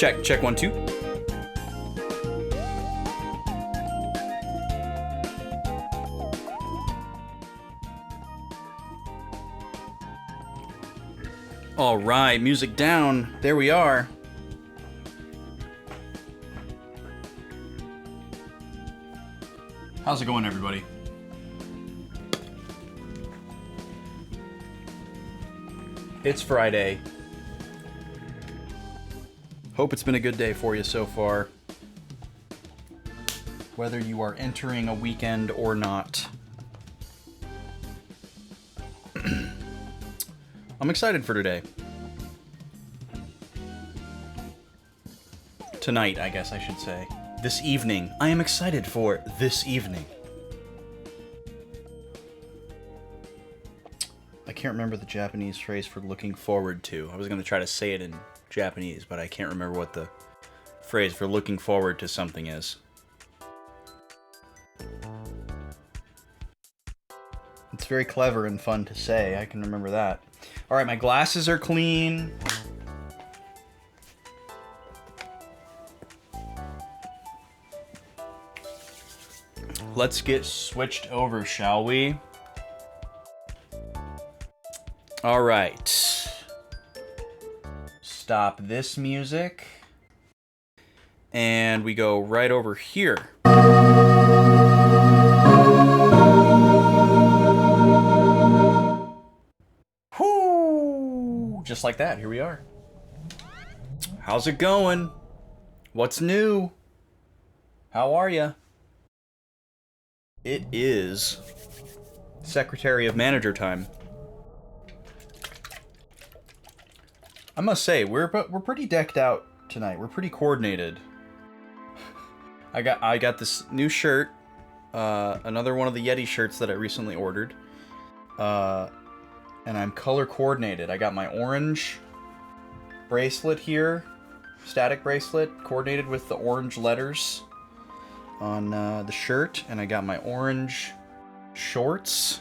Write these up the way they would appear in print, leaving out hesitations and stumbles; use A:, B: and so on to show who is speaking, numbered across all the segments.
A: Check 1 2. All right, music down. There we are. How's it going, everybody? It's Friday. Hope it's been a good day for you so far. Whether you are entering a weekend or not. I'm excited for today. Tonight, I guess I should say. This evening. I am excited for this evening. I can't remember the Japanese phrase for looking forward to. I was going to try to say it in Japanese, but I can't remember what the phrase for looking forward to something is. It's very clever and fun to say. I can remember that. All right, my glasses are clean. Let's get switched over, shall we? All right. Stop this music. And we go right over here. Whoo! Just like that, here we are. How's it going? What's new? How are ya? It is Secretary of Manager time. I must say, we're pretty decked out tonight. We're pretty coordinated. I got this new shirt, another one of the Yeti shirts that I recently ordered, and I'm color coordinated. I got my orange bracelet here, static bracelet, coordinated with the orange letters on the shirt, and I got my orange shorts,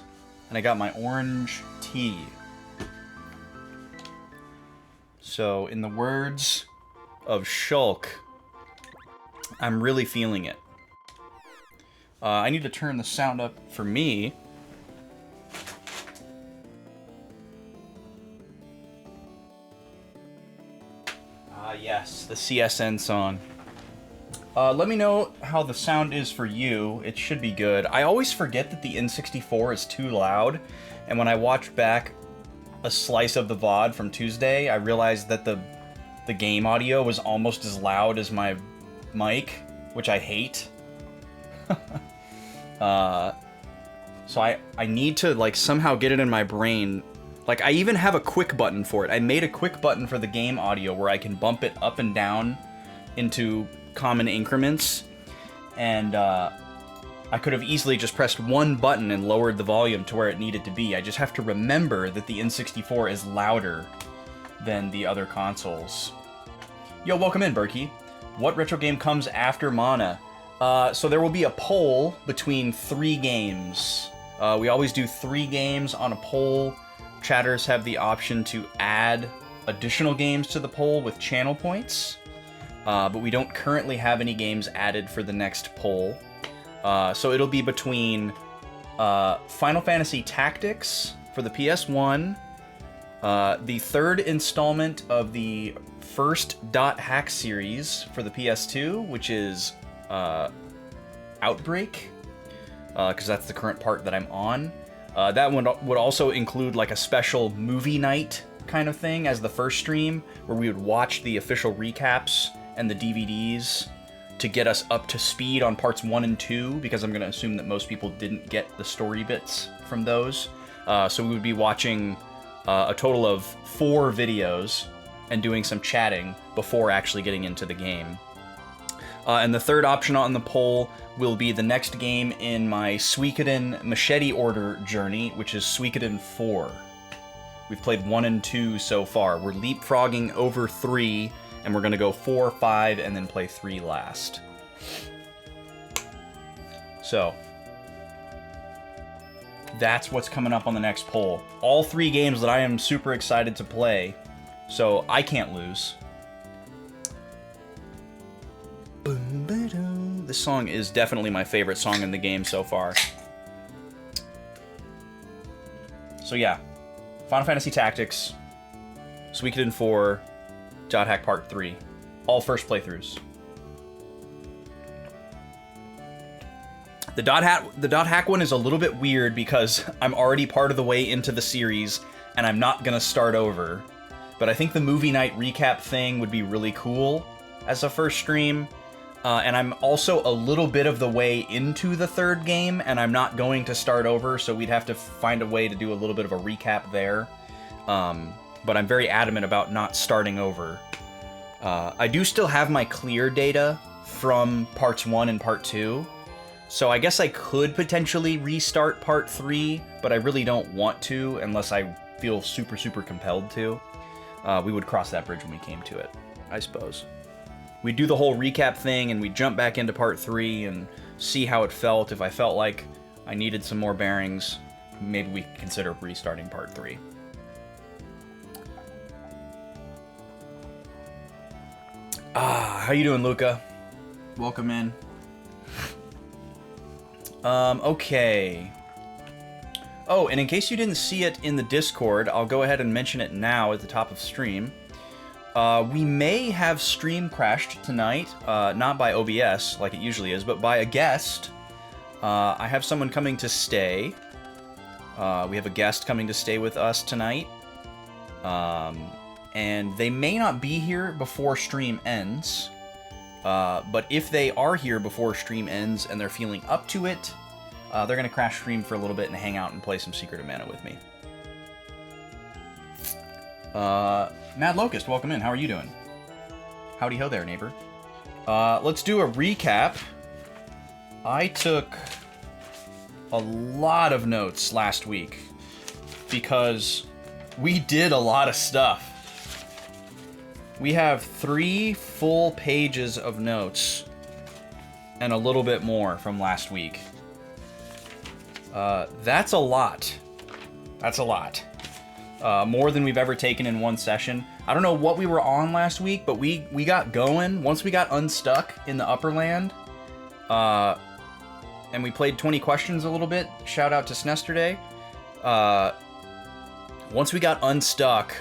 A: and I got my orange tee. So, in the words of Shulk, I'm really feeling it. I need to turn the sound up for me. Yes, the CSN song. Let me know how the sound is for you. It should be good. I always forget that the N64 is too loud, and when I watch back a slice of the VOD from Tuesday, I realized that the game audio was almost as loud as my mic, which I hate. So I need to, like, somehow get it in my brain. Like, I even have a quick button for it. I made a quick button for the game audio where I can bump it up and down into common increments, and I could have easily just pressed one button and lowered the volume to where it needed to be. I just have to remember that the N64 is louder than the other consoles. Yo, welcome in, Berkey. What retro game comes after Mana? So there will be a poll between 3 games. We always do 3 games on a poll. Chatters have the option to add additional games to the poll with channel points. But we don't currently have any games added for the next poll. So it'll be between Final Fantasy Tactics for the PS1, the 3rd installment of the first Dot Hack series for the PS2, which is Outbreak, because that's the current part that I'm on. That one would also include like a special movie night kind of thing as the first stream, where we would watch the official recaps and the DVDs to get us up to speed on parts 1 and 2, because I'm going to assume that most people didn't get the story bits from those. So we would be watching a total of 4 videos and doing some chatting before actually getting into the game. And the third option on the poll will be the next game in my Suikoden Machete Order journey, which is Suikoden 4. We've played 1 and 2 so far. We're leapfrogging over 3, and we're going to go 4, 5, and then play 3 last. So, that's what's coming up on the next poll. All 3 games that I am super excited to play, so I can't lose. This song is definitely my favorite song in the game so far. So yeah, Final Fantasy Tactics, Suikoden 4, Dot Hack Part 3. All first playthroughs. The dot hack one is a little bit weird because I'm already part of the way into the series and I'm not gonna start over. But I think the movie night recap thing would be really cool as a first stream. And I'm also a little bit of the way into the third game and I'm not going to start over, so we'd have to find a way to do a little bit of a recap there. But I'm very adamant about not starting over. I do still have my clear data from parts 1 and part 2. So I guess I could potentially restart part 3, but I really don't want to unless I feel super, super compelled to. We would cross that bridge when we came to it, I suppose. We'd do the whole recap thing and we'd jump back into part 3 and see how it felt. If I felt like I needed some more bearings, maybe we could consider restarting part 3. How you doing, Luca? Welcome in. Okay. Oh, and in case you didn't see it in the Discord, I'll go ahead and mention it now at the top of stream. We may have stream crashed tonight, not by OBS like it usually is, but by a guest. I have someone coming to stay. We have a guest coming to stay with us tonight. And they may not be here before stream ends. But if they are here before stream ends and they're feeling up to it, they're going to crash stream for a little bit and hang out and play some Secret of Mana with me. Mad Locust, welcome in. How are you doing? Howdy ho there, neighbor. Let's do a recap. I took a lot of notes last week because we did a lot of stuff. We have 3 full pages of notes and a little bit more from last week. That's a lot. That's a lot. More than we've ever taken in one session. I don't know what we were on last week, but we got going. Once we got unstuck in the upper land, and we played 20 questions a little bit. Shout out to Snesterday. Once we got unstuck,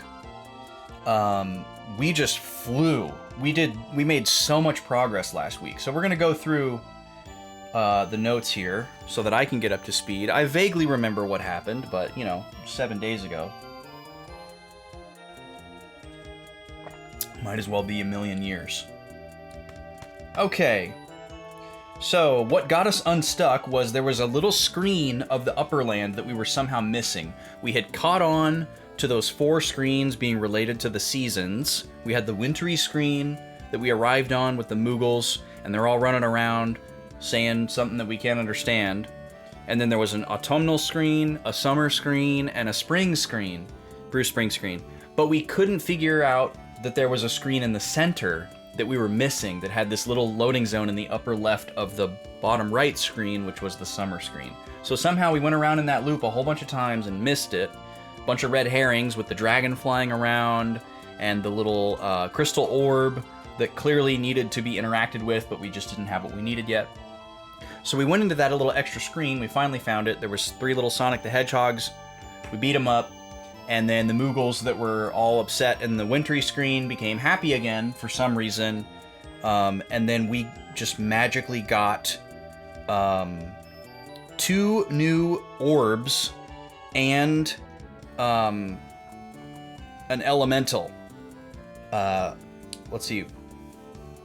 A: we just flew. We made so much progress last week. So we're gonna go through the notes here so that I can get up to speed. I vaguely remember what happened, but you know, 7 days ago. Might as well be a million years. Okay. So what got us unstuck was there was a little screen of the upper land that we were somehow missing. We had caught on to those 4 screens being related to the seasons. We had the wintry screen that we arrived on with the Moogles, and they're all running around saying something that we can't understand. And then there was an autumnal screen, a summer screen, and a spring screen. Bruce Spring screen. But we couldn't figure out that there was a screen in the center that we were missing that had this little loading zone in the upper left of the bottom right screen, which was the summer screen. So somehow we went around in that loop a whole bunch of times and missed it. Bunch of red herrings with the dragon flying around and the little crystal orb that clearly needed to be interacted with, but we just didn't have what we needed yet. So we went into that little extra screen. We finally found it. There was 3 little Sonic the Hedgehogs. We beat them up. And then the Moogles that were all upset in the wintry screen became happy again for some reason. And then we just magically got 2 new orbs and an elemental. Let's see.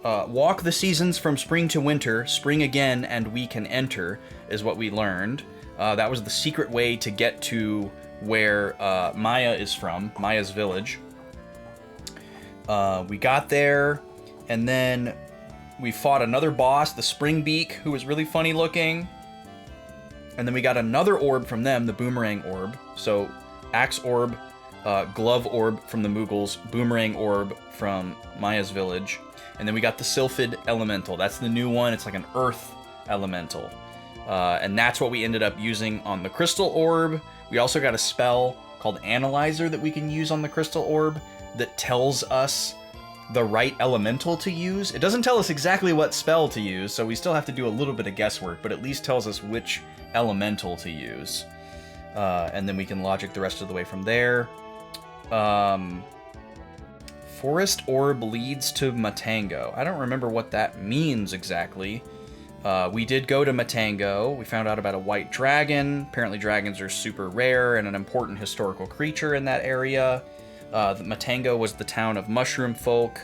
A: Walk the seasons from spring to winter, spring again, and we can enter, is what we learned. That was the secret way to get to where Maya is from, Maya's village. We got there, and then we fought another boss, the Springbeak, who was really funny looking. And then we got another orb from them, the Boomerang Orb. So, Axe Orb, Glove Orb from the Moogles, Boomerang Orb from Maya's village. And then we got the Sylphid Elemental. That's the new one. It's like an Earth Elemental. And that's what we ended up using on the Crystal Orb. We also got a spell called Analyzer that we can use on the Crystal Orb that tells us the right elemental to use. It doesn't tell us exactly what spell to use, so we still have to do a little bit of guesswork, but at least tells us which elemental to use. And then we can logic the rest of the way from there. Forest orb leads to Matango. I don't remember what that means exactly. We did go to Matango. We found out about a white dragon. Apparently dragons are super rare and an important historical creature in that area. Matango was the town of mushroom folk.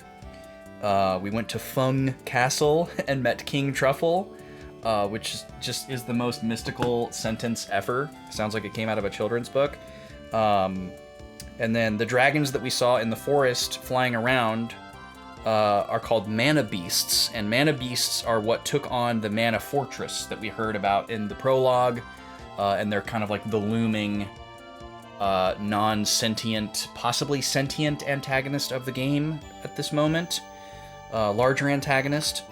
A: We went to Fung Castle and met King Truffle, which just is the most mystical sentence ever. Sounds like it came out of a children's book. And then the dragons that we saw in the forest flying around are called mana beasts, and mana beasts are what took on the mana fortress that we heard about in the prologue, and they're kind of like the looming non-sentient, possibly sentient antagonist of the game at this moment. Larger antagonist.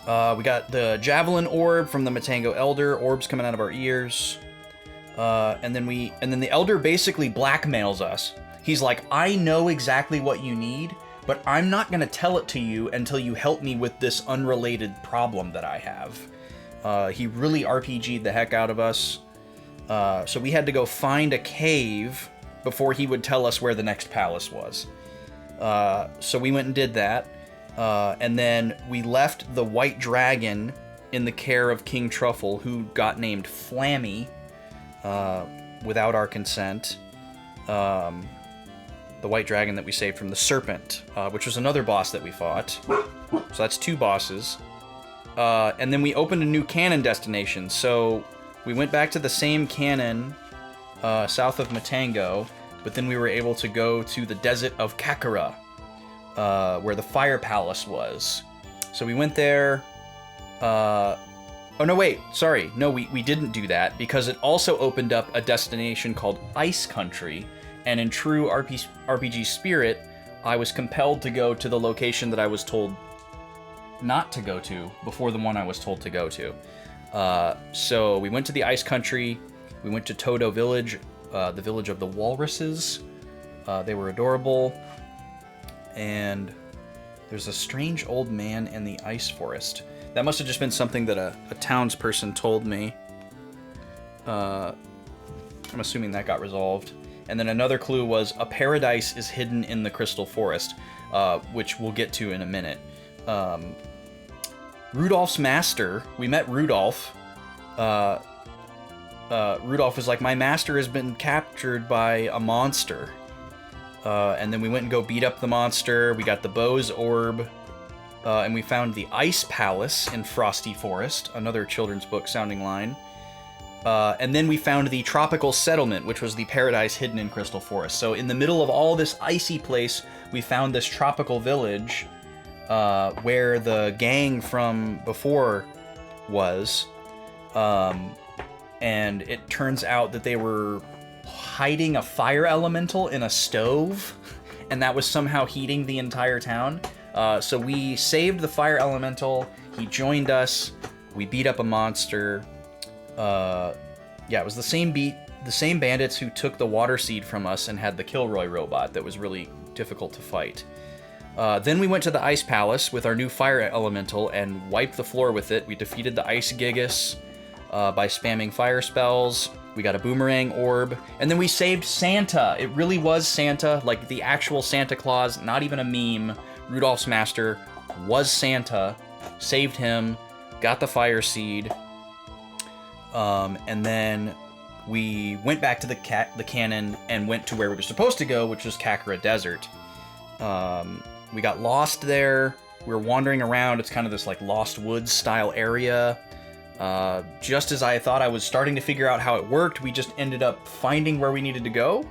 A: We got the javelin orb from the Matango Elder. Orbs coming out of our ears. And then the Elder basically blackmails us. He's like, I know exactly what you need, but I'm not gonna tell it to you until you help me with this unrelated problem that I have. He really RPG'd the heck out of us. So we had to go find a cave before he would tell us where the next palace was. So we went and did that. And then we left the white dragon in the care of King Truffle, who got named Flammy, without our consent. The white dragon that we saved from the serpent, which was another boss that we fought. So that's 2 bosses. And then we opened a new canon destination. So we went back to the same canon south of Matango, but then we were able to go to the desert of Kakara, where the fire palace was. So we went there. Oh, no, wait. Sorry. No, we didn't do that, because it also opened up a destination called Ice Country, and in true RPG spirit, I was compelled to go to the location that I was told not to go to before the one I was told to go to. So we went to the Ice Country. We went to Todo Village, the village of the walruses. They were adorable. And there's a strange old man in the ice forest. That must have just been something that a townsperson told me. I'm assuming that got resolved. And then another clue was a paradise is hidden in the crystal forest, which we'll get to in a minute. Rudolph's master, we met Rudolph. Rudolph was like, my master has been captured by a monster. And then we went and go beat up the monster. We got the Bose orb. And we found the Ice Palace in Frosty Forest, another children's book sounding line. And then we found the Tropical Settlement, which was the paradise hidden in Crystal Forest. So in the middle of all this icy place, we found this tropical village where the gang from before was. And it turns out that they were hiding a fire elemental in a stove, and that was somehow heating the entire town. So we saved the fire elemental. He joined us. We beat up a monster. Yeah, it was the same bandits who took the water seed from us and had the Kilroy robot that was really difficult to fight. Then we went to the Ice Palace with our new fire elemental and wiped the floor with it. We defeated the Ice Gigas by spamming fire spells. We got a boomerang orb, and then we saved Santa. It really was Santa, like the actual Santa Claus, not even a meme. Rudolph's master was Santa, saved him, got the fire seed, and then we went back to the canon and went to where we were supposed to go, which was Kakara Desert. We got lost there. We were wandering around. It's kind of this like Lost Woods style area. Just as I thought I was starting to figure out how it worked, we just ended up finding where we needed to go.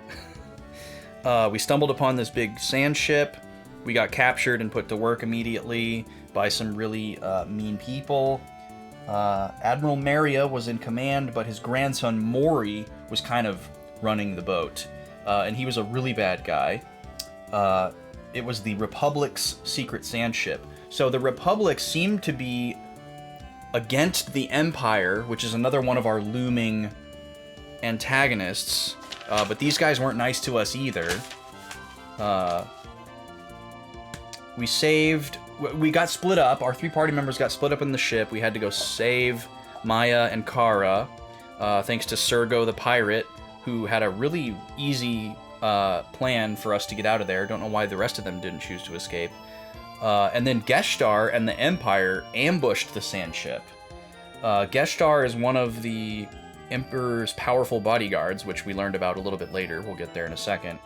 A: We stumbled upon this big sand ship. We got captured and put to work immediately by some really mean people. Admiral Maria was in command, but his grandson Maury was kind of running the boat. And he was a really bad guy. It was the Republic's secret sand ship. So the Republic seemed to be against the Empire, which is another one of our looming antagonists. But these guys weren't nice to us either. we saved... We got split up. Our 3 party members got split up in the ship. We had to go save Maya and Kara, thanks to Sergo the pirate, who had a really easy plan for us to get out of there. Don't know why the rest of them didn't choose to escape. And then Geshtar and the Empire ambushed the sand ship. Geshtar is one of the Emperor's powerful bodyguards, which we learned about a little bit later. We'll get there in a second.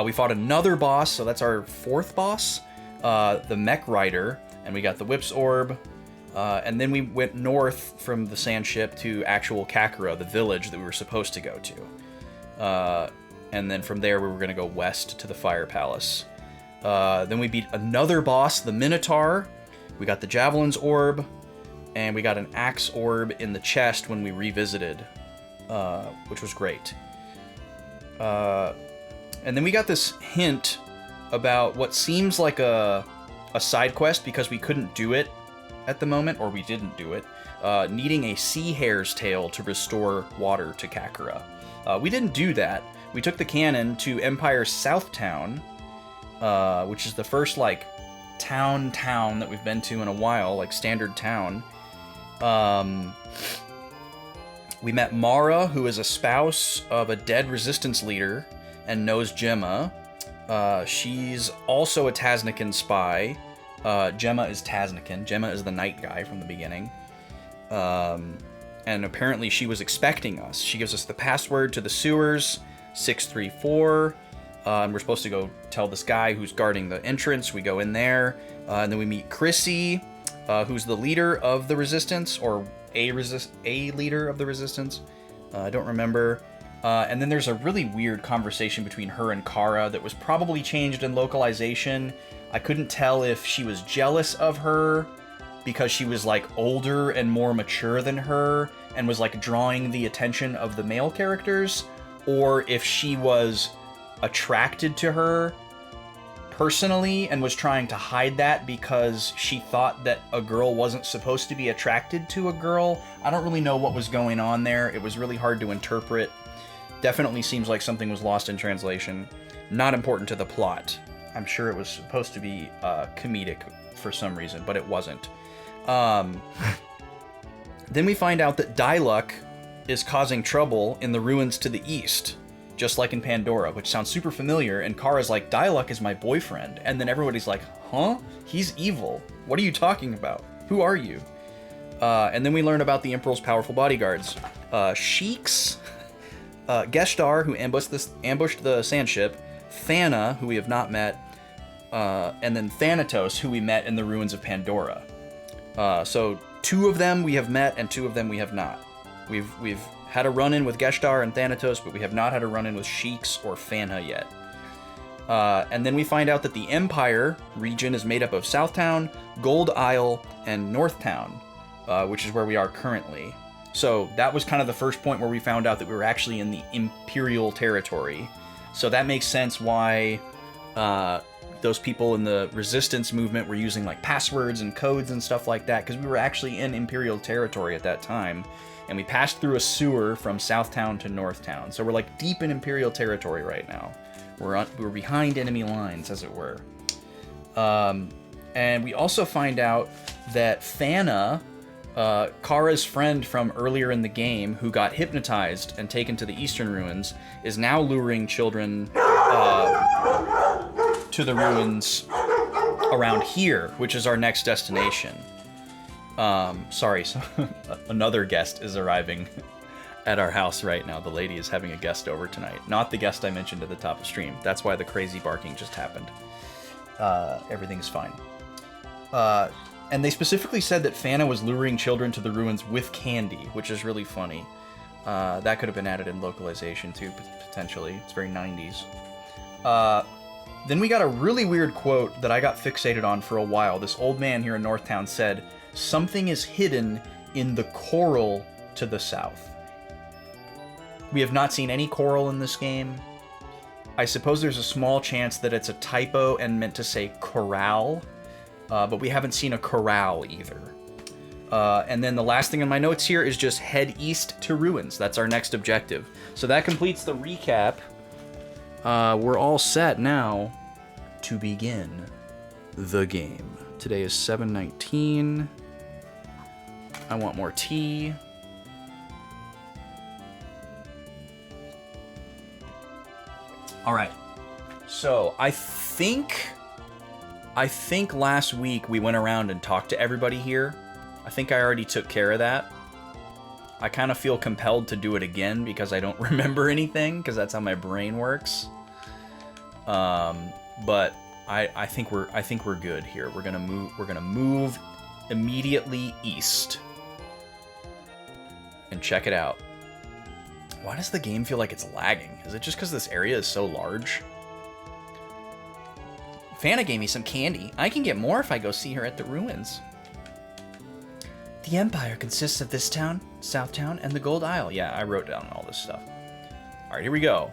A: We fought another boss, so that's our 4th boss, the Mech Rider, and we got the Whip's Orb. And then we went north from the sand ship to actual Kakura, the village that we were supposed to go to. And then from there we were going to go west to the Fire Palace. Then we beat another boss, the Minotaur. We got the Javelin's Orb, and we got an Axe Orb in the chest when we revisited, which was great. And then we got this hint about what seems like a side quest because we couldn't do it at the moment, or we didn't do it, needing a sea hare's tail to restore water to Kakura. We didn't do that. We took the cannon to Empire's South Town, which is the first, like, town that we've been to in a while, like, standard town. We met Mara, who is a spouse of a dead resistance leader and knows Gemma. She's also a Taznikan spy. Gemma is Taznikan. Gemma is the night guy from the beginning. And apparently she was expecting us. She gives us the password to the sewers, 634. And we're supposed to go tell this guy who's guarding the entrance. We go in there, and then we meet Chrissy, who's the leader of the resistance, or a leader of the resistance. I don't remember. And then there's a really weird conversation between her and Kara that was probably changed in localization. I couldn't tell if she was jealous of her because she was, like, older and more mature than her and was, like, drawing the attention of the male characters, or if she was attracted to her personally and was trying to hide that because she thought that a girl wasn't supposed to be attracted to a girl. I don't really know what was going on there. It was really hard to interpret. Definitely seems like something was lost in translation. Not important to the plot. I'm sure it was supposed to be comedic for some reason, but it wasn't. Then we find out that Diluc is causing trouble in the ruins to the east, just like in Pandora, which sounds super familiar, and Kara's like, Diluc is my boyfriend, and then everybody's like, huh? He's evil. What are you talking about? Who are you? And then we learn about the Emperor's powerful bodyguards. Sheiks, Geshtar, who ambushed the sand ship, Thana, who we have not met, and then Thanatos, who we met in the ruins of Pandora. So 2 of them we have met, and 2 of them we have not. We've had a run-in with Geshtar and Thanatos, but we have not had a run-in with Sheiks or Thana yet. And then we find out that the Empire region is made up of Southtown, Gold Isle, and Northtown, which is where we are currently. So that was kind of the first point where we found out that we were actually in the Imperial territory. So that makes sense why those people in the resistance movement were using, like, passwords and codes and stuff like that, because we were actually in Imperial territory at that time. And we passed through a sewer from Southtown to Northtown. So we're, like, deep in Imperial territory right now. We're behind enemy lines, as it were. And we also find out that Thana, Kara's friend from earlier in the game, who got hypnotized and taken to the Eastern Ruins, is now luring children to the ruins around here, which is our next destination. Sorry, so another guest is arriving at our house right now. The lady is having a guest over tonight. Not the guest I mentioned at the top of stream. That's why the crazy barking just happened. Everything's fine. And they specifically said that Thana was luring children to the ruins with candy, which is really funny. That could have been added in localization too, potentially. It's very 90s. Then we got a really weird quote that I got fixated on for a while. This old man here in Northtown said, "Something is hidden in the coral to the south." We have not seen any coral in this game. I suppose there's a small chance that it's a typo and meant to say corral, but we haven't seen a corral either. And then the last thing in my notes here is just head east to ruins. That's our next objective. So that completes the recap. We're all set now to begin. the game. Today is 7/19. I want more tea. All right. So I think last week we went around and talked to everybody here. I think I already took care of that. I kind of feel compelled to do it again because I don't remember anything, because that's how my brain works. But I think we're good here. We're gonna move immediately east and check it out. Why does the game feel like it's lagging? Is it just because this area is so large? Fana gave me some candy. I can get more if I go see her at the ruins. The Empire consists of this town, South Town, and the Gold Isle. Yeah, I wrote down all this stuff. All right, here we go.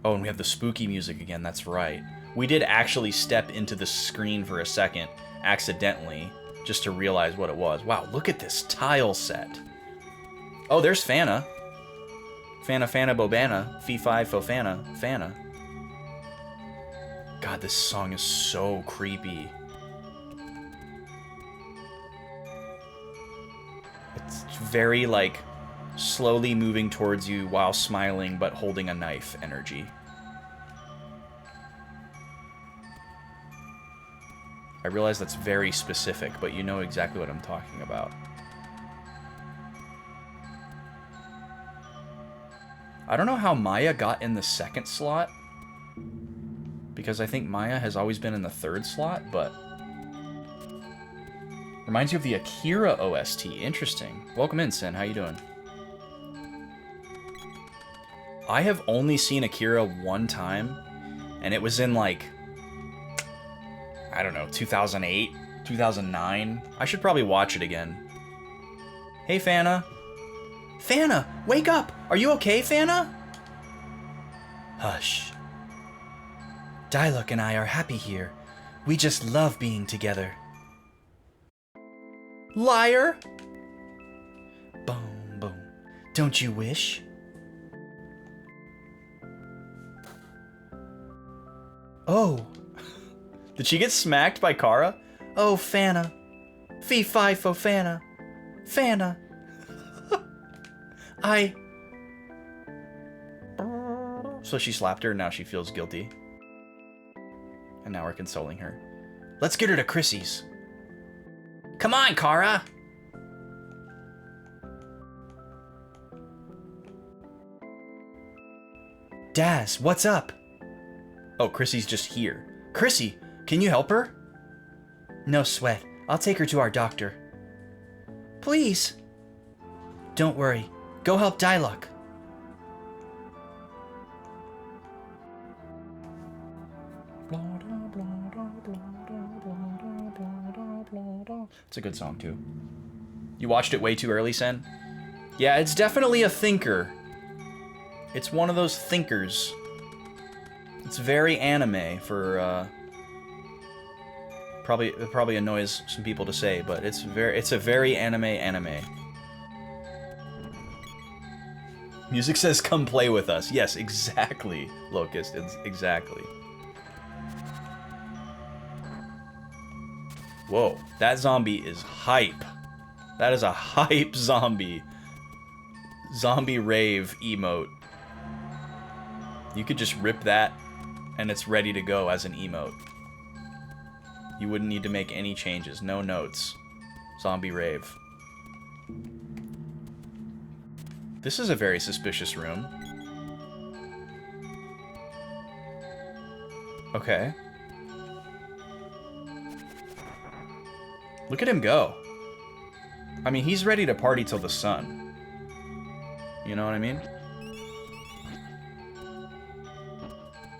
A: Oh, and we have the spooky music again. That's right. We did actually step into the screen for a second, accidentally, just to realize what it was. Wow, look at this tile set. Oh, there's Fana. Fana, Fana, Bobana. Fee-fi, Fofana. Fana. God, this song is so creepy. It's very, like, slowly moving towards you while smiling but holding a knife energy. I realize that's very specific, but you know exactly what I'm talking about. I don't know how Maya got in the second slot, because I think Maya has always been in the third slot, but reminds you of the Akira OST. Interesting. Welcome in, Sin. How you doing? I have only seen Akira one time, and it was in, like, I don't know, 2008, 2009. I should probably watch it again. Hey, Fana. Fana, wake up! Are you okay, Fana? Hush. Diluc and I are happy here. We just love being together. Liar! Boom, boom. Don't you wish? Oh. Did she get smacked by Kara? Oh, Fana. Fee-fi-fo-Fana. Fana. So she slapped her and now she feels guilty. And now we're consoling her. Let's get her to Chrissy's. Come on, Kara! Daz, what's up? Oh, Chrissy's just here. Chrissy, can you help her? No sweat. I'll take her to our doctor. Please. Don't worry. Go help Diluc. It's a good song, too. You watched it way too early, Sen? Yeah, it's definitely a thinker. It's one of those thinkers. It's very anime for, probably annoys some people to say, but it's a very anime. Music says, come play with us. Yes, exactly, Locust. It's exactly. Whoa, that zombie is hype. That is a hype zombie. Zombie rave emote. You could just rip that and it's ready to go as an emote. You wouldn't need to make any changes. No notes. Zombie rave. This is a very suspicious room. Okay. Look at him go. I mean, he's ready to party till the sun. You know what I mean?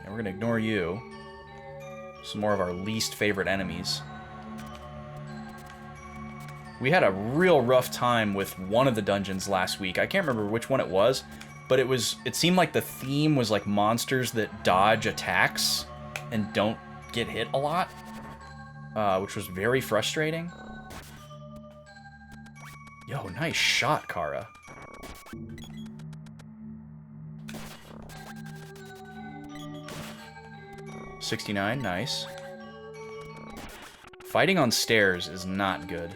A: And we're gonna ignore you. Some more of our least favorite enemies. We had a real rough time with one of the dungeons last week. I can't remember which one it was, but it seemed like the theme was like monsters that dodge attacks and don't get hit a lot, which was very frustrating. Yo, nice shot, Kara. 69, nice. Fighting on stairs is not good.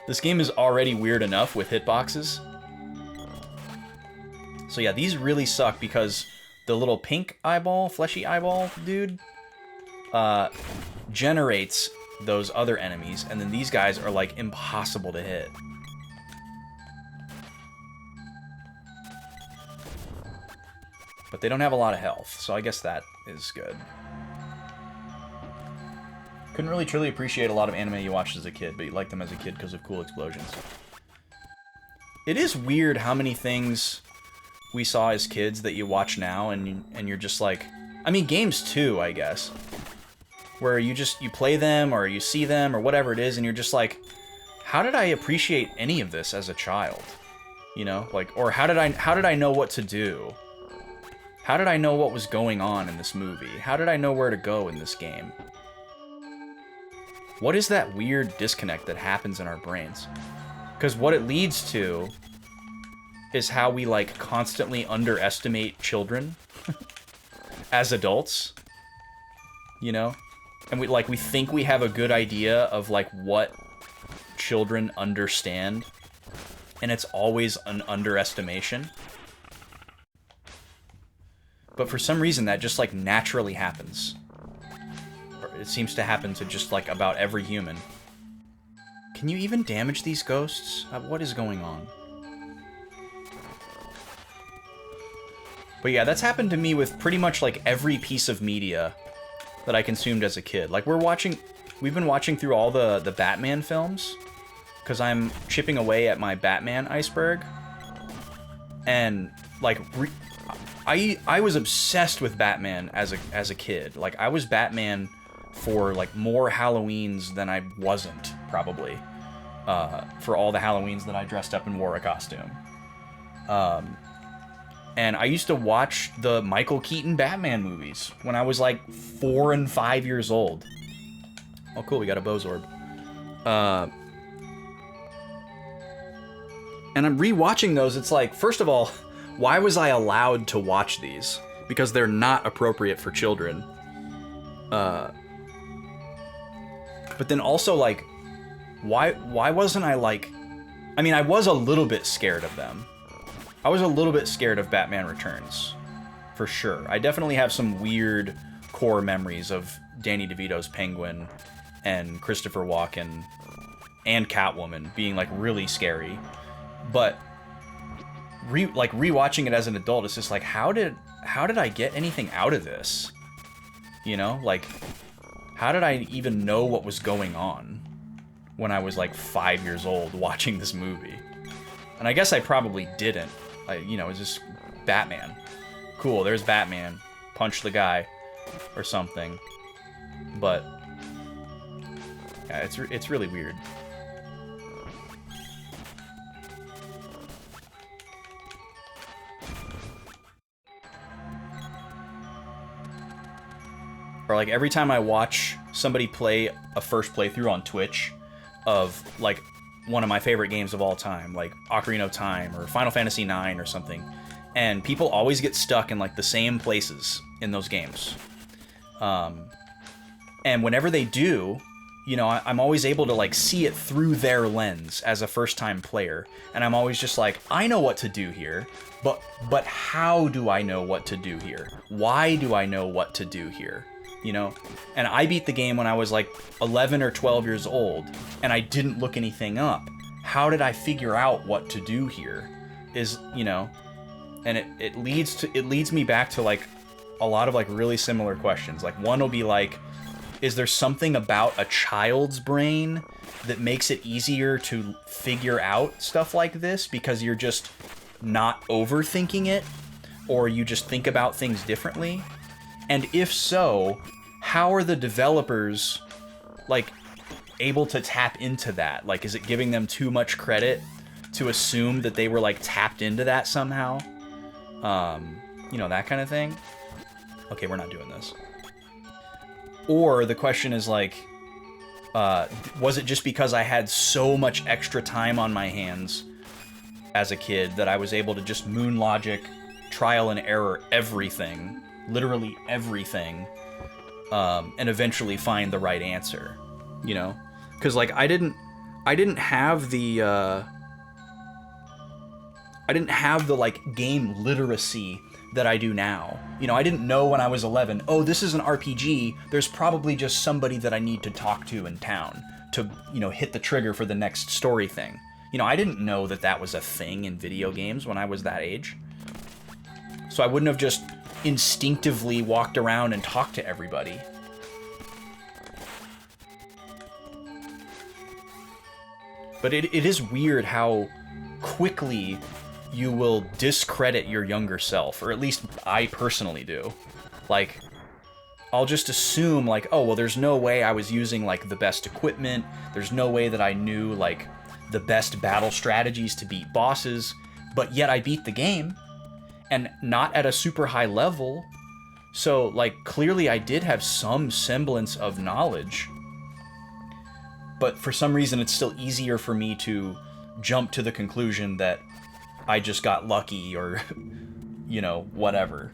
A: This game is already weird enough with hitboxes. So yeah, these really suck because the little pink eyeball, fleshy eyeball dude, generates those other enemies, and then these guys are like impossible to hit. But they don't have a lot of health, so I guess that is good. Couldn't really truly appreciate a lot of anime you watched as a kid, but you liked them as a kid because of cool explosions. It is weird how many things we saw as kids that you watch now, and you're just like... I mean, games too, I guess. Where you play them, or you see them, or whatever it is, and you're just like, how did I appreciate any of this as a child? You know? Like, or how did I know what to do? How did I know what was going on in this movie? How did I know where to go in this game? What is that weird disconnect that happens in our brains? Because what it leads to is how we, like, constantly underestimate children as adults, you know? And we think we have a good idea of, like, what children understand, and it's always an underestimation. But for some reason, that just, like, naturally happens. It seems to happen to just, like, about every human. Can you even damage these ghosts? What is going on? But yeah, that's happened to me with pretty much, like, every piece of media that I consumed as a kid. Like, we've been watching through all the Batman films, because I'm chipping away at my Batman iceberg. And, like, I was obsessed with Batman as a kid. Like, I was Batman for, like, more Halloweens than I wasn't, probably. For all the Halloweens that I dressed up and wore a costume. And I used to watch the Michael Keaton Batman movies when I was, like, 4 and 5 years old. Oh, cool, we got a Bozorb. And I'm rewatching those, it's like, first of all, why was I allowed to watch these? Because they're not appropriate for children. But then also, like, why wasn't I, like... I mean, I was a little bit scared of them. I was a little bit scared of Batman Returns. For sure. I definitely have some weird core memories of Danny DeVito's Penguin and Christopher Walken and Catwoman being, like, really scary. But... rewatching it as an adult, it's just like, how did I get anything out of this? You know, like, how did I even know what was going on when I was like 5 years old watching this movie? And I guess I probably didn't. You know, it's just Batman. Cool, there's Batman. Punch the guy or something. But yeah, it's really weird. Or, like, every time I watch somebody play a first playthrough on Twitch of, like, one of my favorite games of all time, like Ocarina of Time or Final Fantasy IX or something, and people always get stuck in, like, the same places in those games. And whenever they do, you know, I'm always able to, like, see it through their lens as a first-time player, and I'm always just like, I know what to do here, but how do I know what to do here? Why do I know what to do here? You know, and I beat the game when I was like 11 or 12 years old, and I didn't look anything up. How did I figure out what to do here? Is, you know, and it leads me back to, like, a lot of, like, really similar questions. Like, one will be like, is there something about a child's brain that makes it easier to figure out stuff like this because you're just not overthinking it, or you just think about things differently? And if so, how are the developers, like, able to tap into that? Like, is it giving them too much credit to assume that they were, like, tapped into that somehow? You know, that kind of thing. Okay, we're not doing this. Or the question is, like, was it just because I had so much extra time on my hands as a kid that I was able to just moon logic, trial and error everything literally everything, and eventually find the right answer, you know? Because, like, I didn't have the, like, game literacy that I do now. You know, I didn't know when I was 11, oh, this is an RPG, there's probably just somebody that I need to talk to in town to, you know, hit the trigger for the next story thing. You know, I didn't know that that was a thing in video games when I was that age. So I wouldn't have just instinctively walked around and talked to everybody. But it is weird how quickly you will discredit your younger self, or at least I personally do. Like, I'll just assume, like, oh, well, there's no way I was using, like, the best equipment. There's no way that I knew, like, the best battle strategies to beat bosses, but yet I beat the game, and not at a super high level. So, like, clearly I did have some semblance of knowledge, but for some reason it's still easier for me to jump to the conclusion that I just got lucky, or, you know, whatever.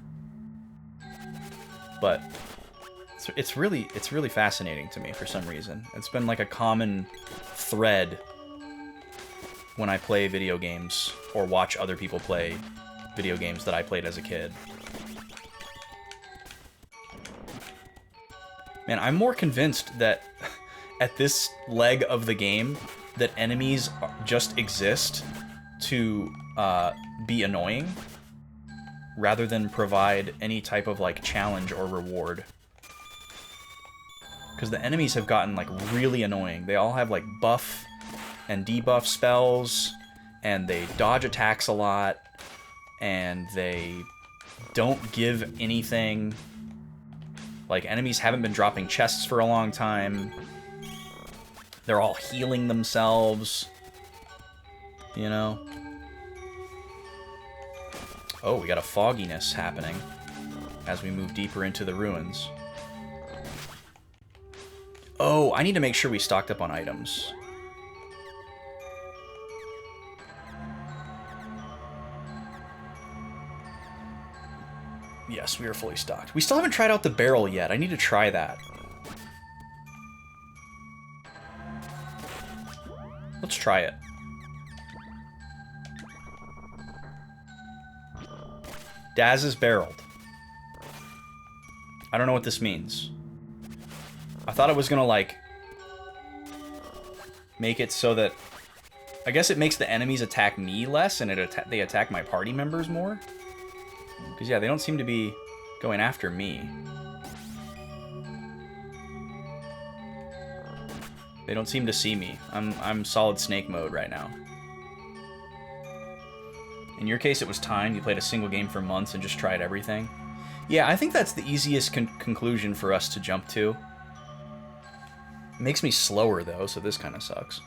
A: But it's really fascinating to me for some reason. It's been like a common thread when I play video games or watch other people play video games that I played as a kid. Man, I'm more convinced that at this leg of the game that enemies just exist to be annoying rather than provide any type of, like, challenge or reward. Because the enemies have gotten, like, really annoying. They all have, like, buff and debuff spells, and they dodge attacks a lot, and they don't give anything. Like, enemies haven't been dropping chests for a long time. They're all healing themselves, you know? Oh, we got a fogginess happening as we move deeper into the ruins. Oh, I need to make sure we stocked up on items. Yes, we are fully stocked. We still haven't tried out the barrel yet. I need to try that. Let's try it. Daz is barreled. I don't know what this means. I thought it was gonna, like, make it so that... I guess it makes the enemies attack me less, and they attack my party members more? Because, yeah, they don't seem to be going after me. They don't seem to see me. I'm solid snake mode right now. In your case, it was time. You played a single game for months and just tried everything. Yeah, I think that's the easiest conclusion for us to jump to. It makes me slower, though, so this kind of sucks.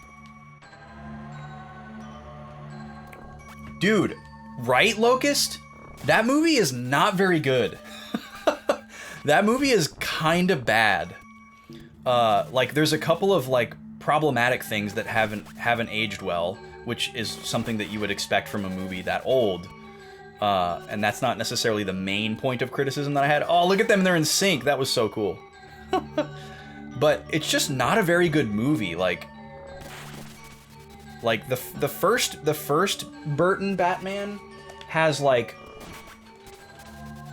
A: Dude, right, Locust? That movie is not very good. That movie is kind of bad. Like, there's a couple of, like, problematic things that haven't aged well, which is something that you would expect from a movie that old. And that's not necessarily the main point of criticism that I had. Oh, look at them, they're in sync. That was so cool. But it's just not a very good movie. Like the first Burton Batman has, like,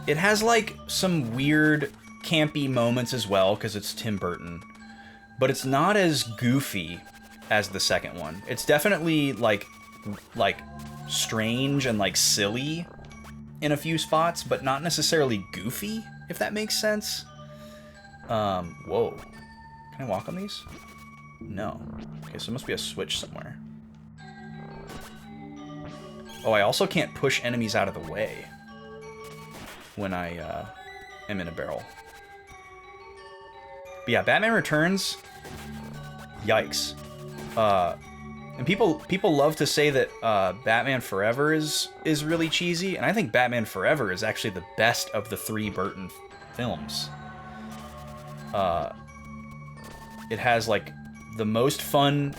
A: it has, like, some weird campy moments as well, because it's Tim Burton. But it's not as goofy as the second one. It's definitely, like strange and, like, silly in a few spots, but not necessarily goofy, if that makes sense. Whoa. Can I walk on these? No. Okay, so there must be a switch somewhere. Oh, I also can't push enemies out of the way when I am in a barrel. But yeah, Batman Returns, yikes. And people love to say that Batman Forever is really cheesy, and I think Batman Forever is actually the best of the three Burton films. It has, like, the most fun,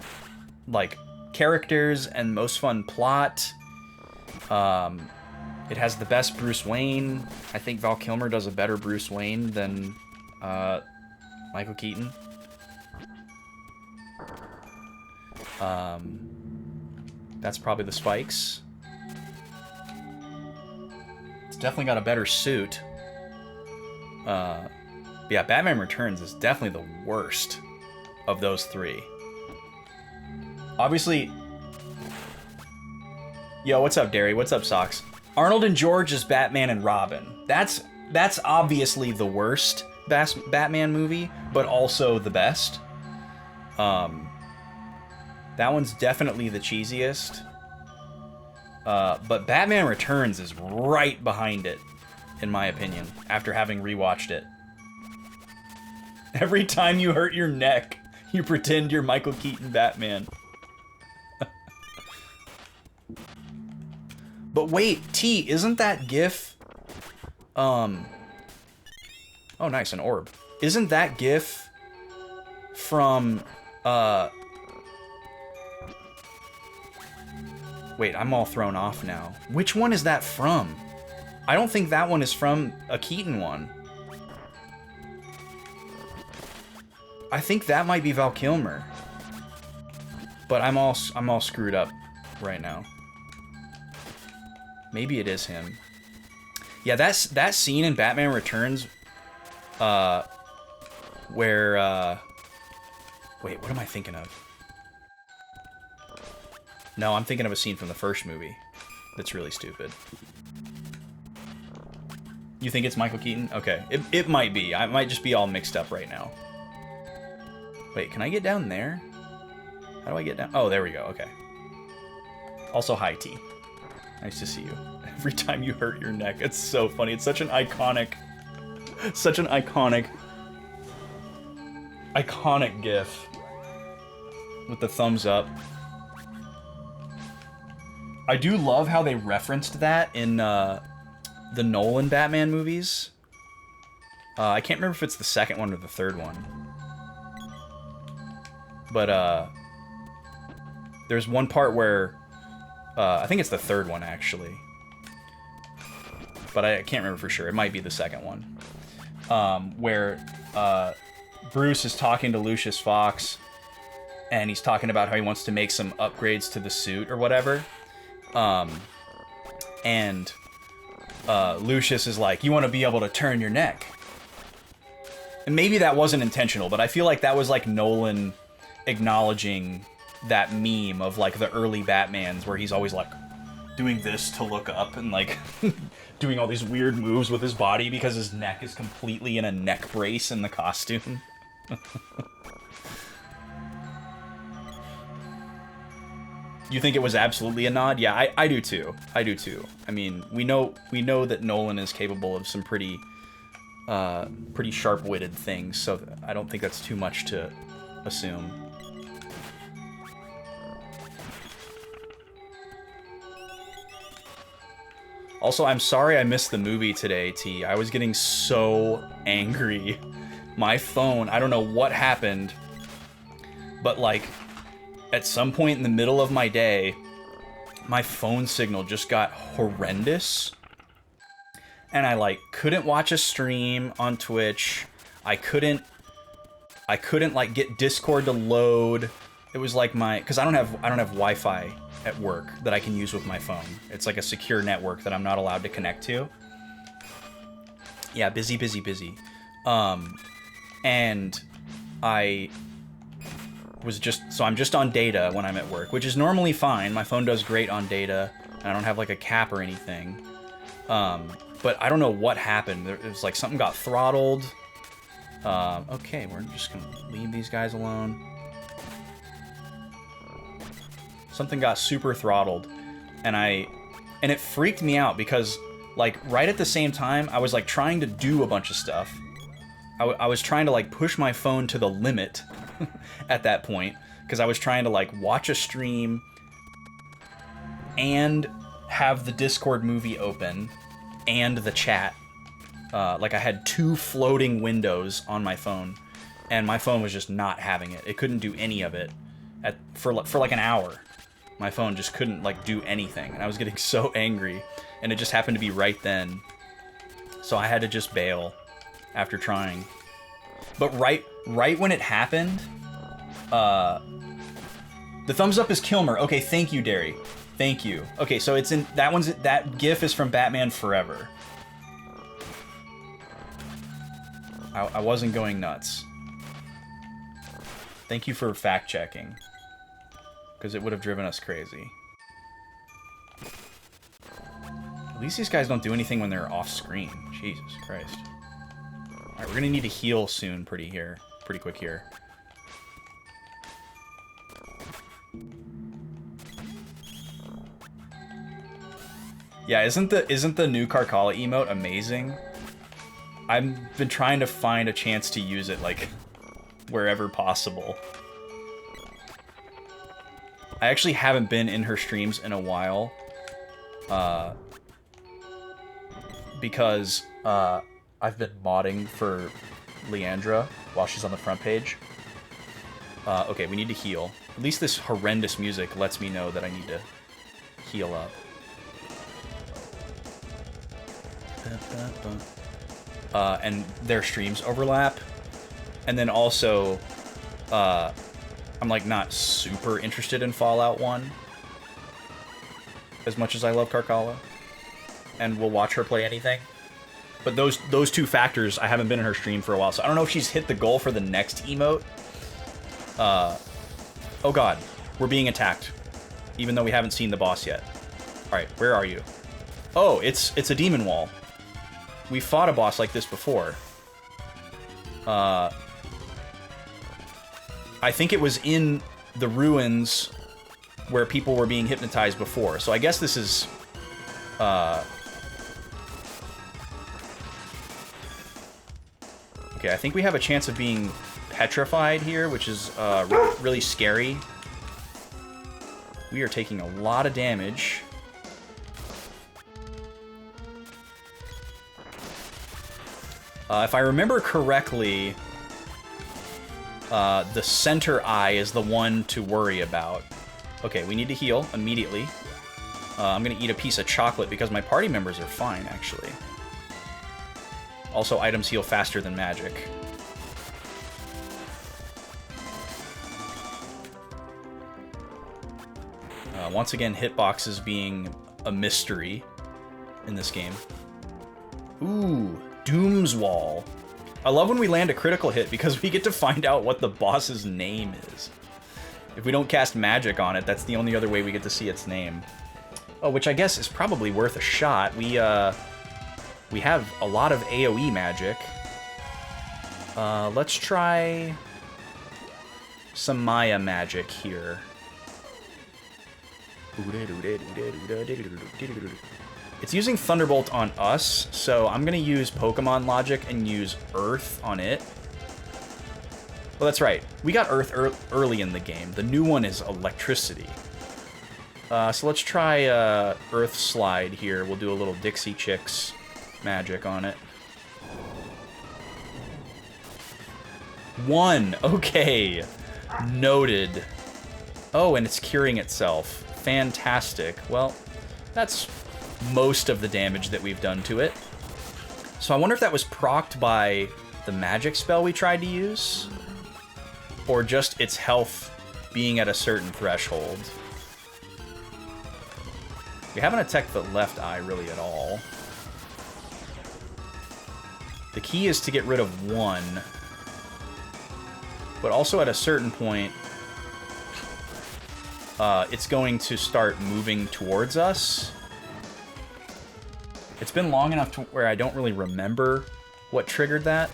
A: like, characters and most fun plot. It has the best Bruce Wayne. I think Val Kilmer does a better Bruce Wayne than Michael Keaton. That's probably the spikes. It's definitely got a better suit. Yeah, Batman Returns is definitely the worst of those three. Obviously... Yo, what's up, Derry? What's up, Socks? Arnold and George is Batman and Robin. That's obviously the worst Batman movie, but also the best. That one's definitely the cheesiest. But Batman Returns is right behind it, in my opinion, after having rewatched it. Every time you hurt your neck, you pretend you're Michael Keaton Batman. But wait, T, isn't that GIF... Oh, nice, an orb. Isn't that GIF from, Wait, I'm all thrown off now. Which one is that from? I don't think that one is from a Keaton one. I think that might be Val Kilmer. But I'm all screwed up right now. Maybe it is him. Yeah, that scene in Batman Returns, where, wait, what am I thinking of? No, I'm thinking of a scene from the first movie that's really stupid. You think it's Michael Keaton? Okay, it might be. I might just be all mixed up right now. Wait, can I get down there? How do I get down? Oh, there we go, okay. Also, hi, T. Nice to see you. Every time you hurt your neck, it's so funny. It's such an iconic GIF with the thumbs up. I do love how they referenced that in the Nolan Batman movies. I can't remember if it's the second one or the third one. But there's one part where I think it's the third one, actually. But I can't remember for sure. It might be the second one. Where Bruce is talking to Lucius Fox, and he's talking about how he wants to make some upgrades to the suit or whatever. And Lucius is like, you want to be able to turn your neck. And maybe that wasn't intentional, but I feel like that was like Nolan acknowledging that meme of like the early Batmans where he's always like doing this to look up and like doing all these weird moves with his body because his neck is completely in a neck brace in the costume. You think it was absolutely a nod? Yeah, I do too. I do too. I mean, we know that Nolan is capable of some pretty sharp-witted things, so I don't think that's too much to assume. Also, I'm sorry I missed the movie today, T. I was getting so angry. My phone, I don't know what happened, but like, at some point in the middle of my day, my phone signal just got horrendous. And I like couldn't watch a stream on Twitch. I couldn't like get Discord to load. It was like because I don't have Wi-Fi at work that I can use with my phone. It's like a secure network that I'm not allowed to connect to. Yeah, busy. And I was so I'm just on data when I'm at work, which is normally fine. My phone does great on data, and I don't have like a cap or anything. But I don't know what happened. It was like something got throttled. Okay, we're just gonna leave these guys alone. Something got super throttled, and it freaked me out because like right at the same time I was like trying to do a bunch of stuff. I was trying to like push my phone to the limit at that point because I was trying to like watch a stream and have the Discord movie open and the chat. Like I had two floating windows on my phone, and my phone was just not having it. It couldn't do any of it for like an hour. my phone just couldn't, like, do anything. And I was getting so angry. And it just happened to be right then. So I had to just bail after trying. But right when it happened, the thumbs up is Kilmer. Okay, thank you, Derry. Thank you. Okay, so it's in that GIF is from Batman Forever. I wasn't going nuts. Thank you for fact checking, because it would have driven us crazy. At least these guys don't do anything when they're off screen. Jesus Christ. All right, we're gonna need to heal soon, pretty quick here. Yeah, isn't the new Carcala emote amazing? I've been trying to find a chance to use it, like, wherever possible. I actually haven't been in her streams in a while. Because I've been modding for Leandra while she's on the front page. Okay, we need to heal. At least this horrendous music lets me know that I need to heal up. And their streams overlap. And then also, I'm like not super interested in Fallout 1 as much as I love Carcala. And we'll watch her play anything. But those two factors, I haven't been in her stream for a while, so I don't know if she's hit the goal for the next emote. Oh god, we're being attacked, even though we haven't seen the boss yet. Alright, where are you? Oh, it's a demon wall. We fought a boss like this before. I think it was in the ruins where people were being hypnotized before, so I guess this is... Okay, I think we have a chance of being petrified here, which is really scary. We are taking a lot of damage. If I remember correctly, the center eye is the one to worry about. Okay, we need to heal immediately. I'm gonna eat a piece of chocolate because my party members are fine, actually. Also, items heal faster than magic. Once again, hitboxes being a mystery in this game. Ooh, Doom's Wall. I love when we land a critical hit because we get to find out what the boss's name is. If we don't cast magic on it, that's the only other way we get to see its name. Oh, which I guess is probably worth a shot. We have a lot of AoE magic. Let's try some Maya magic here. It's using Thunderbolt on us, so I'm gonna use Pokemon logic and use Earth on it. Well, that's right. We got Earth early in the game. The new one is Electricity. So let's try Earth Slide here. We'll do a little Dixie Chicks magic on it. 1. Okay. Noted. Oh, and it's curing itself. Fantastic. Well, that's most of the damage that we've done to it. So I wonder if that was procced by the magic spell we tried to use, or just its health being at a certain threshold. We haven't attacked the left eye really at all. The key is to get rid of 1, but also at a certain point, it's going to start moving towards us. It's been long enough to where I don't really remember what triggered that.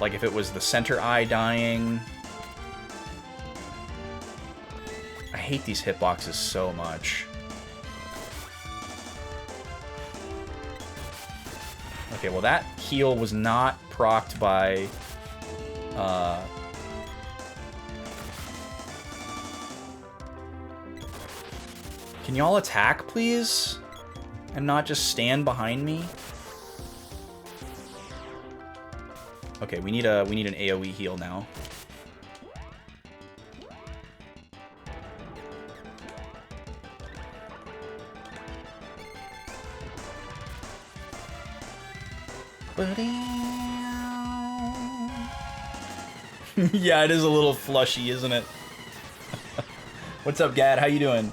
A: Like if it was the center eye dying. I hate these hitboxes so much. Okay, well that heal was not procced by... Can y'all attack, please? And not just stand behind me? Okay, we need an AoE heal now. Yeah, it is a little flushy, isn't it? What's up, Gad? How you doing?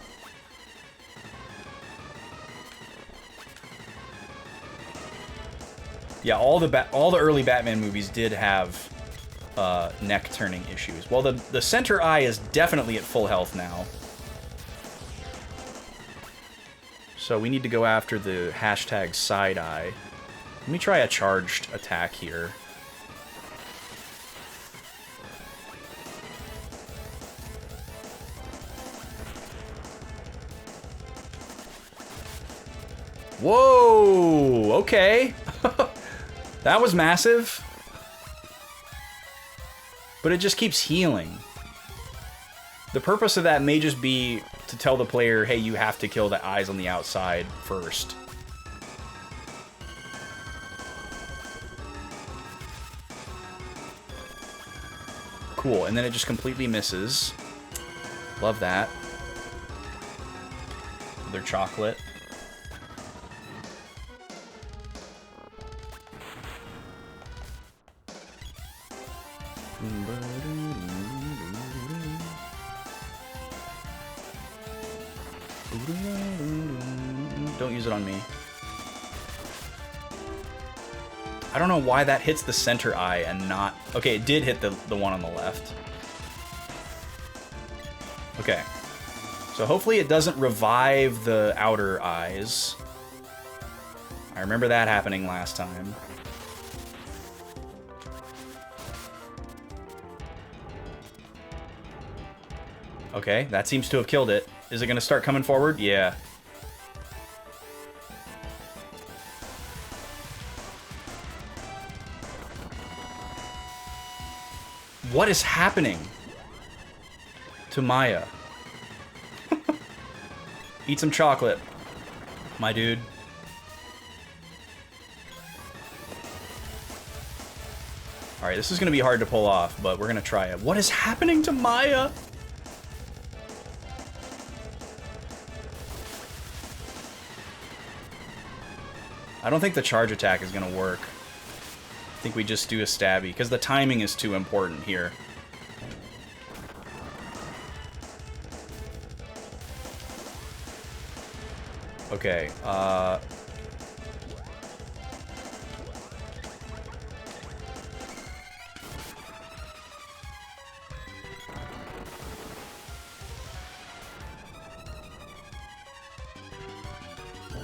A: Yeah, all the early Batman movies did have neck turning issues. Well, the center eye is definitely at full health now. So we need to go after the hashtag side eye. Let me try a charged attack here. Whoa! Okay. That was massive. But it just keeps healing. The purpose of that may just be to tell the player, hey, you have to kill the eyes on the outside first. Cool, and then it just completely misses. Love that. Another chocolate. Don't use it on me. I don't know why that hits the center eye and not... Okay, it did hit the one on the left. Okay. So hopefully it doesn't revive the outer eyes. I remember that happening last time. Okay, that seems to have killed it. Is it going to start coming forward? Yeah. What is happening to Maya? Eat some chocolate, my dude. Alright, this is going to be hard to pull off, but we're going to try it. What is happening to Maya? I don't think the charge attack is going to work. I think we just do a stabby, because the timing is too important here. Okay,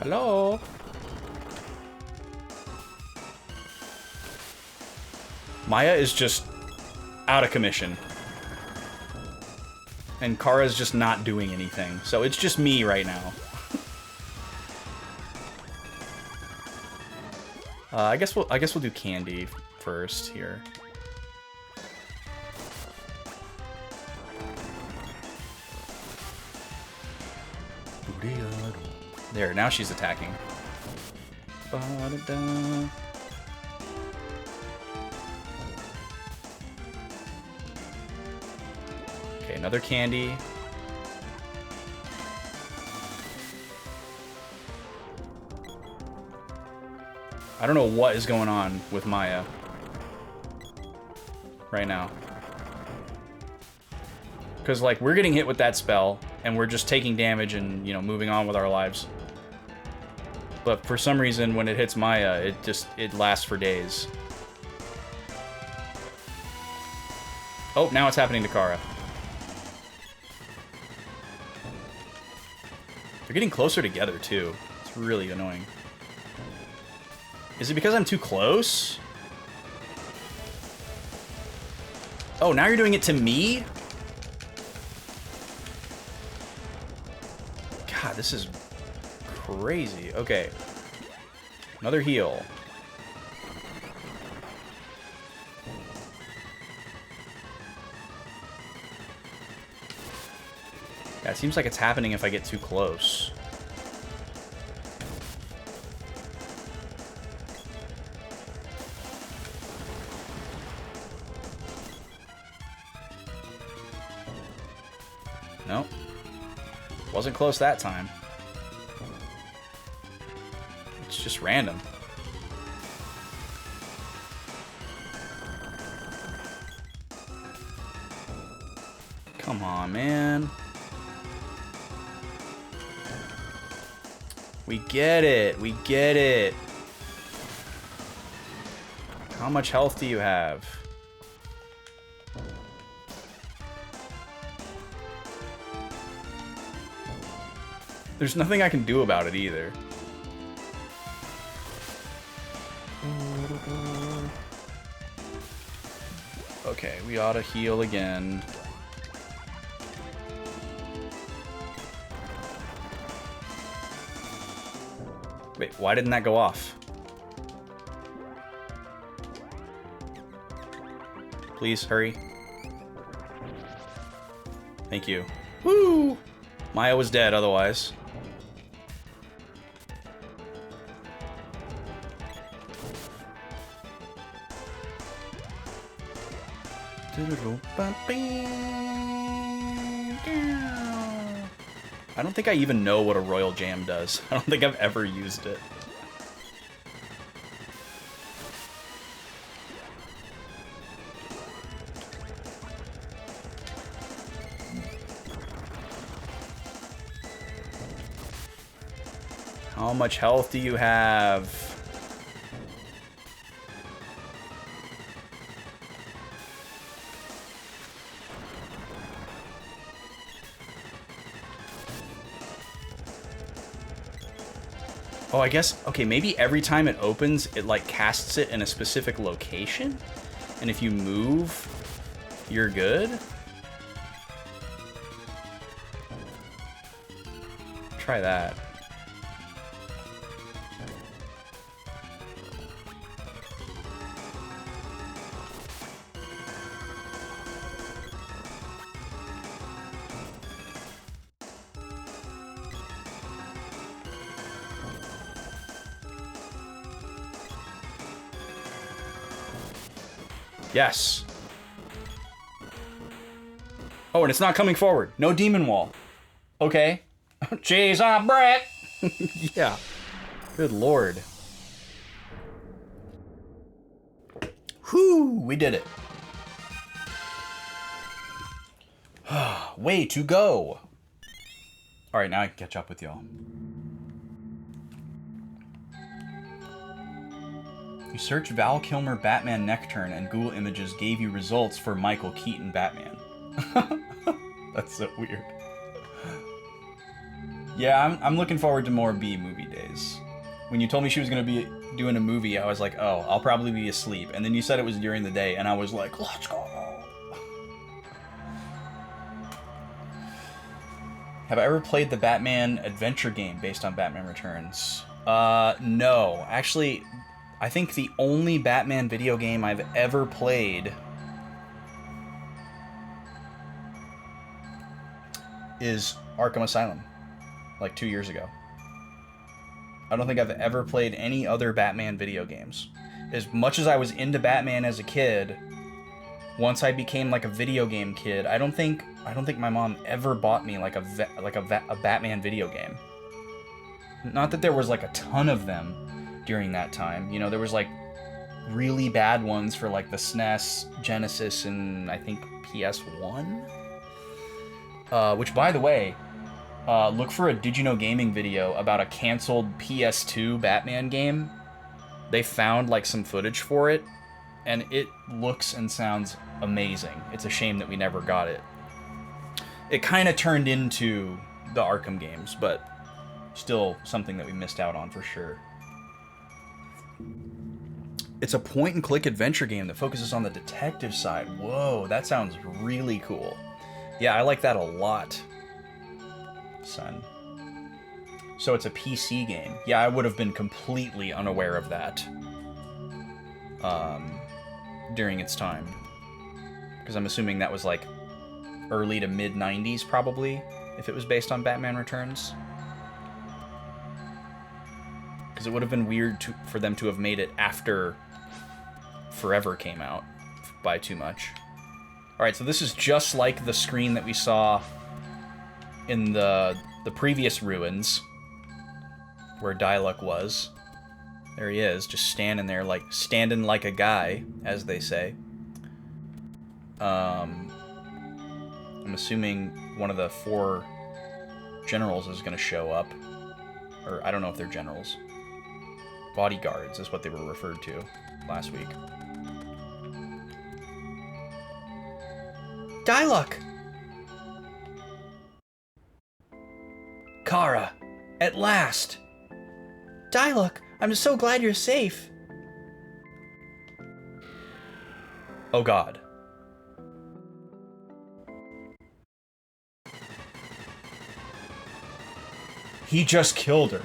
A: hello? Maya is just out of commission. And Kara's just not doing anything. So it's just me right now. I guess we'll do candy first here. There, now she's attacking. Okay, another candy. I don't know what is going on with Maya right now. Because, like, we're getting hit with that spell, and we're just taking damage and, you know, moving on with our lives. But for some reason, when it hits Maya, it lasts for days. Oh, now it's happening to Kara. They're getting closer together, too. It's really annoying. Is it because I'm too close? Oh, now you're doing it to me? God, this is crazy. Okay. Another heal. Yeah, it seems like it's happening if I get too close. Nope. Wasn't close that time. It's just random. Come on, man. We get it. We get it. How much health do you have? There's nothing I can do about it either. Okay, we ought to heal again. Wait, why didn't that go off? Please, hurry. Thank you. Woo! Maya was dead otherwise. I don't think I even know what a Royal Jam does. I don't think I've ever used it. How much health do you have? Oh, I guess, okay, maybe every time it opens, it like casts it in a specific location? And if you move, you're good? Try that. Yes. Oh, and it's not coming forward. No demon wall. Okay. Jeez, I'm Brett. Yeah. Good lord. Whew, we did it. Way to go. All right, now I can catch up with y'all. You search Val Kilmer Batman neck turn and Google Images gave you results for Michael Keaton Batman. That's so weird. Yeah, I'm looking forward to more B-movie days. When you told me she was going to be doing a movie, I was like, oh, I'll probably be asleep. And then you said it was during the day, and I was like, let's go. Have I ever played the Batman adventure game based on Batman Returns? No. Actually, I think the only Batman video game I've ever played is Arkham Asylum, like 2 years ago. I don't think I've ever played any other Batman video games. As much as I was into Batman as a kid, once I became like a video game kid, I don't think my mom ever bought me like a Batman video game. Not that there was like a ton of them during that time. You know, there was like really bad ones for like the SNES, Genesis, and I think PS1. Which, by the way, look for a Did You Know Gaming video about a canceled PS2 Batman game. They found like some footage for it, and it looks and sounds amazing. It's a shame that we never got it. It kind of turned into the Arkham games, but still something that we missed out on for sure. It's a point-and-click adventure game that focuses on the detective side. Whoa, that sounds really cool. Yeah, I like that a lot, son. So it's a PC game. Yeah, I would have been completely unaware of that during its time. Because I'm assuming that was like early to mid-90s, probably, if it was based on Batman Returns. Because it would have been weird for them to have made it after Forever came out by too much. Alright, so this is just like the screen that we saw in the previous ruins, where Diluc was. There he is, just standing there, like, standing like a guy, as they say. And I'm assuming one of the 4 generals is going to show up. Or, I don't know if they're generals. Bodyguards is what they were referred to last week. Diluc! Kara! At last! Diluc, I'm so glad you're safe. Oh god. He just killed her.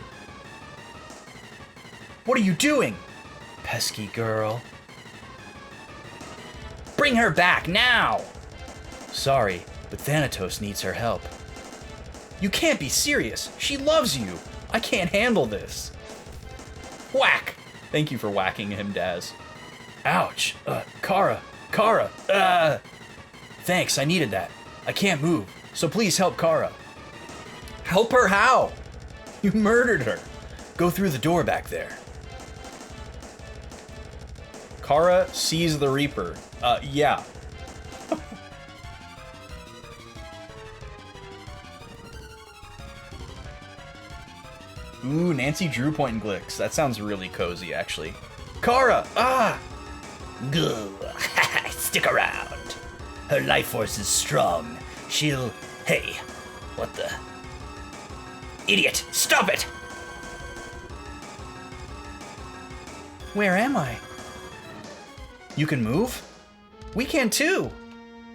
A: What are you doing? Pesky girl. Bring her back, now! Sorry, but Thanatos needs her help. You can't be serious. She loves you. I can't handle this. Whack! Thank you for whacking him, Daz. Ouch. Kara. Thanks, I needed that. I can't move, so please help Kara. Help her how? You murdered her. Go through the door back there. Kara sees the Reaper. Yeah. Ooh, Nancy Drew point and Glicks. That sounds really cozy, actually. Kara! Ah!
B: Goo. Stick around. Her life force is strong. She'll... Hey, what the... Idiot! Stop it!
A: Where am I? You can move? We can too!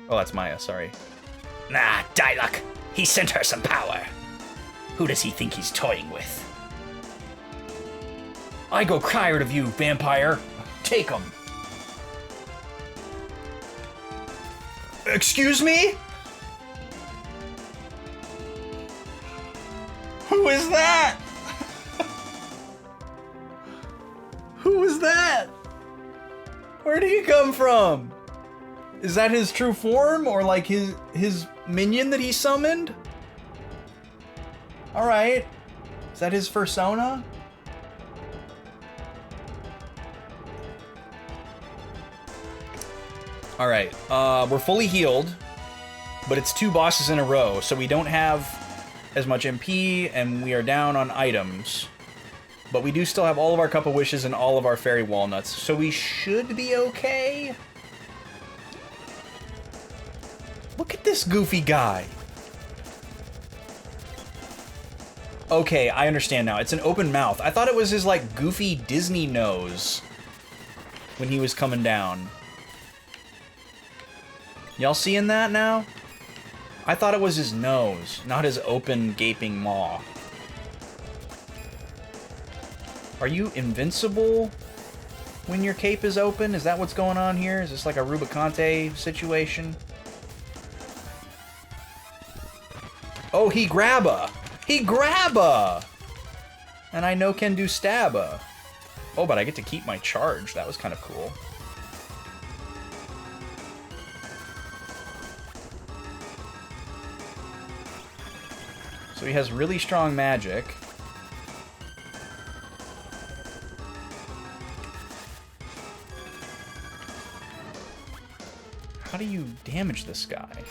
A: Oh, that's Maya, sorry.
B: Nah, Diluc. He sent her some power. Who does he think he's toying with?
A: I go tired of you, vampire. Take him. Excuse me? Who is that? Who is that? Where did he come from? Is that his true form or like his minion that he summoned? All right. Is that his persona? All right, we're fully healed, but it's 2 bosses in a row, so we don't have as much MP, and we are down on items. But we do still have all of our Cup of Wishes and all of our Fairy Walnuts, so we should be okay. Look at this goofy guy. Okay, I understand now. It's an open mouth. I thought it was his, like, goofy Disney nose when he was coming down. Y'all seeing that now? I thought it was his nose, not his open, gaping maw. Are you invincible when your cape is open? Is that what's going on here? Is this like a Rubicante situation? Oh, he grabba! He grabba! And I know can do stabba. Oh, but I get to keep my charge. That was kind of cool. So he has really strong magic. How do you damage this guy?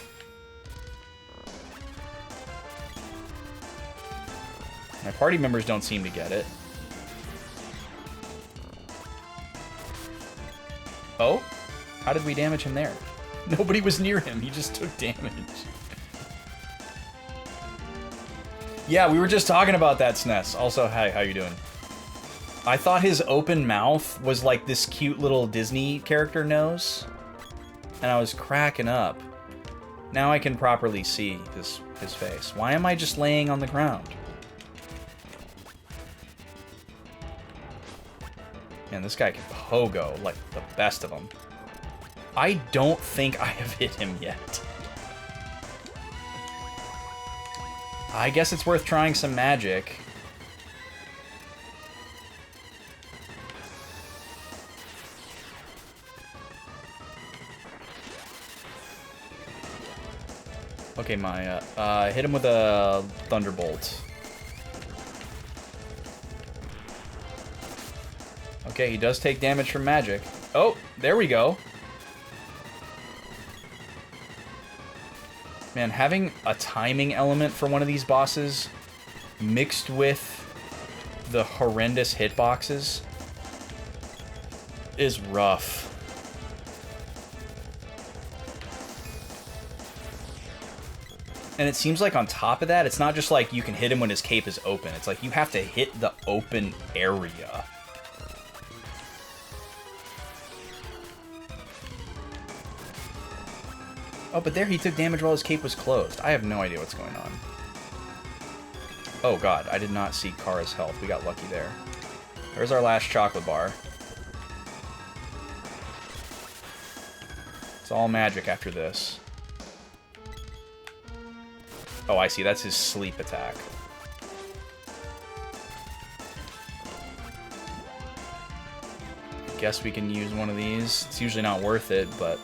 A: My party members don't seem to get it. Oh? How did we damage him there? Nobody was near him. He just took damage. Yeah, we were just talking about that, SNES. Also, hi, how you doing? I thought his open mouth was like this cute little Disney character nose. And I was cracking up. Now I can properly see his face. Why am I just laying on the ground? Man, this guy can pogo like the best of them. I don't think I have hit him yet. I guess it's worth trying some magic. Okay, Maya. Hit him with a Thunderbolt. Okay, he does take damage from magic. Oh, there we go. Man, having a timing element for one of these bosses mixed with the horrendous hitboxes is rough. And it seems like on top of that, it's not just like you can hit him when his cape is open. It's like you have to hit the open area. Oh, but there he took damage while his cape was closed. I have no idea what's going on. Oh god, I did not see Kara's health. We got lucky there. There's our last chocolate bar. It's all magic after this. Oh, I see. That's his sleep attack. Guess we can use one of these. It's usually not worth it, but...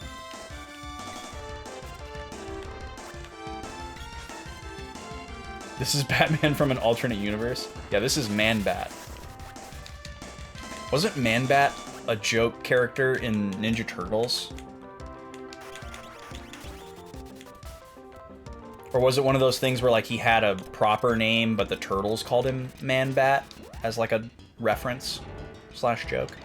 A: This is Batman from an alternate universe? Yeah, this is Man-Bat. Wasn't Man-Bat a joke character in Ninja Turtles? Or was it one of those things where, like, he had a proper name, but the Turtles called him Man-Bat as, like, a reference / joke?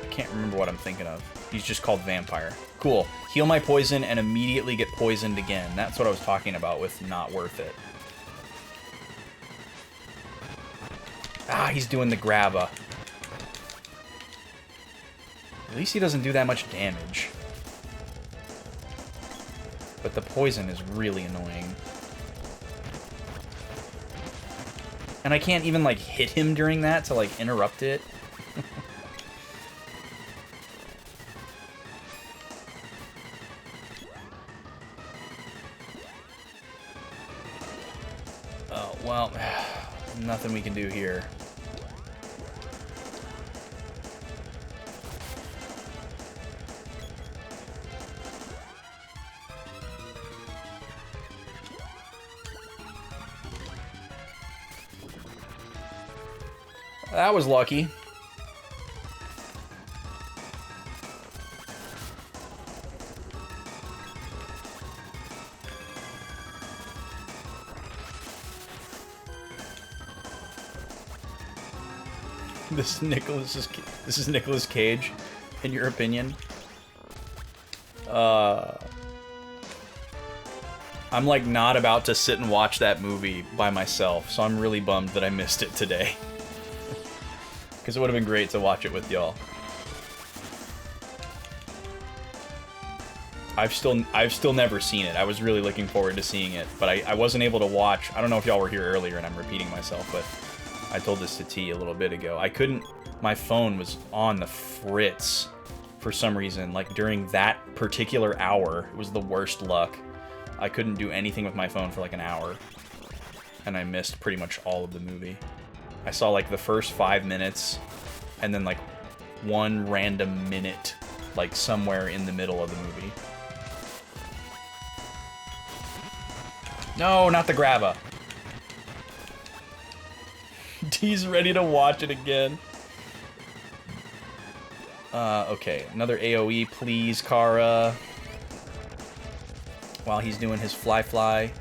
A: I can't remember what I'm thinking of. He's just called Vampire. Cool. Heal my poison and immediately get poisoned again. That's what I was talking about with not worth it. Ah, he's doing the grabba. At least he doesn't do that much damage. But the poison is really annoying. And I can't even, like, hit him during that to, like, interrupt it. Oh, well, nothing we can do here. That was lucky. This is Nicolas Cage, in your opinion. I'm like not about to sit and watch that movie by myself, so I'm really bummed that I missed it today. Because it would have been great to watch it with y'all. I've still never seen it. I was really looking forward to seeing it, but I wasn't able to watch. I don't know if y'all were here earlier and I'm repeating myself, but I told this to T a little bit ago. I couldn't, my phone was on the fritz for some reason. Like during that particular hour, it was the worst luck. I couldn't do anything with my phone for like an hour. And I missed pretty much all of the movie. I saw like the first 5 minutes and then like one random minute like somewhere in the middle of the movie. No, not the grabba. D's ready to watch it again. Okay, another AoE, please, Kara. While he's doing his fly.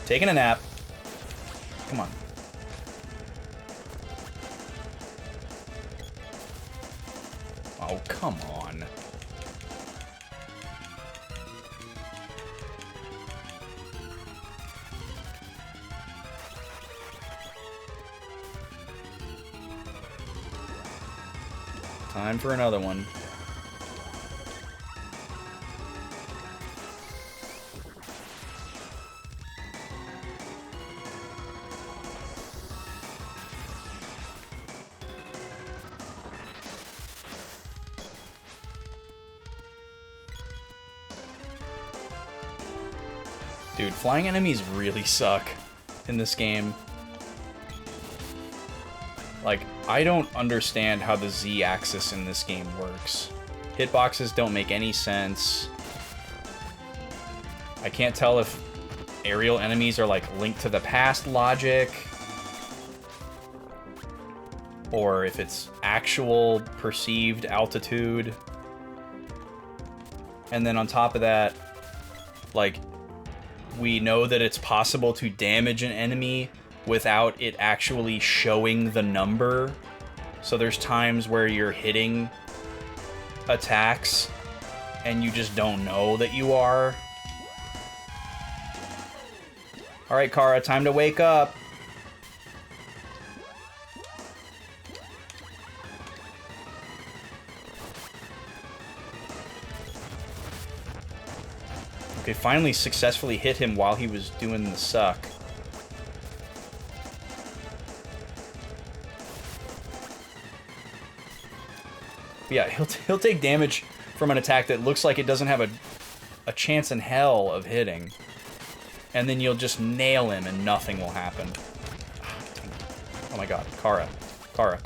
A: Taking a nap. Come on. Oh, come on. Time for another one. Dude, flying enemies really suck in this game. Like, I don't understand how the Z-axis in this game works. Hitboxes don't make any sense. I can't tell if aerial enemies are, like, linked to the past logic, or if it's actual perceived altitude. And then on top of that, like, we know that it's possible to damage an enemy without it actually showing the number. So there's times where you're hitting attacks and you just don't know that you are. Alright, Kara, time to wake up. Okay, finally successfully hit him while he was doing the suck. But yeah, he'll take damage from an attack that looks like it doesn't have a chance in hell of hitting. And then you'll just nail him and nothing will happen. Oh my god, Kara. Kara,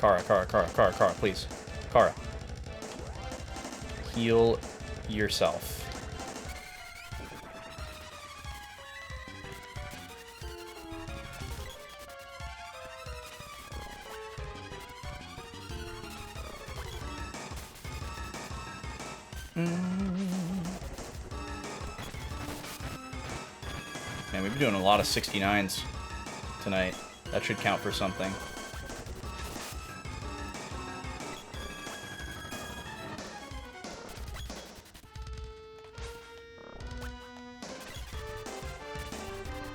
A: please. Kara. Heal yourself. Man, we've been doing a lot of 69s tonight. That should count for something.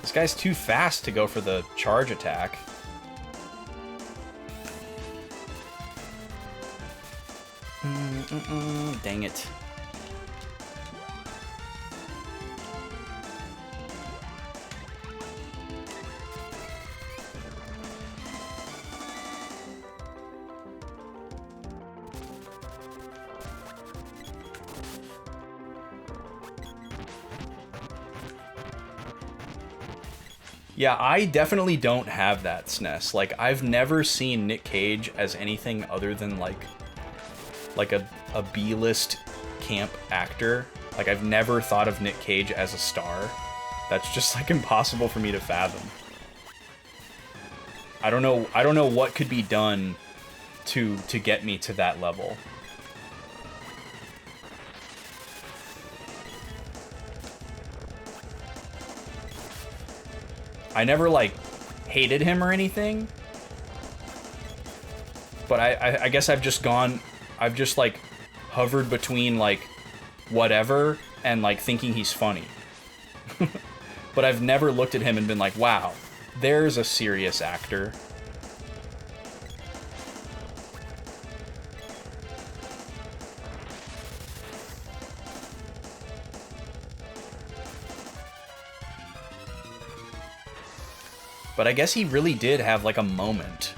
A: This guy's too fast to go for the charge attack. Dang it. Yeah, I definitely don't have that SNES. Like, I've never seen Nick Cage as anything other than, like a B-list camp actor. Like, I've never thought of Nick Cage as a star. That's just, like, impossible for me to fathom. I don't know what could be done to get me to that level. I never, like, hated him or anything. But I guess I've just, like, hovered between, like, whatever and, like, thinking he's funny. But I've never looked at him and been like, wow, there's a serious actor. But I guess he really did have, like, a moment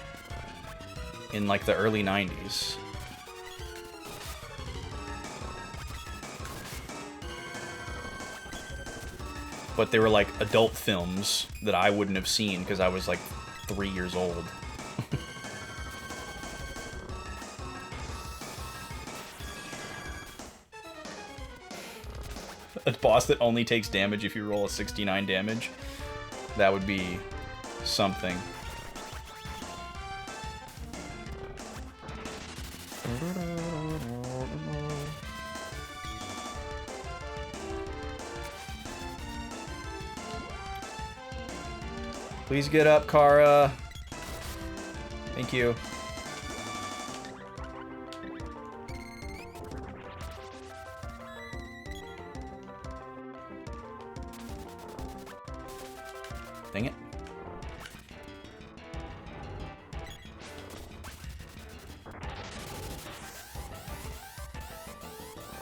A: in, like, the early 90s. But they were, like, adult films that I wouldn't have seen because I was, like, 3 years old. A boss that only takes damage if you roll a 69 damage. That would be something. Please get up, Kara. Thank you. Dang it.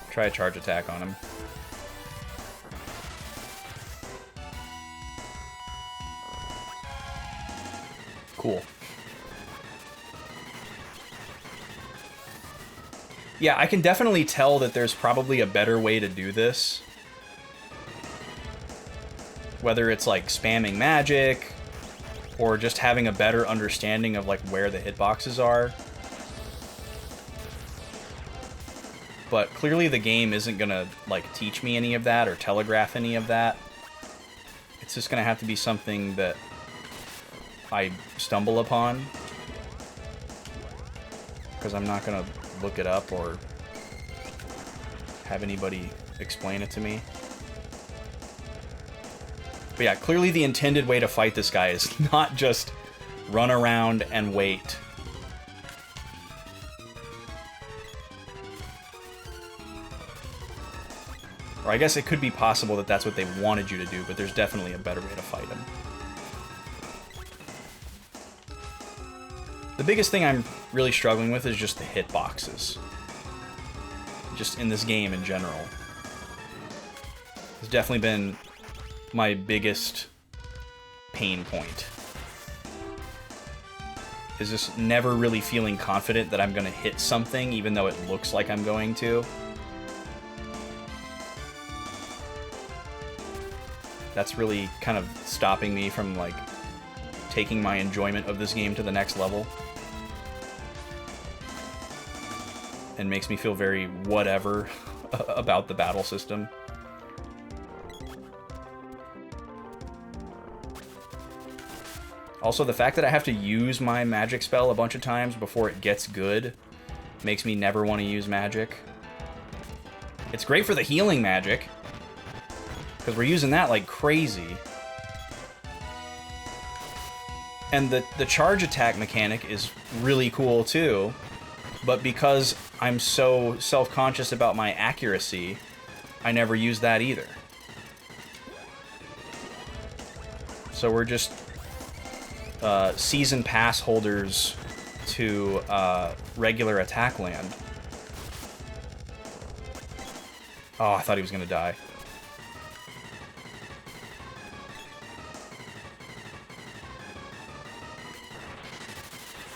A: Try a charge attack on him. Cool. Yeah, I can definitely tell that there's probably a better way to do this. Whether it's like spamming magic, or just having a better understanding of like where the hitboxes are. But clearly the game isn't gonna like teach me any of that or telegraph any of that. It's just gonna have to be something that I stumble upon, because I'm not gonna look it up or have anybody explain it to me. But yeah, clearly the intended way to fight this guy is not just run around and wait. Or I guess it could be possible that that's what they wanted you to do, but there's definitely a better way to fight him. The biggest thing I'm really struggling with is just the hitboxes. Just in this game in general. It's definitely been my biggest pain point. Is just never really feeling confident that I'm going to hit something, even though it looks like I'm going to. That's really kind of stopping me from, like, taking my enjoyment of this game to the next level. And makes me feel very whatever about the battle system. Also, the fact that I have to use my magic spell a bunch of times before it gets good makes me never want to use magic. It's great for the healing magic, because we're using that like crazy. And the charge attack mechanic is really cool too, but because I'm so self-conscious about my accuracy, I never use that either. So we're just season pass holders to regular attack land. Oh, I thought he was gonna die.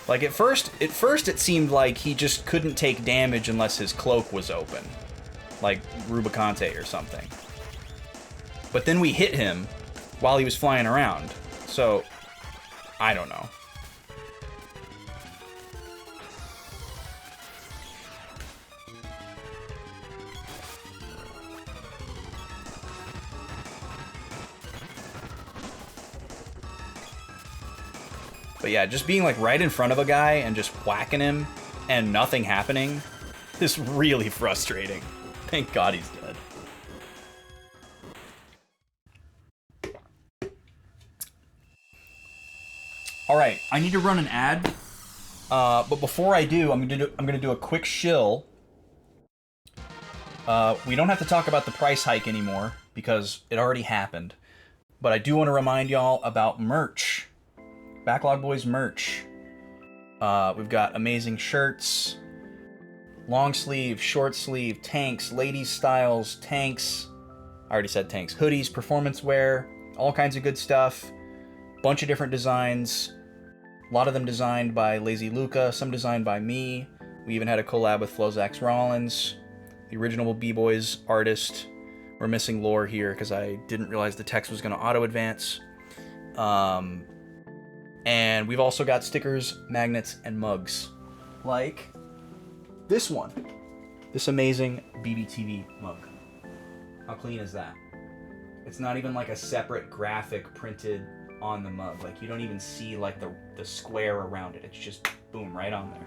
A: Like, at first it seemed like he just couldn't take damage unless his cloak was open. Like Rubicante or something. But then we hit him while he was flying around. So, I don't know. But yeah, just being like right in front of a guy and just whacking him and nothing happening is really frustrating. Thank God he's dead. All right, I need to run an ad. But before I do, I'm gonna do a quick shill. We don't have to talk about the price hike anymore because it already happened. But I do want to remind y'all about merch. Backlog Boys merch. We've got amazing shirts, long sleeve, short sleeve, tanks, ladies styles, tanks. I already said tanks. Hoodies, performance wear, all kinds of good stuff. Bunch of different designs. A lot of them designed by Lazy Luca, some designed by me. We even had a collab with Flozax Rollins, the original B-Boys artist. We're missing lore here because I didn't realize the text was going to auto-advance. And we've also got stickers, magnets, and mugs. Like this one. This amazing BBTV mug. How clean is that? It's not even like a separate graphic printed on the mug. Like, you don't even see like the square around it. It's just boom, right on there.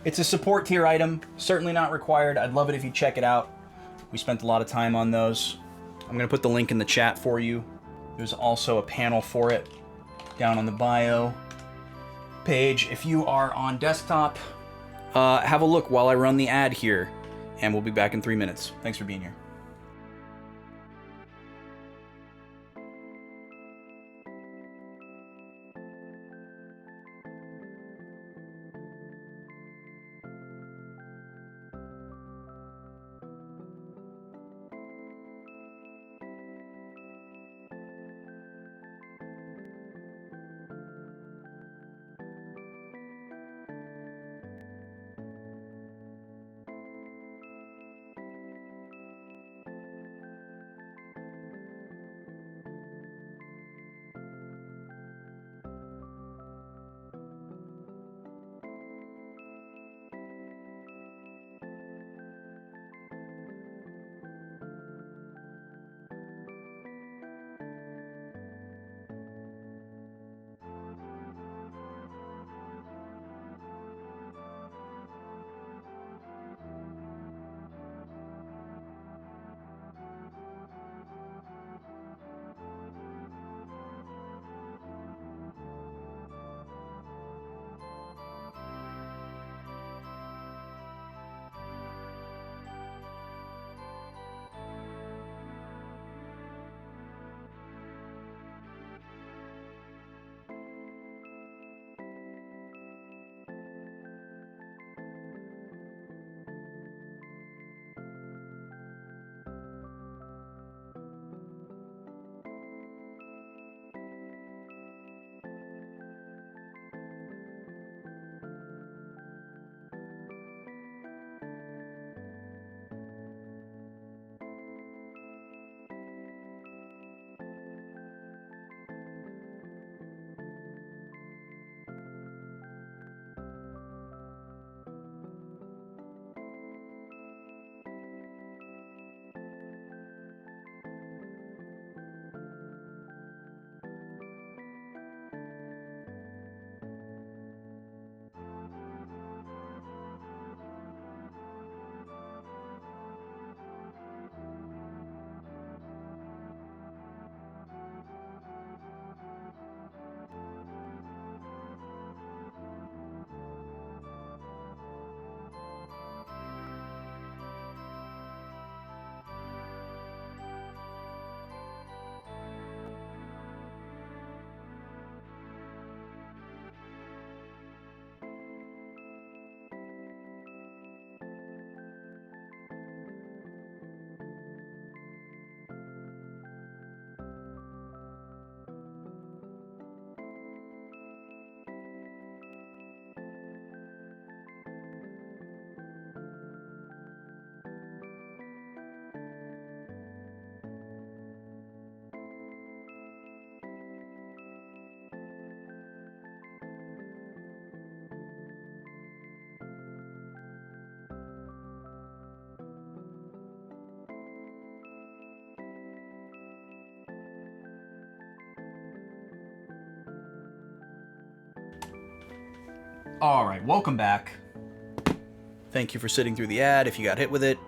A: It's a support tier item. Certainly not required. I'd love it if you check it out. We spent a lot of time on those. I'm going to put the link in the chat for you. There's also a panel for it down on the bio page. If you are on desktop, have a look while I run the ad here, and we'll be back in 3 minutes. Thanks for being here. Alright, welcome back. Thank you for sitting through the ad if you got hit with it.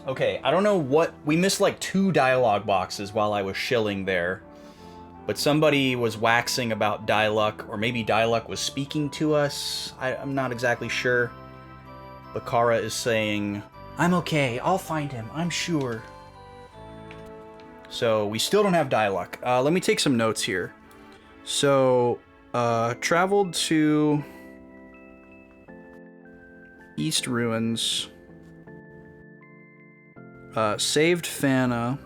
A: Okay, I don't know what... We missed like 2 dialogue boxes while I was shilling there. But somebody was waxing about Diluc, or maybe Diluc was speaking to us. I'm not exactly sure. But Kara is saying, I'm okay, I'll find him, I'm sure. So, we still don't have Diluc. Let me take some notes here. So, traveled to East Ruins. Saved Fana.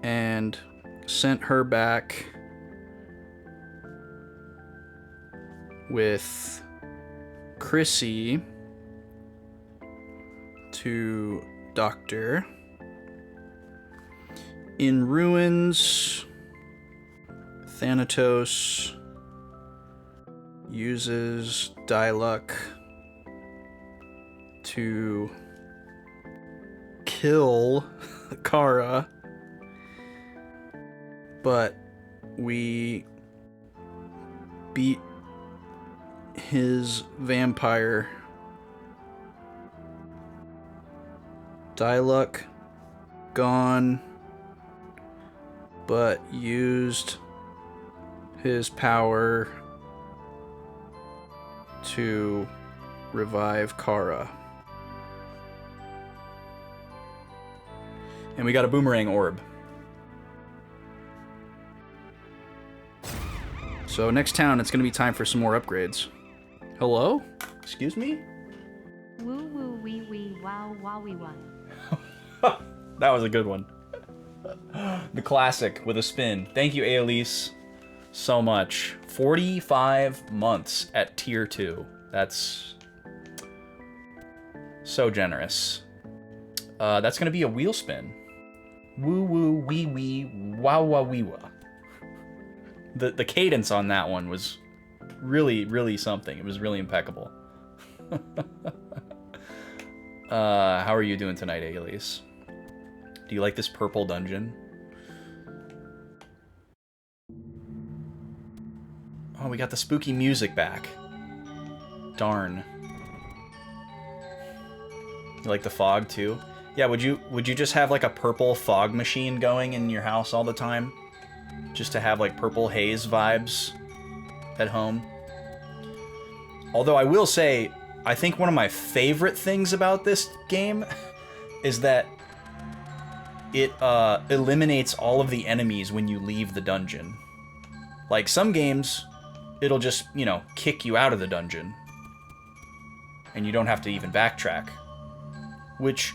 A: And sent her back with Chrissy to Doctor. In Ruins, Thanatos uses Diluc to kill Kara, but we beat his vampire. Diluc gone, but used his power to revive Kara. And we got a boomerang orb. So next town, it's gonna be time for some more upgrades. Hello? Excuse me?
C: Woo woo wee wee wow wow wee wow.
A: That was a good one. The classic with a spin. Thank you, Aelise, so much. 45 months at tier 2. That's so generous. That's gonna be a wheel spin. Woo woo wee wee wow wow wee wah. The cadence on that one was really, really something. It was really impeccable. How are you doing tonight, Aelise? Do you like this purple dungeon? Oh, we got the spooky music back. Darn. You like the fog too? Yeah, would you just have like a purple fog machine going in your house all the time? Just to have like purple haze vibes at home? Although I will say, I think one of my favorite things about this game is that it eliminates all of the enemies when you leave the dungeon. Like some games, it'll just, you know, kick you out of the dungeon. And you don't have to even backtrack. Which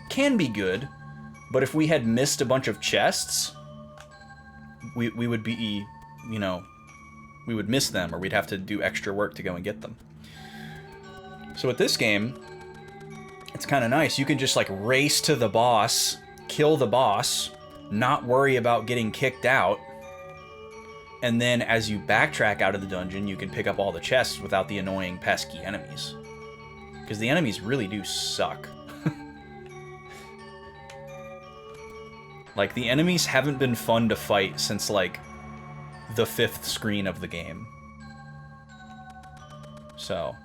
A: can be good, but if we had missed a bunch of chests, we would be, you know, we would miss them, or we'd have to do extra work to go and get them. So with this game, it's kind of nice. You can just like race to the boss, kill the boss, not worry about getting kicked out, and then as you backtrack out of the dungeon, you can pick up all the chests without the annoying pesky enemies. Because the enemies really do suck. Like, the enemies haven't been fun to fight since, like, the 5th screen of the game. So.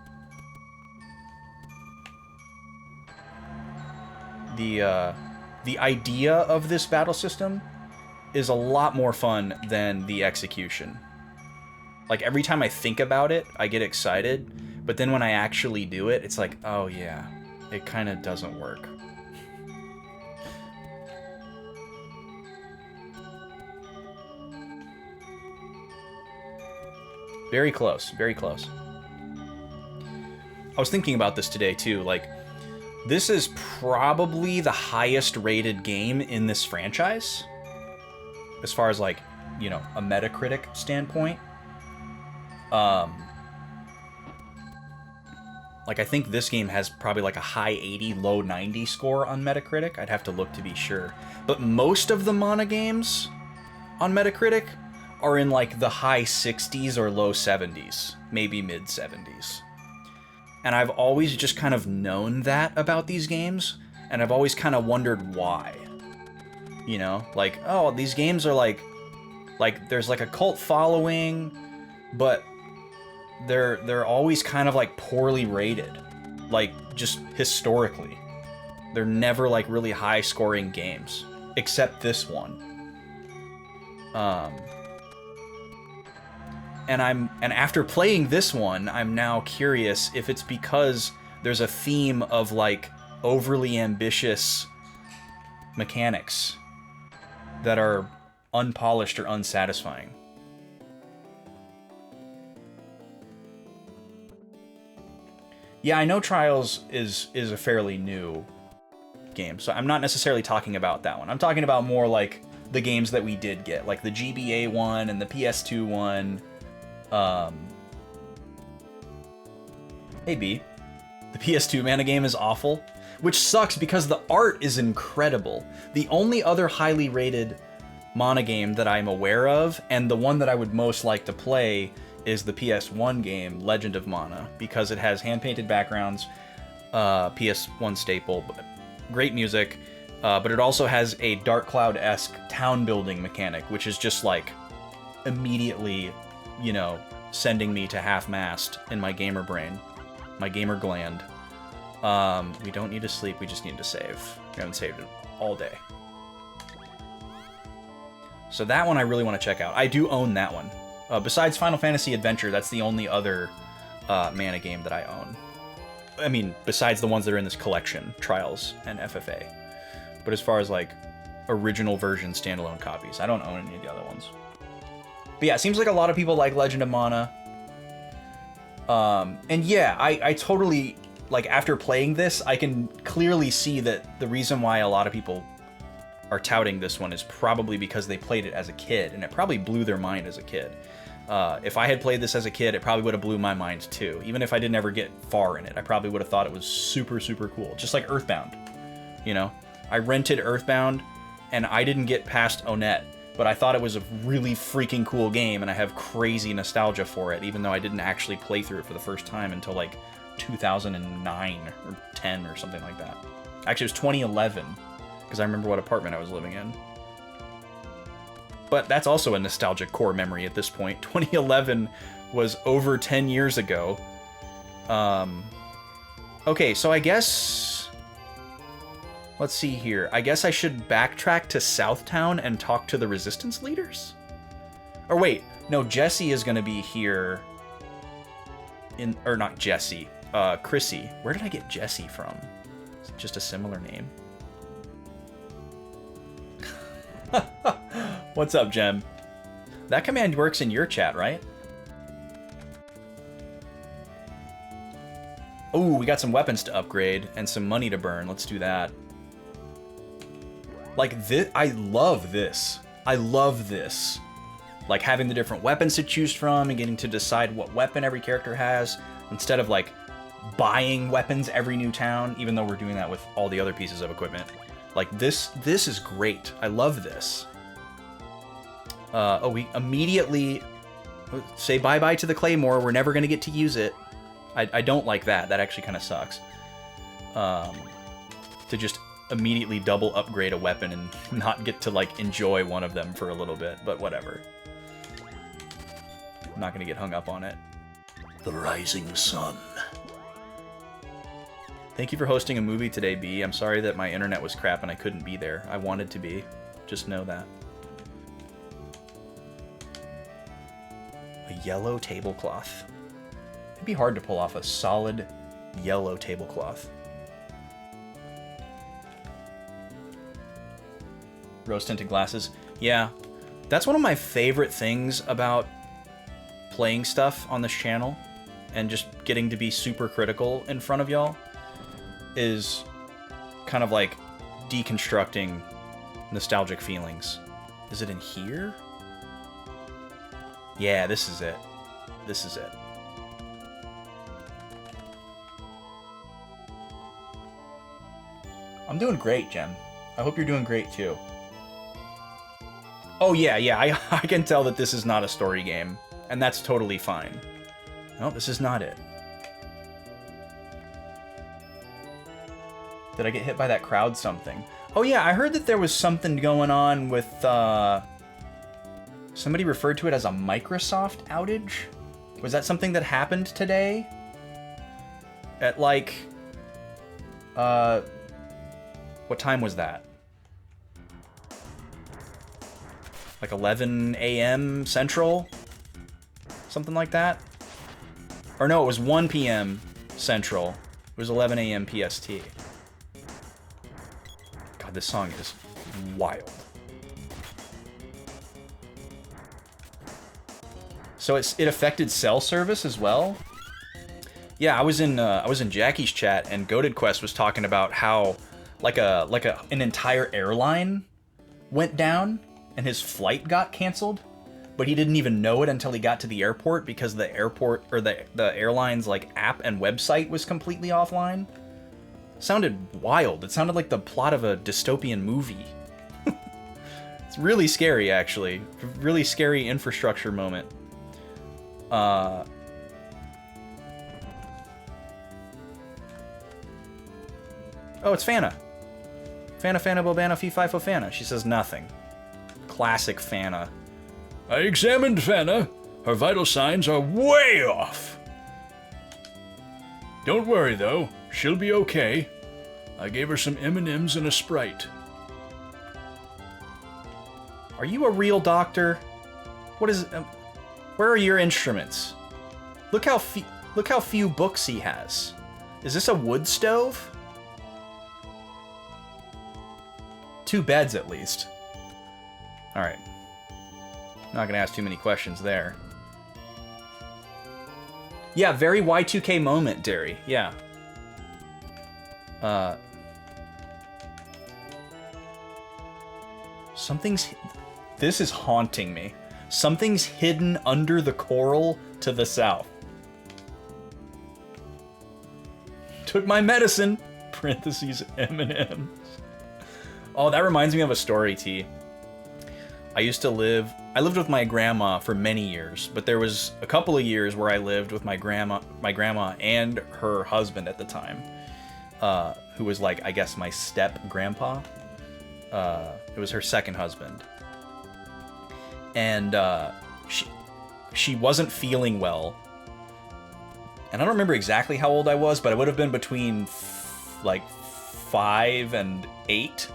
A: The idea of this battle system is a lot more fun than the execution. Like, every time I think about it, I get excited, but then when I actually do it, it's like, oh yeah, it kind of doesn't work. Very close, very close. I was thinking about this today too, like, this is probably the highest rated game in this franchise. As far as like, you know, a Metacritic standpoint. Like, I think this game has probably like a high 80, low 90 score on Metacritic. I'd have to look to be sure. But most of the Mana games on Metacritic are in like the high 60s or low 70s, maybe mid 70s. And I've always just kind of known that about these games, and I've always kind of wondered why. You know, like, oh, these games are like there's like a cult following, but they're always kind of like poorly rated, like just historically. They're never like really high scoring games, except this one. And after playing this one, I'm now curious if it's because there's a theme of like overly ambitious mechanics that are unpolished or unsatisfying. Yeah, I know Trials is a fairly new game, so I'm not necessarily talking about that one. I'm talking about more like the games that we did get, like the GBA one and the PS2 one. Hey B, the PS2 Mana game is awful, which sucks because the art is incredible. The only other highly rated Mana game that I'm aware of, and the one that I would most like to play, is the PS1 game, Legend of Mana, because it has hand-painted backgrounds, PS1 staple, great music, but it also has a Dark Cloud-esque town-building mechanic, which is just, like, immediately, you know, sending me to half-mast in my gamer brain, my gamer gland. We don't need to sleep, we just need to save. We haven't saved it all day. So that one I really want to check out. I do own that one. Besides Final Fantasy Adventure, that's the only other Mana game that I own. I mean, besides the ones that are in this collection, Trials and FFA. But as far as, like, original version standalone copies, I don't own any of the other ones. But yeah, it seems like a lot of people like Legend of Mana. And yeah, I totally, like, after playing this, I can clearly see that the reason why a lot of people are touting this one is probably because they played it as a kid, and it probably blew their mind as a kid. If I had played this as a kid, it probably would have blew my mind too. Even if I didn't ever get far in it, I probably would have thought it was super, super cool. Just like Earthbound, you know? I rented Earthbound, and I didn't get past Onett, but I thought it was a really freaking cool game, and I have crazy nostalgia for it, even though I didn't actually play through it for the first time until like 2009 or 10 or something like that. Actually, it was 2011. Because I remember what apartment I was living in. But that's also a nostalgic core memory at this point. 2011 was over 10 years ago. Okay, so I guess... Let's see here. I guess I should backtrack to Southtown and talk to the Resistance leaders? Or wait, no, Jesse is going to be here... Or not Jesse. Chrissy. Where did I get Jesse from? Is it just a similar name? What's up, Jem? That command works in your chat, right? Oh, we got some weapons to upgrade and some money to burn. Let's do that. Like, this, I love this. I love this. Like, having the different weapons to choose from and getting to decide what weapon every character has, instead of, like, buying weapons every new town, even though we're doing that with all the other pieces of equipment. Like, this is great. I love this. Oh, we immediately say bye-bye to the Claymore. We're never going to get to use it. I don't like that. That actually kind of sucks. To just immediately double upgrade a weapon and not get to, like, enjoy one of them for a little bit, but whatever. I'm not going to get hung up on it.
B: The rising sun.
A: Thank you for hosting a movie today, B. I'm sorry that my internet was crap and I couldn't be there. I wanted to be. Just know that. A yellow tablecloth. It'd be hard to pull off a solid yellow tablecloth. Rose-tinted glasses. Yeah, that's one of my favorite things about playing stuff on this channel and just getting to be super critical in front of y'all. Is kind of like deconstructing nostalgic feelings. Is it in here? Yeah, this is it. This is it. I'm doing great, Jem. I hope you're doing great too. Oh yeah, I can tell that this is not a story game, and that's totally fine. No, this is not it. Did I get hit by that crowd something? Oh yeah, I heard that there was something going on with, somebody referred to it as a Microsoft outage. Was that something that happened today? At like, what time was that? Like 11 a.m. Central? Something like that? Or no, it was 1 p.m. Central. It was 11 a.m. PST. God, this song is wild. So it affected cell service as well? Yeah, I was in Jackie's chat, and Goated Quest was talking about how an entire airline went down and his flight got canceled, but he didn't even know it until he got to the airport because the airport or the airline's like app and website was completely offline. Sounded wild. It sounded like the plot of a dystopian movie. It's really scary, actually. Really scary infrastructure moment. Oh, it's Fana. Fana Bobana Fee Fi Fo Fana. She says nothing. Classic Fana.
D: I examined Fana. Her vital signs are way off. Don't worry, though. She'll be okay. I gave her some M&Ms and a Sprite.
A: Are you a real doctor? What is... where are your instruments? Look how few books he has. Is this a wood stove? 2 beds, at least. Alright. Not gonna ask too many questions there. Yeah, very Y2K moment, Derry. Yeah. This is haunting me. Something's hidden under the coral to the south. Took my medicine. Parentheses M&Ms. Oh, that reminds me of a story, T. I lived with my grandma for many years, but there was a couple of years where I lived with my grandma and her husband at the time, who was like, I guess, my step-grandpa. It was her second husband. And she wasn't feeling well. And I don't remember exactly how old I was, but I would have been between like 5 and 8.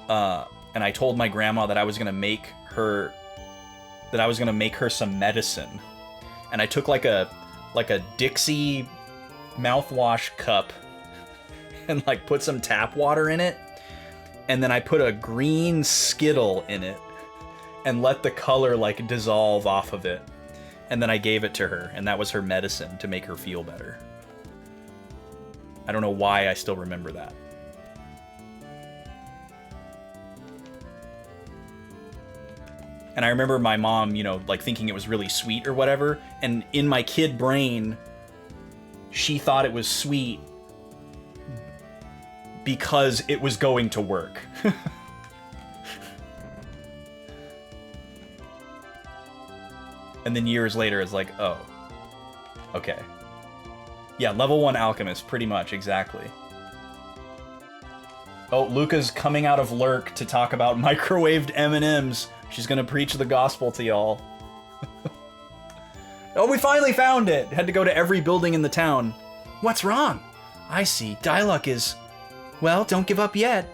A: And I told my grandma that I was gonna make her some medicine. And I took like a Dixie mouthwash cup and like put some tap water in it. And then I put a green Skittle in it and let the color like dissolve off of it. And then I gave it to her, and that was her medicine to make her feel better. I don't know why I still remember that. And I remember my mom, like thinking it was really sweet or whatever. And in my kid brain, she thought it was sweet because it was going to work. And then years later, it's like, oh, okay. Yeah, level 1 alchemist, pretty much, exactly. Oh, Luca's coming out of Lurk to talk about microwaved M&Ms. She's gonna preach the gospel to y'all. Oh, we finally found it! Had to go to every building in the town. What's wrong? I see. Diluc is... Well, don't give up yet.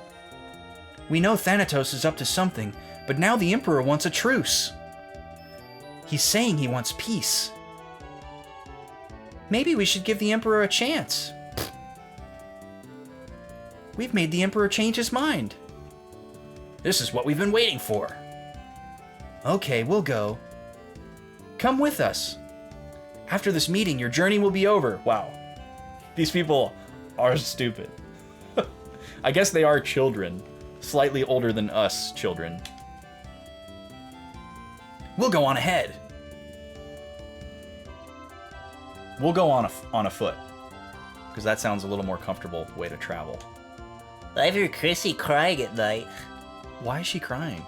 A: We know Thanatos is up to something, but now the Emperor wants a truce. He's saying he wants peace. Maybe we should give the Emperor a chance. We've made the Emperor change his mind. This is what we've been waiting for. Okay, we'll go. Come with us. After this meeting, your journey will be over. Wow. These people are stupid. I guess they are children. Slightly older than us children. We'll go on ahead. We'll go on a foot. Because that sounds a little more comfortable way to travel.
E: I've heard Chrissy crying at night.
A: Why is she crying?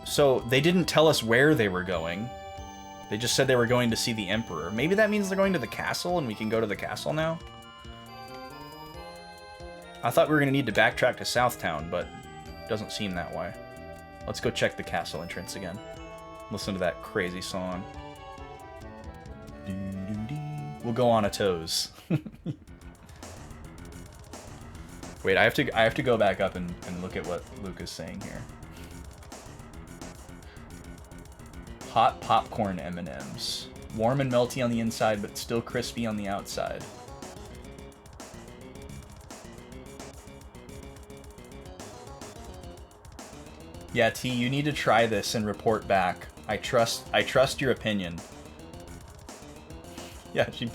A: So they didn't tell us where they were going. They just said they were going to see the Emperor. Maybe that means they're going to the castle and we can go to the castle now? I thought we were going to need to backtrack to Southtown, but it doesn't seem that way. Let's go check the castle entrance again. Listen to that crazy song. We'll go on a toes. Wait, I have to go back up and look at what Luke is saying here. Hot popcorn M&Ms. Warm and melty on the inside, but still crispy on the outside. Yeah, T, you need to try this and report back. I trust your opinion. Yeah, she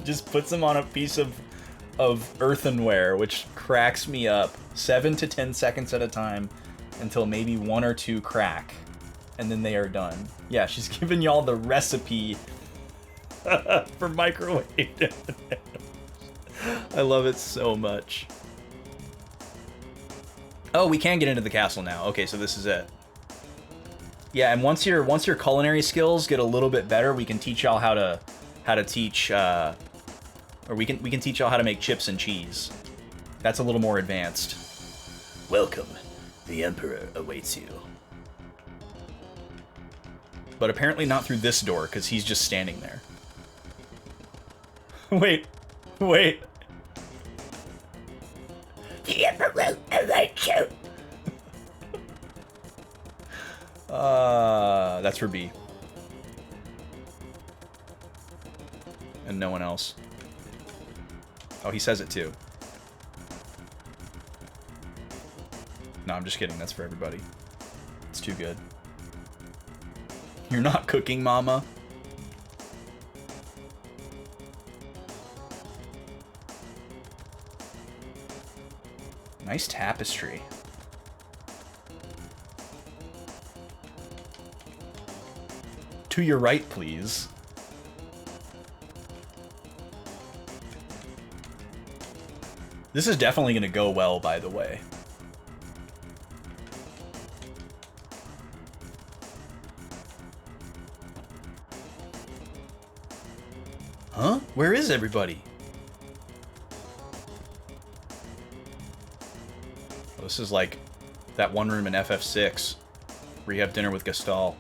A: just puts them on a piece of earthenware, which cracks me up 7 to 10 seconds at a time until maybe 1 or 2 crack, and then they are done. Yeah, she's giving y'all the recipe for microwave M&Ms. I love it so much. Oh, we can get into the castle now. Okay, so this is it. Yeah, and once your culinary skills get a little bit better, we can teach y'all how to teach or we can teach y'all how to make chips and cheese. That's a little more advanced.
B: Welcome. The Emperor awaits you.
A: But apparently not through this door, because he's just standing there. Wait.
B: The Emperor awaits you.
A: That's for B. And no one else. Oh, he says it too. No, I'm just kidding. That's for everybody. It's too good. You're not cooking, Mama. Nice tapestry. To your right, please. This is definitely going to go well, by the way. Huh? Where is everybody? Oh, this is like that one room in FF6 where you have dinner with Gastal.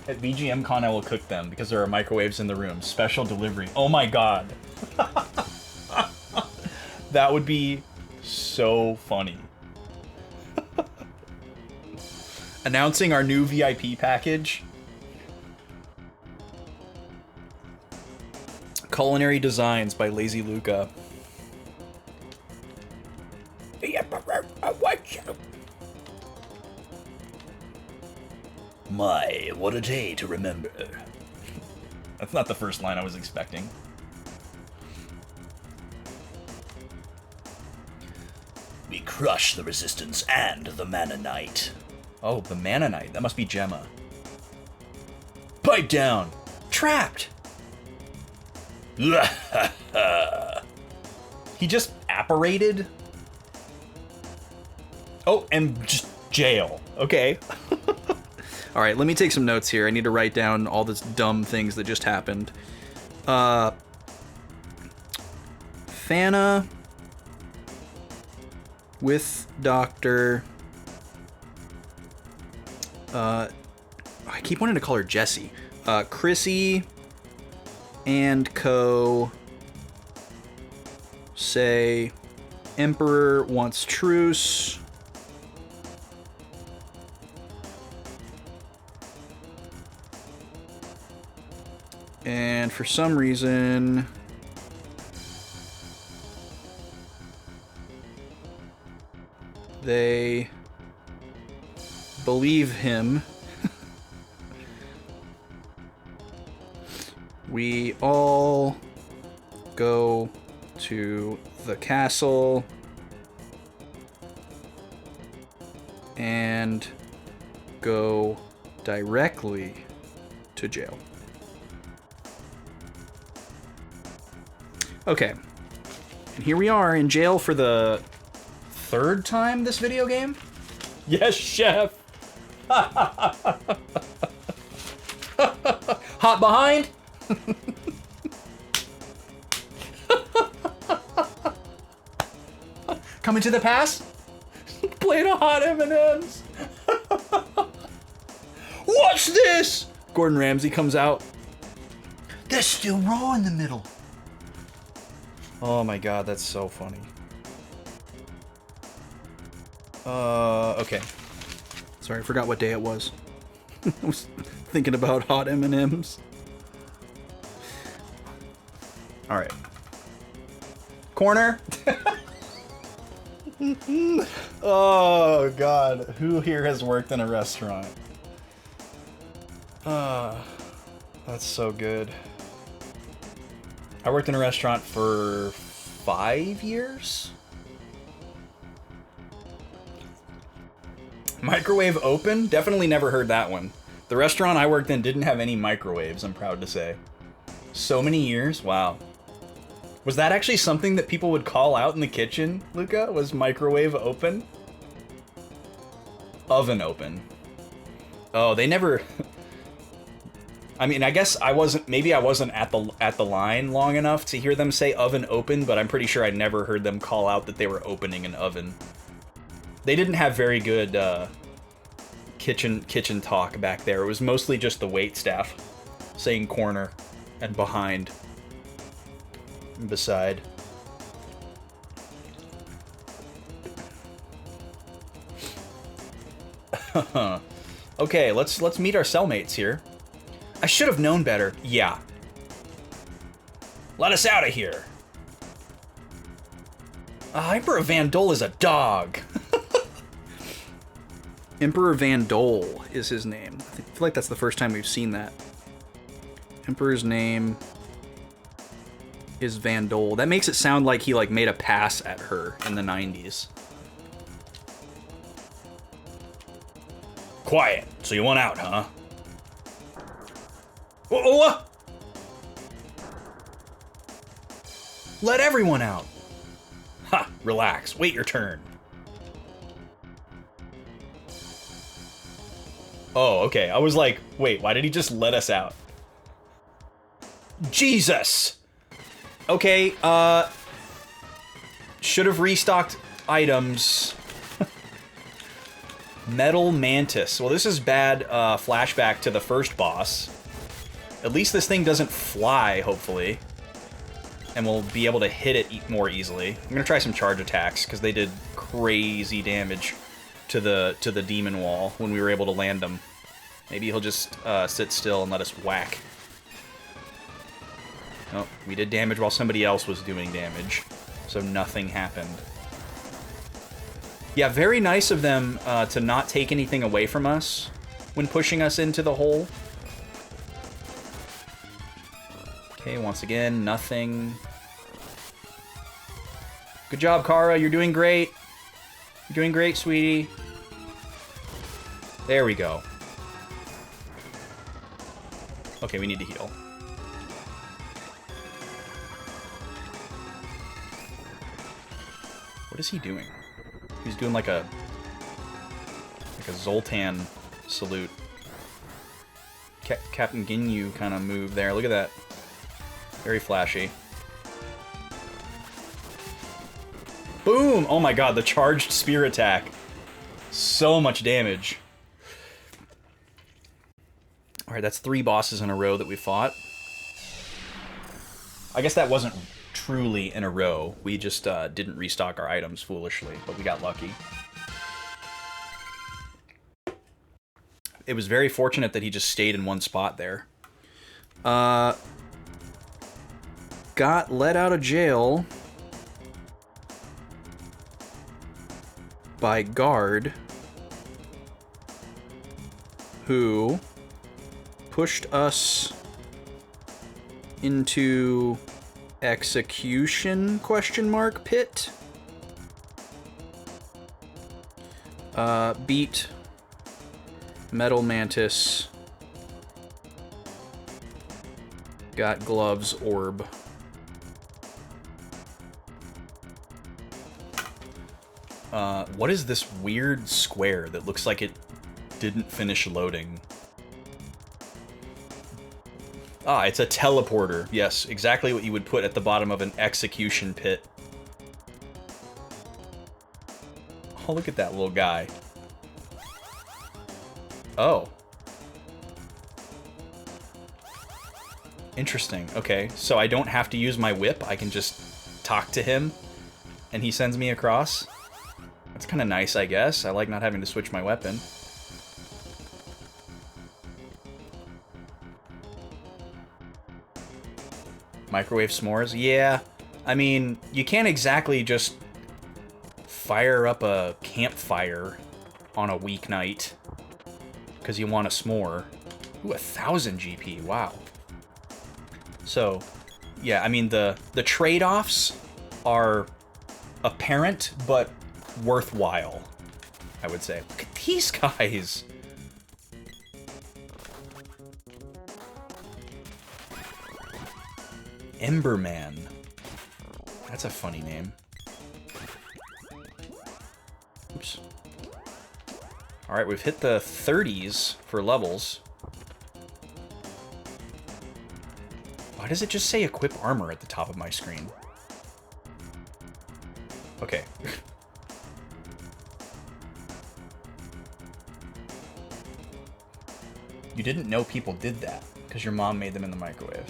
A: At VGMCon, I will cook them because there are microwaves in the room. Special delivery. Oh my god. That would be so funny. Announcing our new VIP package. Culinary Designs by Lazy Luca.
B: The Emperor awaits you. My, what a day to remember.
A: That's not the first line I was expecting.
B: We crush the Resistance and the Mana Knight.
A: Oh, the Mana Knight. That must be Gemma. Pipe down! Trapped! He just apparated? Oh, and just jail. Okay. All right, let me take some notes here. I need to write down all this dumb things that just happened. Fana with Dr. I keep wanting to call her Jessie. Chrissy and Co. say Emperor wants truce. And for some reason, they believe him. We all go to the castle and go directly to jail. Okay, and here we are in jail for the 3rd time this video game? Yes, chef! Hot behind. Coming to the pass. Playing a hot M&M's. Watch this. Gordon Ramsay comes out.
B: They're still raw in the middle.
A: Oh my god, that's so funny. Okay. Sorry, I forgot what day it was. I was thinking about hot M&Ms. All right. Corner. Oh god, who here has worked in a restaurant? That's so good. I worked in a restaurant for 5 years. Microwave open? Definitely never heard that one. The restaurant I worked in didn't have any microwaves, I'm proud to say. So many years? Wow. Was that actually something that people would call out in the kitchen, Luca? Was microwave open? Oven open. Oh, they never... I mean, I guess I wasn't... Maybe I wasn't at the line long enough to hear them say oven open, but I'm pretty sure I never heard them call out that they were opening an oven. They didn't have very good kitchen talk back there. It was mostly just the wait staff saying corner and behind and beside. Okay, let's meet our cellmates here. I should have known better. Yeah. Let us out of here. Emperor Van Dole is a dog. Emperor Van Dole is his name. I feel like that's the first time we've seen that. Emperor's name is Van Dole. That makes it sound like he like made a pass at her in the 90s.
B: Quiet. So you want out, huh?
A: What? Let everyone out.
B: Ha! Relax. Wait your turn.
A: Oh, okay. I was like, wait, why did he just let us out? Jesus! Okay, should have restocked items. Metal Mantis. Well, this is bad flashback to the first boss. At least this thing doesn't fly, hopefully. And we'll be able to hit it more easily. I'm gonna try some charge attacks, because they did crazy damage to the demon wall when we were able to land them. Maybe he'll just sit still and let us whack. Oh, we did damage while somebody else was doing damage, so nothing happened. Yeah, very nice of them to not take anything away from us when pushing us into the hole. Okay, once again, nothing. Good job, Kara. You're doing great. You're doing great, sweetie. There we go. Okay, we need to heal. What is he doing? He's doing like a Zoltan salute. Captain Ginyu kind of move there. Look at that. Very flashy. Boom! Oh my god, the charged spear attack. So much damage. Alright, that's 3 bosses in a row that we fought. I guess that wasn't truly in a row. We just didn't restock our items foolishly, but we got lucky. It was very fortunate that he just stayed in one spot there. Got let out of jail by guard who pushed us into execution pit. Beat Metal Mantis. Got gloves orb. What is this weird square that looks like it Didn't finish loading. Ah, it's a teleporter. Yes, exactly what you would put at the bottom of an execution pit. Oh, look at that little guy. Oh. Interesting. Okay, so I don't have to use my whip. I can just talk to him, and he sends me across. That's kind of nice, I guess. I like not having to switch my weapon. Microwave s'mores? Yeah. I mean, you can't exactly just fire up a campfire on a weeknight because you want a s'more. Ooh, 1,000 GP. Wow. So, yeah, I mean, the trade-offs are apparent, but worthwhile, I would say. Look at these guys. Emberman. That's a funny name. Oops. Alright, we've hit the 30s for levels. Why does it just say equip armor at the top of my screen? Okay. You didn't know people did that because your mom made them in the microwave.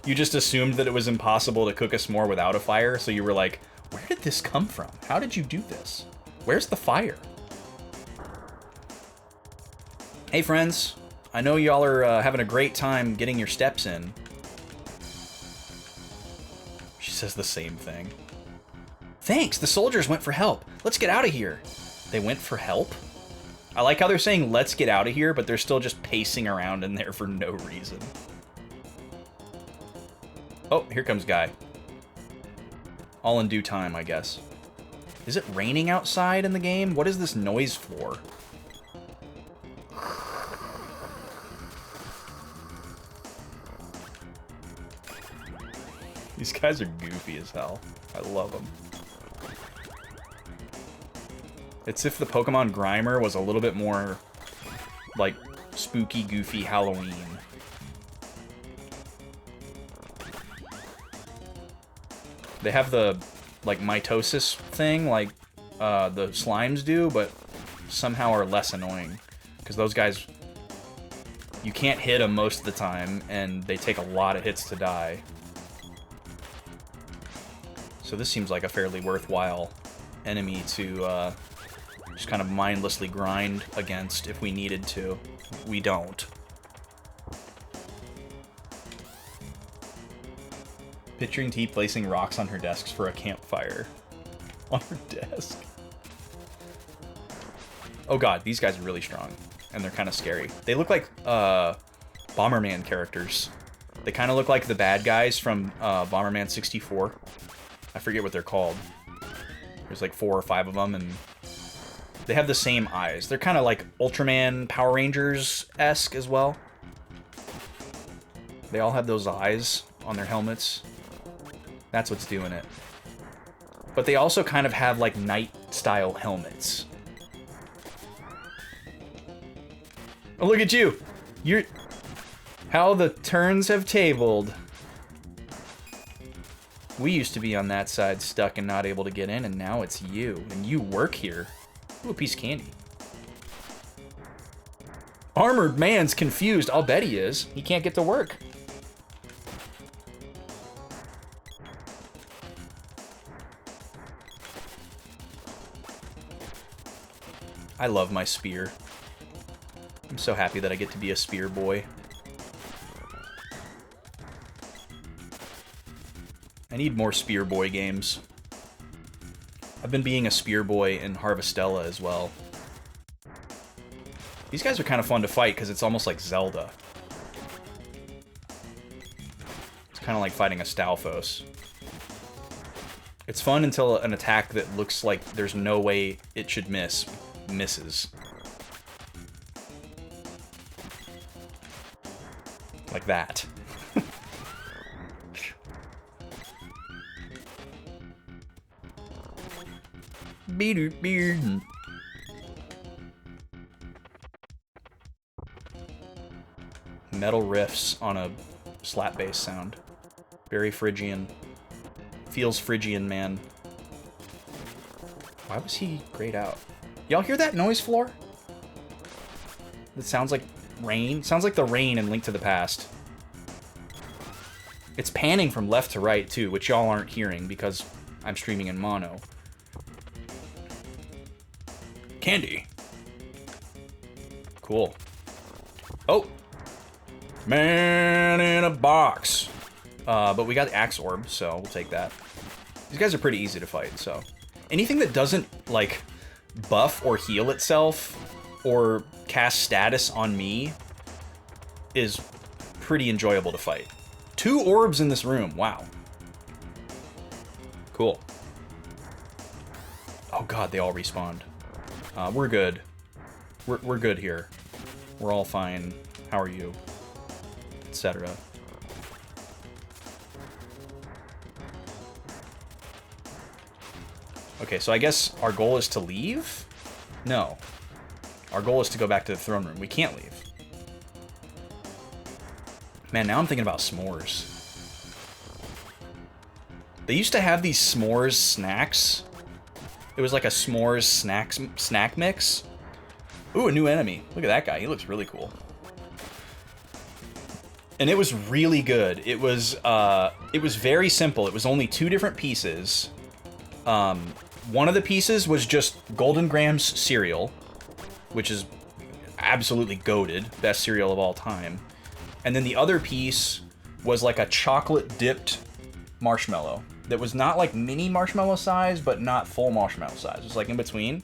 A: You just assumed that it was impossible to cook a s'more without a fire, so you were like, where did this come from? How did you do this? Where's the fire? Hey friends, I know y'all are having a great time getting your steps in. She says the same thing. Thanks, the soldiers went for help. Let's get out of here. They went for help? I like how they're saying let's get out of here, but they're still just pacing around in there for no reason. Oh, here comes Guy. All in due time, I guess. Is it raining outside in the game? What is this noise for? These guys are goofy as hell. I love them. It's if the Pokemon Grimer was a little bit more, like, spooky, goofy Halloween. They have the, like, mitosis thing, like the slimes do, but somehow are less annoying. Because those guys, you can't hit them most of the time, and they take a lot of hits to die. So this seems like a fairly worthwhile enemy to just kind of mindlessly grind against if we needed to. We don't. Picturing T placing rocks on her desks for a campfire. On her desk. Oh god, these guys are really strong. And they're kind of scary. They look like Bomberman characters. They kind of look like the bad guys from Bomberman 64. I forget what they're called. There's like 4 or 5 of them, and they have the same eyes. They're kind of like Ultraman Power Rangers-esque as well. They all have those eyes on their helmets. That's what's doing it. But they also kind of have like Knight-style helmets. Oh, look at you! You're... How the turns have tabled. We used to be on that side, stuck and not able to get in, and now it's you. And you work here. Ooh, a piece of candy. Armored man's confused. I'll bet he is. He can't get to work. I love my spear. I'm so happy that I get to be a spear boy. I need more Spear Boy games. I've been being a Spear Boy in Harvestella as well. These guys are kind of fun to fight because it's almost like Zelda. It's kind of like fighting a Stalfos. It's fun until an attack that looks like there's no way it should miss, misses. Like that. metal riffs on a slap bass sound. Very Phrygian. Feels Phrygian, man. Why was he grayed out? Y'all hear that noise, floor? It sounds like rain. Sounds like the rain in Link to the Past. It's panning from left to right, too, which y'all aren't hearing because I'm streaming in mono. Candy. Cool. Oh! Man in a box. But we got the Axe Orb, so we'll take that. These guys are pretty easy to fight, so... Anything that doesn't, like, buff or heal itself or cast status on me is pretty enjoyable to fight. 2 orbs in this room. Wow. Cool. Oh god, they all respawned. We're good. We're good here. We're all fine. How are you? Etc. Okay, so I guess our goal is to leave? No. Our goal is to go back to the throne room. We can't leave. Man, now I'm thinking about s'mores. They used to have these s'mores snacks. It was like a s'mores snack mix. Ooh, a new enemy. Look at that guy. He looks really cool. And it was really good. It was very simple. It was only 2 different pieces. One of the pieces was just Golden Grahams cereal, which is absolutely goated. Best cereal of all time. And then the other piece was like a chocolate-dipped marshmallow that was not like mini marshmallow size, but not full marshmallow size. It was like in between.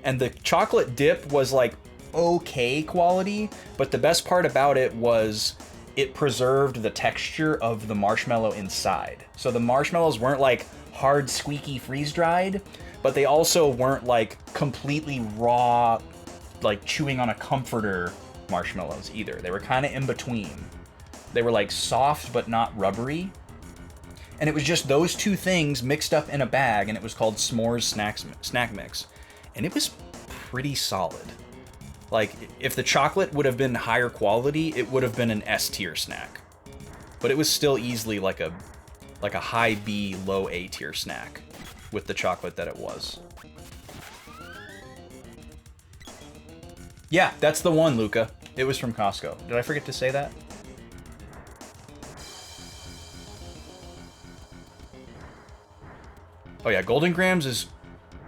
A: And the chocolate dip was like okay quality, but the best part about it was it preserved the texture of the marshmallow inside. So the marshmallows weren't like hard, squeaky, freeze-dried, but they also weren't like completely raw, like chewing on a comforter marshmallows either. They were kind of in between. They were like soft but not rubbery. And it was just those 2 things mixed up in a bag, and it was called S'mores Snack Mix. And it was pretty solid. Like, if the chocolate would have been higher quality, it would have been an S tier snack. But it was still easily like a high B, low A tier snack with the chocolate that it was. Yeah, that's the one, Luca. It was from Costco. Did I forget to say that? Oh yeah, Golden Grahams is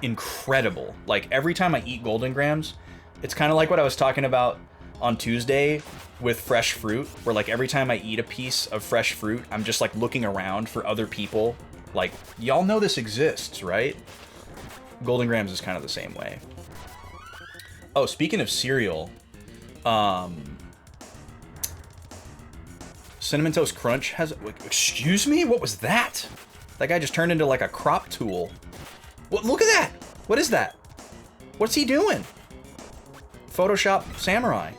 A: incredible. Like, every time I eat Golden Grahams, it's kind of like what I was talking about on Tuesday with fresh fruit, where like every time I eat a piece of fresh fruit, I'm just like looking around for other people. Like, y'all know this exists, right? Golden Grahams is kind of the same way. Oh, speaking of cereal, Cinnamon Toast Crunch has... Excuse me? What was that? That guy just turned into like a crop tool. What? Look at that! What is that? What's he doing? Photoshop Samurai.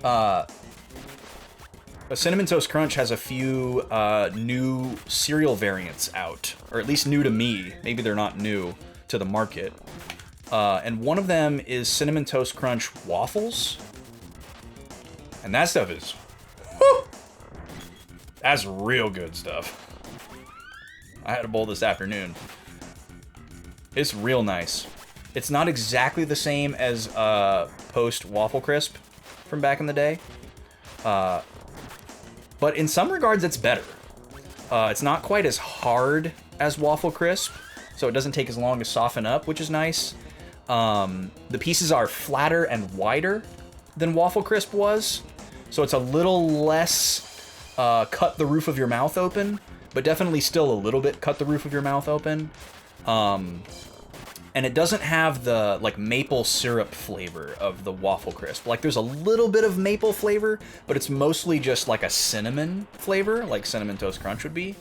A: A Cinnamon Toast Crunch has a few new cereal variants out, or at least new to me. Maybe they're not new to the market. And one of them is Cinnamon Toast Crunch waffles. And that stuff is... Whew, that's real good stuff. I had a bowl this afternoon. It's real nice. It's not exactly the same as Post Waffle Crisp from back in the day. But in some regards, it's better. It's not quite as hard as Waffle Crisp, so it doesn't take as long to soften up, which is nice. The pieces are flatter and wider than Waffle Crisp was, so it's a little less cut the roof of your mouth open, but definitely still a little bit cut the roof of your mouth open. And it doesn't have the like maple syrup flavor of the Waffle Crisp. Like, there's a little bit of maple flavor, but it's mostly just like a cinnamon flavor, like Cinnamon Toast Crunch would be.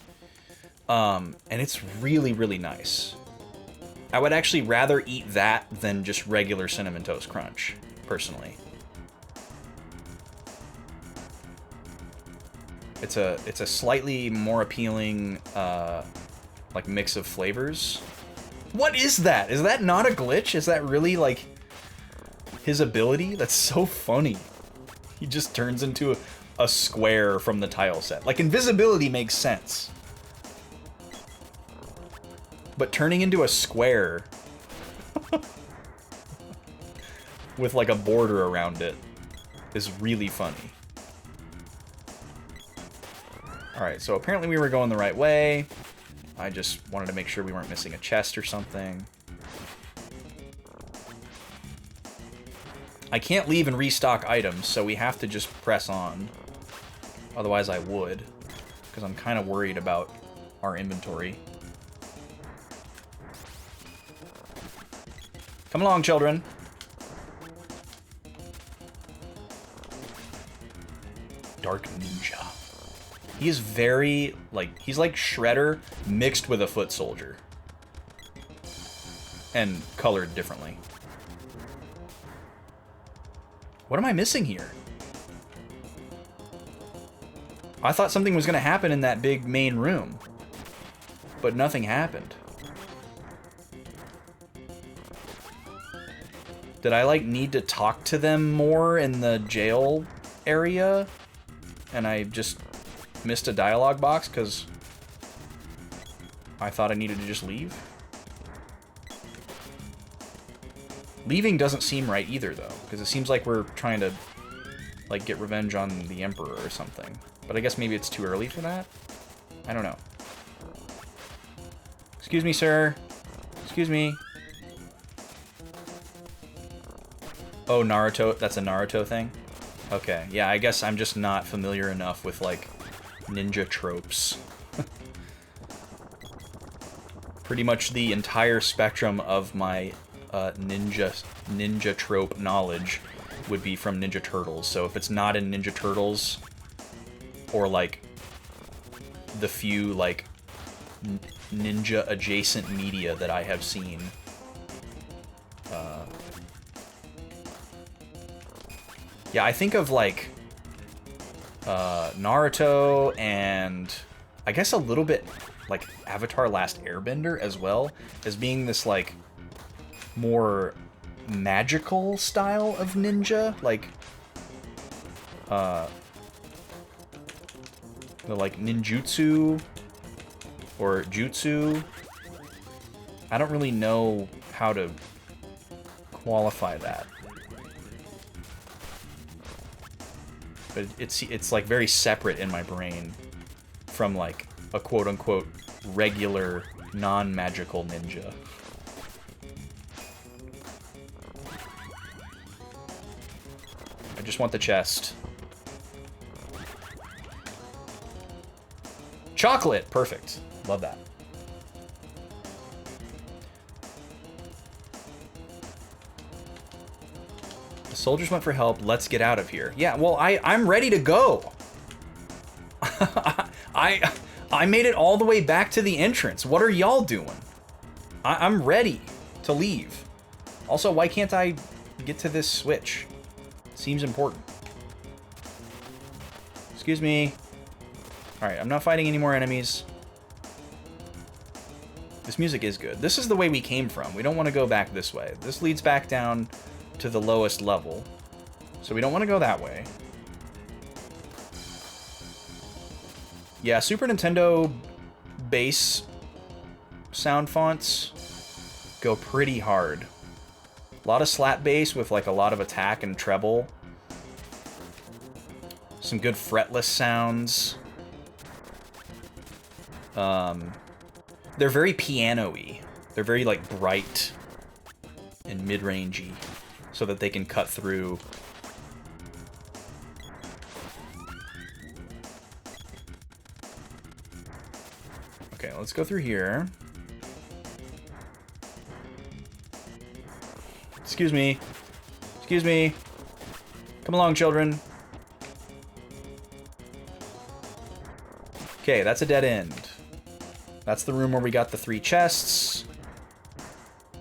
A: And it's really, really nice. I would actually rather eat that than just regular Cinnamon Toast Crunch, personally. It's a slightly more appealing like mix of flavors. What is that? Is that not a glitch? Is that really like his ability? That's so funny. He just turns into a square from the tile set. Like, invisibility makes sense. But turning into a square with like a border around it is really funny. Alright, so apparently we were going the right way. I just wanted to make sure we weren't missing a chest or something. I can't leave and restock items, so we have to just press on. Otherwise I would, because I'm kind of worried about our inventory. Come along, children. Dark Ninja. He is very, like, he's like Shredder mixed with a foot soldier. And colored differently. What am I missing here? I thought something was going to happen in that big main room. But nothing happened. Did I, like, need to talk to them more in the jail area? And I just missed a dialogue box because I thought I needed to just leave? Leaving doesn't seem right either, though, because it seems like we're trying to, like, get revenge on the Emperor or something. But I guess maybe it's too early for that? I don't know. Excuse me, sir. Excuse me. Oh, Naruto. That's a Naruto thing? Okay. Yeah, I guess I'm just not familiar enough with, like, ninja tropes. Pretty much the entire spectrum of my ninja trope knowledge would be from Ninja Turtles. So if it's not in Ninja Turtles, or, like, the few, like, ninja-adjacent media that I have seen, yeah, I think of, like, Naruto and I guess a little bit like Avatar Last Airbender as well, as being this, like, more magical style of ninja, like, the, like, ninjutsu or jutsu. I don't really know how to qualify that. But it's like very separate in my brain from, like, a quote-unquote regular non-magical ninja. I just want the chest. Chocolate! Perfect. Love that. The soldiers went for help. Let's get out of here. Yeah, well, I'm ready to go. I made it all the way back to the entrance. What are y'all doing? I'm ready to leave. Also, why can't I get to this switch? Seems important. Excuse me. Alright, I'm not fighting any more enemies. This music is good. This is the way we came from. We don't want to go back this way. This leads back down to the lowest level. So we don't want to go that way. Yeah, Super Nintendo bass sound fonts go pretty hard. A lot of slap bass with, like, a lot of attack and treble. Some good fretless sounds. They're very piano-y. They're very, like, bright and mid-rangey, so that they can cut through. Okay, let's go through here. Excuse me. Excuse me. Come along, children. Okay, that's a dead end. That's the room where we got the 3 chests.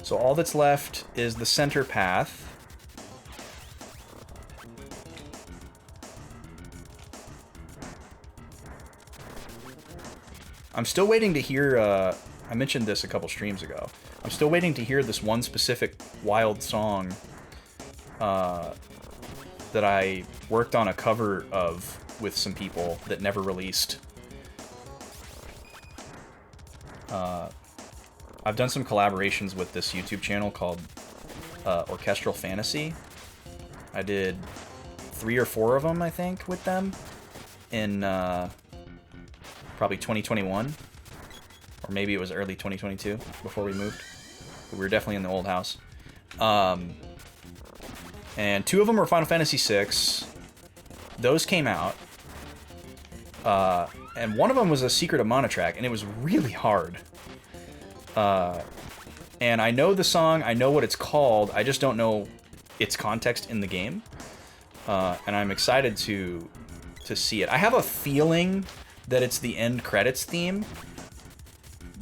A: So all that's left is the center path. I'm still waiting to hear, I mentioned this a couple streams ago. I'm still waiting to hear this one specific wild song that that I worked on a cover of with some people that never released. I've done some collaborations with this YouTube channel called Orchestral Fantasy. I did 3 or 4 of them, I think, with them in probably 2021. Or maybe it was early 2022 before we moved. But we were definitely in the old house. And 2 of them were Final Fantasy VI. Those came out. And one of them was a Secret of Mana track, and it was really hard. And I know the song, I know what it's called, I just don't know its context in the game. And I'm excited to see it. I have a feeling that it's the end credits theme,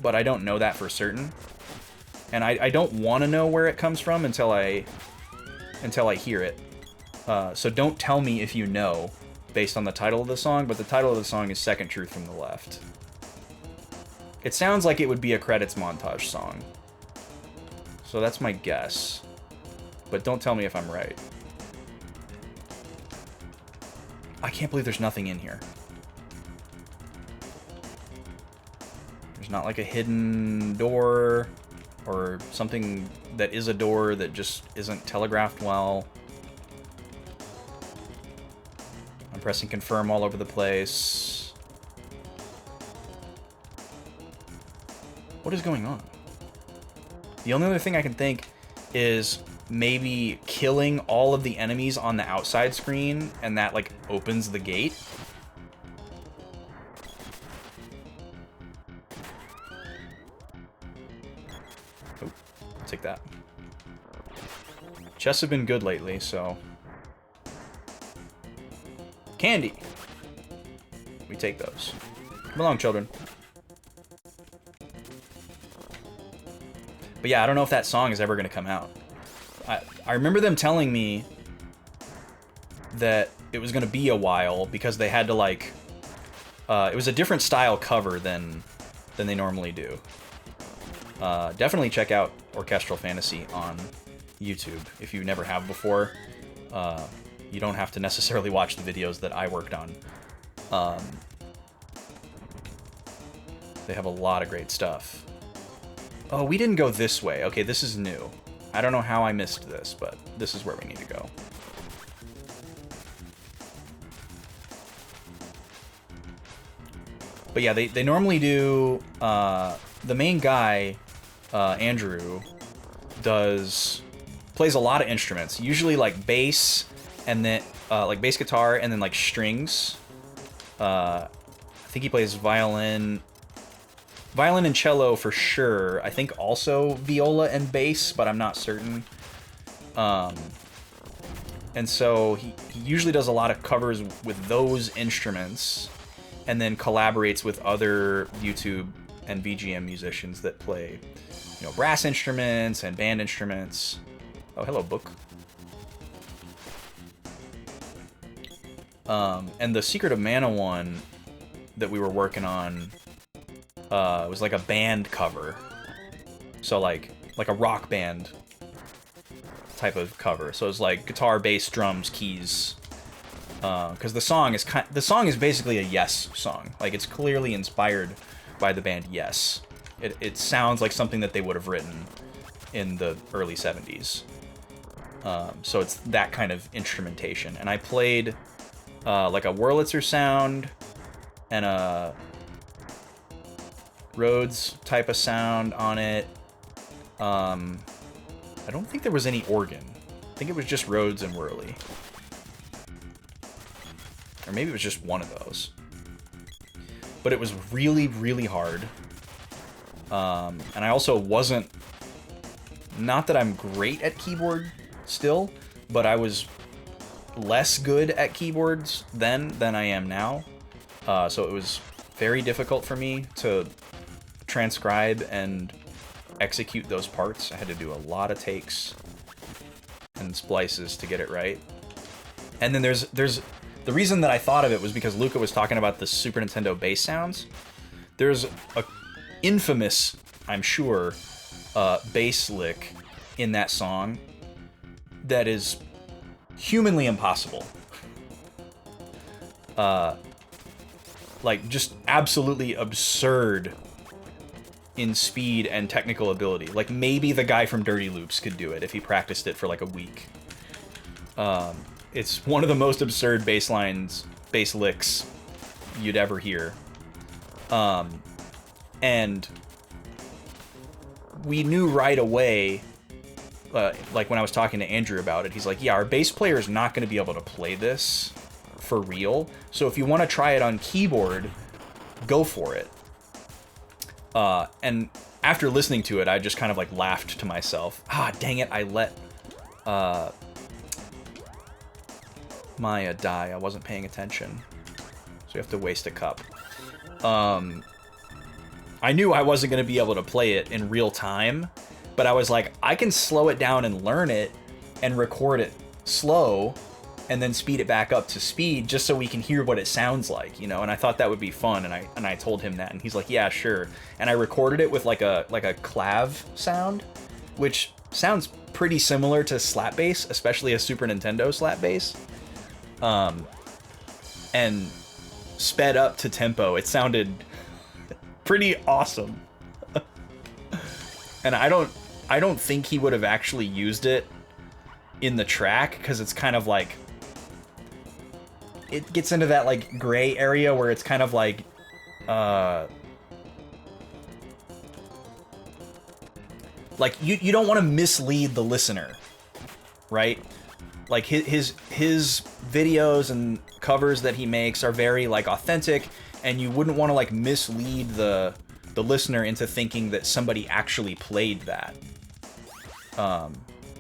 A: but I don't know that for certain. And I don't want to know where it comes from until I hear it. So don't tell me if you know based on the title of the song, but the title of the song is Second Truth from the Left. It sounds like it would be a credits montage song. So that's my guess. But don't tell me if I'm right. I can't believe there's nothing in here. There's not like a hidden door or something that is a door that just isn't telegraphed well. I'm pressing confirm all over the place. What is going on? The only other thing I can think is maybe killing all of the enemies on the outside screen, and that, like, opens the gate. Oh, I'll take that. Chests have been good lately, so... Candy! We take those. Come along, children. But yeah, I don't know if that song is ever going to come out. I remember them telling me that it was going to be a while because they had to, like... it was a different style cover than they normally do. Definitely check out Orchestral Fantasy on YouTube if you never have before. You don't have to necessarily watch the videos that I worked on. They have a lot of great stuff. Oh, we didn't go this way. Okay, this is new. I don't know how I missed this, but this is where we need to go. But yeah, they normally do... the main guy, Andrew, plays a lot of instruments. Usually like bass, and then like bass guitar, and then like strings. I think he plays violin and cello for sure. I think also viola and bass, but I'm not certain. And so he usually does a lot of covers with those instruments, and then collaborates with other YouTube and VGM musicians that play, you know, brass instruments and band instruments. Oh, hello, book. And the Secret of Mana one that we were working on was like a band cover. So like a rock band type of cover. So it's like guitar, bass, drums, keys. Because the song is basically a Yes song. Like, it's clearly inspired by the band Yes. It sounds like something that they would have written in the early 70s. So it's that kind of instrumentation. And I played like a Wurlitzer sound and a Rhodes type of sound on it. I don't think there was any organ. I think it was just Rhodes and Whirly. Or maybe it was just one of those. But it was really, really hard. And I also wasn't... Not that I'm great at keyboard still, but I was less good at keyboards then than I am now. So it was very difficult for me to transcribe and execute those parts. I had to do a lot of takes and splices to get it right. And then there's the reason that I thought of it was because Luca was talking about the Super Nintendo bass sounds. There's a infamous, I'm sure, bass lick in that song that is humanly impossible. Like, just absolutely absurd in speed and technical ability. Like, maybe the guy from Dirty Loops could do it if he practiced it for like a week. It's one of the most absurd bass licks you'd ever hear. And we knew right away, like when I was talking to Andrew about it, he's like, yeah, our bass player is not going to be able to play this for real. So if you want to try it on keyboard, go for it. And after listening to it, I just kind of like laughed to myself. Ah, dang it, I let Maya die. I wasn't paying attention. So you have to waste a cup. I knew I wasn't going to be able to play it in real time, but I was like, I can slow it down and learn it and record it slow and then speed it back up to speed just so we can hear what it sounds like, you know? And I thought that would be fun, and I told him that, and he's like, yeah, sure. And I recorded it with like a clav sound, which sounds pretty similar to slap bass, especially a Super Nintendo slap bass. And sped up to tempo. It sounded pretty awesome. And I don't think he would have actually used it in the track, because it's kind of like, it gets into that like gray area where it's kind of like you don't want to mislead the listener, right? Like his videos and covers that he makes are very like authentic, and you wouldn't want to like mislead the listener into thinking that somebody actually played that.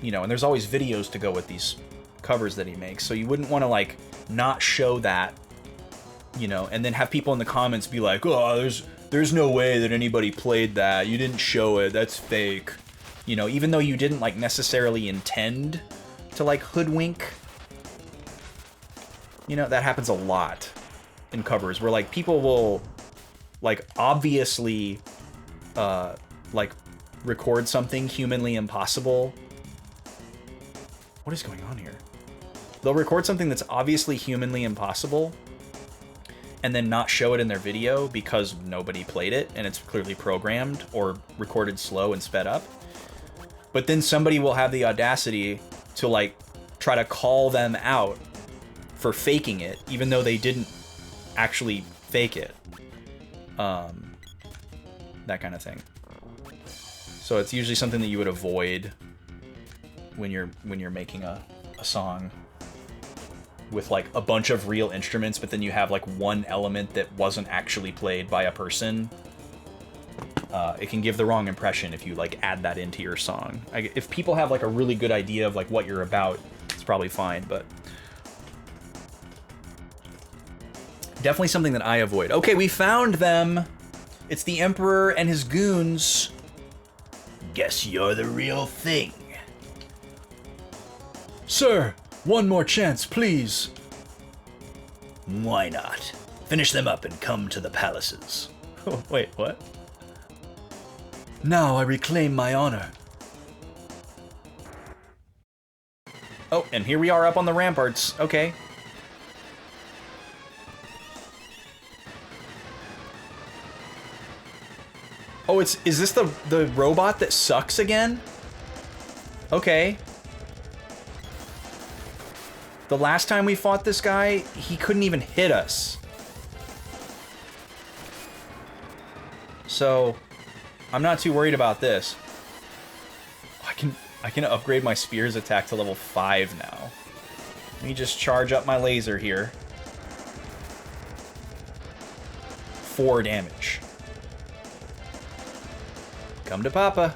A: You know, and there's always videos to go with these covers that he makes, so you wouldn't want to like not show that, you know, and then have people in the comments be like, oh, there's no way that anybody played that, you didn't show it, that's fake, you know, even though you didn't like necessarily intend to like hoodwink. You know, that happens a lot in covers where like people will like obviously like record something humanly impossible. What is going on here? They'll record something that's obviously humanly impossible and then not show it in their video because nobody played it and it's clearly programmed or recorded slow and sped up. But then somebody will have the audacity to like try to call them out for faking it, even though they didn't actually fake it. That kind of thing. So it's usually something that you would avoid when you're making a song with like a bunch of real instruments, but then you have like one element that wasn't actually played by a person. It can give the wrong impression if you like add that into your song. If people have like a really good idea of like what you're about, it's probably fine, but definitely something that I avoid. Okay, we found them. It's the Emperor and his goons.
B: Guess you're the real thing.
D: Sir, one more chance, please.
B: Why not? Finish them up and come to the palaces.
A: Oh, wait, what?
D: Now I reclaim my honor.
A: Oh, and here we are up on the ramparts. Okay. Oh, is this the robot that sucks again? Okay. The last time we fought this guy, he couldn't even hit us. So, I'm not too worried about this. I can upgrade my spear's attack to level 5 now. Let me just charge up my laser here. 4 damage. Come to Papa.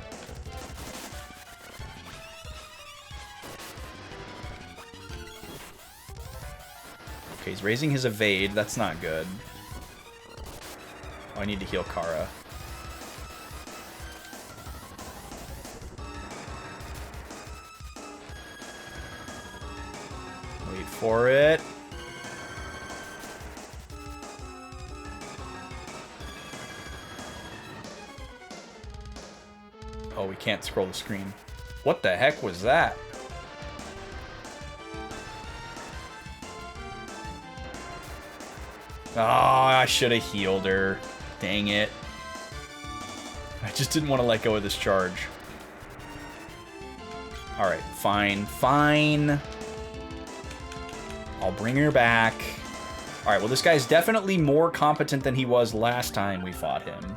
A: Okay, he's raising his evade. That's not good. Oh, I need to heal Kara. Wait for it. Oh, we can't scroll the screen. What the heck was that? Oh, I should have healed her. Dang it. I just didn't want to let go of this charge. Alright, fine. Fine. I'll bring her back. Alright, well this guy's definitely more competent than he was last time we fought him.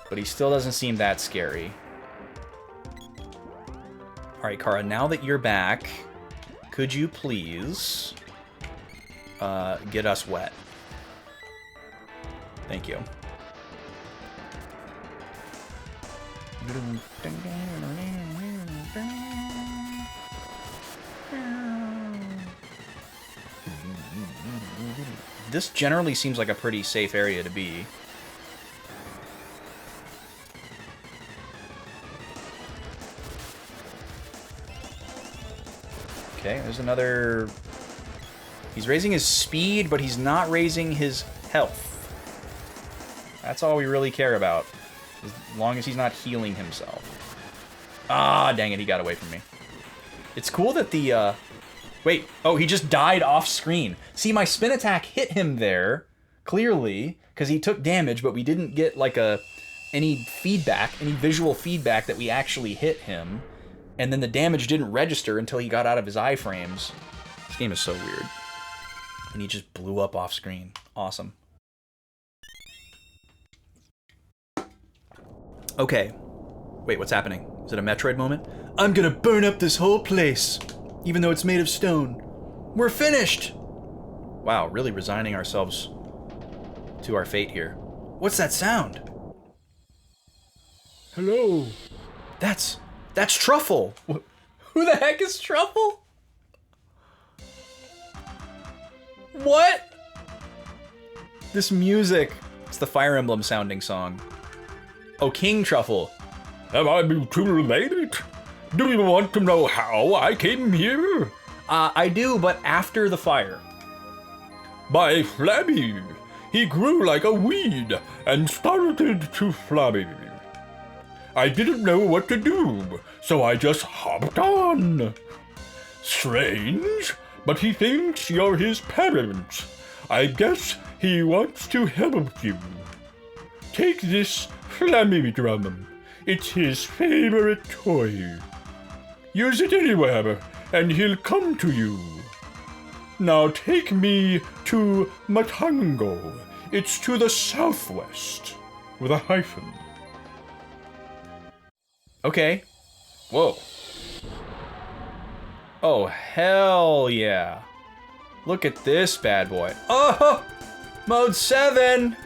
A: But he still doesn't seem that scary. Alright, Kara, now that you're back, could you please get us wet? Thank you. This generally seems like a pretty safe area to be. Okay, there's another... He's raising his speed, but he's not raising his health. That's all we really care about. As long as he's not healing himself. Ah, dang it, he got away from me. It's cool that the, Wait, oh, he just died off screen. See, my spin attack hit him there, clearly, because he took damage, but we didn't get, like, any feedback, any visual feedback that we actually hit him. And then the damage didn't register until he got out of his iframes. This game is so weird. And he just blew up off screen. Awesome. Okay. Wait, what's happening? Is it a Metroid moment? I'm gonna burn up this whole place, even though it's made of stone. We're finished! Wow, really resigning ourselves to our fate here. What's that sound?
D: Hello.
A: That's Truffle! Who the heck is Truffle? What? This music. It's the Fire Emblem sounding song. Oh, King Truffle.
D: Have I been too late? Do you want to know how I came here?
A: I do, but after the fire.
D: By Flabby. He grew like a weed and started to flabby. I didn't know what to do, so I just hopped on. Strange, but he thinks you're his parents. I guess he wants to help you. Take this Flammy Drum. It's his favorite toy. Use it anywhere, and he'll come to you. Now take me to Matango. It's to the southwest, with a hyphen.
A: Okay. Whoa. Oh, hell yeah. Look at this bad boy. Oh! Mode 7!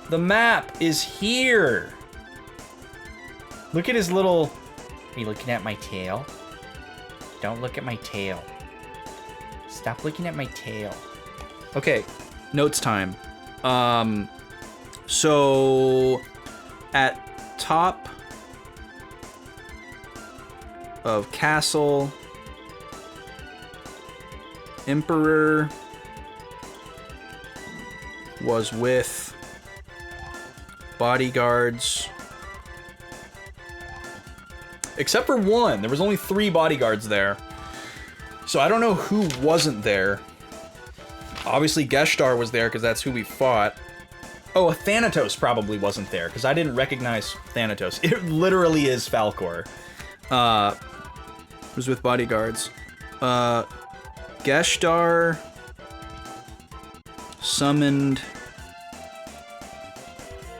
A: The map is here! Look at his little... Are you looking at my tail? Don't look at my tail. Stop looking at my tail. Okay, notes time. So... At top... of castle... Emperor... was with... bodyguards... Except for one. There was only 3 bodyguards there. So I don't know who wasn't there. Obviously Geshtar was there because that's who we fought. Oh, Thanatos probably wasn't there because I didn't recognize Thanatos. It literally is Falcor. Was with bodyguards. Geshtar summoned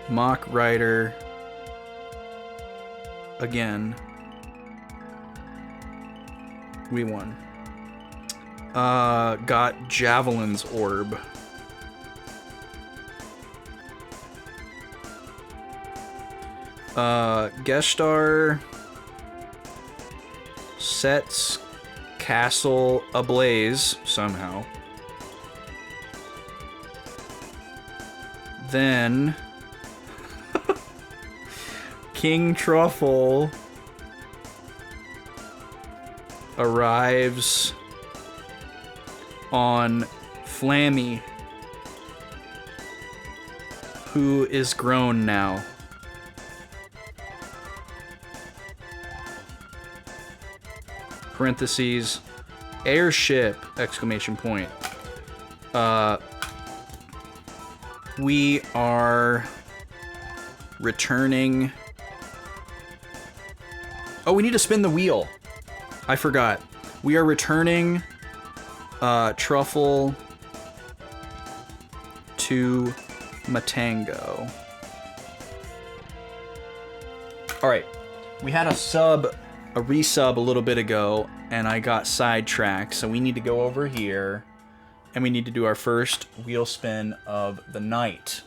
A: Mock Rider again. We won. Got Javelin's orb. Geshtar sets castle ablaze somehow. Then King Truffle arrives on Flammy, who is grown now. Parentheses, airship, exclamation point. we are returning... Oh, we need to spin the wheel. I forgot. We are returning Truffle to Matango. Alright. We had a resub a little bit ago, and I got sidetracked, so we need to go over here, and we need to do our first wheel spin of the night.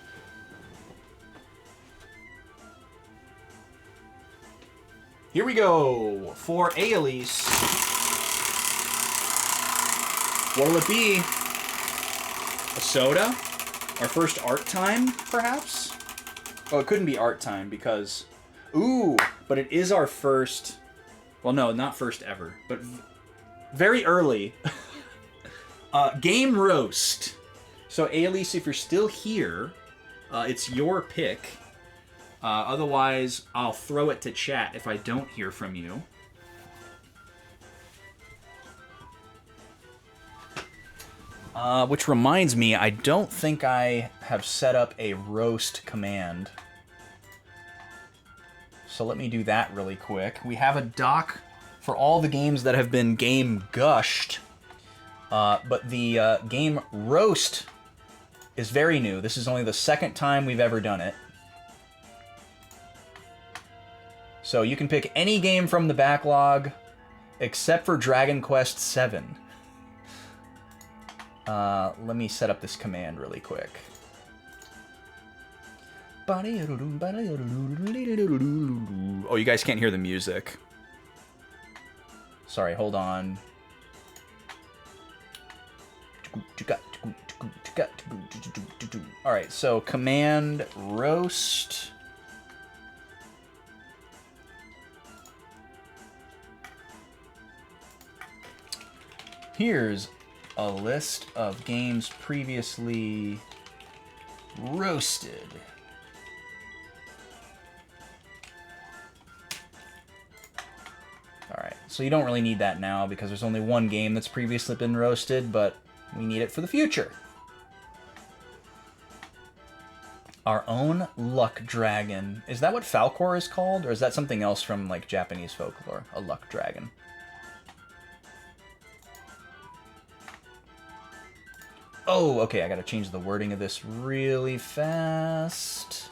A: Here we go for Aelise. What'll it be? A soda? Our first art time, perhaps? Oh, it couldn't be art time because... Ooh, but it is our first... Well, no, not first ever, but very early. Game roast. So, Aelise, if you're still here, it's your pick. Otherwise, I'll throw it to chat if I don't hear from you. Which reminds me, I don't think I have set up a roast command. So let me do that really quick. We have a doc for all the games that have been game gushed. But the game roast is very new. This is only the second time we've ever done it. So you can pick any game from the backlog except for Dragon Quest VII. Let me set up this command really quick. Oh, you guys can't hear the music. Sorry, hold on. Alright, so command roast. Here's a list of games previously roasted. Alright, so you don't really need that now because there's only one game that's previously been roasted, but we need it for the future. Our own luck dragon. Is that what Falcor is called? Or is that something else from, like, Japanese folklore? A luck dragon. Oh, okay, I gotta change the wording of this really fast.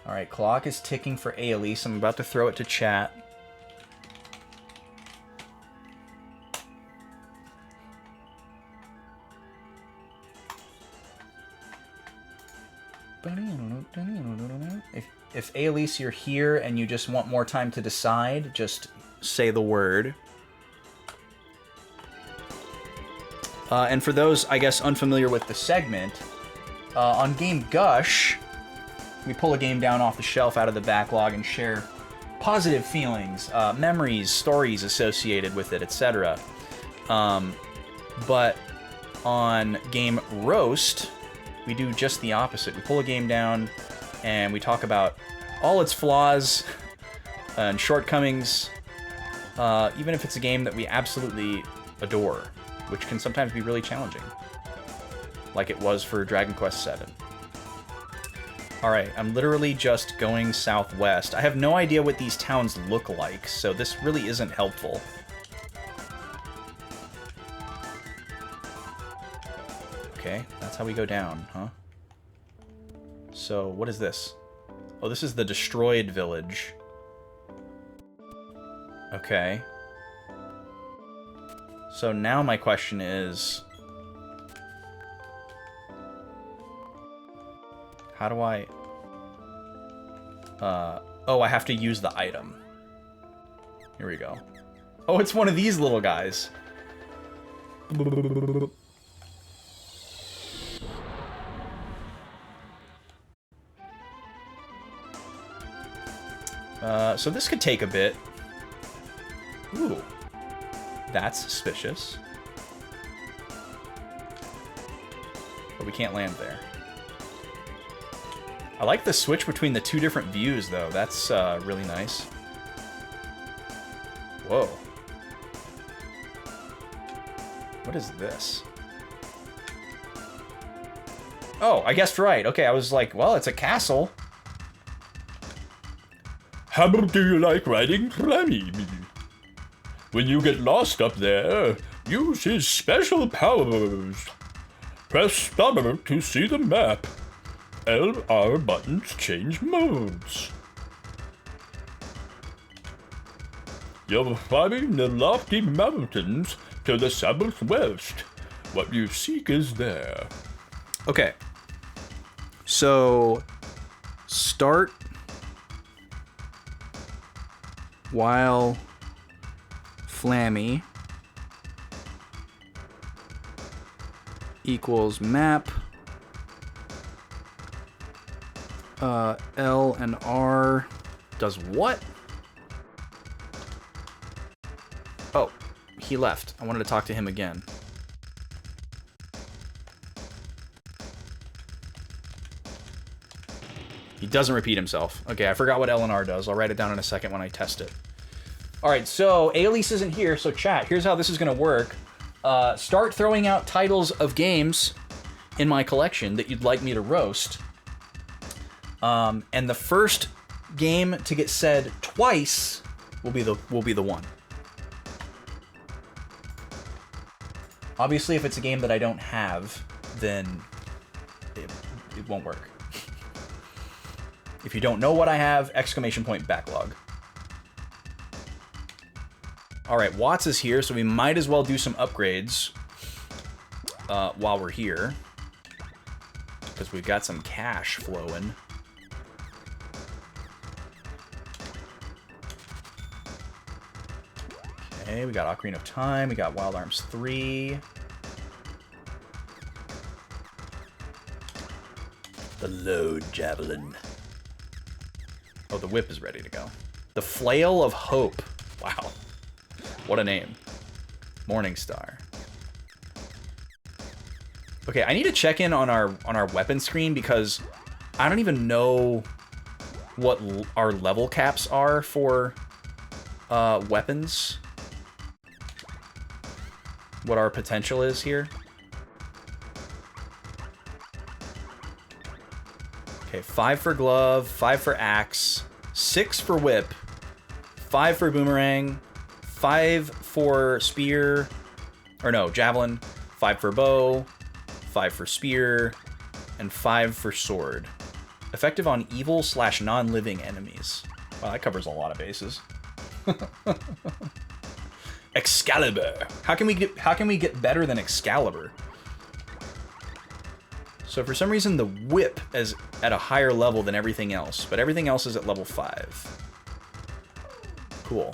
A: Alright, clock is ticking for Aelise. I'm about to throw it to chat. If Aelise, you're here and you just want more time to decide, just say the word. And for those, I guess, unfamiliar with the segment, on Game Gush, we pull a game down off the shelf out of the backlog and share positive feelings, memories, stories associated with it, etc. But on Game Roast, we do just the opposite. We pull a game down and we talk about all its flaws and shortcomings, even if it's a game that we absolutely adore, which can sometimes be really challenging, like it was for Dragon Quest VII. Alright, I'm literally just going southwest. I have no idea what these towns look like, so this really isn't helpful. Okay, that's how we go down, huh? So, what is this? Oh, this is the destroyed village. Okay. So now my question is... How do I... oh, I have to use the item. Here we go. Oh, it's one of these little guys. So this could take a bit. Ooh. That's suspicious. But we can't land there. I like the switch between the two different views, though. That's really nice. Whoa. What is this? Oh, I guessed right. Okay, I was like, well, it's a castle.
D: How do you like riding Flammy? When you get lost up there, use his special powers. Press star to see the map. LR buttons change modes. You're climbing the lofty mountains to the southwest. What you seek is there.
A: Okay. So, start while Flammy equals map L and R does what? Oh, he left. I wanted to talk to him again. He doesn't repeat himself. Okay, I forgot what L and R does. I'll write it down in a second when I test it. Alright, so Aelise isn't here, so chat, here's how this is going to work. Start throwing out titles of games in my collection that you'd like me to roast. And the first game to get said twice will be the one. Obviously, if it's a game that I don't have, then it won't work. If you don't know what I have, exclamation point backlog. Alright, Watts is here, so we might as well do some upgrades while we're here. Because we've got some cash flowing. Okay, we got Ocarina of Time, we got Wild Arms 3. The load javelin. Oh, the whip is ready to go. The Flail of Hope. Wow. What a name. Morningstar. Okay, I need to check in on our weapon screen because I don't even know what our level caps are for weapons. What our potential is here. Okay, 5 for glove, 5 for axe, 6 for whip, 5 for boomerang, 5 for spear, or no, javelin, 5 for bow, 5 for spear, and 5 for sword. Effective on evil/non-living enemies. Wow, that covers a lot of bases. Excalibur. How can we get better than Excalibur? So for some reason the whip is at a higher level than everything else, but everything else is at level 5. Cool.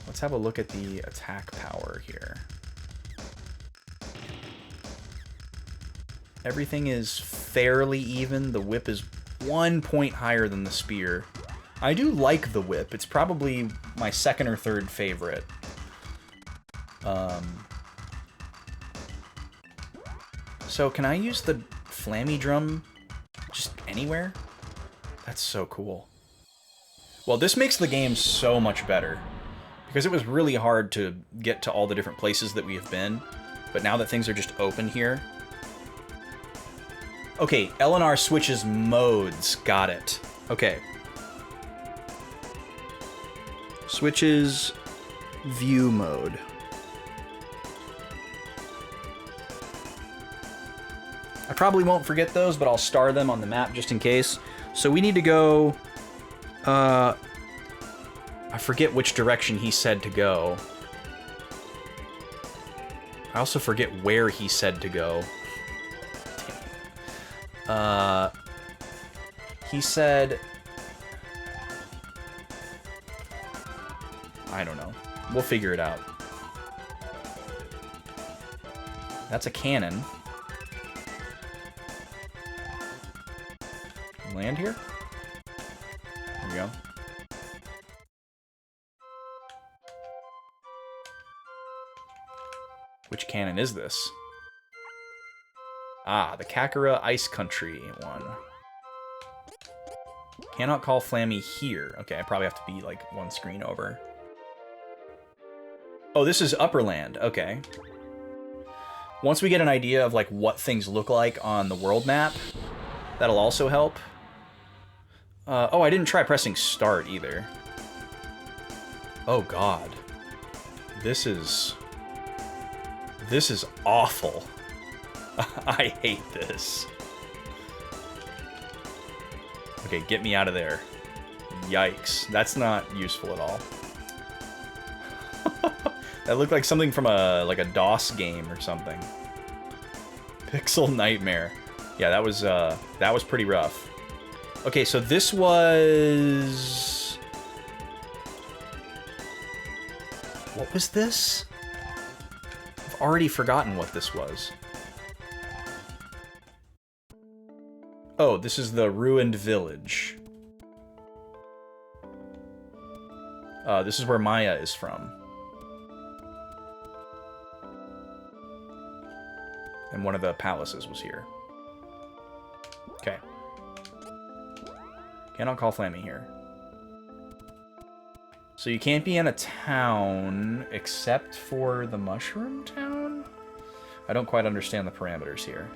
A: Let's have a look at the attack power here. Everything is fairly even. The whip is 1 point higher than the spear. I do like the whip. It's probably my second or third favorite. So can I use the Flammy Drum just anywhere? That's so cool. Well, this makes the game so much better. Because it was really hard to get to all the different places that we have been. But now that things are just open here. Okay, LNR switches modes. Got it. Okay. Switches view mode. I probably won't forget those, but I'll star them on the map just in case. So we need to go... I forget which direction he said to go. I also forget where he said to go. He said... I don't know. We'll figure it out. That's a cannon. Land here? There we go. Which cannon is this? Ah, the Kakura Ice Country one. Cannot call Flammy here. Okay, I probably have to be like one screen over. Oh, this is Upperland. Okay. Once we get an idea of like what things look like on the world map, that'll also help. Oh, I didn't try pressing start either. Oh god. This is awful. I hate this. Okay, get me out of there. Yikes. That's not useful at all. That looked like something from a DOS game or something. Pixel Nightmare. Yeah, that was pretty rough. Okay, so this was... What was this? I've already forgotten what this was. Oh, this is the ruined village. This is where Maya is from. And one of the palaces was here. Okay. Cannot call Flammy here. So you can't be in a town except for the Mushroom Town? I don't quite understand the parameters here.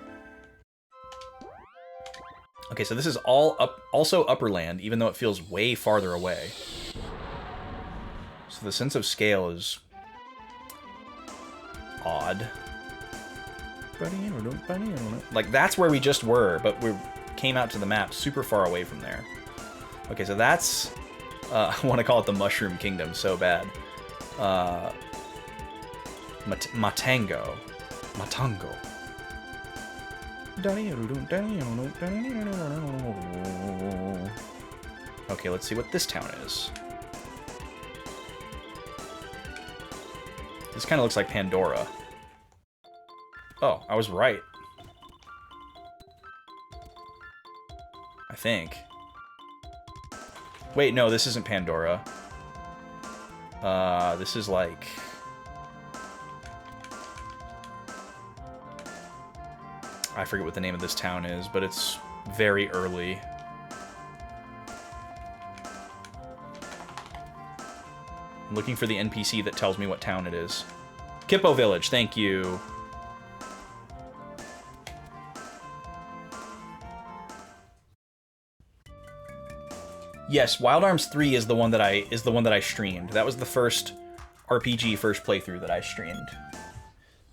A: Okay, so this is all also Upperland, even though it feels way farther away. So the sense of scale is odd. Like, that's where we just were, but we came out to the map super far away from there. Okay, so that's... I want to call it the Mushroom Kingdom so bad. Matango. Matango. Okay, let's see what this town is. This kind of looks like Pandora. Oh, I was right. I think. Wait, no, this isn't Pandora. This is like... I forget what the name of this town is, but it's very early. I'm looking for the NPC that tells me what town it is. Kippo Village, thank you. Yes, Wild Arms 3 is the one that I streamed. That was the first RPG first playthrough that I streamed.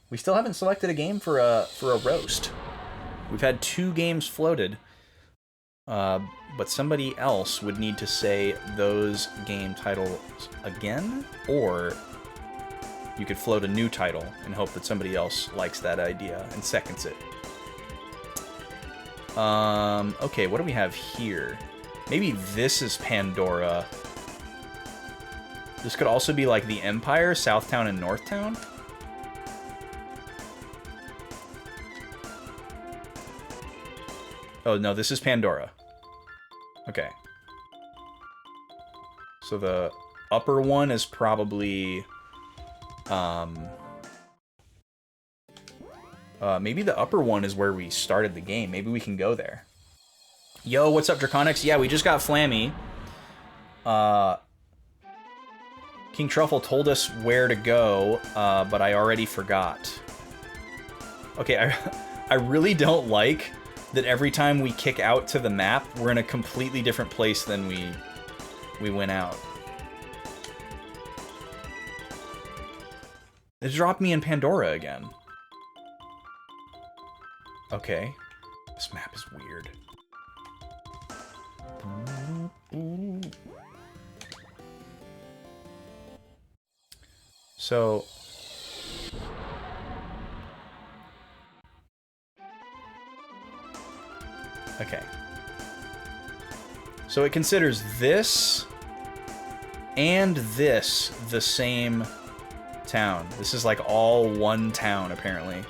A: We still haven't selected a game for a roast. We've had 2 games floated. But somebody else would need to say those game titles again, or you could float a new title and hope that somebody else likes that idea and seconds it. Okay, what do we have here? Maybe this is Pandora. This could also be like the Empire, Southtown, and Northtown. Oh, no, this is Pandora. Okay. So the upper one is probably... maybe the upper one is where we started the game. Maybe we can go there. Yo, what's up, Draconics? Yeah, we just got Flammy. King Truffle told us where to go, but I already forgot. Okay, I really don't like that every time we kick out to the map, we're in a completely different place than we went out. It dropped me in Pandora again. Okay. This map is weird. So... Okay. So it considers this and this the same town. This is like all one town, apparently.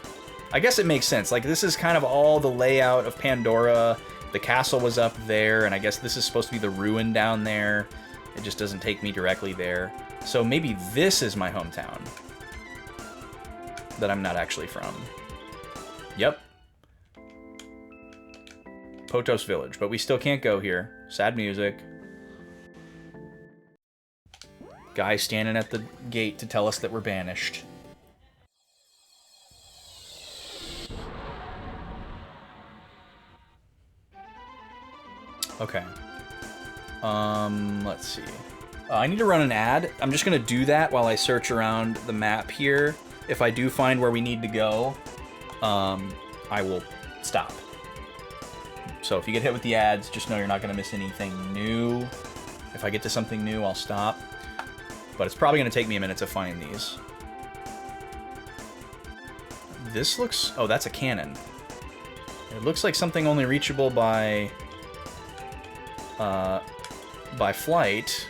A: I guess it makes sense. Like, this is kind of all the layout of Pandora. The castle was up there, and I guess this is supposed to be the ruin down there. It just doesn't take me directly there. So maybe this is my hometown that I'm not actually from. Yep. Potos Village, but we still can't go here. Sad music. Guy standing at the gate to tell us that we're banished. Okay. Let's see. I need to run an ad. I'm just gonna do that while I search around the map here. If I do find where we need to go, I will stop. So if you get hit with the ads, just know you're not gonna miss anything new. If I get to something new, I'll stop. But it's probably gonna take me a minute to find these. This looks... Oh, that's a cannon. It looks like something only reachable by flight.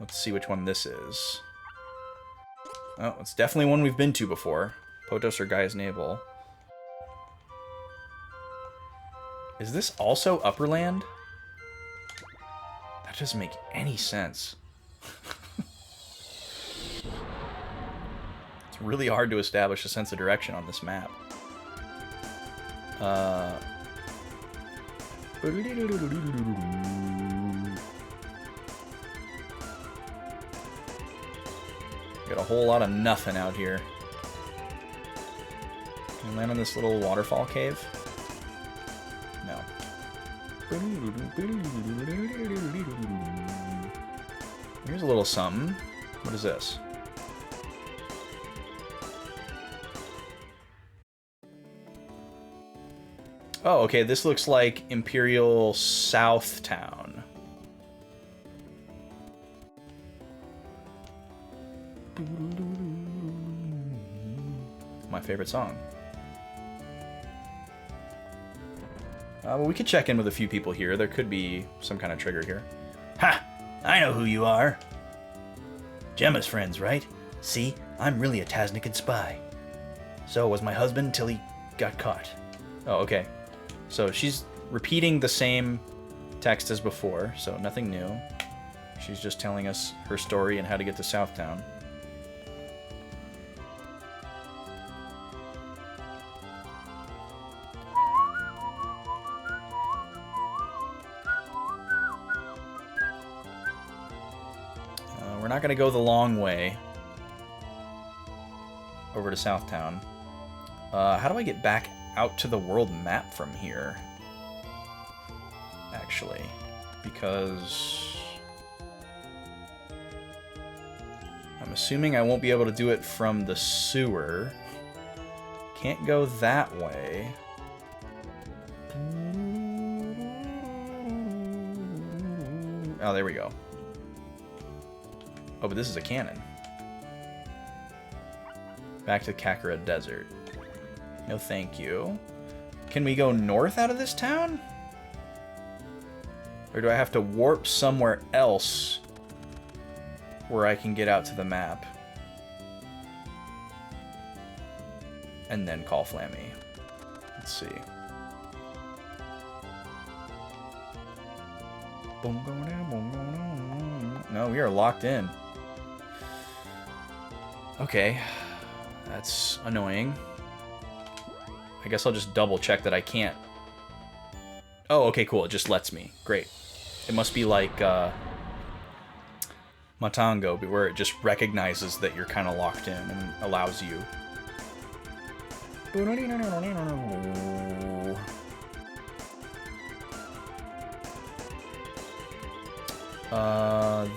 A: Let's see which one this is. Oh, it's definitely one we've been to before. Potos or Gaia's Navel. Is this also Upperland? That doesn't make any sense. It's really hard to establish a sense of direction on this map. Got a whole lot of nothing out here. Can we land on this little waterfall cave? No. Here's a little something. What is this? Oh, okay, this looks like Imperial South Town. My favorite song. Well, we could check in with a few people here. There could be some kind of trigger here.
B: Ha! I know who you are. Gemma's friends, right? See, I'm really a Tasnican spy. So was my husband till he got caught.
A: Oh, okay. So she's repeating the same text as before, so nothing new. She's just telling us her story and how to get to Southtown. We're not going to go the long way over to Southtown. How do I get back out to the world map from here? Actually, because I'm assuming I won't be able to do it from the sewer. Can't go that way. Oh, there we go. Oh, but this is a cannon. Back to Kakarot Desert. No thank you. Can we go north out of this town? Or do I have to warp somewhere else where I can get out to the map? And then call Flammy. Let's see. No, we are locked in. Okay. That's annoying. I guess I'll just double check that I can't. Oh, okay, cool. It just lets me. Great. It must be like Matango, where it just recognizes that you're kind of locked in and allows you.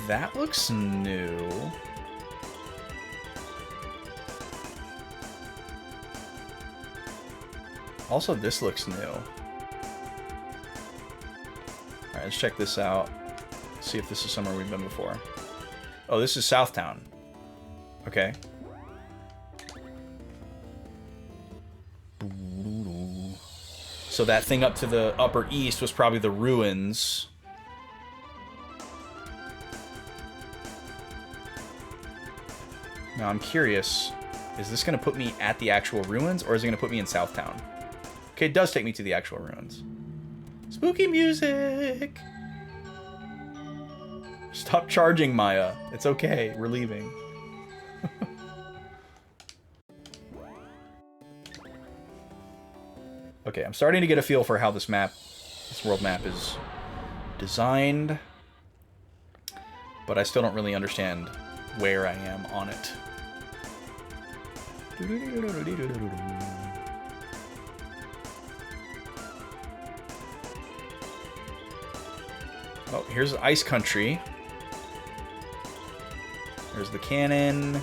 A: That looks new. Also, this looks new. Alright, let's check this out. See if this is somewhere we've been before. Oh, this is Southtown. Okay. So that thing up to the upper east was probably the ruins. Now I'm curious, is this going to put me at the actual ruins, or is it going to put me in Southtown? Okay, it does take me to the actual ruins. Spooky music! Stop charging, Maya. It's okay, we're leaving. Okay, I'm starting to get a feel for how this map, this world map is designed, but I still don't really understand where I am on it. Oh, here's Ice Country. There's the cannon.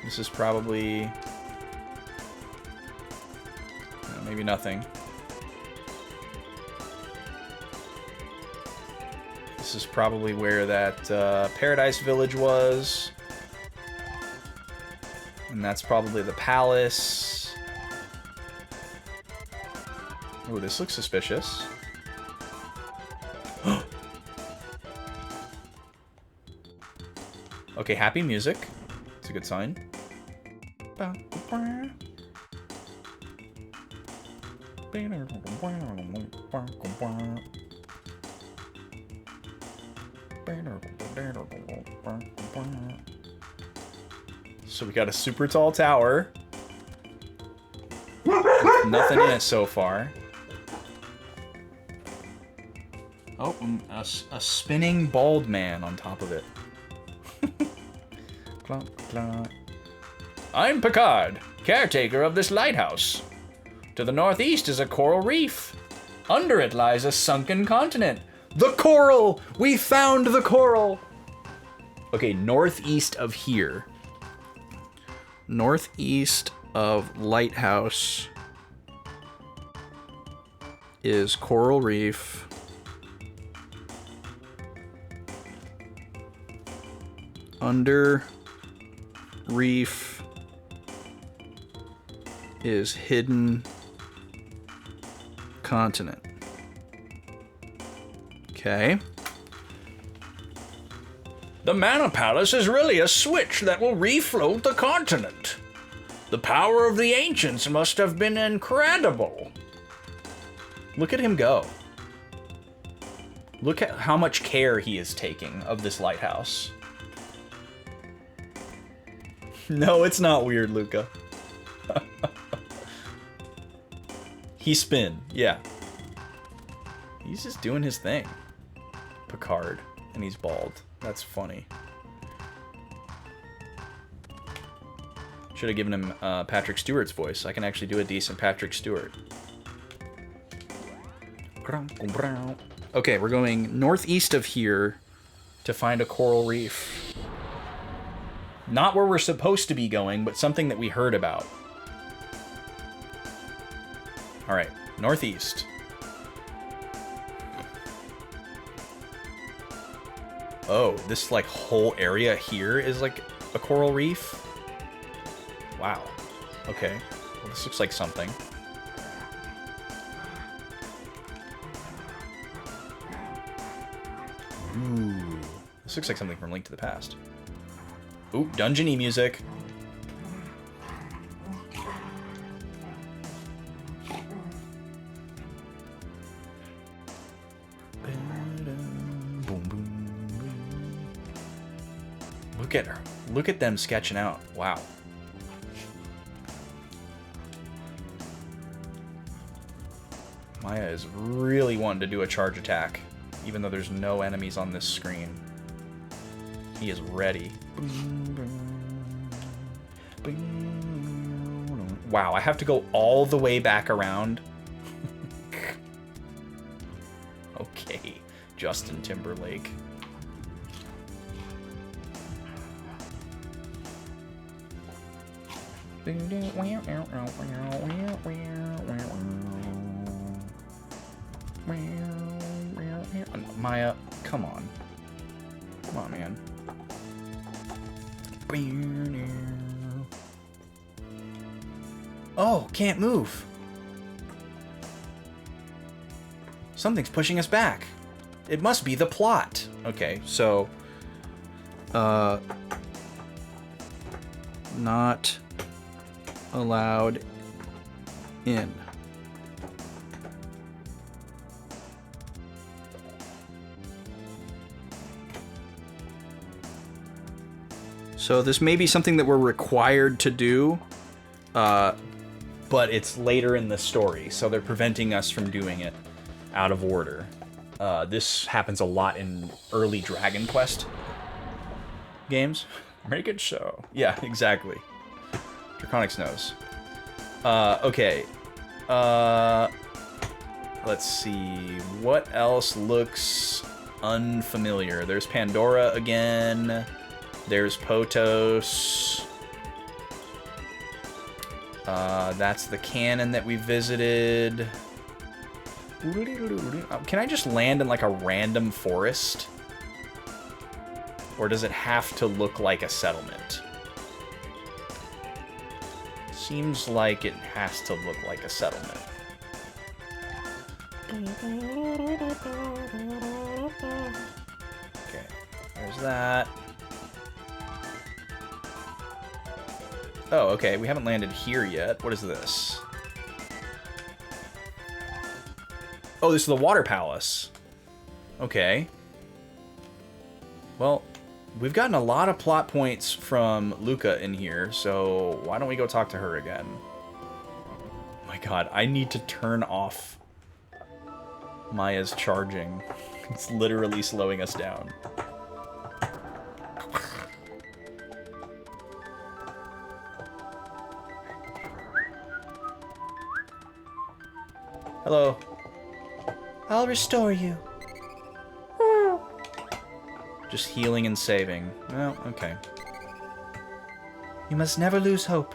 A: This is probably... maybe nothing. This is probably where that Paradise Village was. And that's probably the palace. Oh, this looks suspicious. Okay, happy music. It's a good sign. So we got a super tall tower. Nothing in it so far. Oh, a spinning bald man on top of it. Clunk, clunk. I'm Picard, caretaker of this lighthouse. To the northeast is a coral reef. Under it lies a sunken continent. The coral! We found the coral! Okay, northeast of here. Northeast of lighthouse is coral reef. Under reef is hidden continent. Okay.
B: The Mana Palace is really a switch that will refloat the continent. The power of the ancients must have been incredible.
A: Look at him go. Look at how much care he is taking of this lighthouse. No, it's not weird, Luca. He spin, yeah. He's just doing his thing. Picard, and he's bald. That's funny. Should have given him Patrick Stewart's voice. I can actually do a decent Patrick Stewart. Okay, we're going northeast of here to find a coral reef. Not where we're supposed to be going, but something that we heard about. Alright, northeast. Oh, this like whole area here is like a coral reef? Wow. Okay. Well, this looks like something. Ooh. This looks like something from Link to the Past. Ooh, dungeon-y music. Look at her. Look at them sketching out. Wow. Maya is really wanting to do a charge attack, even though there's no enemies on this screen. He is ready. Wow, I have to go all the way back around. Okay, Justin Timberlake. Maya, come on. Come on, man. Oh, can't move. Something's pushing us back. It must be the plot. Okay, so... not allowed in. So this may be something that we're required to do, but it's later in the story, so they're preventing us from doing it out of order. This happens a lot in early Dragon Quest games. Make it so. Yeah, exactly. Draconix knows. Okay. let's see. What else looks unfamiliar? There's Pandora again. There's Potos. That's the cannon that we visited. Can I just land in like a random forest? Or does it have to look like a settlement? Seems like it has to look like a settlement. Okay, there's that. Oh, okay, we haven't landed here yet. What is this? Oh, this is the water palace. Okay. Well, we've gotten a lot of plot points from Luca in here, so why don't we go talk to her again? Oh my god, I need to turn off Maya's charging. It's literally slowing us down. Hello. I'll restore you. Just healing and saving. Well, okay. You must never lose hope.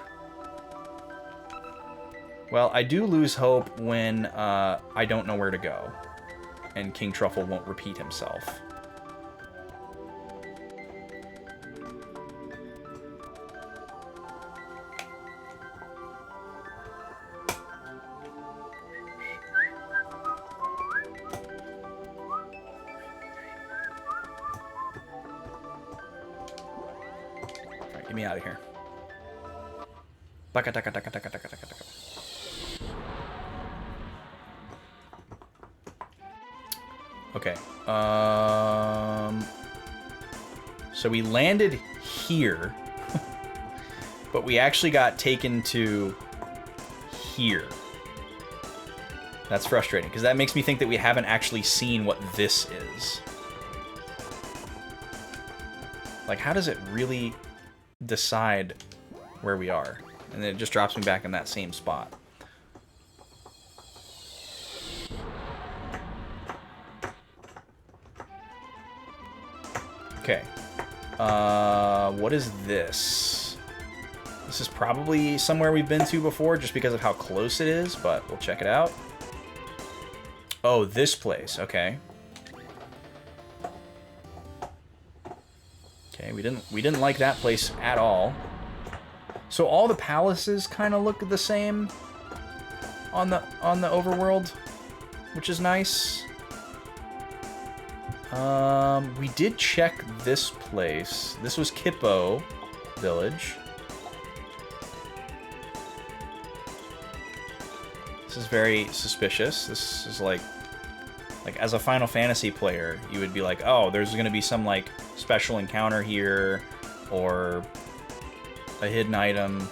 A: Well, I do lose hope when I don't know where to go. And King Truffle won't repeat himself. Get me out of here. Okay. So we landed here, but we actually got taken to here. That's frustrating, because that makes me think that we haven't actually seen what this is. Like, how does it really decide where we are? And then it just drops me back in that same spot. Okay. What is this? This is probably somewhere we've been to before just because of how close it is, but we'll check it out. Oh, this place. Okay. Okay, we didn't like that place at all. So all the palaces kind of look the same on the overworld, which is nice. We did check this place. This was Kippo Village. This is very suspicious. This is like as a Final Fantasy player, you would be like, oh, there's gonna be some like special encounter here, or a hidden item.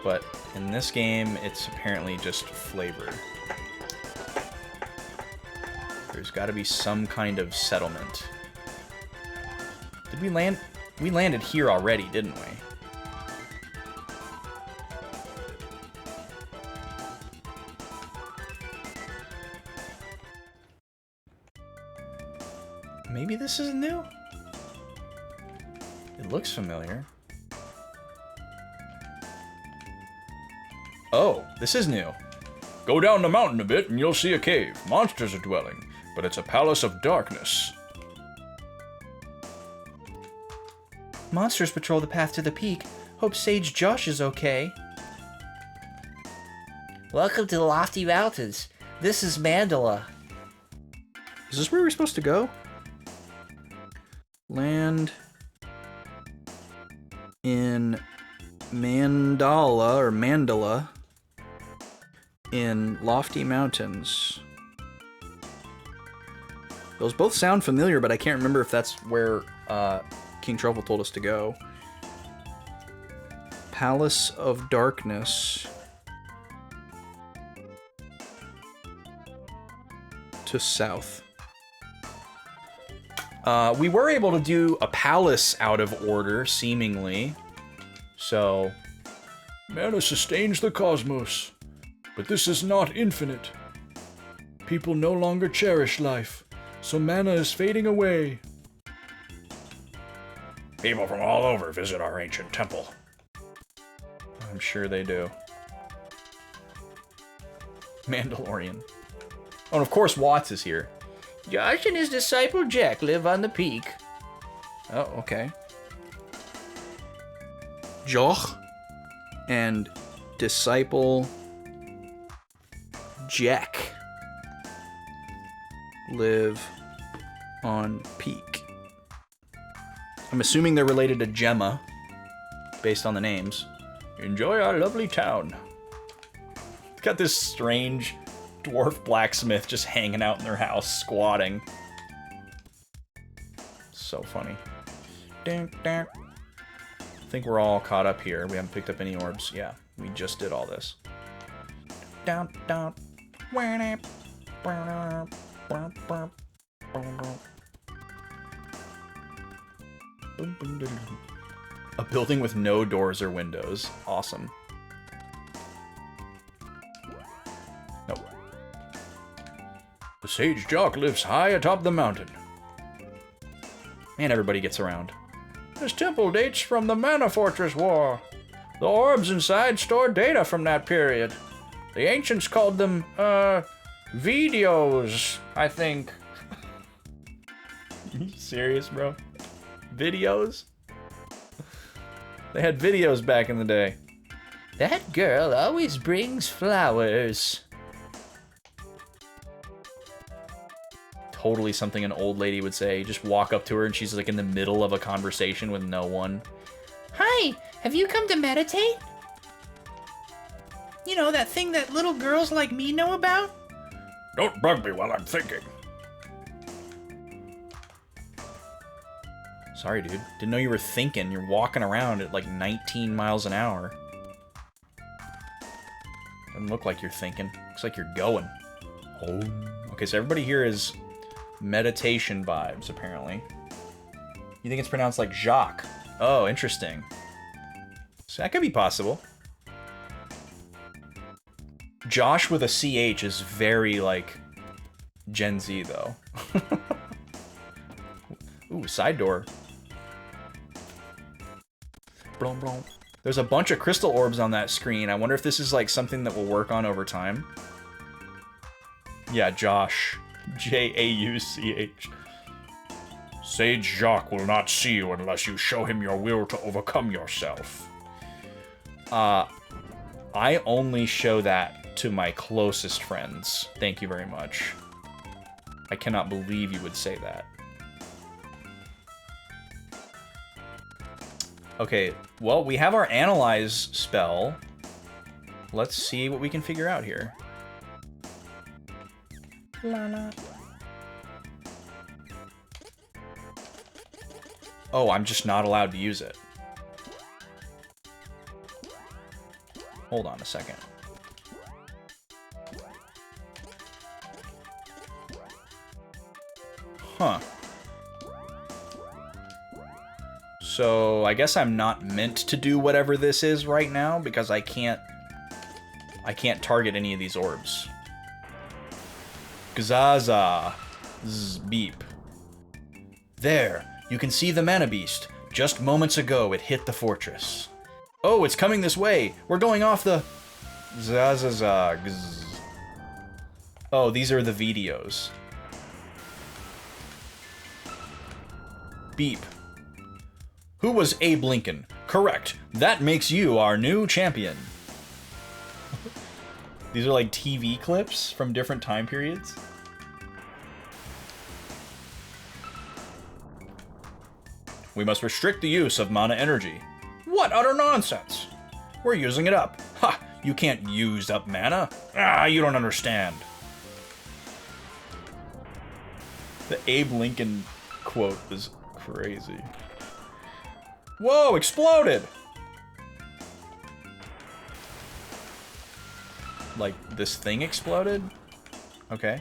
A: But in this game, it's apparently just flavor. There's got to be some kind of settlement. Did we land? We landed here already, didn't we? Maybe this is new? It looks familiar. Oh, this is new.
D: Go down the mountain a bit and you'll see a cave. Monsters are dwelling, but it's a palace of darkness.
A: Monsters patrol the path to the peak. Hope Sage Josh is okay.
E: Welcome to the Lofty Mountains. This is Mandala.
A: Is this where we're supposed to go? Land in Mandala in Lofty Mountains. Those both sound familiar, but I can't remember if that's where King Truffle told us to go. Palace of Darkness to south. We were able to do a palace out of order, seemingly. So...
D: Mana sustains the cosmos, but this is not infinite. People no longer cherish life, so mana is fading away.
A: People from all over visit our ancient temple. I'm sure they do. Mandalorian. Oh, and of course Watts is here.
E: Josh and his disciple Jack live on the peak.
A: Oh, okay. Joch and disciple Jack live on Peak. I'm assuming they're related to Gemma, based on the names. Enjoy our lovely town. Got this strange dwarf blacksmith just hanging out in their house, squatting. So funny. I think we're all caught up here. We haven't picked up any orbs. Yeah, we just did all this. Down, down. A building with no doors or windows. Awesome. Nope.
D: The sage Jock lives high atop the mountain.
A: Man, everybody gets around.
D: This temple dates from the Mana Fortress War. The orbs inside store data from that period. The ancients called them, videos, I think.
A: Are you serious, bro? Videos? They had videos back in the day.
E: That girl always brings flowers.
A: Totally something an old lady would say. You just walk up to her and she's like in the middle of a conversation with no one.
E: Hi, have you come to meditate? You know, that thing that little girls like me know about?
D: Don't bug me while I'm thinking.
A: Sorry, dude. Didn't know you were thinking. You're walking around at like 19 miles an hour. Doesn't look like you're thinking. Looks like you're going. Oh. Okay, so everybody here is meditation vibes, apparently. You think it's pronounced like Jacques? Oh, interesting. So that could be possible. Josh with a CH is very, like, Gen Z, though. Ooh, side door. Blom, blom. There's a bunch of crystal orbs on that screen. I wonder if this is, like, something that we'll work on over time. Yeah, Josh. J-A-U-C-H.
D: Sage Jacques will not see you unless you show him your will to overcome yourself.
A: I only show that to my closest friends. Thank you very much. I cannot believe you would say that. Okay, well, we have our analyze spell. Let's see what we can figure out here. La la. Oh, I'm just not allowed to use it. Hold on a second. Huh. So, I guess I'm not meant to do whatever this is right now because I can't target any of these orbs. Gzaza. Zzz, beep. There, you can see the Mana Beast. Just moments ago, it hit the fortress. Oh, it's coming this way. We're going off the... Zazaza. Gzz. Oh, these are the videos. Beep. Who was Abe Lincoln? Correct. That makes you our new champion. These are like TV clips from different time periods. We must restrict the use of mana energy. What utter nonsense! We're using it up. Ha! You can't use up mana. Ah, you don't understand. The Abe Lincoln quote is crazy. Whoa, exploded! Like, this thing exploded? Okay.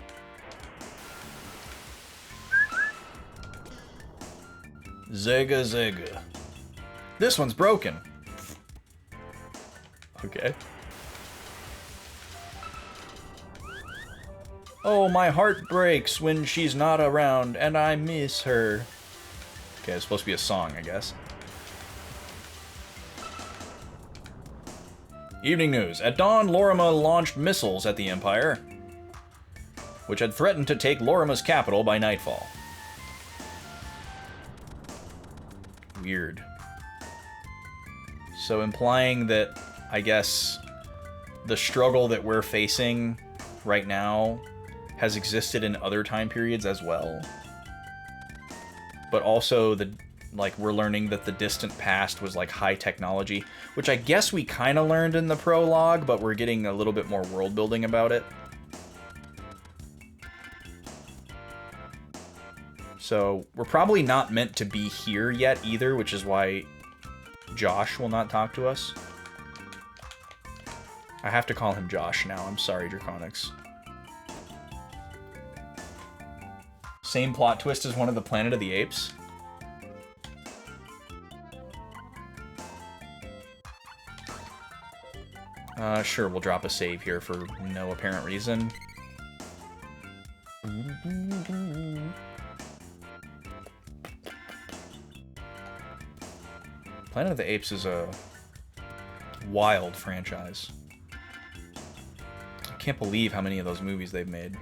A: Zega Zega. This one's broken. Okay. Oh, my heart breaks when she's not around, and I miss her. Okay, it's supposed to be a song, I guess. Evening news. At dawn, Lorima launched missiles at the Empire, which had threatened to take Lorima's capital by nightfall. Weird. So implying that, I guess, the struggle that we're facing right now has existed in other time periods as well. But also, we're learning that the distant past was, like, high technology, which I guess we kind of learned in the prologue, but we're getting a little bit more world building about it. So, we're probably not meant to be here yet either, which is why Josh will not talk to us. I have to call him Josh now. I'm sorry, Draconics. Same plot twist as one of the Planet of the Apes. Sure, we'll drop a save here for no apparent reason. Planet of the Apes is a wild franchise. I can't believe how many of those movies they've made.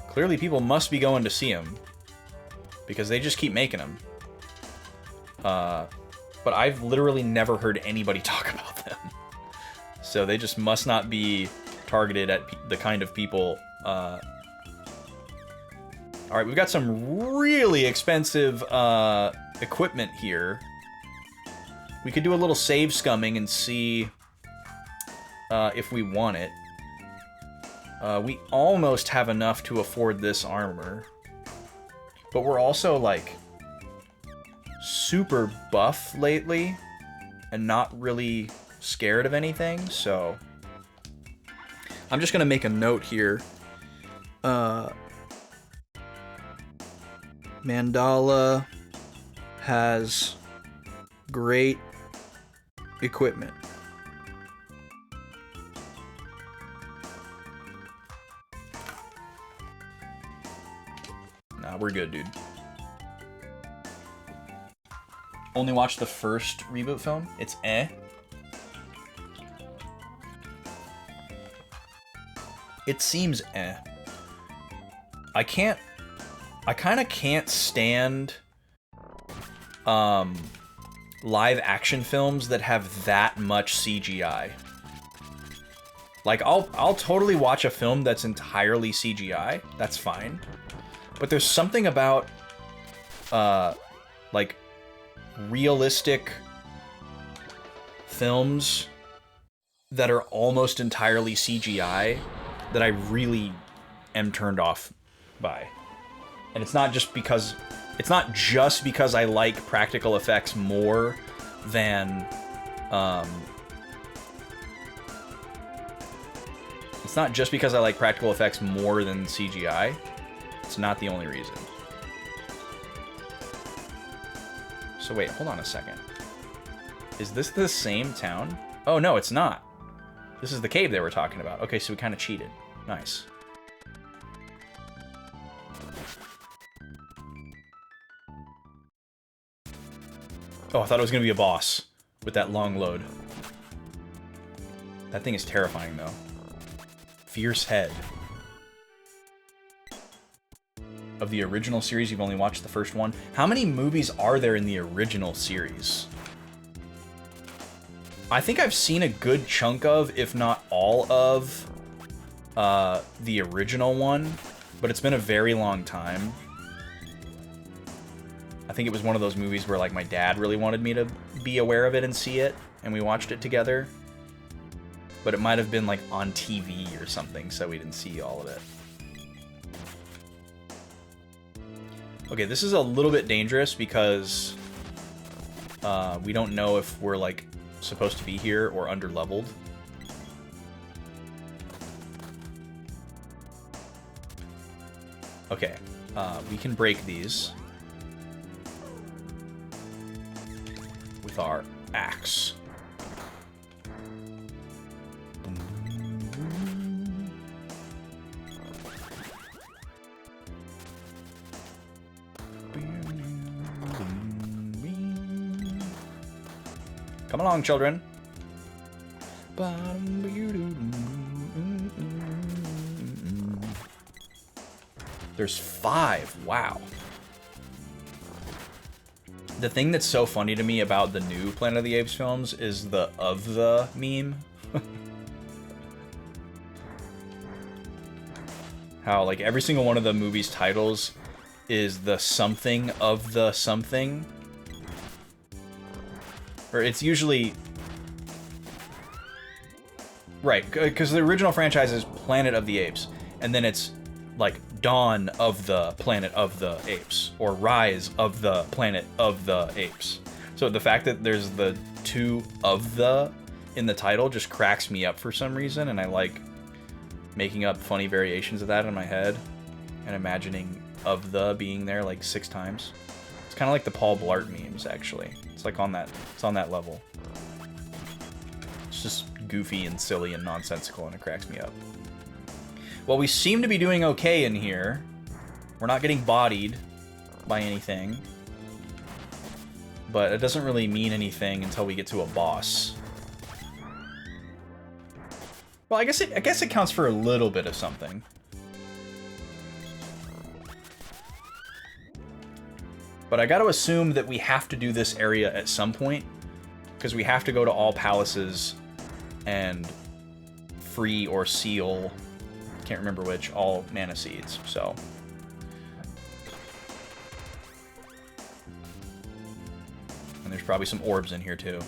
A: Clearly people must be going to see them, because they just keep making them. But I've literally never heard anybody talk about them. So they just must not be targeted at the kind of people. Alright, we've got some really expensive equipment here. We could do a little save scumming and see if we want it. We almost have enough to afford this armor. But we're also, like, super buff lately and not really scared of anything, so I'm just gonna make a note here. Mandala has great equipment. Nah, we're good, dude. Only watched the first reboot film? It's eh. It seems eh. I kind of can't stand live action films that have that much CGI. Like, I'll totally watch a film that's entirely CGI. That's fine. But there's something about like realistic films that are almost entirely CGI that I really am turned off by. And it's not just because I like practical effects more than it's not just because I like practical effects more than CGI. It's not the only reason. So wait, hold on a second. Is this the same town? Oh no, it's not. This is the cave they were talking about. Okay, so we kind of cheated. Nice. Oh, I thought it was going to be a boss with that long load. That thing is terrifying, though. Fierce head. Of the original series, you've only watched the first one. How many movies are there in the original series? I think I've seen a good chunk of, if not all of, the original one, but it's been a very long time. I think it was one of those movies where, like, my dad really wanted me to be aware of it and see it, and we watched it together. But it might have been, like, on TV or something, so we didn't see all of it. Okay, this is a little bit dangerous because we don't know if we're, like, supposed to be here or under-leveled. Okay, we can break these with our axe. Come along, children. There's 5. Wow. The thing that's so funny to me about the new Planet of the Apes films is the "of the" meme. How, like, every single one of the movie's titles is the something of the something. Or it's usually... Right, because the original franchise is Planet of the Apes, and then it's, like, Dawn of the Planet of the Apes, or Rise of the Planet of the Apes. So the fact that there's the 2 of the in the title just cracks me up for some reason, and I like making up funny variations of that in my head and imagining of the being there like 6 times. It's kind of like the Paul Blart memes, actually. It's like on that, it's on that level. It's just goofy and silly and nonsensical, and it cracks me up. Well, we seem to be doing okay in here. We're not getting bodied by anything. But it doesn't really mean anything until we get to a boss. Well, I guess it counts for a little bit of something. But I gotta assume that we have to do this area at some point, because we have to go to all palaces and free or seal, can't remember which, all mana seeds, so. And there's probably some orbs in here too.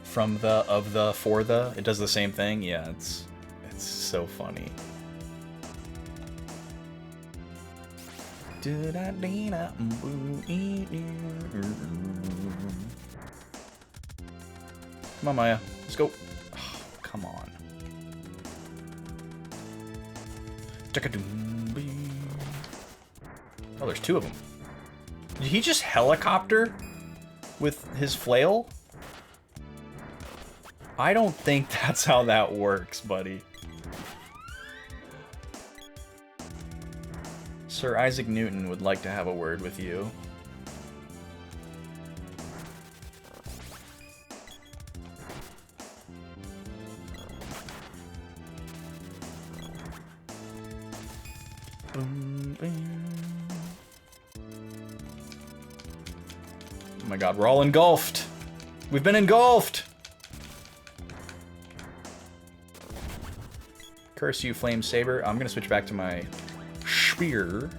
A: From the, of the, for the, it does the same thing. Yeah, it's so funny. Come on, Maya. Let's go. Oh, come on. Oh, there's 2 of them. Did he just helicopter with his flail? I don't think that's how that works, buddy. Sir Isaac Newton would like to have a word with you. Oh my god, we're all engulfed! We've been engulfed! Curse you, Flame Saber. I'm gonna switch back to my spear.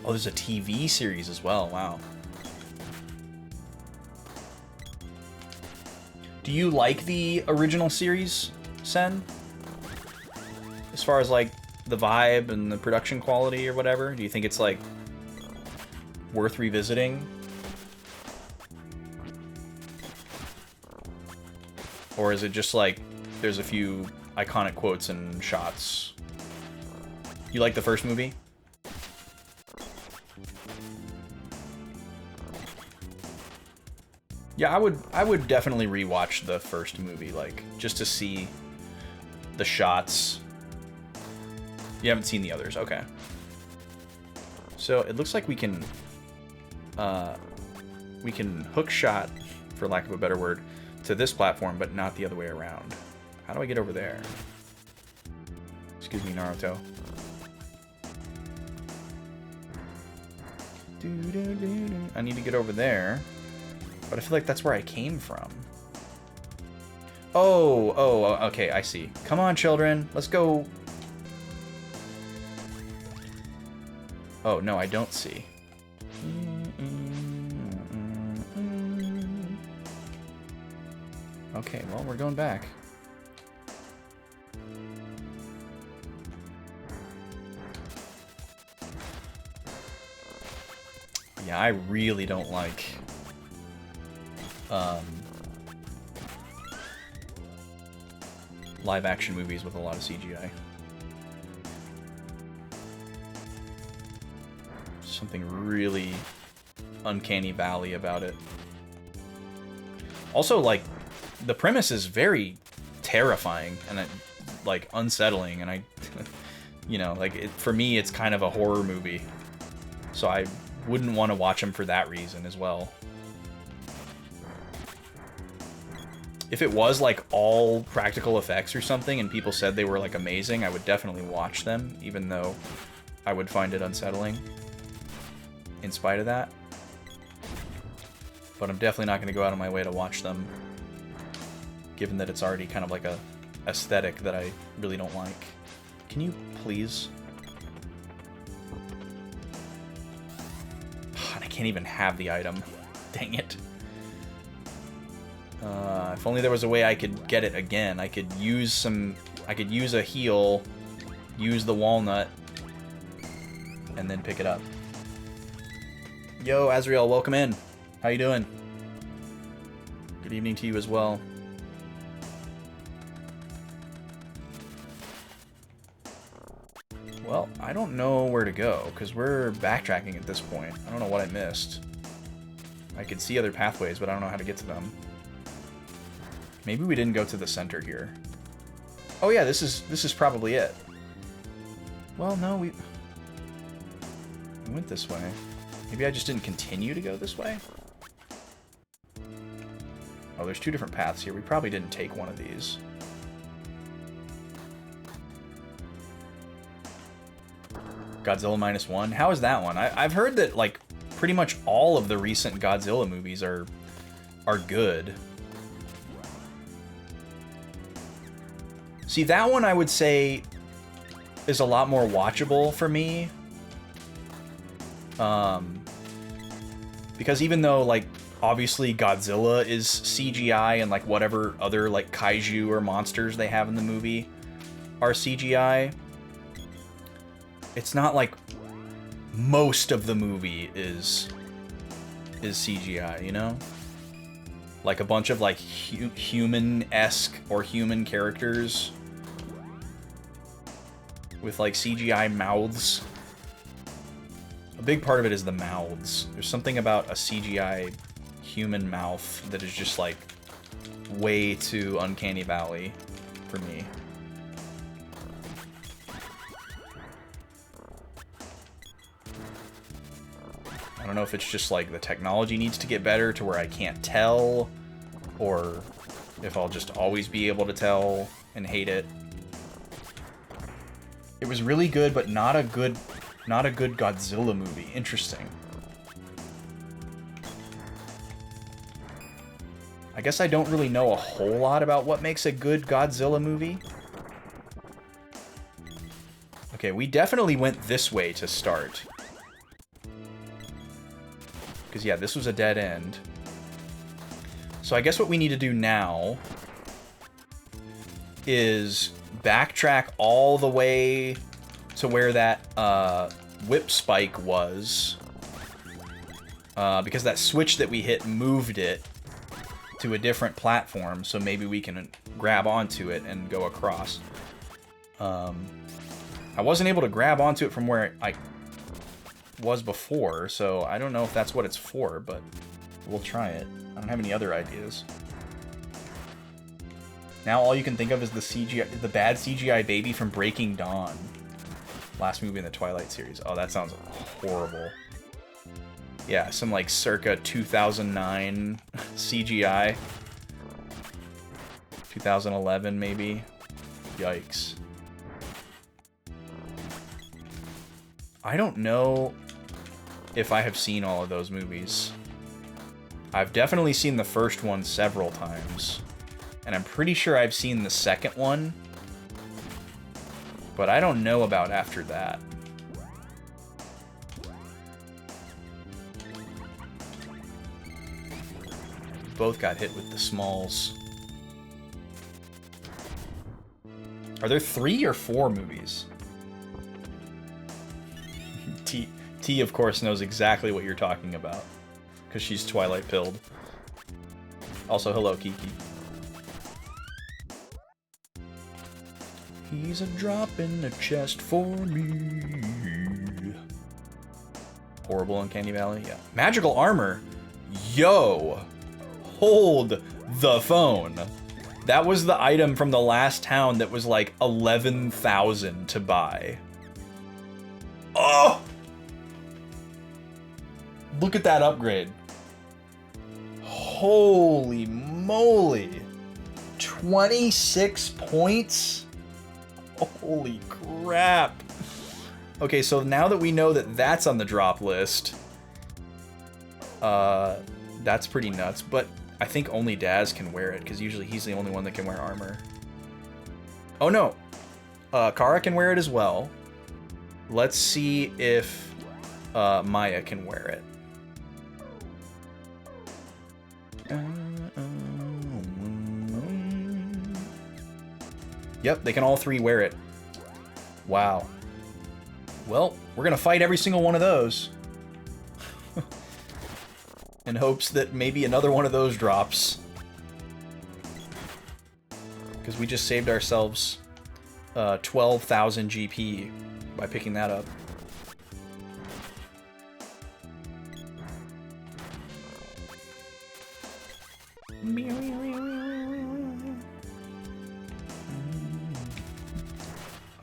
A: Oh, there's a TV series as well. Wow. Do you like the original series, Sen? As far as like the vibe and the production quality or whatever? Do you think it's like worth revisiting? Or is it just like there's a few iconic quotes and shots? You like the first movie? Yeah, I would definitely rewatch the first movie, like, just to see the shots. You haven't seen the others, okay. So it looks like we can hook shot, for lack of a better word, to this platform, but not the other way around. How do I get over there? Excuse me, Naruto. I need to get over there. But I feel like that's where I came from. Oh, okay, I see. Come on, children. Let's go. Oh, no, I don't see. Okay, well, we're going back. Yeah, I really don't like live action movies with a lot of CGI. Something really uncanny valley about it. Also, like, the premise is very terrifying and like unsettling, and I, you know, like for me, it's kind of a horror movie, so I wouldn't want to watch them for that reason as well. If it was like all practical effects or something and people said they were like amazing, I would definitely watch them, even though I would find it unsettling in spite of that. But I'm definitely not going to go out of my way to watch them, given that it's already kind of like a aesthetic that I really don't like. Can you please? I can't even have the item. Dang it. If only there was a way I could get it again. I could use a heal, use the walnut, and then pick it up. Yo, Azrael, welcome in. How you doing? Good evening to you as well. Well, I don't know where to go, because we're backtracking at this point. I don't know what I missed. I could see other pathways, but I don't know how to get to them. Maybe we didn't go to the center here. Oh yeah, this is probably it. Well, no, we went this way. Maybe I just didn't continue to go this way? Oh, there's two different paths here. We probably didn't take one of these. Godzilla -1. How is that one? I've heard that like pretty much all of the recent Godzilla movies are good. See, that one I would say is a lot more watchable for me. Because even though, like, obviously Godzilla is CGI and, like, whatever other, like, kaiju or monsters they have in the movie are CGI, it's not like most of the movie is CGI, you know? Like a bunch of, like, human-esque or human characters with, like, CGI mouths. A big part of it is the mouths. There's something about a CGI human mouth that is just, like, way too Uncanny Valley for me. I don't know if it's just, like, the technology needs to get better to where I can't tell, or if I'll just always be able to tell and hate it. It was really good, but not a good Godzilla movie. Interesting. I guess I don't really know a whole lot about what makes a good Godzilla movie. Okay, we definitely went this way to start. Because, yeah, this was a dead end. So I guess what we need to do now is backtrack all the way to where that whip spike was. Because that switch that we hit moved it to a different platform, so maybe we can grab onto it and go across. I wasn't able to grab onto it from where I was before, so I don't know if that's what it's for, but we'll try it. I don't have any other ideas. Now all you can think of is the bad CGI baby from Breaking Dawn. Last movie in the Twilight series. Oh, that sounds horrible. Yeah, some like circa 2009 CGI. 2011 maybe. Yikes. I don't know if I have seen all of those movies. I've definitely seen the first one several times. And I'm pretty sure I've seen the second one. But I don't know about after that. Both got hit with the smalls. Are there 3 or 4 movies? T, of course, knows exactly what you're talking about. Because she's Twilight pilled. Also, hello, Kiki. He's a drop in the chest for me. Horrible Uncanny Valley, yeah. Magical armor? Yo! Hold the phone. That was the item from the last town that was like 11,000 to buy. Oh! Look at that upgrade. Holy moly. 26 points? Holy crap. Okay, so now that we know that that's on the drop list, that's pretty nuts, but I think only Daz can wear it, because usually he's the only one that can wear armor. Oh no! Kara can wear it as well. Let's see if Maya can wear it. Yep, they can all three wear it. Wow. Well, we're gonna fight every single one of those. In hopes that maybe another one of those drops. Because we just saved ourselves 12,000 GP by picking that up.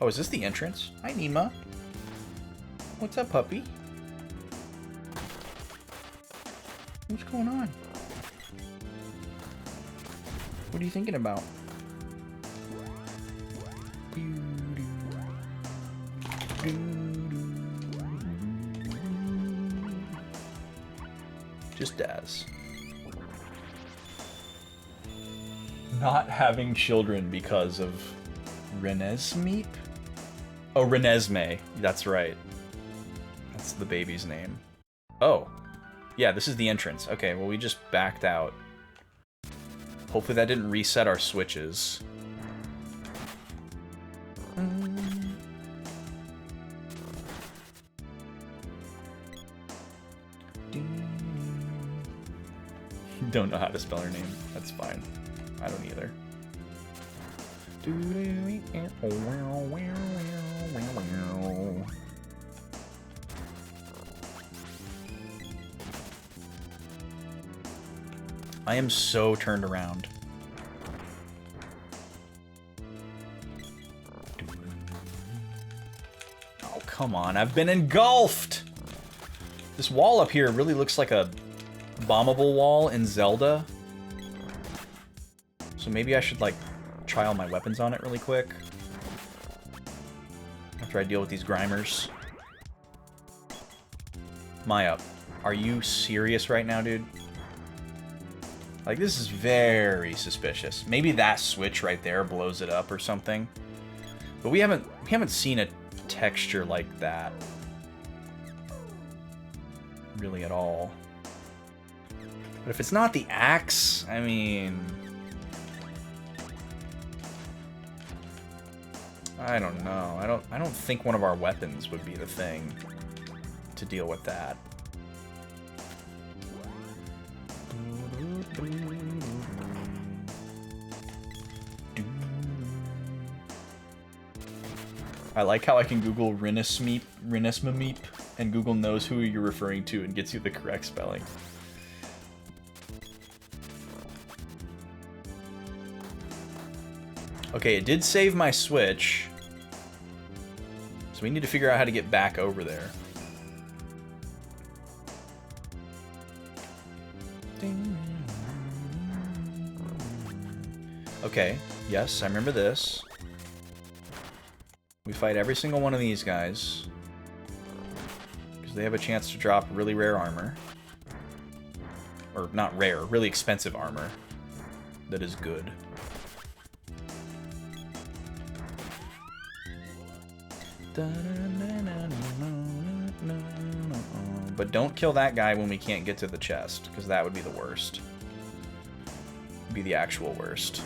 A: Oh, is this the entrance? Hi, Nima. What's up, puppy? What's going on? What are you thinking about? Just Daz. Not having children because of Renesmee? Oh, Renesmee. That's right. That's the baby's name. Oh. Yeah, this is the entrance. Okay, well, we just backed out. Hopefully that didn't reset our switches. Don't know how to spell her name. That's fine. I don't either. I am so turned around. Oh, come on. I've been engulfed! This wall up here really looks like a bombable wall in Zelda. So maybe I should, like, try all my weapons on it really quick. After I deal with these Grimers. Maya, are you serious right now, dude? Like, this is very suspicious. Maybe that switch right there blows it up or something. But we haven't seen a texture like that. Really at all. But if it's not the axe, I mean... I don't know. I don't think one of our weapons would be the thing to deal with that. I like how I can Google Renesmee, and Google knows who you're referring to and gets you the correct spelling. Okay, it did save my Switch. So we need to figure out how to get back over there. Okay, yes, I remember this. We fight every single one of these guys. Because they have a chance to drop really rare armor. Or not rare, really expensive armor. That is good. But don't kill that guy when we can't get to the chest, because that would be the worst. Be the actual worst.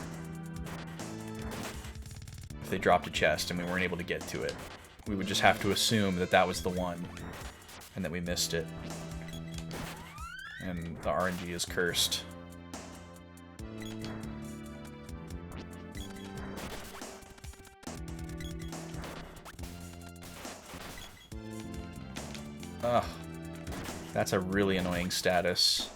A: If they dropped a chest and we weren't able to get to it, we would just have to assume that that was the one, and that we missed it. And the RNG is cursed. Ugh. That's a really annoying status.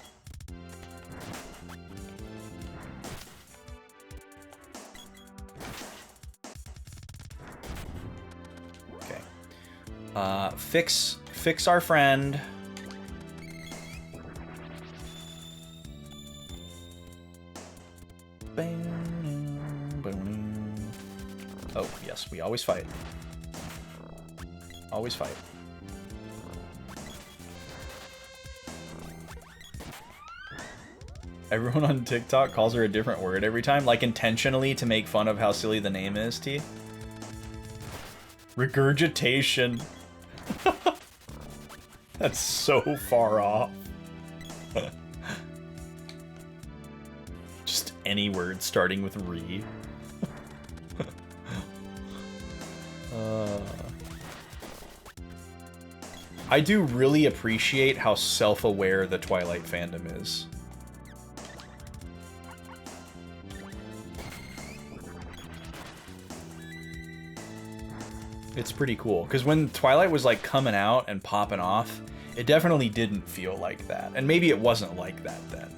A: Fix our friend. Oh, yes, we always fight. Always fight. Everyone on TikTok calls her a different word every time, like intentionally to make fun of how silly the name is, T. Regurgitation. That's so far off. Just any word starting with re. I do really appreciate how self-aware the Twilight fandom is. It's pretty cool, because when Twilight was like coming out and popping off, it definitely didn't feel like that. And maybe it wasn't like that then.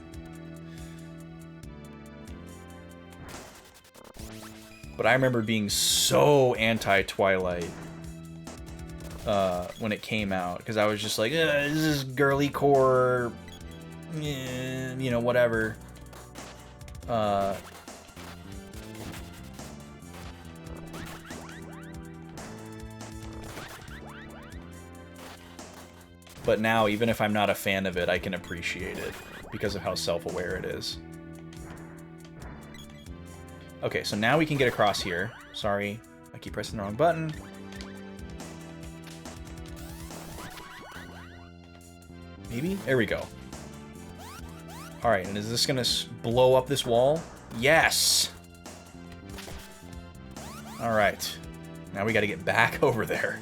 A: But I remember being so anti-Twilight when it came out, because I was just like, this is girly core, you know, whatever. But now, even if I'm not a fan of it, I can appreciate it because of how self-aware it is. Okay, so now we can get across here. Sorry, I keep pressing the wrong button. Maybe? There we go. Alright, and is this gonna blow up this wall? Yes! Alright. Now we gotta get back over there.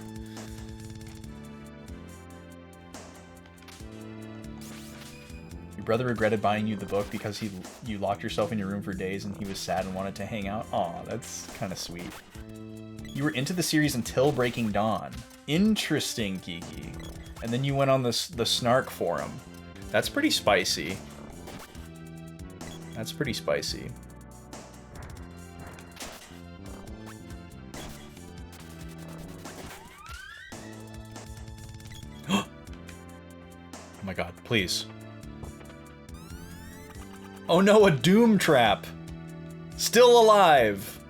A: Your brother regretted buying you the book because you locked yourself in your room for days and he was sad and wanted to hang out? Aw, that's kind of sweet. You were into the series until Breaking Dawn. Interesting, Kiki. And then you went on the Snark forum. That's pretty spicy. That's pretty spicy. Oh my god, please. Oh no, a doom trap! Still alive!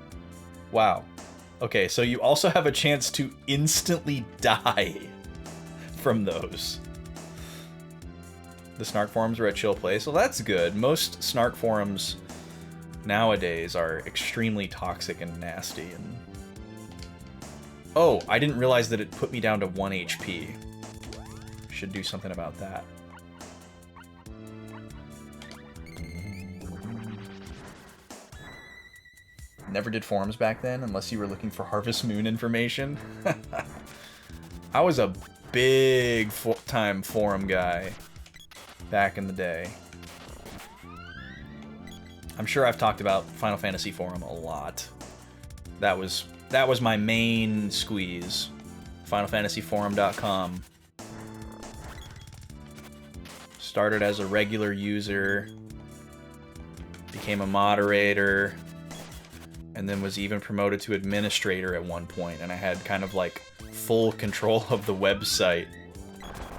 A: Wow. Okay, so you also have a chance to instantly die from those. The Snark forums are a chill place. Well, that's good. Most Snark forums nowadays are extremely toxic and nasty. And oh, I didn't realize that it put me down to 1 HP. Should do something about that. Never did forums back then, unless you were looking for Harvest Moon information. I was a big time forum guy back in the day. I'm sure I've talked about Final Fantasy forum a lot. That was my main squeeze. FinalFantasyForum.com. Started as a regular user, became a moderator, and then was even promoted to administrator at one point, and I had kind of like full control of the website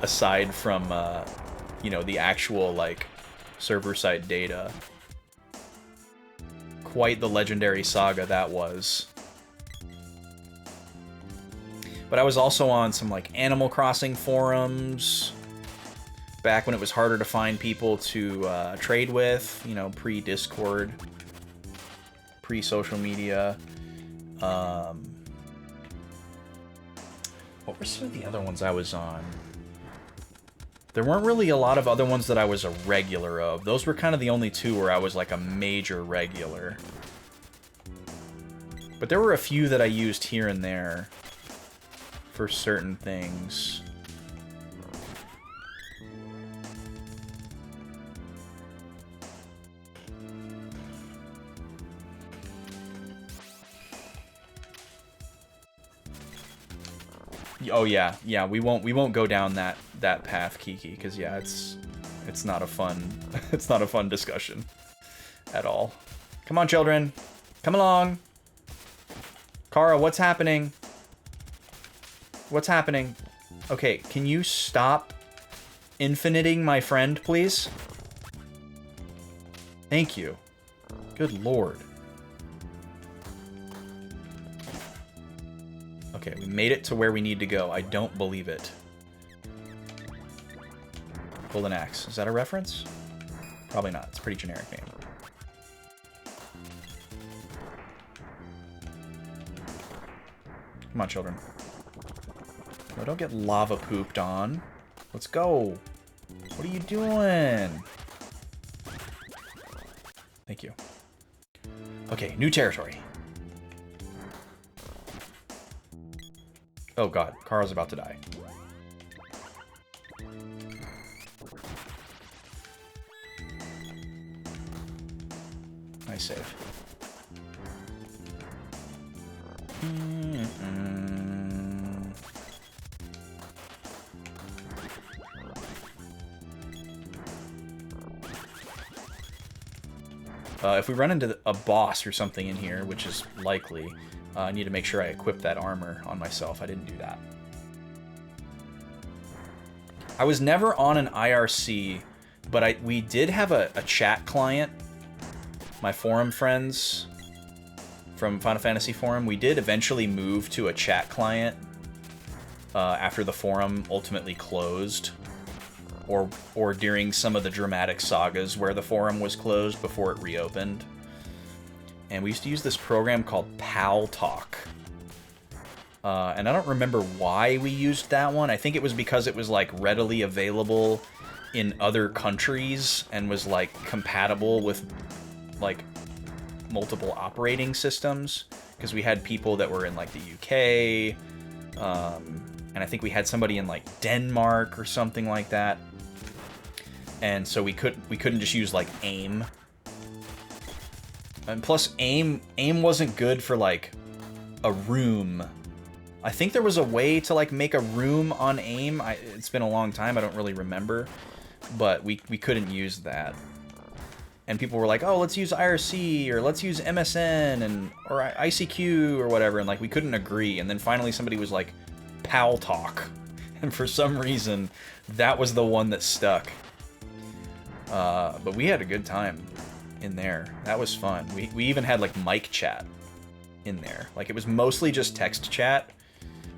A: aside from you know, the actual like server side data. Quite the legendary saga that was. But I was also on some like Animal Crossing forums back when it was harder to find people to trade with, you know, pre-Discord, pre-social media. What were some of the other ones I was on? There weren't really a lot of other ones that I was a regular of. Those were kind of the only two where I was like a major regular. But there were a few that I used here and there for certain things. Oh yeah, yeah. We won't go down that path, Kiki, because yeah, it's not a fun it's not a fun discussion at all. Come on, children, come along. Kara, what's happening? What's happening? Okay, can you stop infiniting my friend, please? Thank you. Good lord. Okay, we made it to where we need to go. I don't believe it. Golden Axe. Is that a reference? Probably not. It's a pretty generic name. Come on, children. No, don't get lava pooped on. Let's go. What are you doing? Thank you. Okay, new territory. Oh god, Carl's about to die. Nice save. If we run into a boss or something in here, which is likely, I need to make sure I equip that armor on myself. I didn't do that. I was never on an IRC, but we did have a chat client. My forum friends from Final Fantasy Forum, we did eventually move to a chat client after the forum ultimately closed. Or during some of the dramatic sagas where the forum was closed before it reopened. And we used to use this program called Pal Talk. And I don't remember why we used that one. I think it was because it was like readily available in other countries and was like compatible with like multiple operating systems. Because we had people that were in like the UK, and I think we had somebody in like Denmark or something like that. And so we couldn't just use like AIM. And plus AIM wasn't good for like a room. I think there was a way to like make a room on AIM. It's been a long time, I don't really remember. But we couldn't use that. And people were like, oh, let's use IRC or let's use MSN or ICQ or whatever, and like we couldn't agree. And then finally somebody was like, Pal Talk. And for some reason, that was the one that stuck. But we had a good time in there. That was fun. We even had like mic chat in there. Like it was mostly just text chat,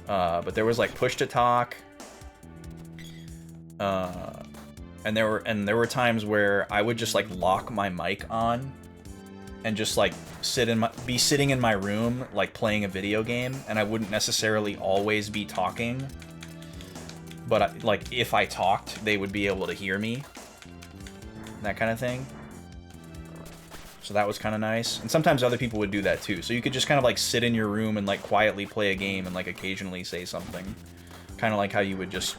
A: but there was like push to talk. And there were times where I would just like lock my mic on and just like be sitting in my room like playing a video game, and I wouldn't necessarily always be talking. But like if I talked, they would be able to hear me. That kind of thing. So that was kind of nice. And sometimes other people would do that too. So you could just kind of like sit in your room and like quietly play a game and like occasionally say something. Kind of like how you would just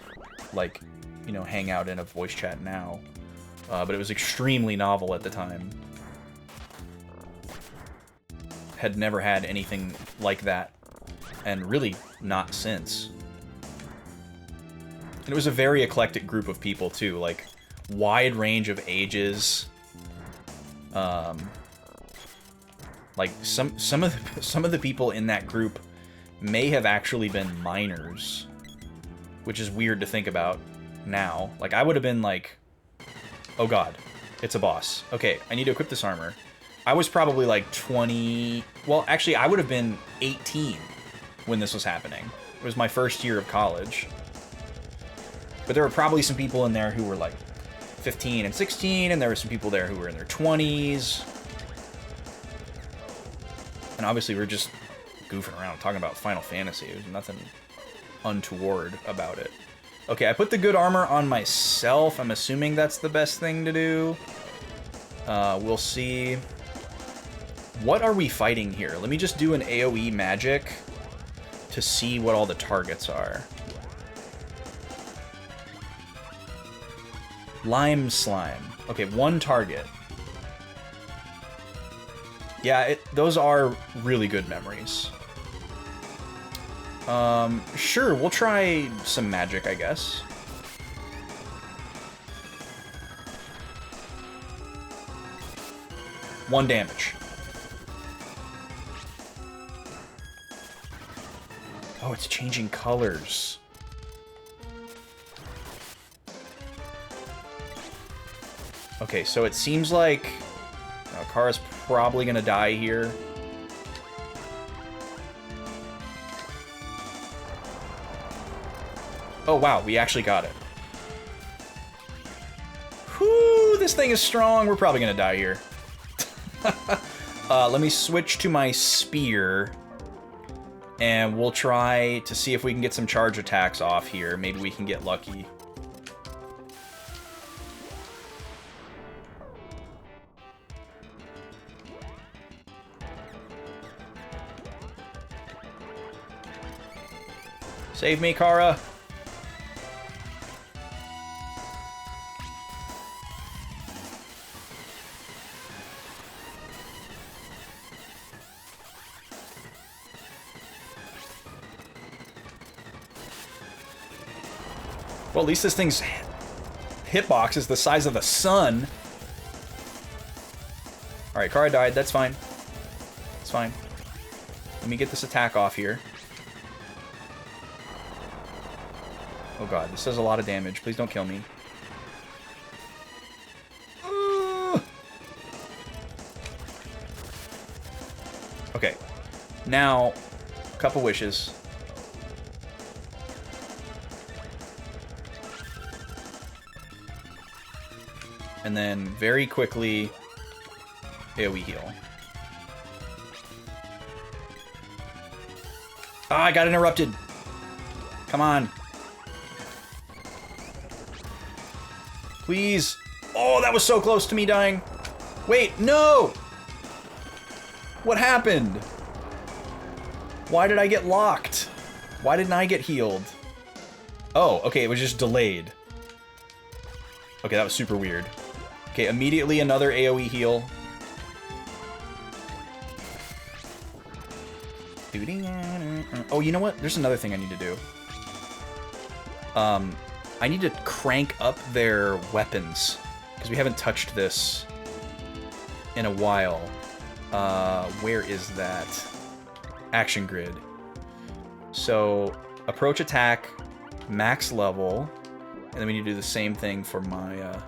A: like, you know, hang out in a voice chat now. But it was extremely novel at the time. Had never had anything like that. And really not since. And it was a very eclectic group of people too. Like, wide range of ages. Like some of the people in that group may have actually been minors, which is weird to think about now. Like I would have been like, oh god, it's a boss. Okay, I need to equip this armor. I was probably like 20. Well, actually, I would have been 18 when this was happening. It was my first year of college. But there were probably some people in there who were like 15 and 16, and there were some people there who were in their 20s. And obviously we're just goofing around talking about Final Fantasy. There's nothing untoward about it. Okay, I put the good armor on myself. I'm assuming that's the best thing to do. We'll see. What are we fighting here? Let me just do an AoE magic to see what all the targets are. Lime slime. Okay, one target. Yeah, those are really good memories. Sure, we'll try some magic, I guess. One damage. Oh, it's changing colors. Okay, so it seems like Kara's probably gonna die here. Oh wow, we actually got it. Whew, this thing is strong. We're probably gonna die here. Let me switch to my spear. And we'll try to see if we can get some charge attacks off here. Maybe we can get lucky. Save me, Kara. Well, at least this thing's hitbox is the size of the sun. Alright, Kara died. That's fine. It's fine. Let me get this attack off here. Oh god, this does a lot of damage. Please don't kill me. Okay. Now, a couple wishes. And then, very quickly, AoE heal. Ah, I got interrupted. Come on. Please. Oh, that was so close to me dying. Wait, no! What happened? Why did I get locked? Why didn't I get healed? Oh, okay, it was just delayed. Okay, that was super weird. Okay, immediately another AoE heal. Oh, you know what? There's another thing I need to do. I need to crank up their weapons, because we haven't touched this in a while. Where is that? Action grid. So, approach attack, max level, and then we need to do the same thing for my...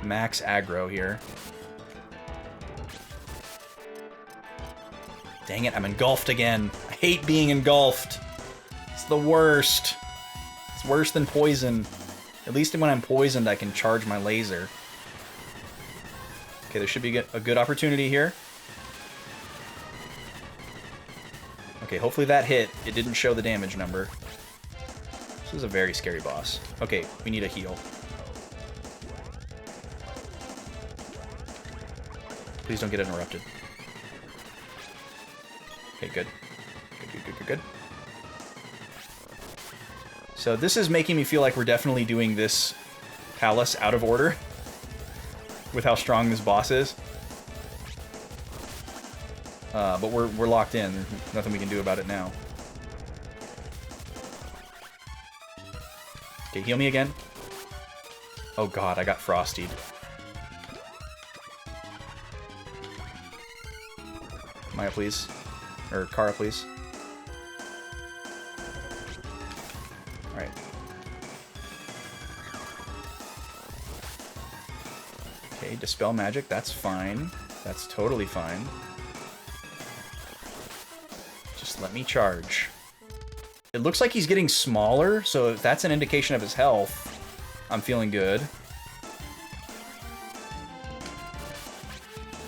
A: max aggro here. Dang it, I'm engulfed again. I hate being engulfed. It's the worst. It's worse than poison. At least when I'm poisoned, I can charge my laser. Okay, there should be a good opportunity here. Okay, hopefully that hit. It didn't show the damage number. This is a very scary boss. Okay, we need a heal. Please don't get interrupted. Okay, good. Good. So this is making me feel like we're definitely doing this palace out of order with how strong this boss is. But we're locked in. There's nothing we can do about it now. Okay, heal me again. Oh god, I got frostied. Maya, please. Or Kara, please. Alright. Okay, dispel magic, that's fine. That's totally fine. Just let me charge. It looks like he's getting smaller, so if that's an indication of his health, I'm feeling good.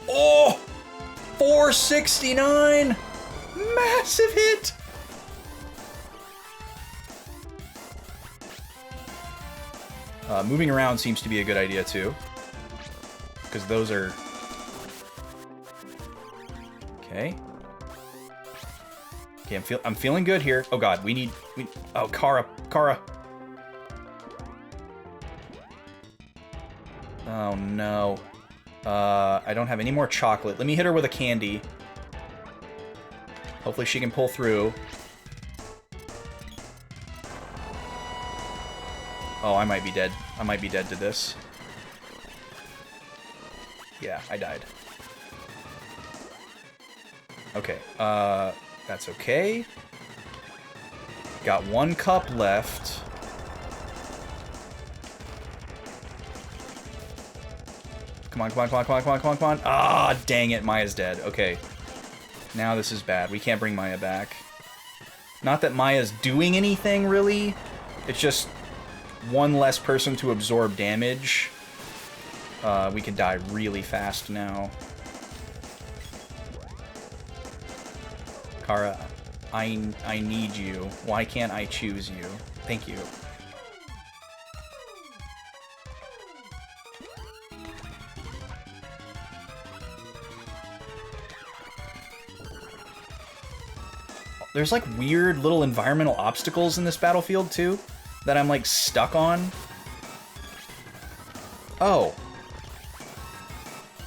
A: Oh! 469! Massive hit! Moving around seems to be a good idea too. Because those are... Okay. Okay, I'm feeling good here. Oh god, we... Oh, Kara. Oh no. I don't have any more chocolate. Let me hit her with a candy. Hopefully she can pull through. Oh, I might be dead. I might be dead to this. Yeah, I died. Okay, that's okay. Got 1 cup left. Come on, come on, come on, come on, come on, come on, come on. Ah, dang it, Maya's dead. Okay. Now this is bad. We can't bring Maya back. Not that Maya's doing anything, really. It's just 1 less person to absorb damage. We could die really fast now. Kara, I need you. Why can't I choose you? Thank you. There's like weird little environmental obstacles in this battlefield too that I'm like stuck on. Oh.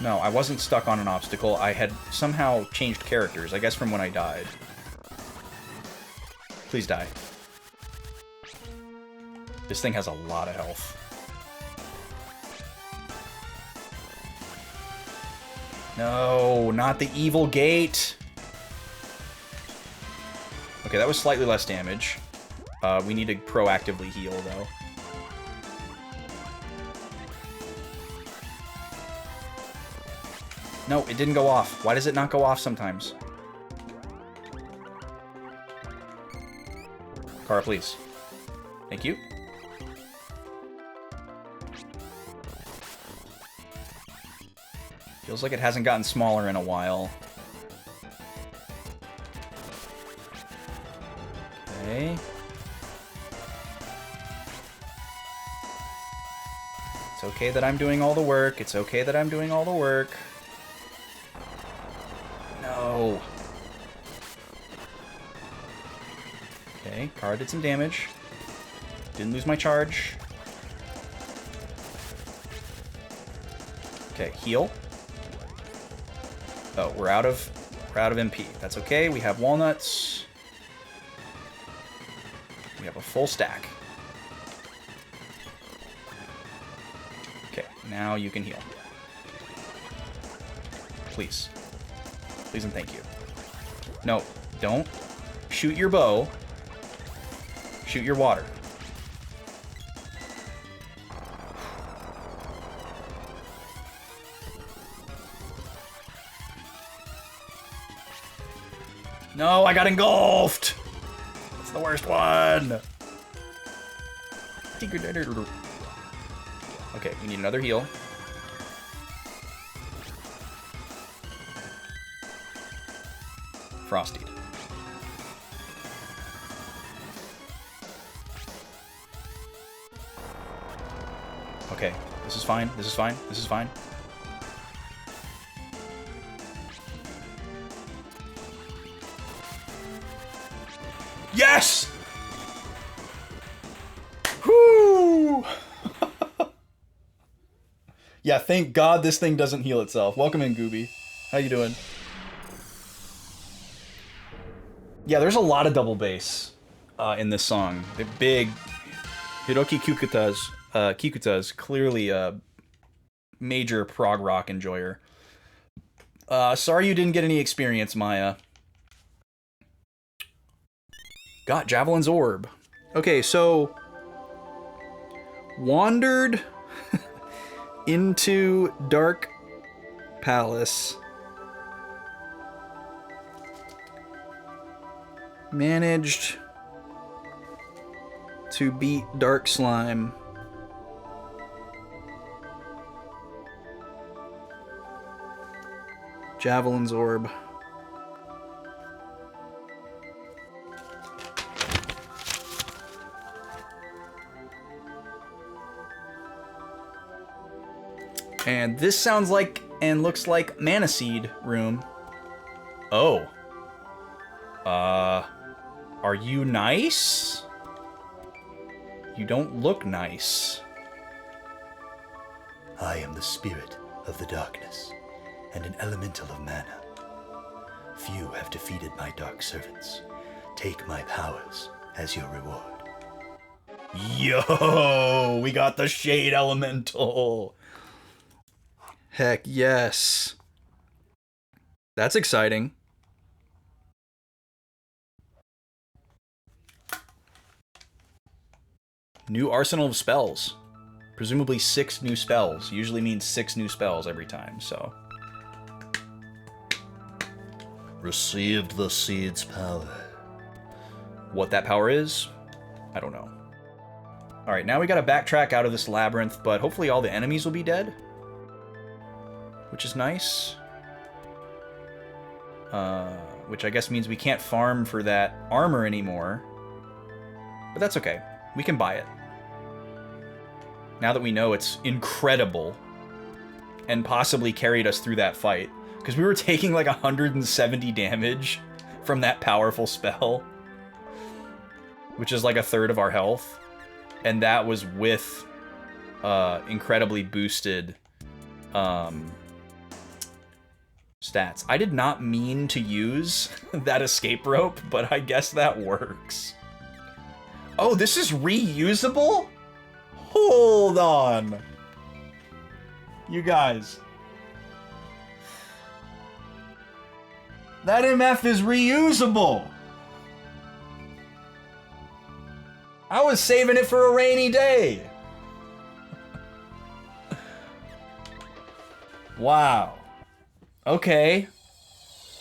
A: No, I wasn't stuck on an obstacle. I had somehow changed characters, I guess from when I died. Please die. This thing has a lot of health. No, not the evil gate. Okay, that was slightly less damage. We need to proactively heal, though. No, it didn't go off. Why does it not go off sometimes? Kara, please. Thank you. Feels like it hasn't gotten smaller in a while. Okay. It's okay that I'm doing all the work. It's okay that I'm doing all the work. No. Okay, Kara did some damage. Didn't lose my charge. Okay, heal. Oh, we're out of MP. That's okay. We have walnuts. We have a full stack. Okay, now you can heal. Please. Please and thank you. No, don't shoot your bow. Shoot your water. No, I got engulfed! That's the worst one! Okay, we need another heal. Frosted. Okay, this is fine, this is fine, this is fine. Yes! Whoo! Yeah, thank God this thing doesn't heal itself. Welcome in, Gooby. How you doing? Yeah, there's a lot of double bass in this song. The big Hiroki Kikuta's clearly a major prog rock enjoyer. Sorry you didn't get any experience, Maya. Got Javelin's Orb. Okay, so wandered into Dark Palace. Managed to beat Dark Slime. Javelin's Orb. And this sounds like and looks like Mana Seed room. Oh. Are you nice? You don't look nice.
B: I am the spirit of the darkness, and an elemental of mana. Few have defeated my dark servants. Take my powers as your reward.
A: Yo, we got the Shade Elemental. Heck yes. That's exciting. New arsenal of spells. Presumably 6 new spells. Usually means 6 new spells every time, so.
B: Received the seed's power.
A: What that power is, I don't know. Alright, now we gotta backtrack out of this labyrinth, but hopefully all the enemies will be dead. Which is nice. Which I guess means we can't farm for that armor anymore. But that's okay. We can buy it. Now that we know it's incredible and possibly carried us through that fight. Because we were taking like 170 damage from that powerful spell. Which is like a third of our health. And that was with incredibly boosted stats. I did not mean to use that escape rope, but I guess that works. Oh, this is reusable? Hold on. You guys. That MF is reusable. I was saving it for a rainy day. Wow. Okay.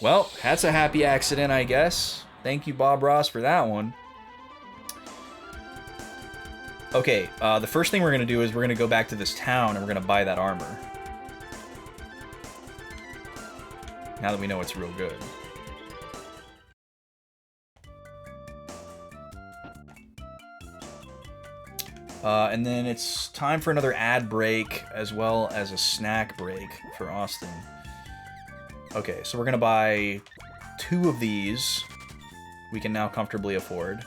A: Well, that's a happy accident, I guess. Thank you, Bob Ross, for that one. Okay, the first thing we're going to do is we're going to go back to this town and we're going to buy that armor. Now that we know it's real good. And then it's time for another ad break, as well as a snack break for Austin. Okay, so we're gonna buy 2 of these. We can now comfortably afford.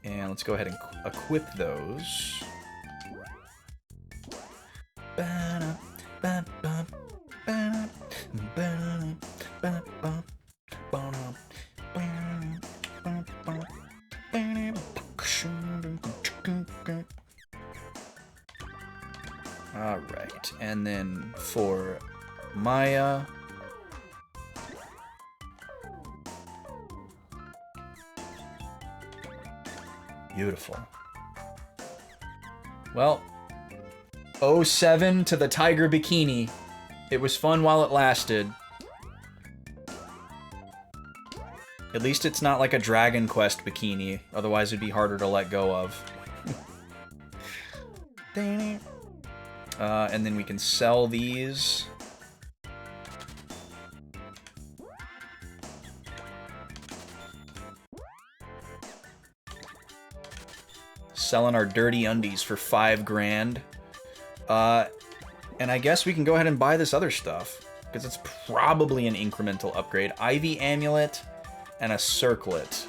A: And let's go ahead and equip those. Alright, and then for Maya... Beautiful. Well, 07 to the tiger bikini. It was fun while it lasted. At least it's not like a Dragon Quest bikini, otherwise it'd be harder to let go of. And then we can sell these. Selling our dirty undies for 5 grand. And I guess we can go ahead and buy this other stuff, because it's probably an incremental upgrade. Ivy Amulet and a Circlet.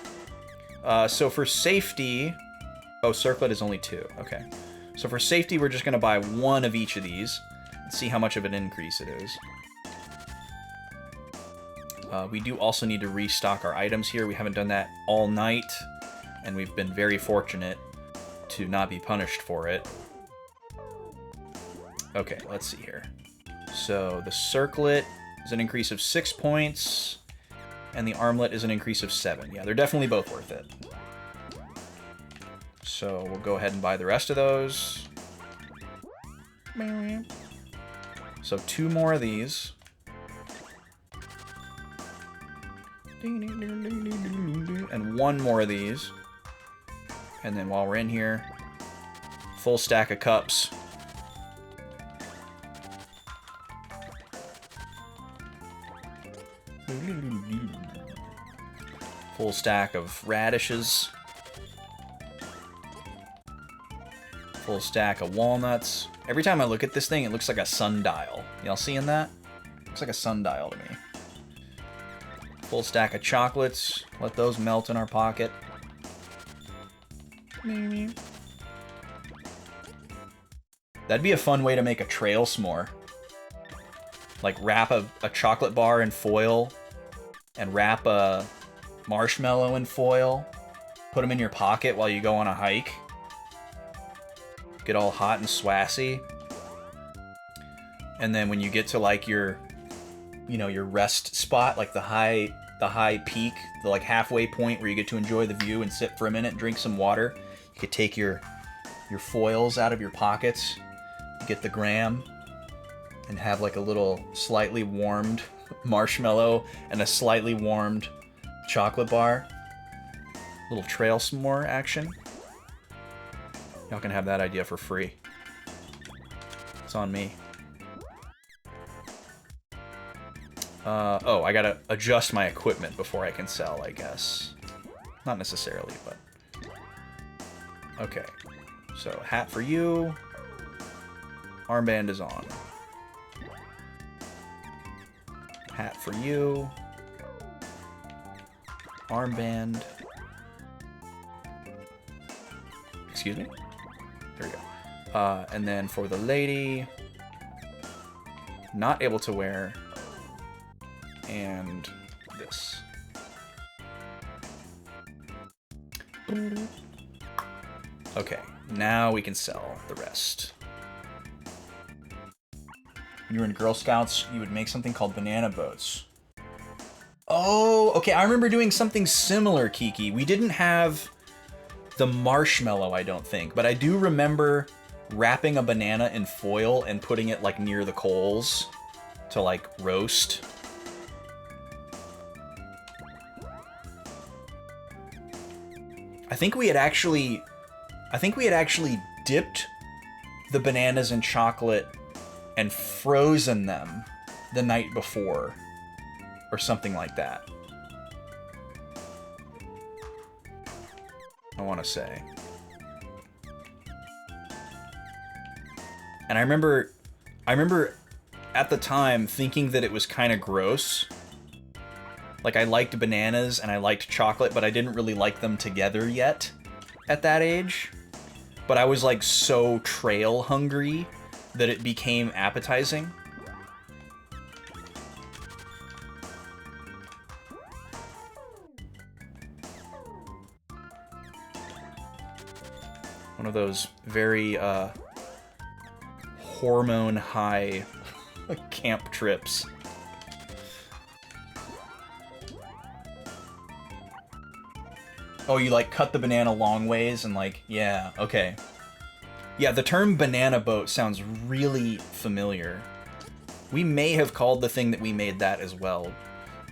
A: So for safety... Oh, Circlet is only 2. Okay. So for safety, we're just going to buy 1 of each of these and see how much of an increase it is. We do also need to restock our items here. We haven't done that all night, and we've been very fortunate to not be punished for it. Okay, let's see here. So the Circlet is an increase of 6 points, and the Armlet is an increase of 7. Yeah, they're definitely both worth it. So we'll go ahead and buy the rest of those. So 2 more of these. And 1 more of these. And then while we're in here, full stack of cups. Full stack of radishes. Full stack of walnuts. Every time I look at this thing, it looks like a sundial. Y'all seeing that? Looks like a sundial to me. Full stack of chocolates. Let those melt in our pocket. That'd be a fun way to make a trail s'more. Like wrap a chocolate bar in foil and wrap a marshmallow in foil. Put them in your pocket while you go on a hike. Get all hot and swassy. And then when you get to like your, you know, your rest spot, like the high the high peak, the like halfway point where you get to enjoy the view and sit for a minute and drink some water. You could take your foils out of your pockets, get the gram, and have like a little slightly warmed marshmallow and a slightly warmed chocolate bar. Little trail s'more action. Y'all can have that idea for free. It's on me. Oh, I gotta adjust my equipment before I can sell, I guess. Not necessarily, but... Okay. So, hat for you. Armband is on. Hat for you. Armband. Excuse me? There we go. And then for the lady... Not able to wear... And this. Okay, now we can sell the rest. When you were in Girl Scouts, you would make something called banana boats. Oh, okay, I remember doing something similar, Kiki. We didn't have the marshmallow, I don't think, but I do remember wrapping a banana in foil and putting it like near the coals to like roast. I think we had actually dipped the bananas in chocolate and frozen them the night before, or something like that. I want to say. And I remember at the time thinking that it was kind of gross. Like, I liked bananas and I liked chocolate, but I didn't really like them together yet at that age. But I was, like, so trail hungry that it became appetizing. One of those very, hormone-high camp trips. Oh, you like cut the banana long ways and like, yeah, okay. Yeah, the term banana boat sounds really familiar. We may have called the thing that we made that as well,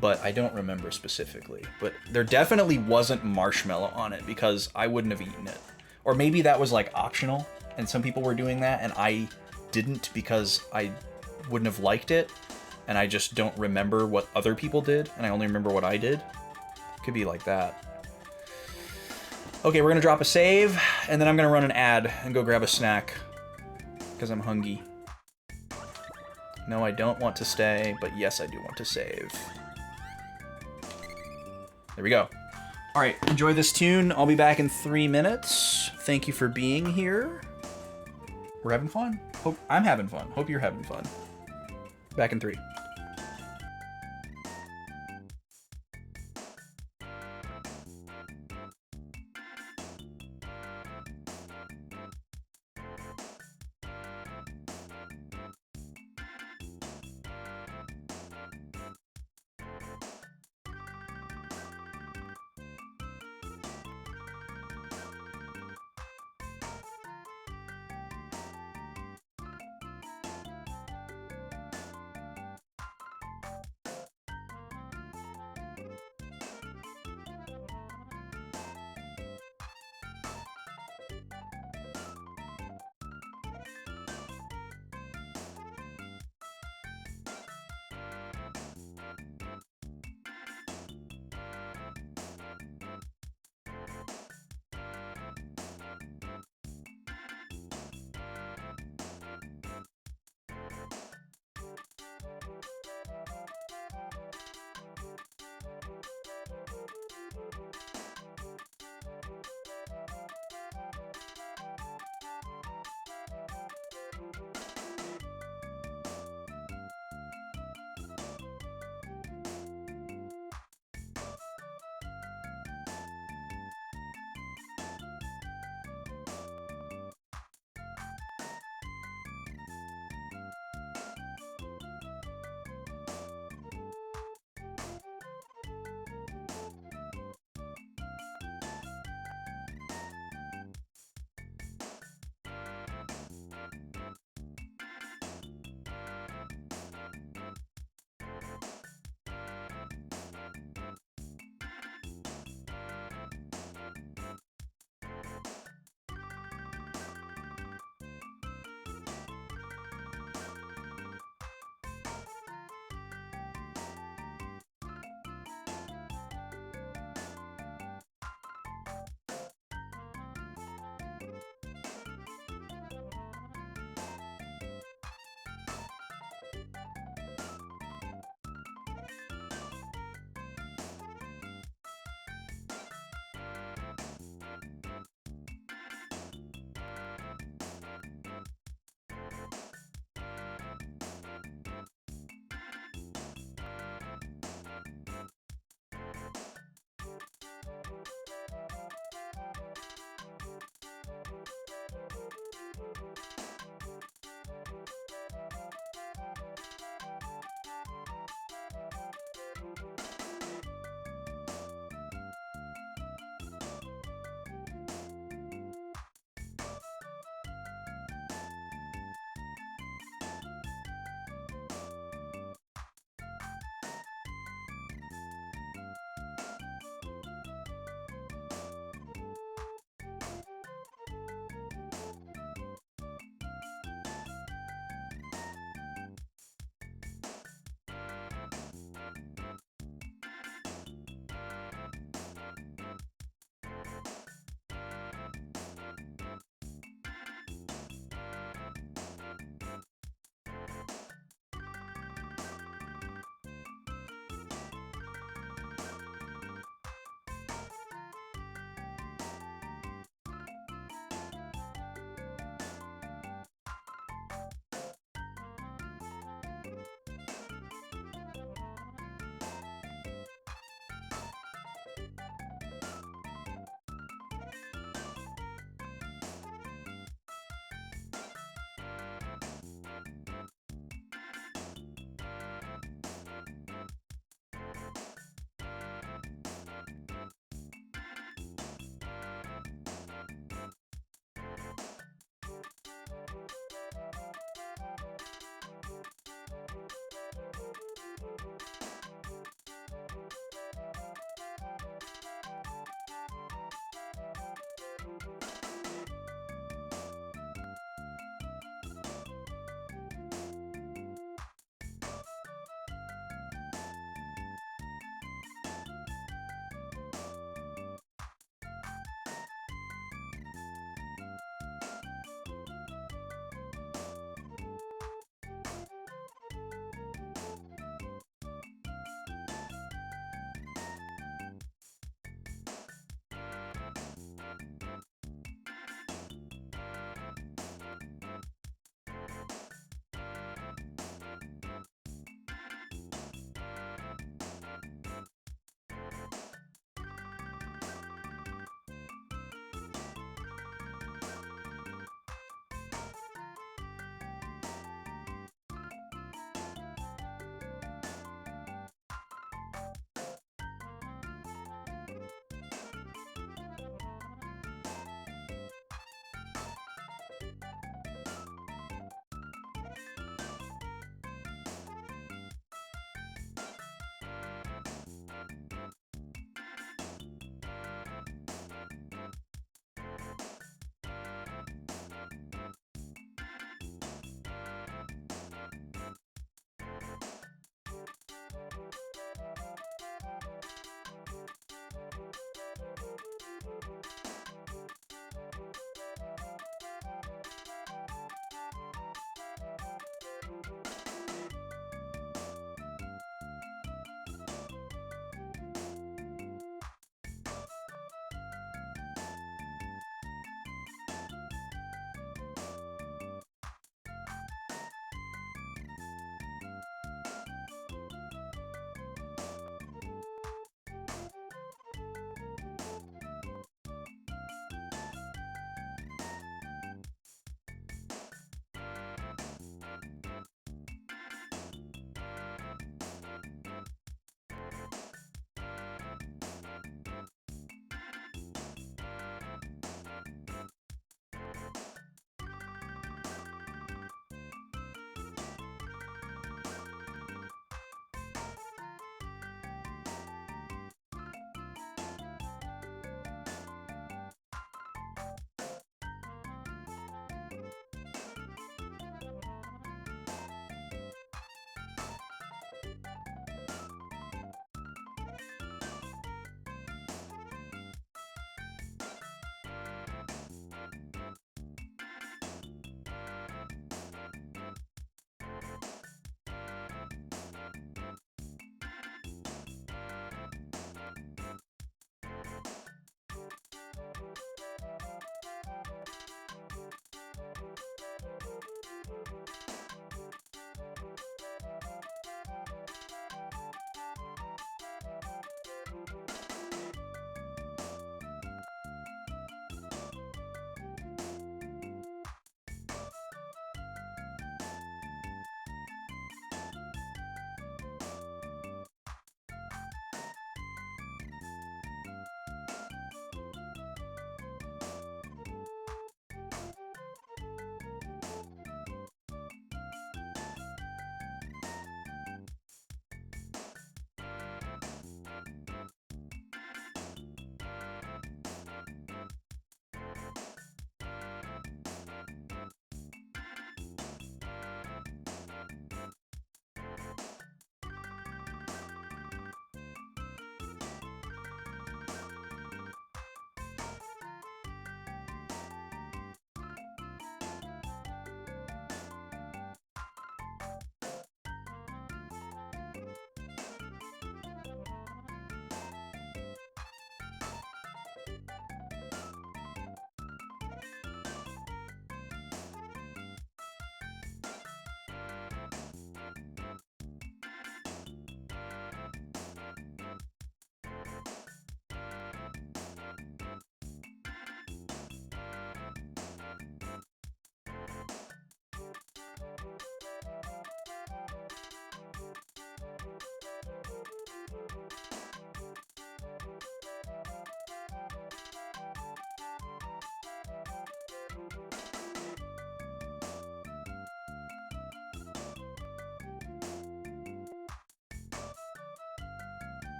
A: but I don't remember specifically. But there definitely wasn't marshmallow on it because I wouldn't have eaten it. Or maybe that was like optional and some people were doing that and I didn't because I wouldn't have liked it and I just don't remember what other people did and I only remember what I did. Could be like that. Okay, we're gonna drop a save, and then I'm gonna run an ad and go grab a snack. Because I'm hungry. No, I don't want to stay, but yes, I do want to save. There we go. Alright, enjoy this tune. I'll be back in 3 minutes. Thank you for being here. We're having fun. I'm having fun. Hope you're having fun. Back in 3.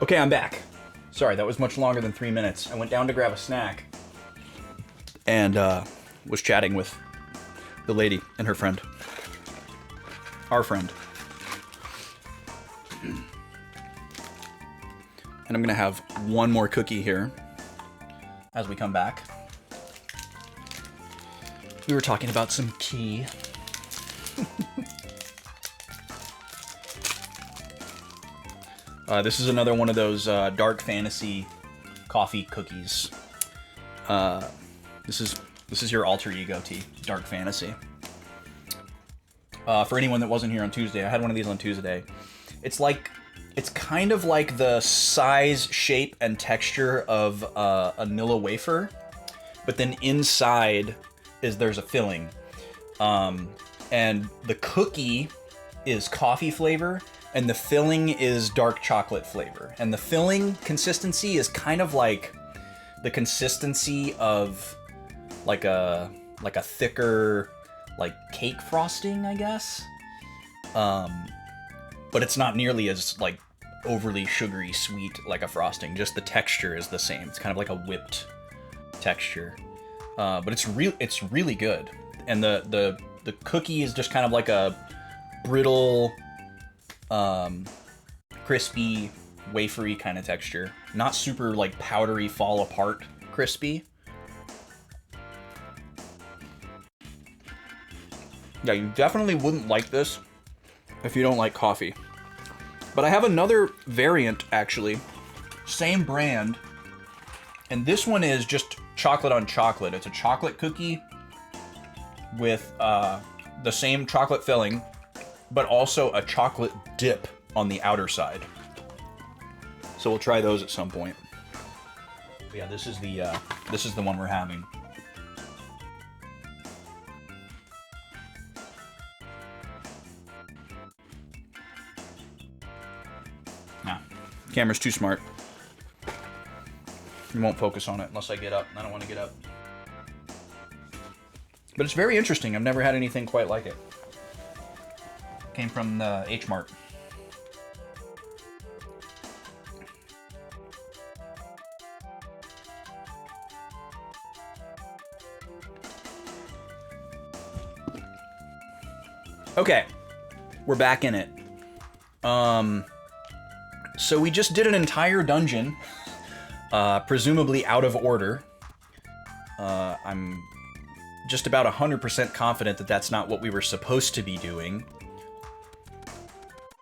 A: Okay, I'm back. Sorry, that was much longer than 3 minutes. I went down to grab a snack and was chatting with the lady and her friend. Our friend. And I'm gonna have one more cookie here as we come back. We were talking about some tea. This is another one of those dark fantasy coffee cookies. This is your alter ego tea, dark fantasy. For anyone that wasn't here on Tuesday, I had one of these on Tuesday. It's kind of like the size, shape, and texture of a Nilla wafer, but then inside there's a filling. And the cookie is coffee flavor, and the filling is dark chocolate flavor. And the filling consistency is kind of like the consistency of like a thicker like cake frosting, I guess. But it's not nearly as like overly sugary sweet like a frosting. Just the texture is the same. It's kind of like a whipped texture. But it's really good. And the cookie is just kind of like a brittle, crispy, wafery kind of texture. Not super like powdery, fall apart crispy. Yeah, you definitely wouldn't like this if you don't like coffee. But I have another variant, actually. Same brand. And this one is just chocolate on chocolate. It's a chocolate cookie with the same chocolate filling, but also a chocolate dip on the outer side. So we'll try those at some point. But yeah, this is the one we're having. Nah, camera's too smart. You won't focus on it unless I get up. I don't want to get up. But it's very interesting. I've never had anything quite like it. Came from the H Mart. Okay, we're back in it. So we just did an entire dungeon, presumably out of order. I'm just about 100% confident that that's not what we were supposed to be doing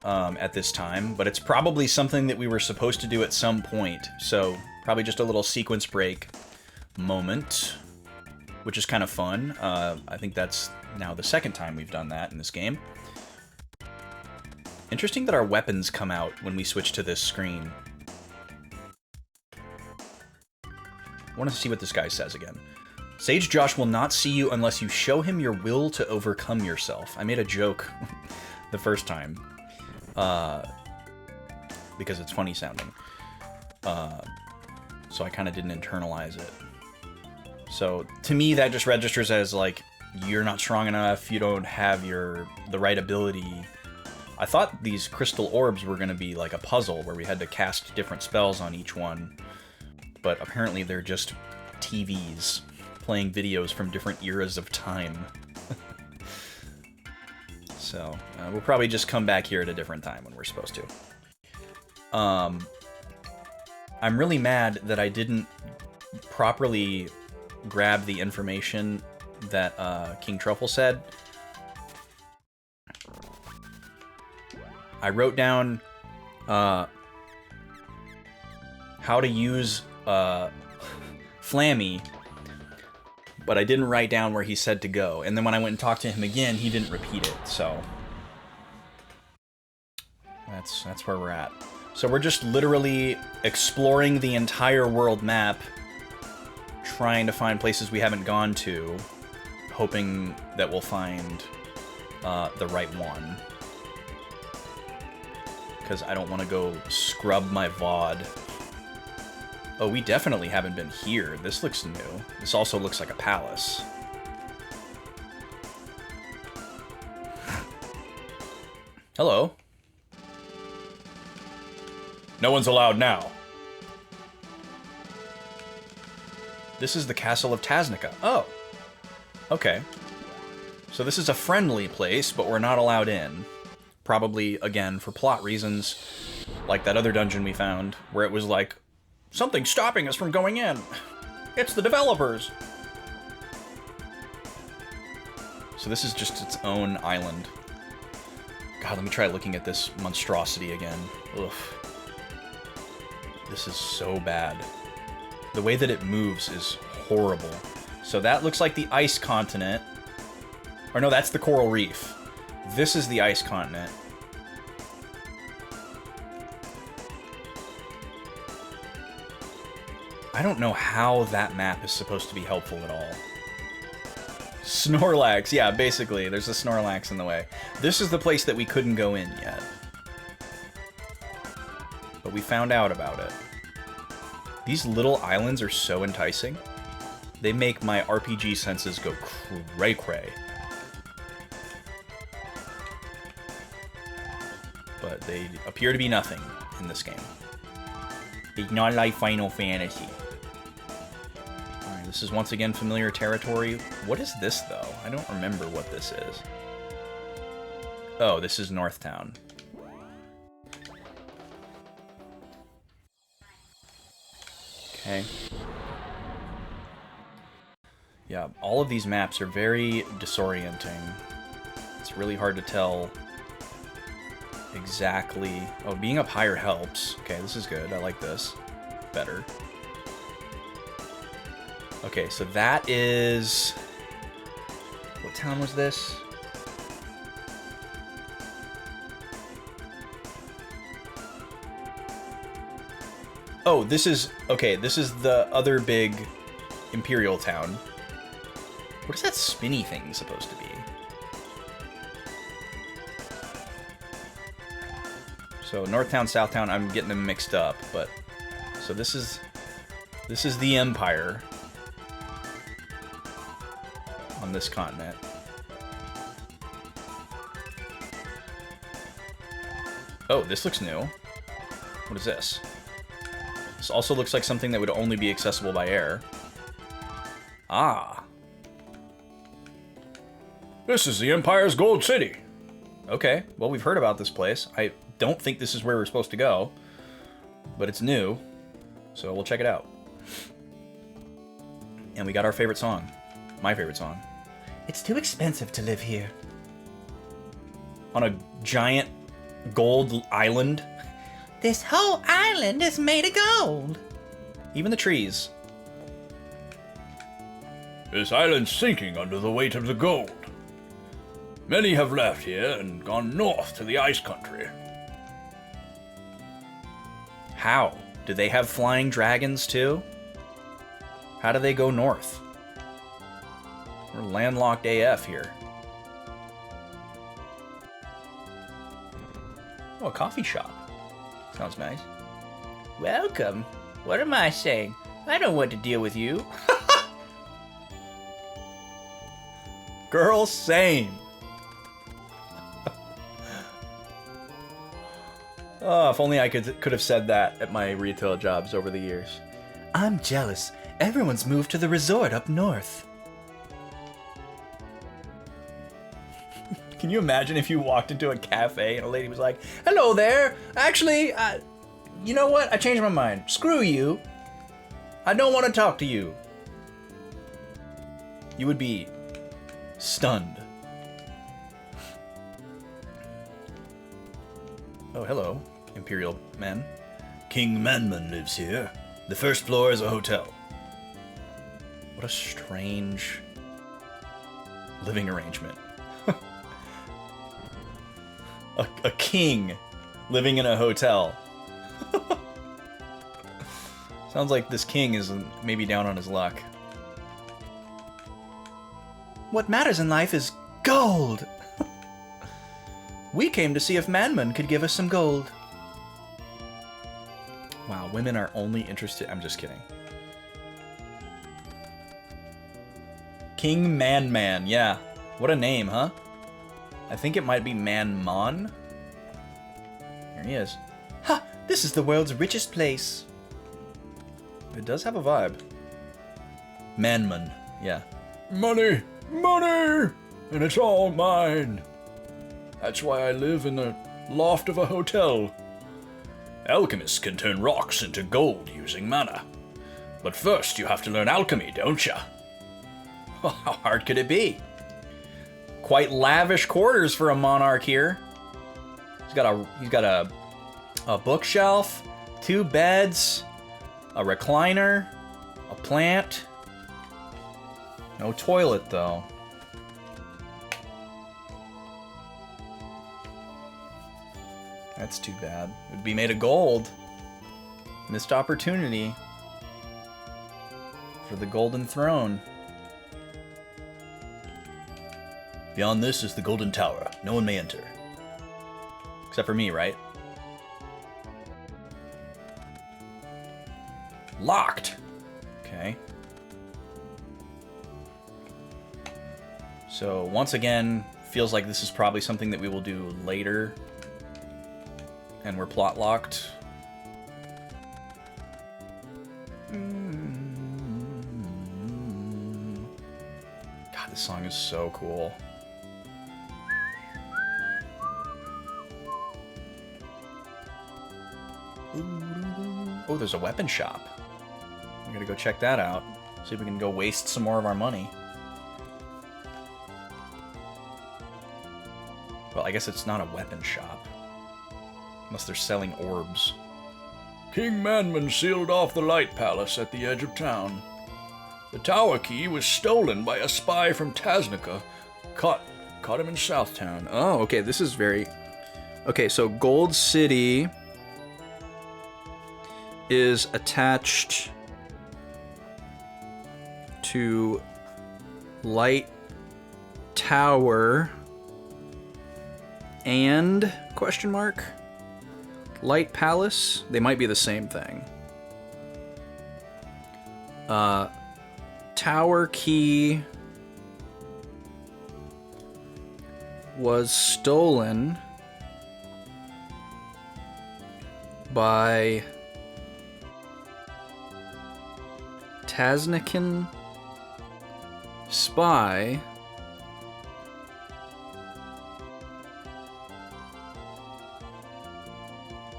A: at this time, but it's probably something that we were supposed to do at some point. So probably just a little sequence break moment, which is kind of fun. I think that's now the second time we've done that in this game. Interesting that our weapons come out when we switch to this screen. I want to see what this guy says again. Sage Josh will not see you unless you show him your will to overcome yourself. I made a joke the first time. Because it's funny sounding. So I kind of didn't internalize it. So to me that just registers as like, you're not strong enough, you don't have the right ability. I thought these crystal orbs were going to be like a puzzle where we had to cast different spells on each one. But apparently they're just TVs playing videos from different eras of time. So we'll probably just come back here at a different time when we're supposed to. I'm really mad that I didn't properly grab the information that King Truffle said. I wrote down how to use Flammy, but I didn't write down where he said to go. And then when I went and talked to him again, he didn't repeat it. So that's where we're at. So we're just literally exploring the entire world map, trying to find places we haven't gone to, hoping that we'll find the right one. Because I don't want to go scrub my VOD. Oh, we definitely haven't been here. This looks new. This also looks like a palace. Hello.
D: No one's allowed now.
A: This is the Castle of Tasnica. Oh. Okay. So this is a friendly place, but we're not allowed in. Probably, again, for plot reasons, like that other dungeon we found, where it was like, something's stopping us from going in. It's the developers. So this is just its own island. God, let me try looking at this monstrosity again. Ugh. This is so bad. The way that it moves is horrible. So that looks like the ice continent. Or no, that's the coral reef. This is the ice continent. I don't know how that map is supposed to be helpful at all. Snorlax, yeah, basically. There's a Snorlax in the way. This is the place that we couldn't go in yet. But we found out about it. These little islands are so enticing. They make my RPG senses go cray-cray. But they appear to be nothing in this game. It's not like Final Fantasy. Alright, this is once again familiar territory. What is this, though? I don't remember what this is. Oh, this is Northtown. Okay. Yeah, all of these maps are very disorienting. It's really hard to tell exactly... Oh, being up higher helps. Okay, this is good. I like this. Better. Okay, so that is... What town was this? Oh, this is... Okay, this is the other big Imperial town. What is that spinny thing supposed to be? So Northtown, Southtown, I'm getting them mixed up, but... So this is the Empire. On this continent. Oh, this looks new. What is this? This also looks like something that would only be accessible by air. Ah.
D: This is the Empire's Gold City.
A: Okay, well, we've heard about this place. I don't think this is where we're supposed to go, but it's new, so we'll check it out. And we got our favorite song. My favorite song.
B: It's too expensive to live here.
A: On a giant gold island.
E: This whole island is made of gold.
A: Even the trees.
D: This island's sinking under the weight of the gold. Many have left here and gone north to the ice country.
A: How? Do they have flying dragons too? How do they go north? We're landlocked AF here. Oh, a coffee shop. Sounds nice.
E: Welcome. What am I saying? I don't want to deal with you.
A: Girl, same. Oh, if only I could have said that at my retail jobs over the years.
B: I'm jealous. Everyone's moved to the resort up north.
A: Can you imagine if you walked into a cafe and a lady was like, "Hello there. Actually, you know what? I changed my mind. Screw you. I don't want to talk to you." You would be stunned. Oh, hello, Imperial men.
B: King Manman lives here. The first floor is a hotel.
A: What a strange living arrangement. a king living in a hotel. Sounds like this king is maybe down on his luck.
B: What matters in life is gold.
A: We came to see if Manman could give us some gold. Wow, women are only interested... I'm just kidding. King Man, yeah. What a name, huh? I think it might be Man Mon. Here he is.
B: Ha!
A: This is the world's richest place. It does have a vibe. Manman, yeah.
D: Money! Money! And it's all mine. That's why I live in the loft of a hotel. Alchemists can turn rocks into gold using mana. But first you have to learn alchemy, don't ya?
A: How hard could it be? Quite lavish quarters for a monarch here. He's got a bookshelf, 2 beds, a recliner, a plant. No toilet though. That's too bad. It would be made of gold. Missed opportunity for the golden throne.
B: Beyond this is the Golden Tower. No one may enter.
A: Except for me, right? Locked. Okay. So once again, feels like this is probably something that we will do later. And we're plot locked. God, this song is so cool. Oh, there's a weapon shop. We gotta go check that out. See if we can go waste some more of our money. Well, I guess it's not a weapon shop. Unless they're selling orbs.
D: King Manman sealed off the Light Palace at the edge of town. The tower key was stolen by a spy from Tasnica. Caught him in Southtown.
A: Oh, okay, this is very... Okay, so Gold City is attached to Light Tower and question mark Light Palace. They might be the same thing. Tower key was stolen by Tasnican spy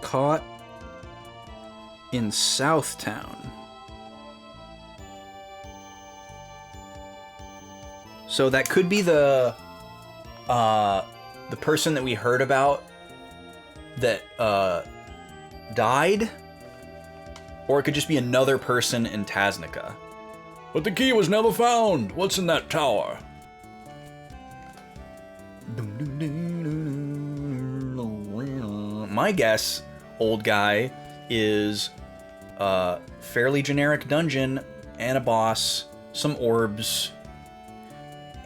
A: caught in Southtown. So that could be the person that we heard about that died, or it could just be another person in Tasnica.
D: But the key was never found. What's in that tower?
A: My guess, old guy, is a fairly generic dungeon and a boss, some orbs,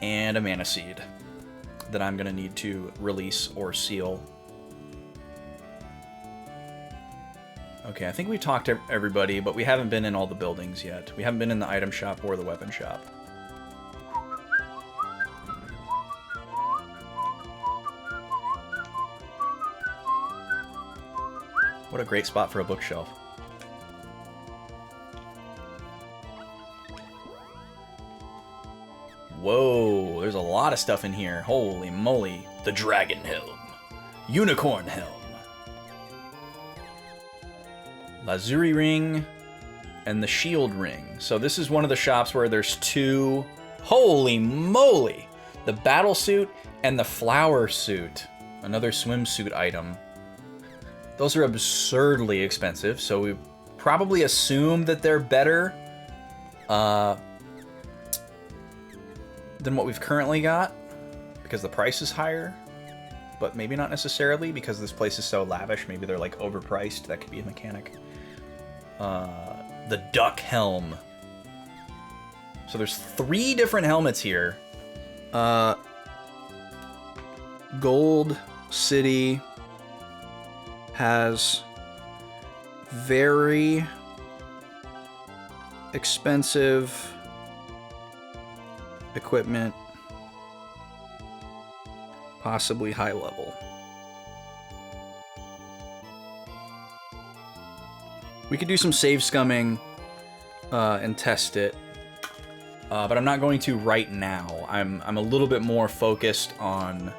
A: and a mana seed that I'm gonna need to release or seal. Okay, I think we talked to everybody, but we haven't been in all the buildings yet. We haven't been in the item shop or the weapon shop. What a great spot for a bookshelf. Whoa, there's a lot of stuff in here. Holy moly. The Dragon Helm. Unicorn Helm. Lazuri Ring. And the Shield Ring. So this is one of the shops where there's 2... Holy moly! The Battle Suit and the Flower Suit. Another swimsuit item. Those are absurdly expensive, so we probably assume that they're better than what we've currently got, because the price is higher, but maybe not necessarily, because this place is so lavish. Maybe they're like overpriced. That could be a mechanic. The Duck Helm. So there's 3 different helmets here. Gold City has very expensive equipment, possibly high level. We could do some save scumming and test it. But I'm not going to right now. I'm a little bit more focused on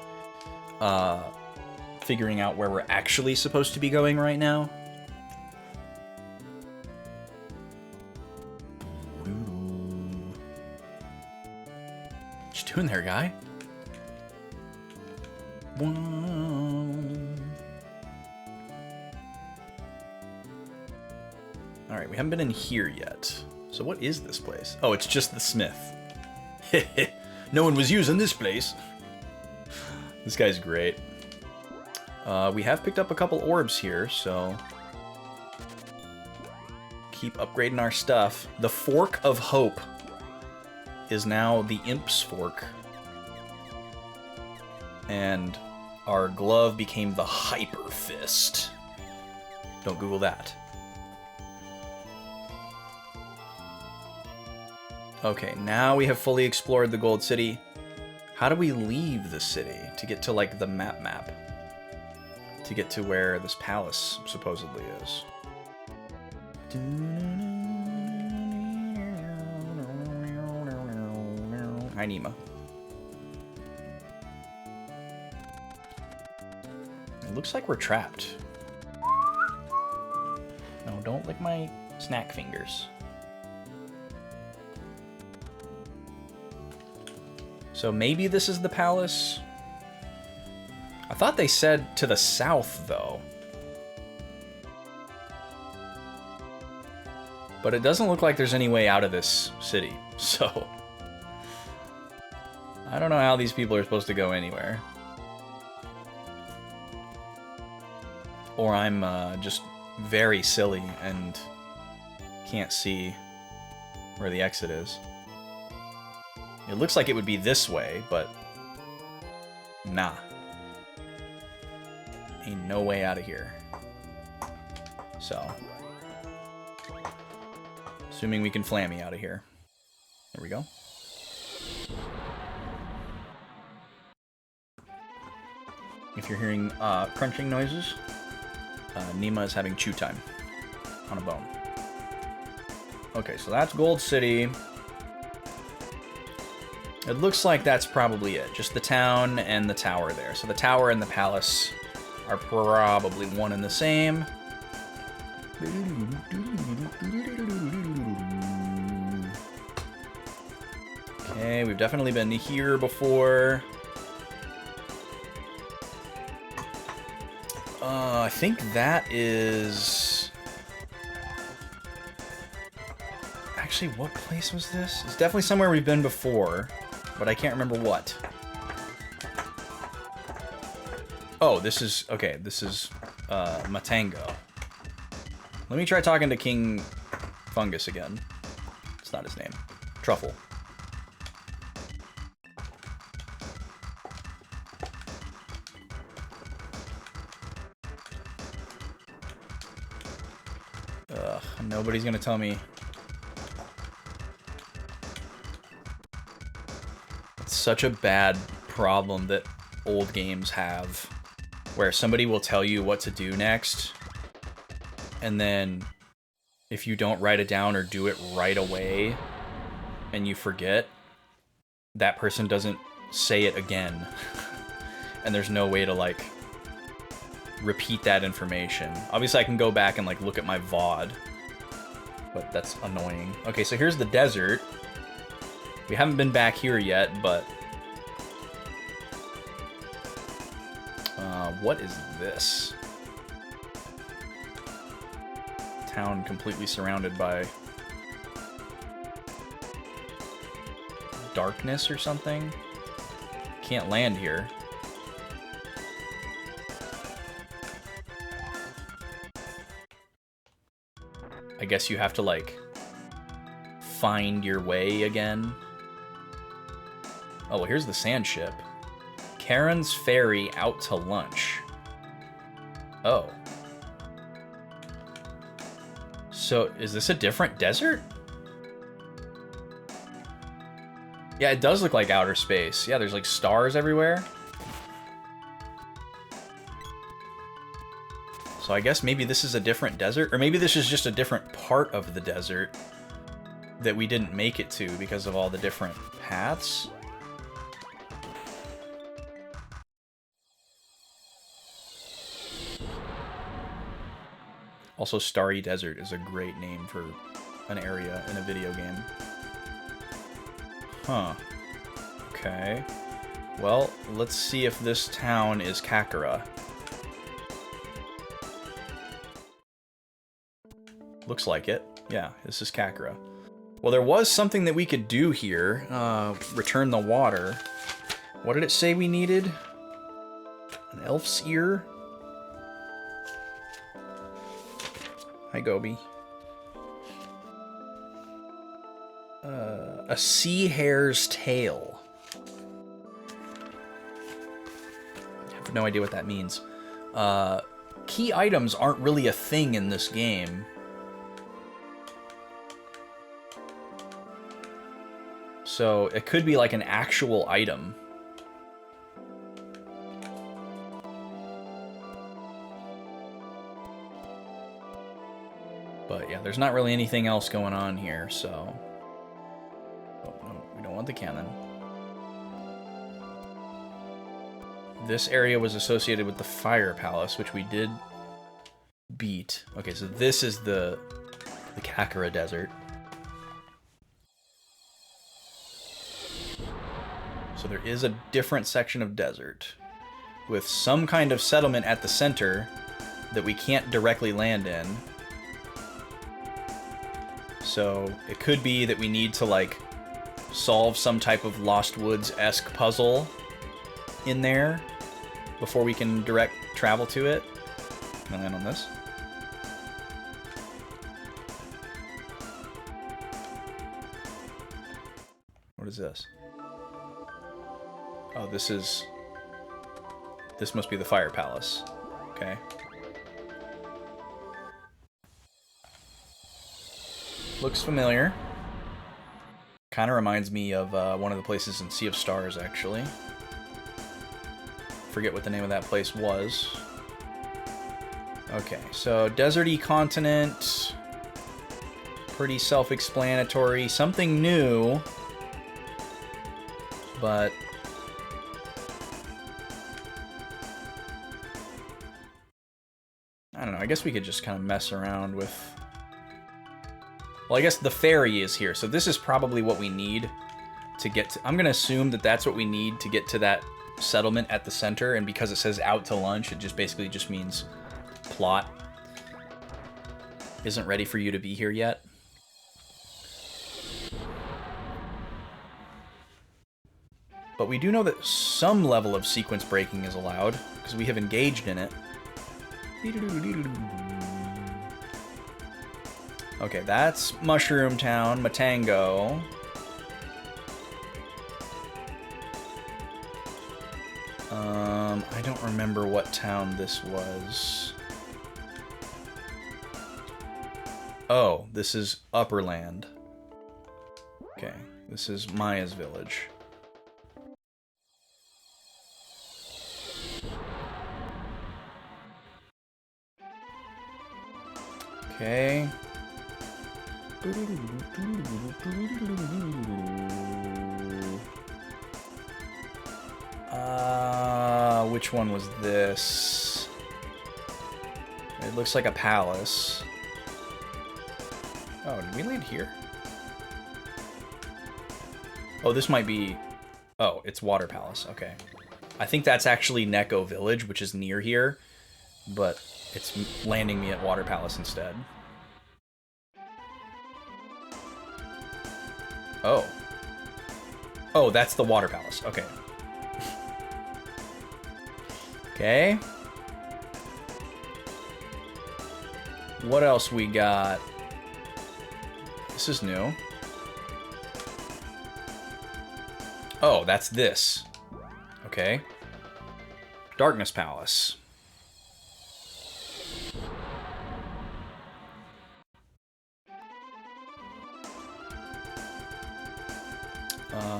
A: figuring out where we're actually supposed to be going right now. What you doing there, guy? Alright, we haven't been in here yet. So what is this place? Oh, it's just the smith. No one was using this place. This guy's great. We have picked up a couple orbs here, so... keep upgrading our stuff. The Fork of Hope is now the Imp's Fork. And our glove became the Hyper Fist. Don't Google that. Okay, now we have fully explored the Gold City. How do we leave the city to get to, like, the map? To get to where this palace supposedly is. Hi, Nima. It looks like we're trapped. No, don't lick my snack fingers. So maybe this is the palace? I thought they said to the south, though. But it doesn't look like there's any way out of this city, so... I don't know how these people are supposed to go anywhere. Or I'm just very silly and can't see where the exit is. It looks like it would be this way, but nah. Ain't no way out of here. So, assuming we can flammy out of here. There we go. If you're hearing crunching noises, Nima is having chew time on a bone. Okay, so that's Gold City. It looks like that's probably it. Just the town and the tower there. So the tower and the palace are probably one and the same. Okay, we've definitely been here before. I think that is... Actually, what place was this? It's definitely somewhere we've been before, but I can't remember what. Oh, this is... Okay, this is Matango. Let me try talking to King Fungus again. It's not his name. Truffle. Ugh, nobody's gonna tell me. It's such a bad problem that old games have, where somebody will tell you what to do next, and then if you don't write it down or do it right away, and you forget, that person doesn't say it again. And there's no way to, like, repeat that information. Obviously, I can go back and, like, look at my VOD, but that's annoying. Okay, so here's the desert. We haven't been back here yet, but... what is this? Town completely surrounded by... darkness or something? Can't land here. I guess you have to, like, find your way again. Oh, well, here's the sand ship. Karen's ferry out to lunch. Oh. So, is this a different desert? Yeah, it does look like outer space. Yeah, there's, like, stars everywhere. So I guess maybe this is a different desert, or maybe this is just a different part of the desert that we didn't make it to because of all the different paths. Also, Starry Desert is a great name for an area in a video game. Huh. Okay. Well, let's see if this town is Kakara. Looks like it. Yeah, this is Kakara. Well, there was something that we could do here. Return the water. What did it say we needed? An elf's ear? Hi, Gobi. A sea hare's tail. I have no idea what that means. Key items aren't really a thing in this game. So it could be like an actual item. But yeah, there's not really anything else going on here, so... Oh, no, we don't want the cannon. This area was associated with the Fire Palace, which we did beat. Okay, so this is the Kakara Desert. So there is a different section of desert with some kind of settlement at the center that we can't directly land in. So it could be that we need to, like, solve some type of Lost Woods-esque puzzle in there before we can direct travel to it. I'm gonna land on this. What is this? Oh, this must be the Fire Palace. Okay. Looks familiar. Kind of reminds me of one of the places in Sea of Stars, actually. Forget what the name of that place was. Okay, so deserty continent. Pretty self-explanatory. Something new. But... I don't know, I guess we could just kind of mess around with... Well, I guess the ferry is here, so this is probably what we need to get to... I'm going to assume that that's what we need to get to that settlement at the center, and because it says out to lunch, it just basically just means plot isn't ready for you to be here yet. But we do know that some level of sequence breaking is allowed, because we have engaged in it. Okay, that's Mushroom Town, Matango. I don't remember what town this was. Oh, this is Upperland. Okay, this is Maya's village. Okay. Which one was this? It looks like a palace. Oh, did we land here? Oh, this might be... Oh, it's Water Palace. Okay. I think that's actually Neko Village, which is near here, but it's landing me at Water Palace instead. Oh. Oh, that's the Water Palace. Okay. Okay. What else we got? This is new. Oh, that's this. Okay. Darkness Palace.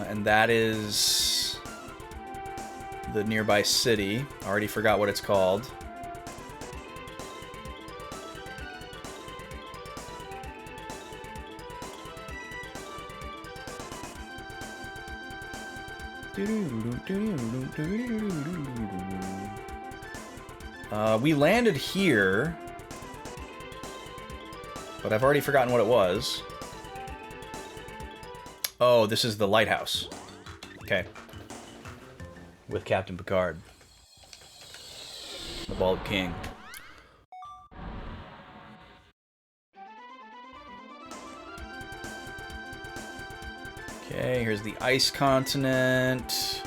A: And that is the nearby city. I already forgot what it's called. We landed here, but I've already forgotten what it was. Oh, this is the lighthouse. Okay. With Captain Picard. The Bald King. Okay, here's the ice continent.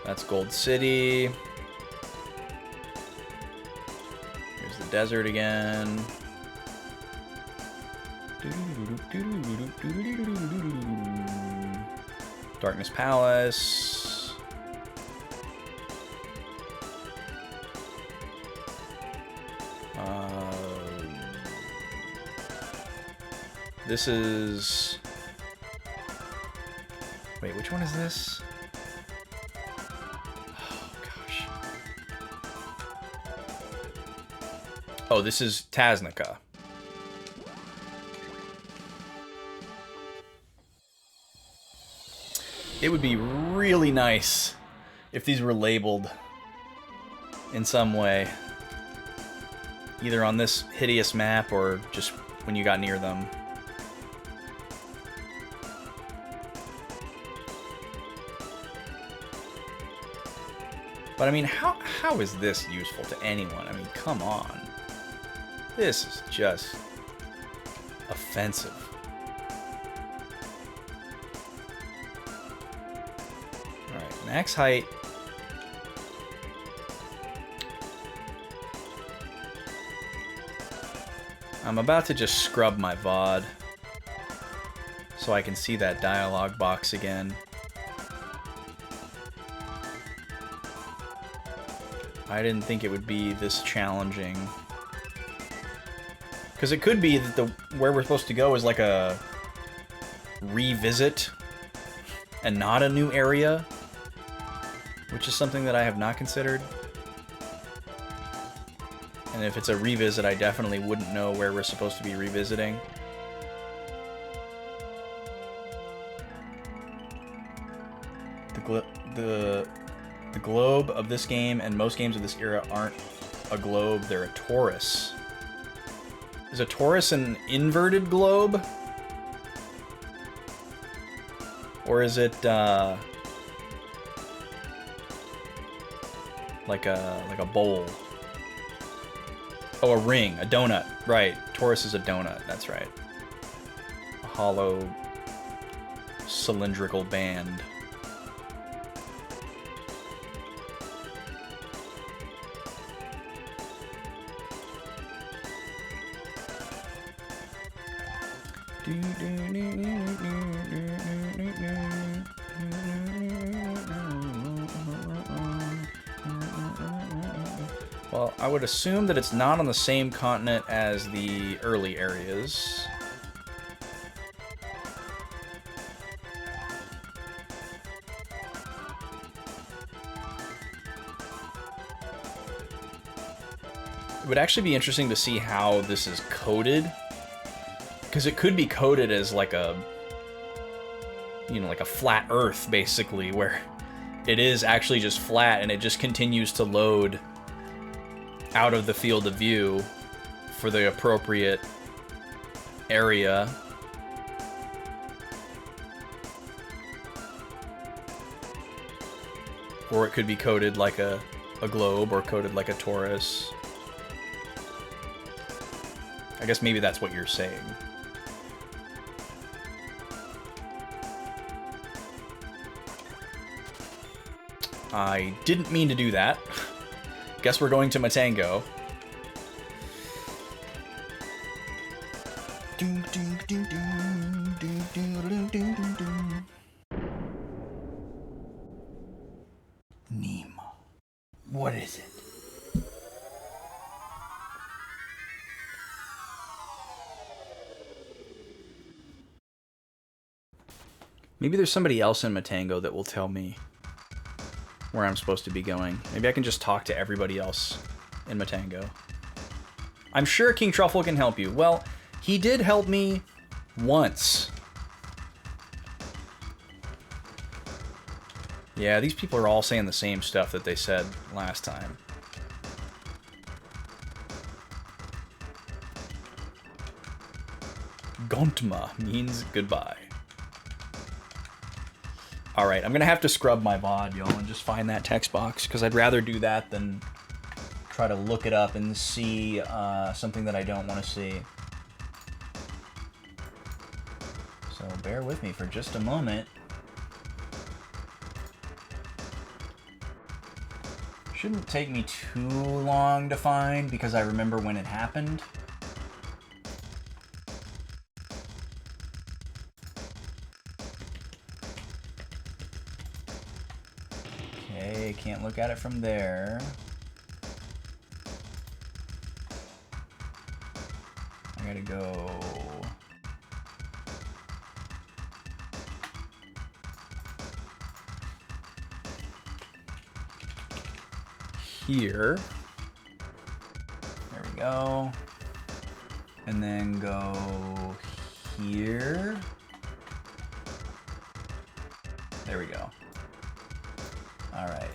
A: That's Gold City. Here's the desert again. Darkness Palace. This is... Wait, which one is this? Oh, gosh. Oh, this is Tasnica. It would be really nice if these were labeled in some way. Either on this hideous map or just when you got near them. But I mean, how is this useful to anyone? I mean, come on. This is just offensive. Alright, max height. I'm about to just scrub my VOD so I can see that dialogue box again. I didn't think it would be this challenging. Because it could be that where we're supposed to go is like a revisit and not a new area, which is something that I have not considered. And if it's a revisit, I definitely wouldn't know where we're supposed to be revisiting. The globe of this game and most games of this era aren't a globe, they're a torus. Is a torus an inverted globe? Or is it like a bowl? Oh, a ring, a donut. Right, torus is a donut, that's right. A hollow cylindrical band. Well, I would assume that it's not on the same continent as the early areas. It would actually be interesting to see how this is coded. Because it could be coded as like a, you know, like a flat Earth, basically, where it is actually just flat and it just continues to load out of the field of view for the appropriate area. Or it could be coded like a globe or coded like a torus. I guess maybe that's what you're saying. I didn't mean to do that. Guess we're going to Matango.
B: Nima. What is it?
A: Maybe there's somebody else in Matango that will tell me where I'm supposed to be going. Maybe I can just talk to everybody else in Matango. I'm sure King Truffle can help you. Well, he did help me Once. Yeah, these people are all saying the same stuff that they said last time. Gontma means goodbye. Alright, I'm gonna have to scrub my VOD, y'all, and just find that text box, because I'd rather do that than try to look it up and see something that I don't want to see. So bear with me for just a moment. Shouldn't take me too long to find, because I remember when it happened. Okay, can't look at it from there. I gotta go... here. There we go. And then go here. There we go. All right.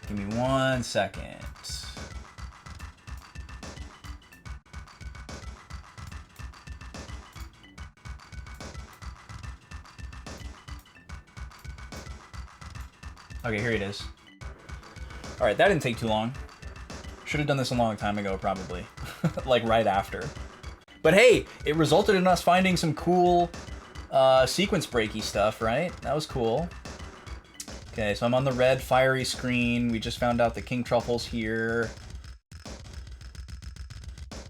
A: Give me 1 second. Okay, here it is. All right, that didn't take too long. Should have done this a long time ago, probably. Like, right after. But hey, it resulted in us finding some cool sequence breaky stuff, right? That was cool. Okay, so I'm on the red fiery screen. We just found out that King Truffle's here.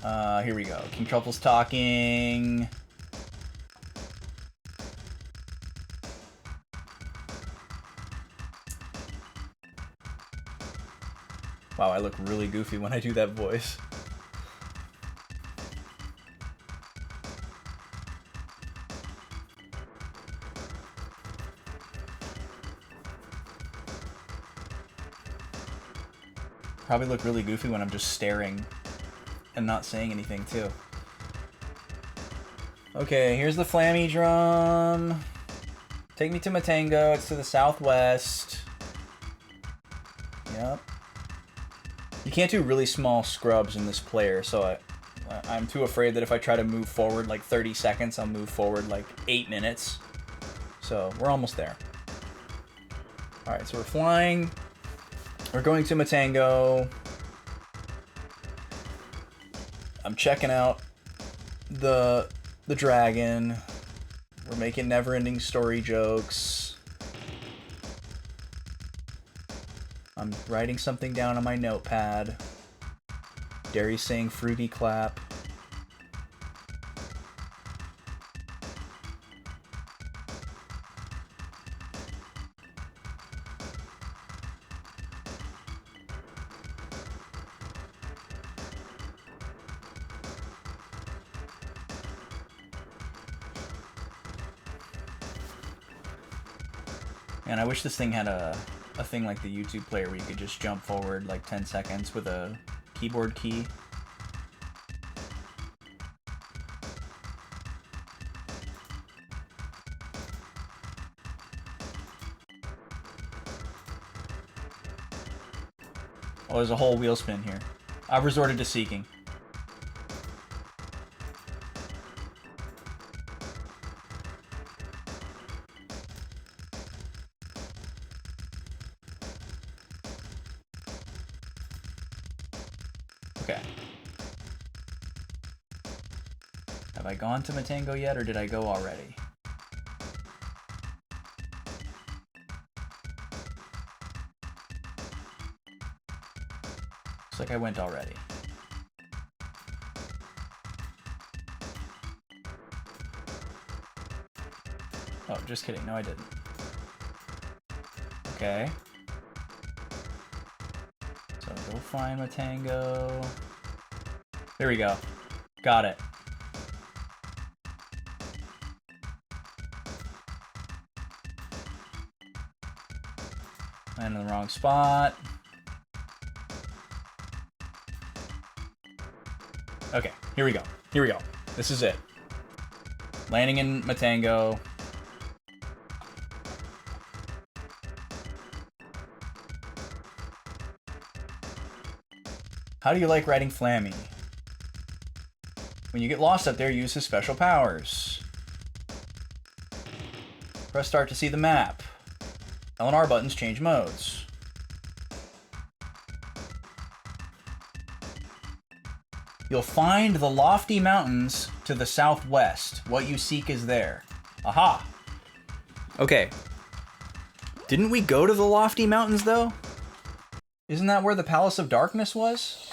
A: Here we go. King Truffle's talking. Wow, I look really goofy when I do that voice. Probably look really goofy when I'm just staring and not saying anything, too. Okay, here's the Flammy Drum. Take me to Matango. It's to the southwest. Yep. You can't do really small scrubs in this player, so I'm too afraid that if I try to move forward like 30 seconds, I'll move forward like 8 minutes. So, we're almost there. Alright, so we're flying. We're going to Matango. I'm checking out the dragon. We're making never-ending story jokes. I'm writing something down on my notepad. Derry's saying fruity clap. Man, I wish this thing had a thing like the YouTube player where you could just jump forward like 10 seconds with a keyboard key. Oh, there's a whole wheel spin here. I've resorted to seeking. Okay. Have I gone to Matango yet, or did I go already? Looks like I went already. Oh, just kidding. No, I didn't. Okay. So go find Matango. There we go. Got it. Land in the wrong spot. Okay, here we go. Here we go. This is it. Landing in Matango. How do you like riding Flammy? When you get lost up there, use his special powers. Press start to see the map. L and R buttons change modes. You'll find the lofty mountains to the southwest. What you seek is there. Aha! Okay. Didn't we go to the lofty mountains, though? Isn't that where the Palace of Darkness was?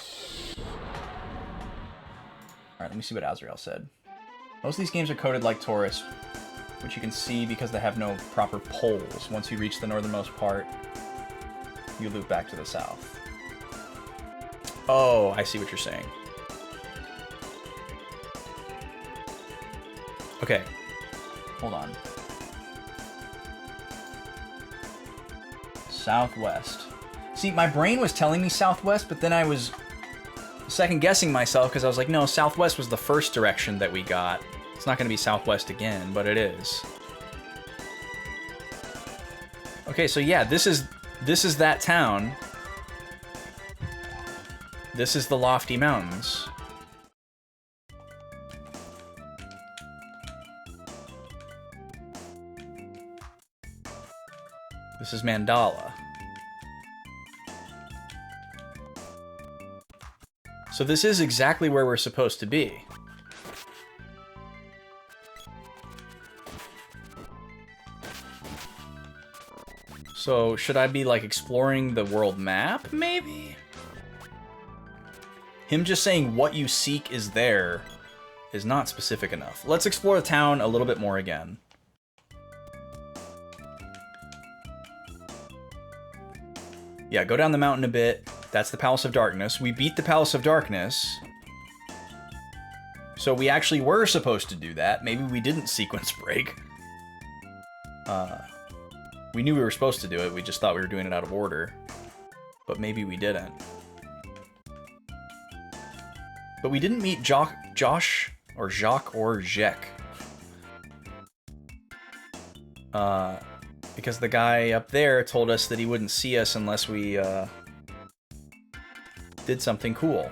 A: Alright, let me see what Azrael said. Most of these games are coded like Taurus, which you can see because they have no proper poles. Once you reach the northernmost part, you loop back to the south. Oh, I see what you're saying. Okay, hold on. Southwest. See, my brain was telling me southwest, but then I was second-guessing myself because I was like, no, southwest was the first direction that we got. It's not going to be southwest again, but it is. Okay, so yeah, this is that town. This is the lofty mountains. This is Mandala. So this is exactly where we're supposed to be. So should I be like exploring the world map, maybe? Him just saying what you seek is there is not specific enough. Let's explore the town a little bit more again. Yeah, go down the mountain a bit. That's the Palace of Darkness. We beat the Palace of Darkness. So we actually were supposed to do that. Maybe we didn't sequence break. We knew we were supposed to do it. We just thought we were doing it out of order. But maybe we didn't. But we didn't meet Josh, or Jacques, or Jek. Because the guy up there told us that he wouldn't see us unless we did something cool.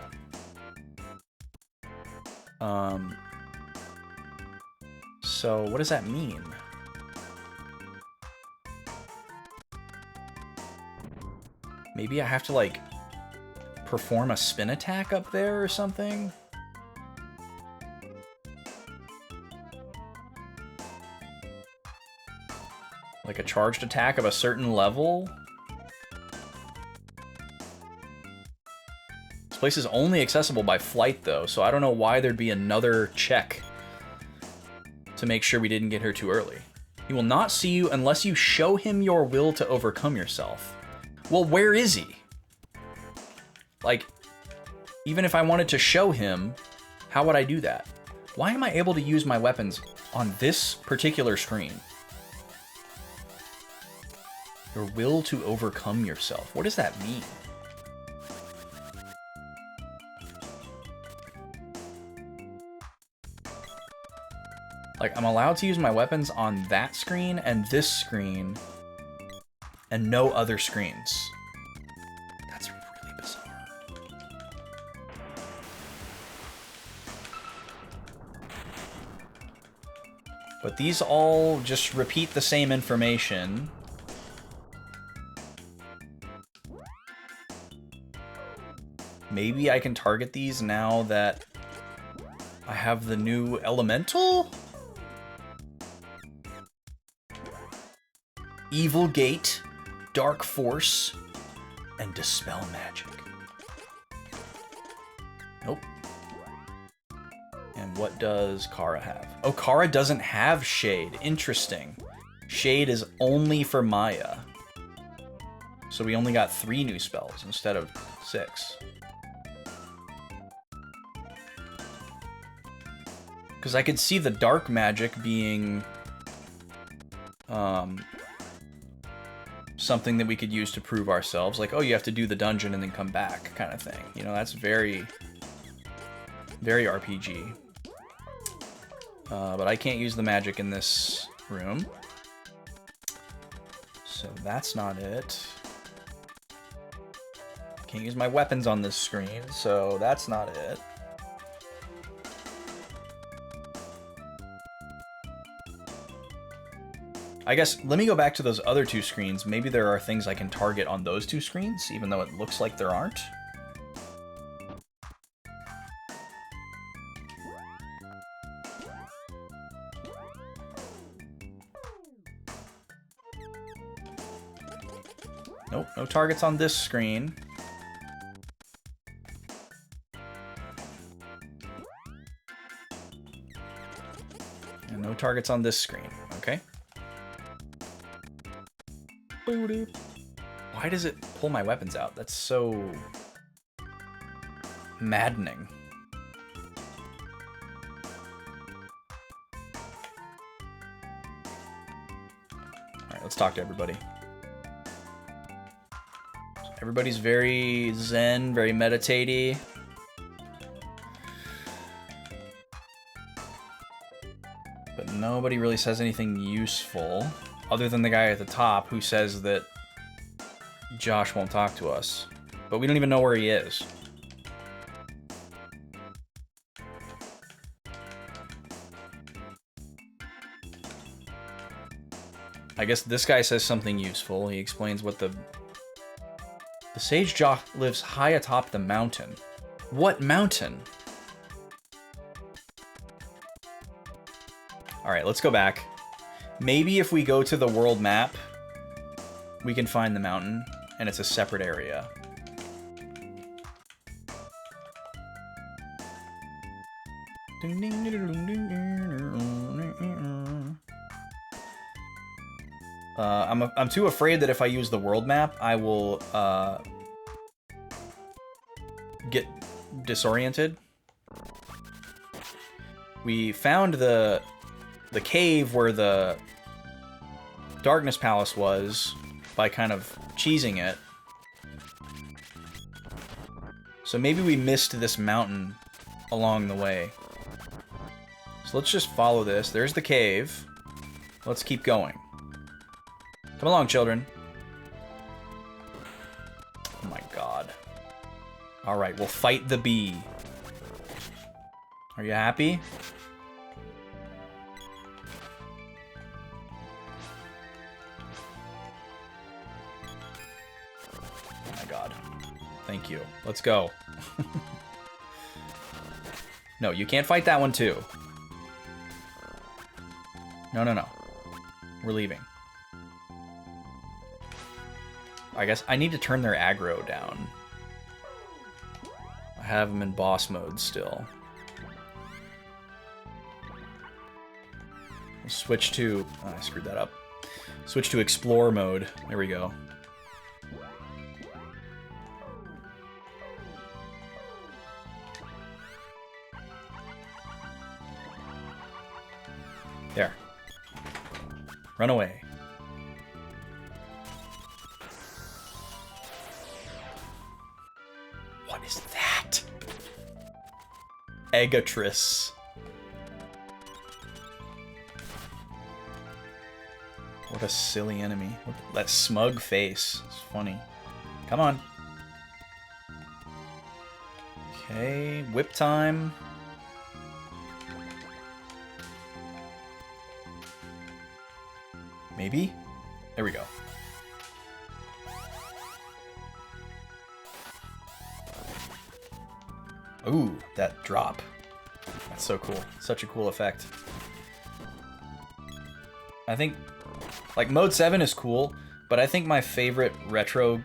A: So what does that mean? Maybe I have to like perform a spin attack up there or something? Like a charged attack of a certain level? This place is only accessible by flight, though, so I don't know why there'd be another check to make sure we didn't get here too early. He will not see you unless you show him your will to overcome yourself. Well, where is he? Like, even if I wanted to show him, how would I do that? Why am I able to use my weapons on this particular screen? Your will to overcome yourself. What does that mean? Like, I'm allowed to use my weapons on that screen and this screen and no other screens. That's really bizarre. But these all just repeat the same information. Maybe I can target these now that I have the new elemental? Evil Gate, Dark Force, and Dispel Magic. Nope. And what does Kara have? Oh, Kara doesn't have Shade. Interesting. Shade is only for Maya. So we only got 3 new spells instead of 6. Because I could see the dark magic being something that we could use to prove ourselves. Like, oh, you have to do the dungeon and then come back kind of thing. You know, that's very, very RPG. But I can't use the magic in this room. So that's not it. Can't use my weapons on this screen, so that's not it. I guess, let me go back to those other two screens. Maybe there are things I can target on those two screens, even though it looks like there aren't. Nope, no targets on this screen. And no targets on this screen, okay? Why does it pull my weapons out? That's so maddening. Alright, let's talk to everybody. Everybody's very zen, very meditatey. But nobody really says anything useful, other than the guy at the top who says that Josh won't talk to us. But we don't even know where he is. I guess this guy says something useful. He explains what the Sage Jaw lives high atop the mountain. What mountain? Alright, let's go back. Maybe if we go to the world map, we can find the mountain, and it's a separate area. I'm too afraid that if I use the world map, I will get disoriented. We found the cave where the Darkness Palace was by kind of cheesing it. So maybe we missed this mountain along the way. So let's just follow this. There's the cave. Let's keep going. Come along, children. Oh my god. Alright, we'll fight the bee. Are you happy? Oh my god. Thank you. Let's go. No, you can't fight that one too. No, no, no. We're leaving. I guess I need to turn their aggro down. I have them in boss mode still. We'll switch to... Oh, I screwed that up. Switch to explore mode. There we go. There. Run away. What is that? Egatris. What a silly enemy. That smug face. It's funny. Come on. Okay, whip time. Maybe? There we go. Ooh, that drop. That's so cool. Such a cool effect. I think, like, Mode 7 is cool, but I think my favorite retro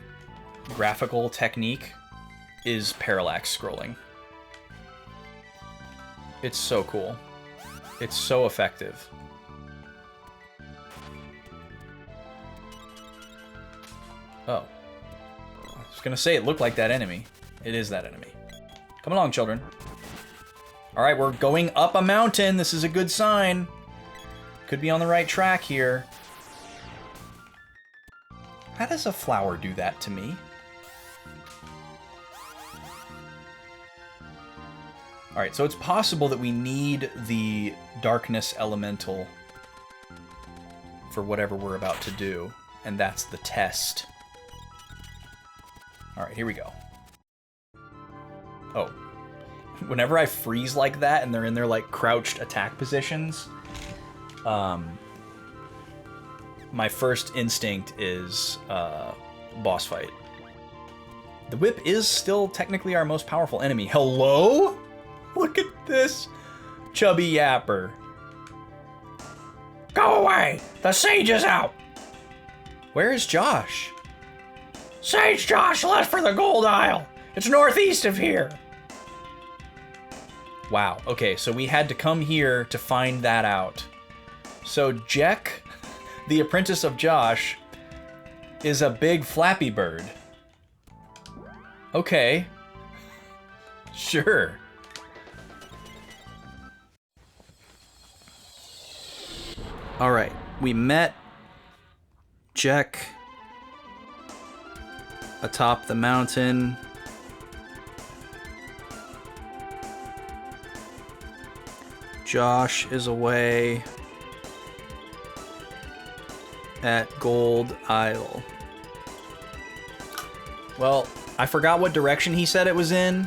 A: graphical technique is parallax scrolling. It's so cool. It's so effective. Oh. I was gonna say it looked like that enemy. It is that enemy. Come along, children. Alright, we're going up a mountain. This is a good sign. Could be on the right track here. How does a flower do that to me? Alright, so it's possible that we need the darkness elemental for whatever we're about to do, and that's the test. Alright, here we go. Oh. Whenever I freeze like that and they're in their, like, crouched attack positions, my first instinct is, boss fight. The whip is still technically our most powerful enemy. Hello? Look at this chubby yapper.
E: Go away! The sage is out!
A: Where is Josh?
E: Sage Josh left for the gold isle! It's northeast of here!
A: Wow, okay, so we had to come here to find that out. So Jack, the apprentice of Josh, is a big flappy bird. Okay. Sure. Alright, we met Jack atop the mountain. Josh is away at Gold Isle. Well, I forgot what direction he said it was in,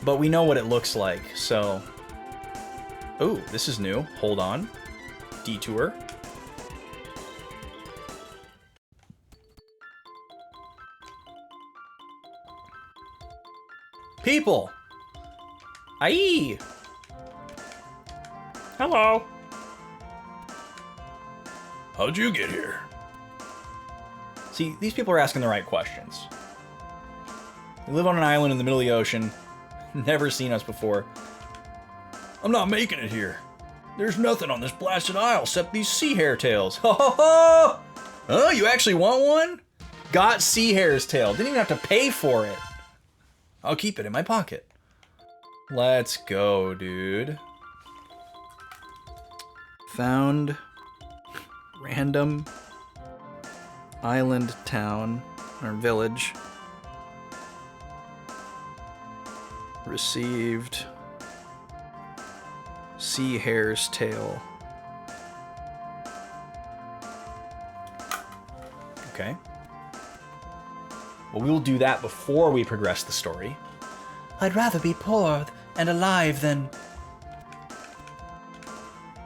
A: but we know what it looks like, so... Ooh, this is new. Hold on. Detour. People! Aye!
D: Hello. How'd you get here?
A: See, these people are asking the right questions. We live on an island in the middle of the ocean. Never seen us before.
D: I'm not making it here. There's nothing on this blasted isle except these
A: Sea hair tails. Ho ho ho! Oh, you actually want one? Got sea hare's tail. Didn't even have to pay for it. I'll keep it in my pocket. Let's go, dude. Found random island town or village. Received sea hare's tail. Okay. Well, we will do that before we progress the story. I'd rather be poor and alive than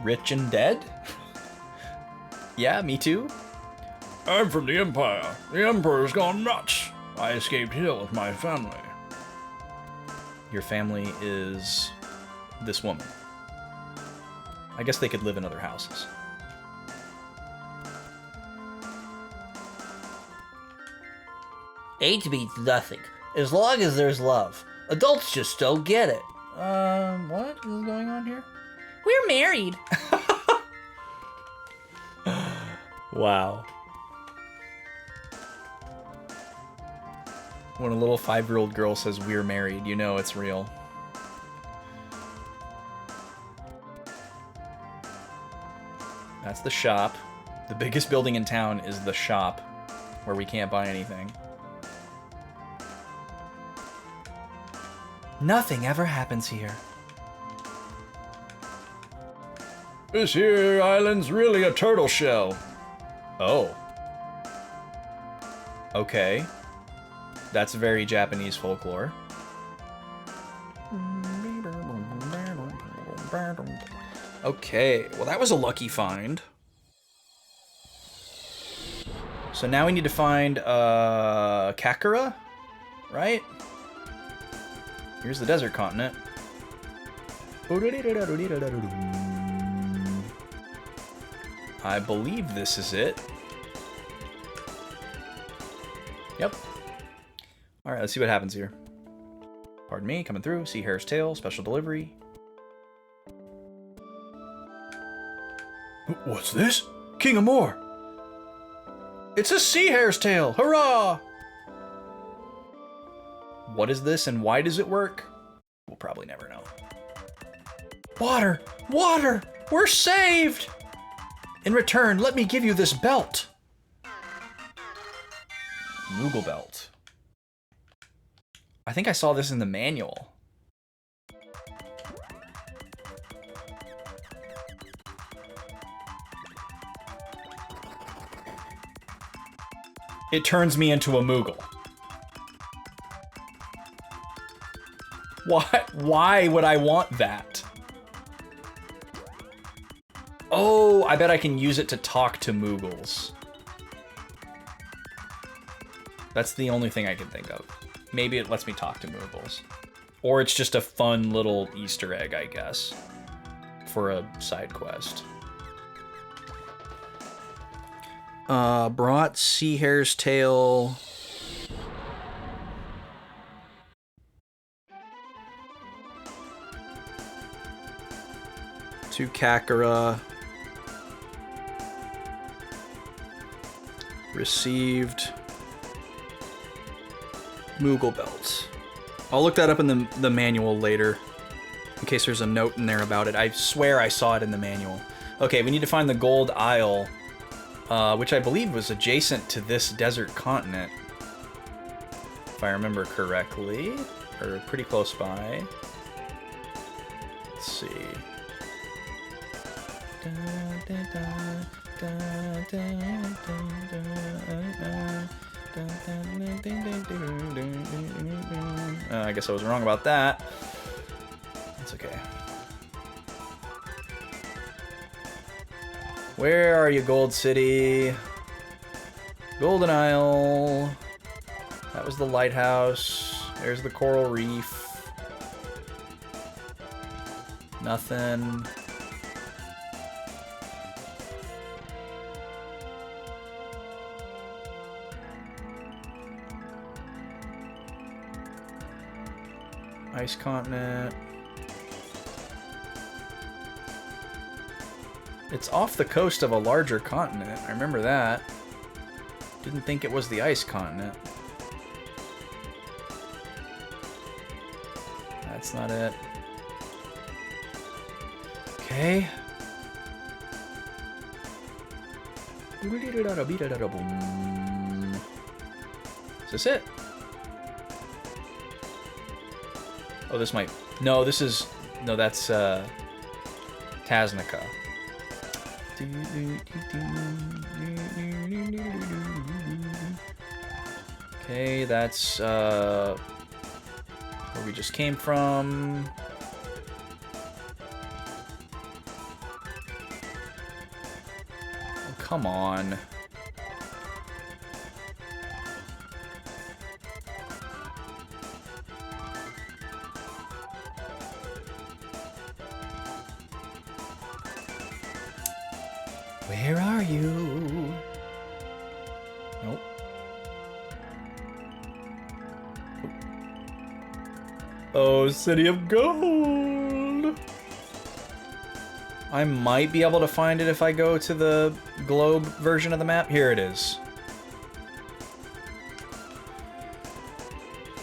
A: rich and dead? Yeah, me too.
D: I'm from the Empire. The Emperor's gone nuts. I escaped here with my family.
A: Your family is this woman. I guess they could live in other houses.
E: Age means nothing, as long as there's love. Adults just don't get it.
A: What is going on here?
E: We're married.
A: Wow. When a little 5-year-old girl says we're married, you know it's real. That's the shop. The biggest building in town is the shop, where we can't buy anything. Nothing ever happens here.
D: This here island's really a turtle shell.
A: Oh. Okay. That's very Japanese folklore. Okay, well that was a lucky find. So now we need to find Kakura, right? Here's the desert continent. I believe this is it. Yep. Alright, let's see what happens here. Pardon me, coming through. Sea hare's tail, special delivery.
D: What's this?
A: King of Moor! It's a sea hare's tail! Hurrah! What is this and why does it work? We'll probably never know. Water! Water! We're saved! In return, let me give you this belt. Moogle belt. I think I saw this in the manual. it turns me into a Moogle. Why would I want that? Oh, I bet I can use it to talk to Moogles. That's the only thing I can think of. Maybe it lets me talk to Moogles. Or it's just a fun little Easter egg, I guess, for a side quest. Brought Sea Hare's Tail. To Kakara. Received Moogle Belt. I'll look that up in the manual later, in case there's a note in there about it. I swear I saw it in the manual. Okay, we need to find the Gold Isle, which I believe was adjacent to this desert continent, if I remember correctly, or pretty close by. Let's see. I guess I was wrong about that. That's okay. Where are you, Gold City? Golden Isle. That was the lighthouse. There's the coral reef. Nothing. Ice continent. It's off the coast of a larger continent. I remember that. Didn't think it was the ice continent. That's not it. Okay. Is this it? Oh, this might... No, this is... No, that's, Tasnica. Okay, that's, where we just came from. Oh, come on. Where are you? Nope. Oh, City of Gold! I might be able to find it if I go to the globe version of the map. Here it is.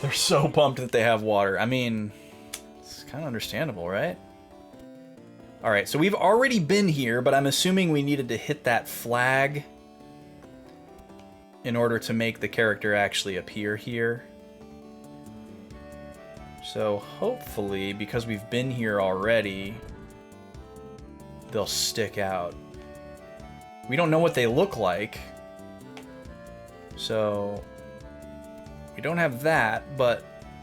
A: They're so pumped that they have water. I mean, it's kind of understandable, right? Alright, so we've already been here, but I'm assuming we needed to hit that flag in order to make the character actually appear here. So hopefully, because we've been here already, they'll stick out. We don't know what they look like, so we don't have that, but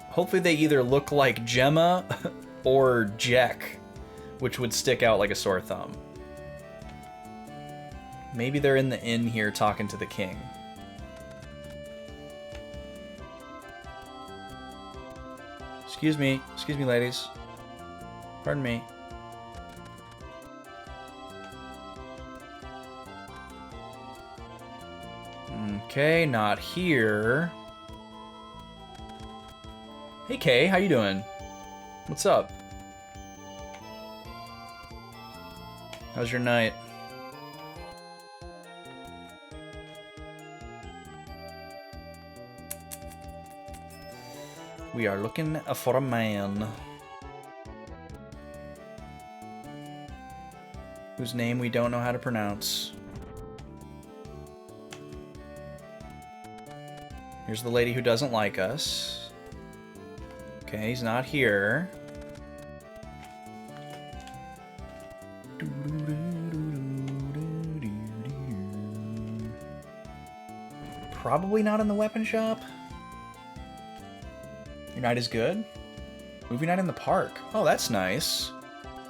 A: hopefully they either look like Gemma or Jack, which would stick out like a sore thumb. Maybe they're in the inn here talking to the king. Excuse me, ladies. Pardon me. Okay, not here. Hey Kay, how you doing? What's up? How's your night? We are looking for a man whose name we don't know how to pronounce. Here's the lady who doesn't like us. Okay, he's not here. probably not in the weapon shop. Your night is good? Movie night in the park. Oh, that's nice.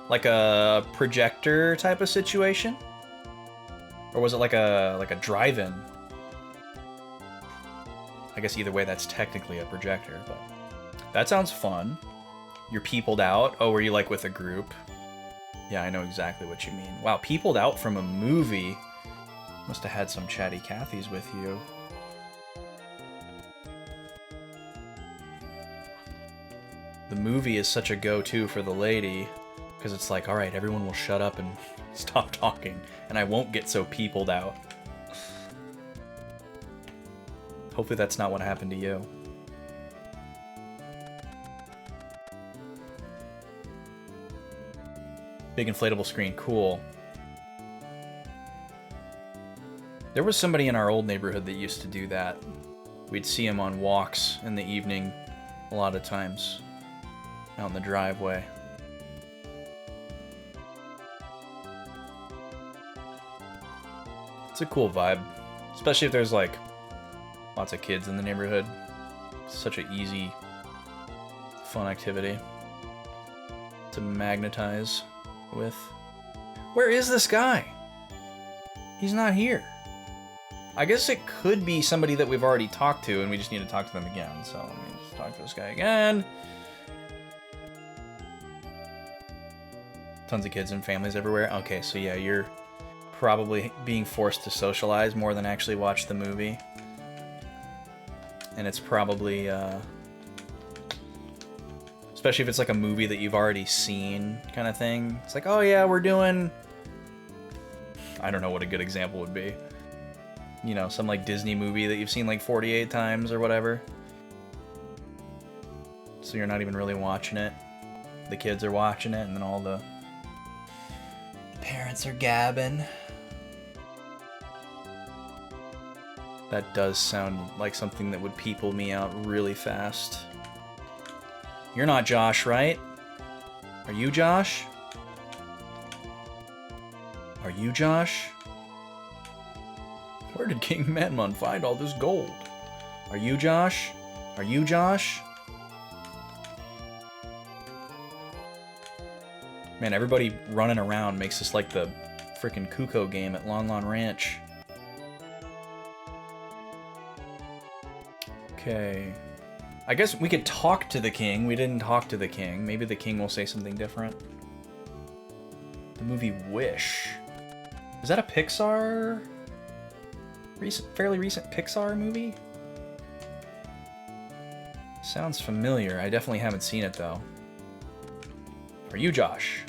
A: Like a projector type of situation? Or was it like a drive-in? I guess either way, that's technically a projector, but that sounds fun. You're peopled out. Oh, were you like with a group? Yeah, I know exactly what you mean. Wow, peopled out from a movie. Must have had some chatty Cathys with you. The movie is such a go-to for the lady, because it's like, all right, everyone will shut up and stop talking, and I won't get so peopled out. Hopefully that's not what happened to you. Big inflatable screen, cool. There was somebody in our old neighborhood that used to do that. We'd see him on walks in the evening a lot of times, out in the driveway. It's a cool vibe, especially if there's like lots of kids in the neighborhood. It's such an easy, fun activity to magnetize with. Where is this guy? He's not here. I guess it could be somebody that we've already talked to and we just need to talk to them again. So let me just talk to this guy again. Tons of kids and families everywhere. Okay, so yeah, you're probably being forced to socialize more than actually watch the movie. And it's probably, especially if it's like a movie that you've already seen kind of thing. It's like, oh yeah, we're doing, I don't know what a good example would be. You know, some like Disney movie that you've seen like 48 times or whatever. So you're not even really watching it. The kids are watching it and then all the parents are gabbing. That does sound like something that would people me out really fast. You're not Josh, right? Are you Josh? Are you Josh? Where did King Manmon find all this gold? Are you Josh? Are you Josh? Man, everybody running around makes this like the frickin' Kuko game at Lon Lon Ranch. Okay. I guess we could talk to the king. We didn't talk to the king. Maybe the king will say something different. The movie Wish. Is that a Pixar? Fairly recent Pixar movie? Sounds familiar. I definitely haven't seen it though. Are you Josh?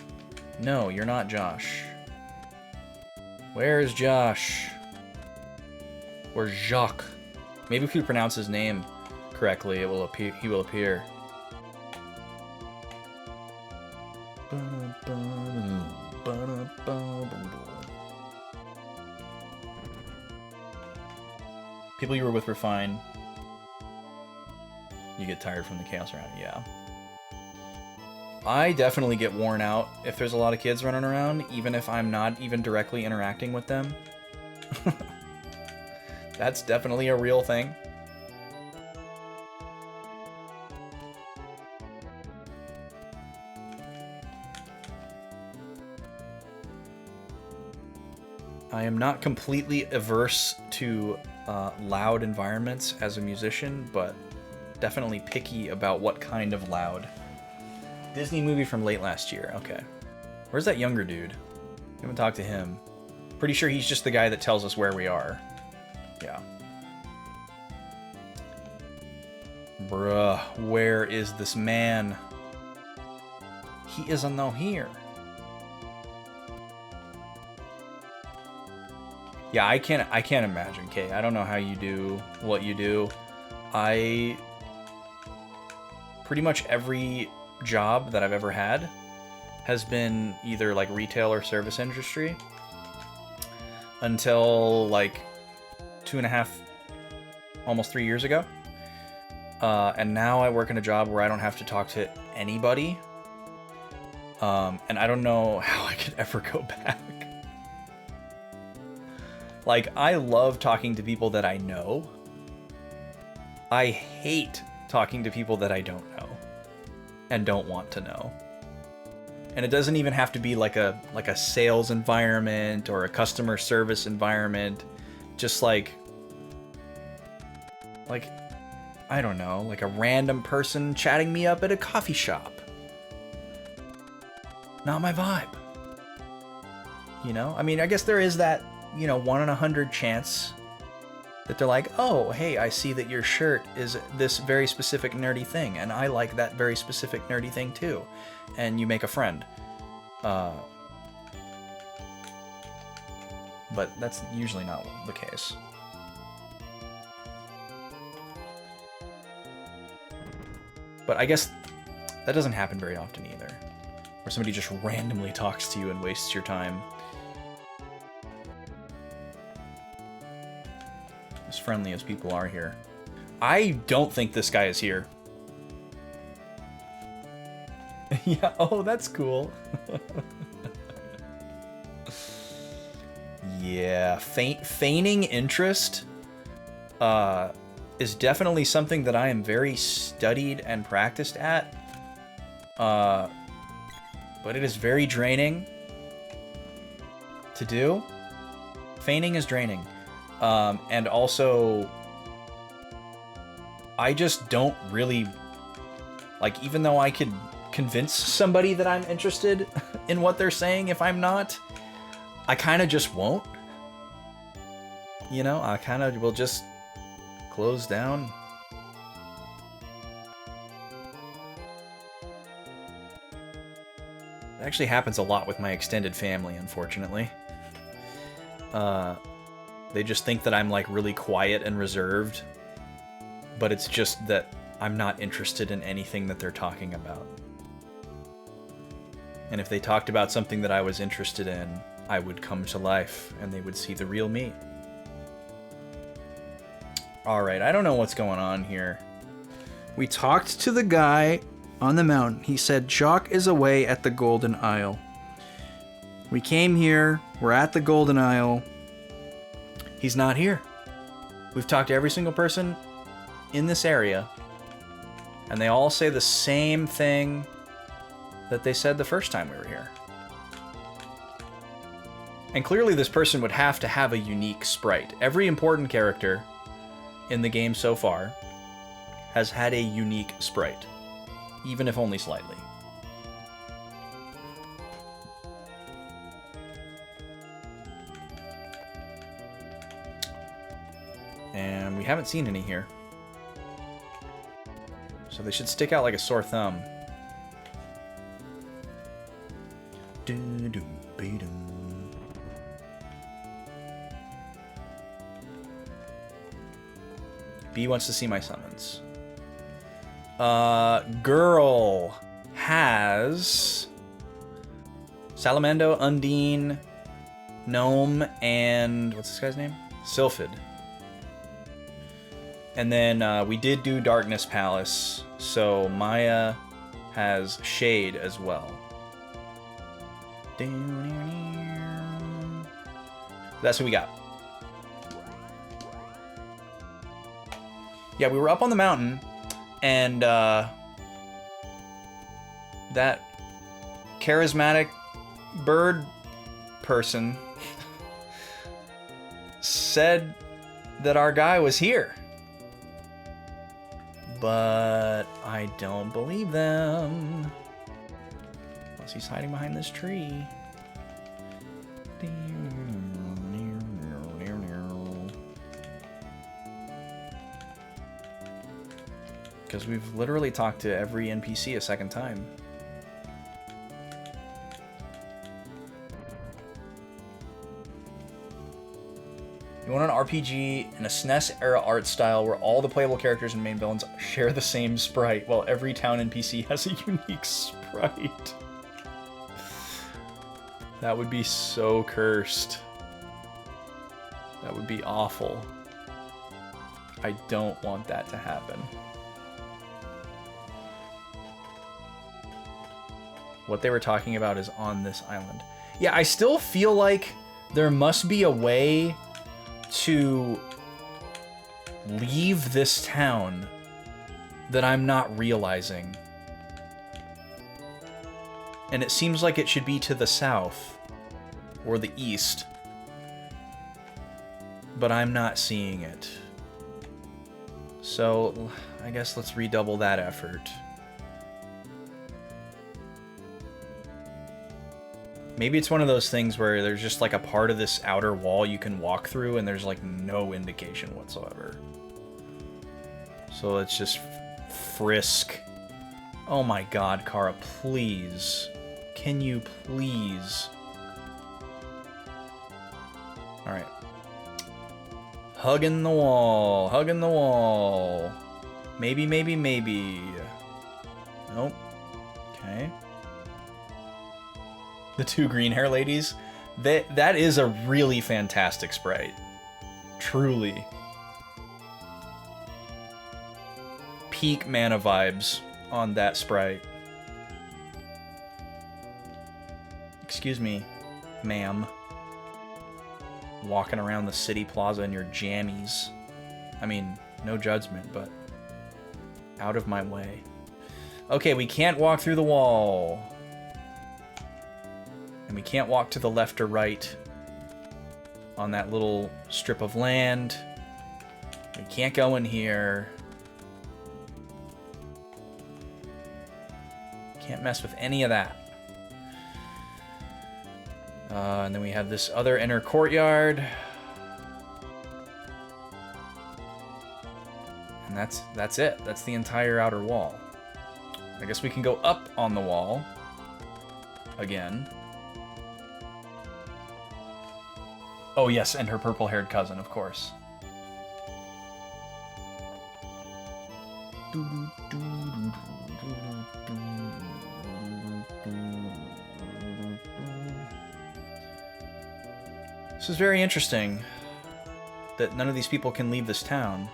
A: No, you're not Josh. Where is Josh? Or Jacques? Maybe if we pronounce his name correctly, it will appear. He will appear. People you were with were fine. You get tired from the chaos around, yeah. I definitely get worn out if there's a lot of kids running around, even if I'm not even directly interacting with them. That's definitely a real thing. I am not completely averse to loud environments as a musician, but definitely picky about what kind of loud. Disney movie from late last year, okay. Where's that younger dude? We haven't talked to him. Pretty sure he's just the guy that tells us where we are. Yeah. Bruh, where is this man? He isn't now here. Yeah, I can't imagine, Kay. I don't know how you do what you do. Pretty much every job that I've ever had has been either like retail or service industry until like 2.5, almost 3 years ago. And now I work in a job where I don't have to talk to anybody. And I don't know how I could ever go back. Like, I love talking to people that I know, I hate talking to people that I don't know and don't want to know. And it doesn't even have to be like a sales environment or a customer service environment. Just like I don't know, like a random person chatting me up at a coffee shop. Not my vibe. You know? I mean, I guess there is that, 1 in 100 chance that they're like, oh, hey, I see that your shirt is this very specific nerdy thing, and I like that very specific nerdy thing too. And you make a friend. But that's usually not the case. But I guess that doesn't happen very often either. Where somebody just randomly talks to you and wastes your time. As friendly as people are here. I don't think this guy is here. Yeah, oh, that's cool. Yeah, feigning interest is definitely something that I am very studied and practiced at. But it is very draining to do. Feigning is draining. And also, I just don't really, like, even though I could convince somebody that I'm interested in what they're saying if I'm not, I kind of just won't. I kind of will just close down. It actually happens a lot with my extended family, unfortunately. They just think that I'm like really quiet and reserved, but it's just that I'm not interested in anything that they're talking about. And if they talked about something that I was interested in, I would come to life and they would see the real me. Alright, I don't know what's going on here. We talked to the guy on the mountain. He said Jock is away at the Golden Isle. We came here. We're at the Golden Isle. He's not here. We've talked to every single person in this area, and they all say the same thing that they said the first time we were here. And clearly this person would have to have a unique sprite. Every important character in the game so far has had a unique sprite, even if only slightly. And we haven't seen any here. So they should stick out like a sore thumb. B wants to see my summons. Girl has Salamando, Undine, Gnome, and what's this guy's name? Sylphid. And then we did do Darkness Palace, so Maya has Shade as well. That's what we got. Yeah, we were up on the mountain, and that charismatic bird person said that our guy was here. But I don't believe them. Unless he's hiding behind this tree. Because we've literally talked to every NPC a second time. You want an RPG in a SNES-era art style where all the playable characters and main villains share the same sprite, while every town NPC has a unique sprite. That would be so cursed. That would be awful. I don't want that to happen. What they were talking about is on this island. Yeah, I still feel like there must be a way to leave this town that I'm not realizing? And it seems like it should be to the south or the east, but I'm not seeing it. So I guess let's redouble that effort. Maybe it's one of those things where there's just like a part of this outer wall you can walk through and there's like no indication whatsoever. So let's just frisk. Oh my god, Kara, please. Can you please? Alright. Hugging the wall. Hugging the wall. Maybe, maybe, maybe. Nope. Okay. The two green hair ladies. That is a really fantastic sprite. Truly. Peak mana vibes on that sprite. Excuse me, ma'am. Walking around the city plaza in your jammies. I mean, no judgment, but out of my way. Okay, we can't walk through the wall. And we can't walk to the left or right on that little strip of land. We can't go in here. Can't mess with any of that. And then we have this other inner courtyard. And that's it. That's the entire outer wall. I guess we can go up on the wall again. Oh yes, and her purple-haired cousin, of course. This is very interesting that none of these people can leave this town.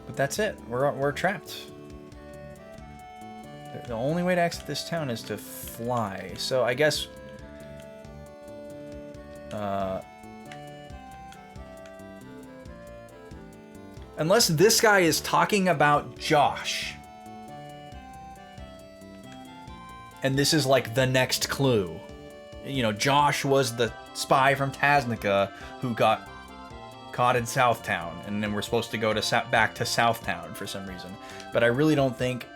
A: But that's it. We're trapped. The only way to exit this town is to fly. So I guess unless this guy is talking about Josh. And this is like the next clue. You know, Josh was the spy from Tasnica who got caught in Southtown, and then we're supposed to go to back to Southtown for some reason. But I really don't think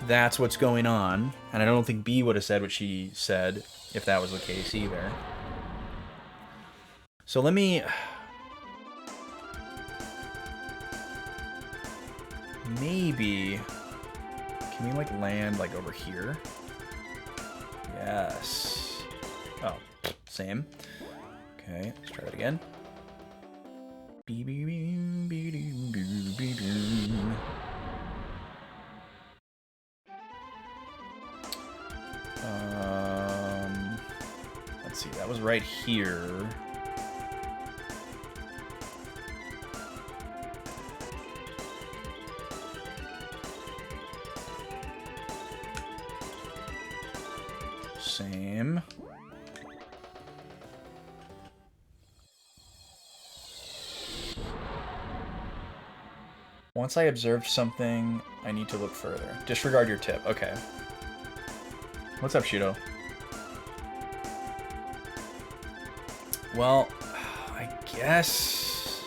A: that's what's going on, and I don't think B would have said what she said if that was the case either. So let me... Maybe... Can we, like, land, like, over here? Yes. Oh, same. Okay, let's try that again. Let's see, that was right here. Same. Once I observed something, I need to look further. Disregard your tip. Okay. What's up, Shudo? Well, I guess...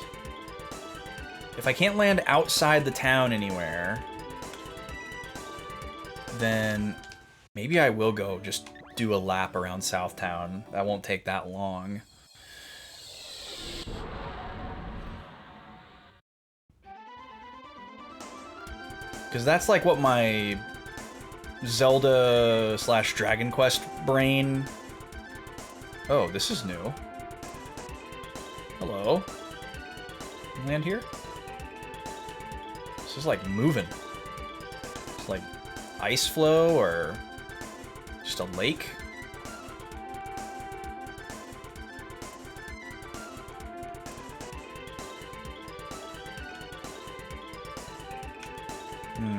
A: If I can't land outside the town anywhere, then maybe I will go just do a lap around Southtown. That won't take that long. Because that's like what my Zelda / Dragon Quest brain... Oh, this is new. Hello. Land here? This is like moving. It's like ice flow or just a lake.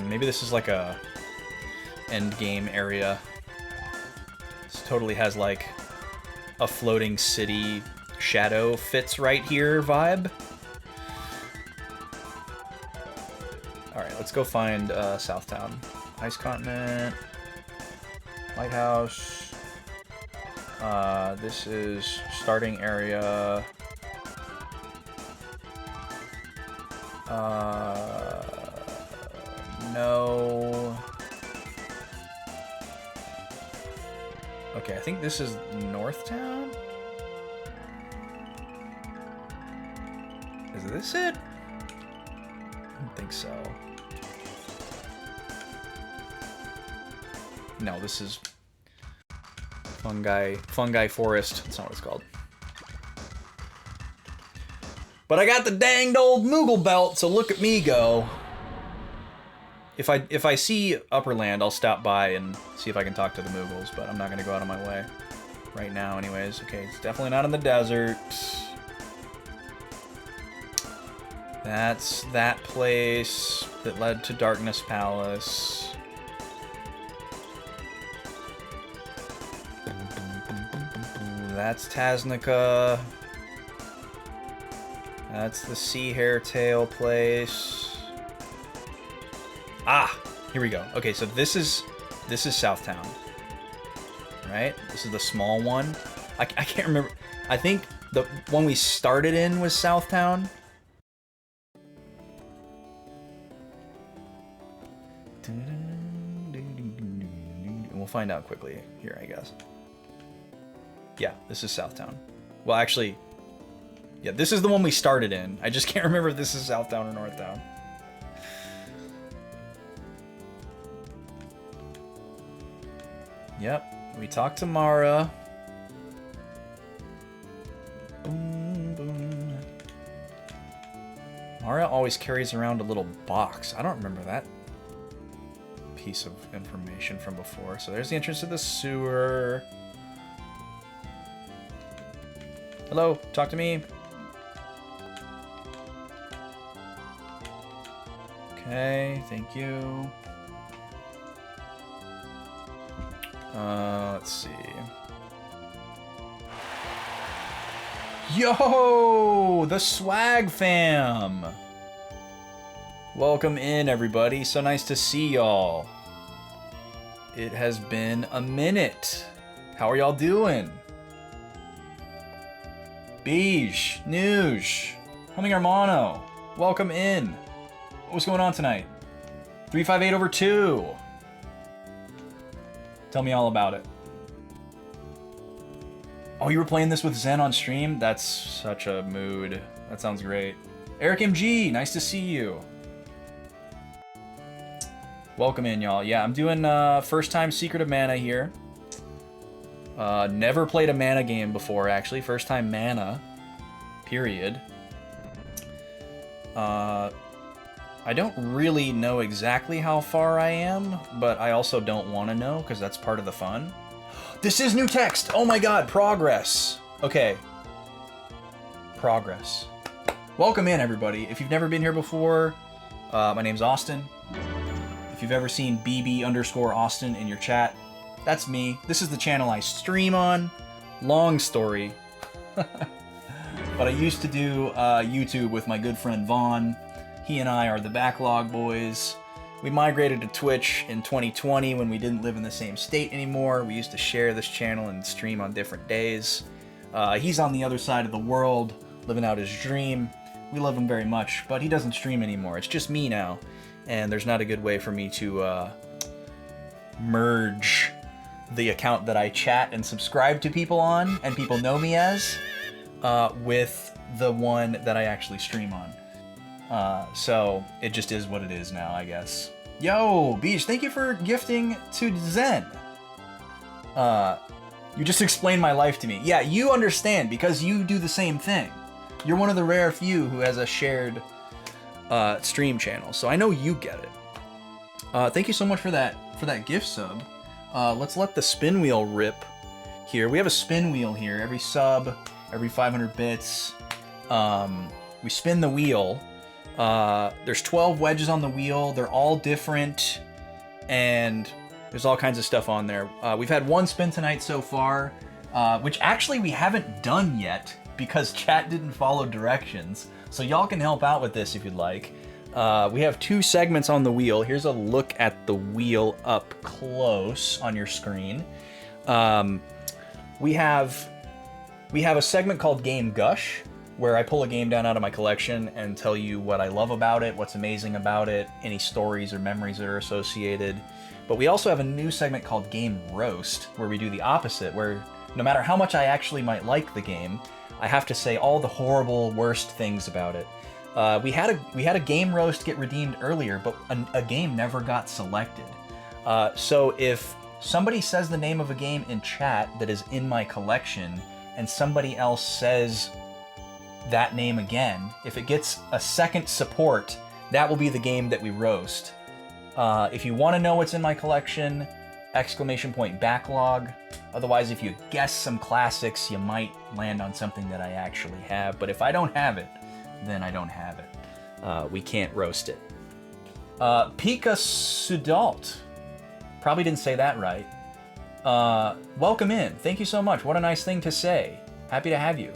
A: Maybe this is like a end game area. This totally has like a floating city shadow fits right here vibe. Alright, let's go find Southtown. Ice Continent. Lighthouse. This is starting area. No. Okay, I think this is Northtown? Is this it? I don't think so. No, this is Fungi Forest. That's not what it's called. But I got the danged old Moogle belt, so look at me go. If I see Upperland, I'll stop by and see if I can talk to the Moogles, but I'm not gonna go out of my way right now anyways. Okay, it's definitely not in the desert. That's that place that led to Darkness Palace. That's Tasnica. That's the Sea Hairtail place. Ah, here we go. Okay, so this is Southtown, right? This is the small one. I can't remember. I think the one we started in was Southtown. And we'll find out quickly here, I guess. Yeah, this is Southtown. Well, actually, yeah, this is the one we started in. I just can't remember if this is Southtown or Northtown. Yep, we talked to Mara. Boom, boom. Mara always carries around a little box. I don't remember that piece of information from before. So there's the entrance to the sewer. Hello, talk to me. Okay, thank you. Let's see. Yo, the swag fam. Welcome in, everybody. So nice to see y'all. It has been a minute. How are y'all doing? Beige, Noosh, Humming Armano, welcome in. What's going on tonight? 358/2. Tell me all about it. Oh, you were playing this with Zen on stream? That's such a mood. That sounds great. Eric MG, nice to see you. Welcome in, y'all. Yeah, I'm doing first time Secret of Mana here. Never played a Mana game before, actually. First time Mana. Period. I don't really know exactly how far I am, but I also don't want to know, because that's part of the fun. This is new text! Oh my god, progress! Okay. Progress. Welcome in, everybody. If you've never been here before, my name's Austin. If you've ever seen BB_Austin in your chat, that's me. This is the channel I stream on. Long story. But I used to do YouTube with my good friend Vaughn. He and I are the Backlog boys. We migrated to Twitch in 2020 when we didn't live in the same state anymore. We used to share this channel and stream on different days. He's on the other side of the world, living out his dream. We love him very much, but he doesn't stream anymore. It's just me now. And there's not a good way for me to merge the account that I chat and subscribe to people on, and people know me as, with the one that I actually stream on. So it just is what it is now, I guess. Yo, Beach, thank you for gifting to Zen. You just explained my life to me. Yeah, you understand because you do the same thing. You're one of the rare few who has a shared stream channel, so I know you get it. Thank you so much for that gift sub. Let's let the spin wheel rip here. We have a spin wheel here. Every sub, every 500 bits, we spin the wheel. There's 12 wedges on the wheel. They're all different, and there's all kinds of stuff on there. We've had one spin tonight so far. which actually we haven't done yet because chat didn't follow directions. So y'all can help out with this if you'd like. We have 2 segments on the wheel. Here's a look at the wheel up close on your screen. We have a segment called Game Gush, where I pull a game down out of my collection and tell you what I love about it, what's amazing about it, any stories or memories that are associated. But we also have a new segment called Game Roast, where we do the opposite, where no matter how much I actually might like the game, I have to say all the horrible, worst things about it. We had a Game Roast get redeemed earlier, but a game never got selected. So if somebody says the name of a game in chat that is in my collection, and somebody else says that name again, if it gets a second support, that will be the game that we roast. If you want to know what's in my collection, ! Backlog. Otherwise, if you guess some classics, you might land on something that I actually have. But if I don't have it, then I don't have it. We can't roast it. Pika Sudalt. Probably didn't say that right. Welcome in. Thank you so much. What a nice thing to say. Happy to have you.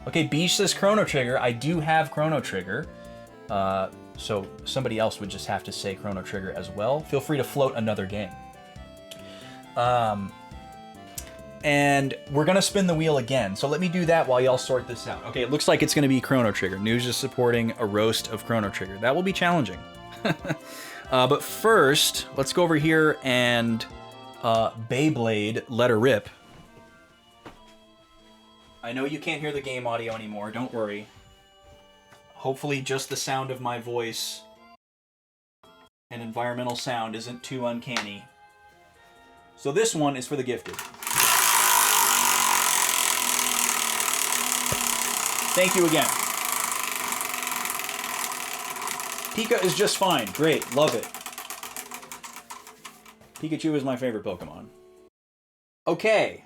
A: Okay, Beach says Chrono Trigger. I do have Chrono Trigger. So somebody else would just have to say Chrono Trigger as well. Feel free to float another game. And we're going to spin the wheel again. So let me do that while y'all sort this out. Okay, it looks like it's going to be Chrono Trigger. News is supporting a roast of Chrono Trigger. That will be challenging. But first, let's go over here and Beyblade Let Her Rip. I know you can't hear the game audio anymore. Don't worry. Hopefully just the sound of my voice and environmental sound isn't too uncanny. So this one is for the gifted. Thank you again. Pika is just fine. Great. Love it. Pikachu is my favorite Pokemon. Okay.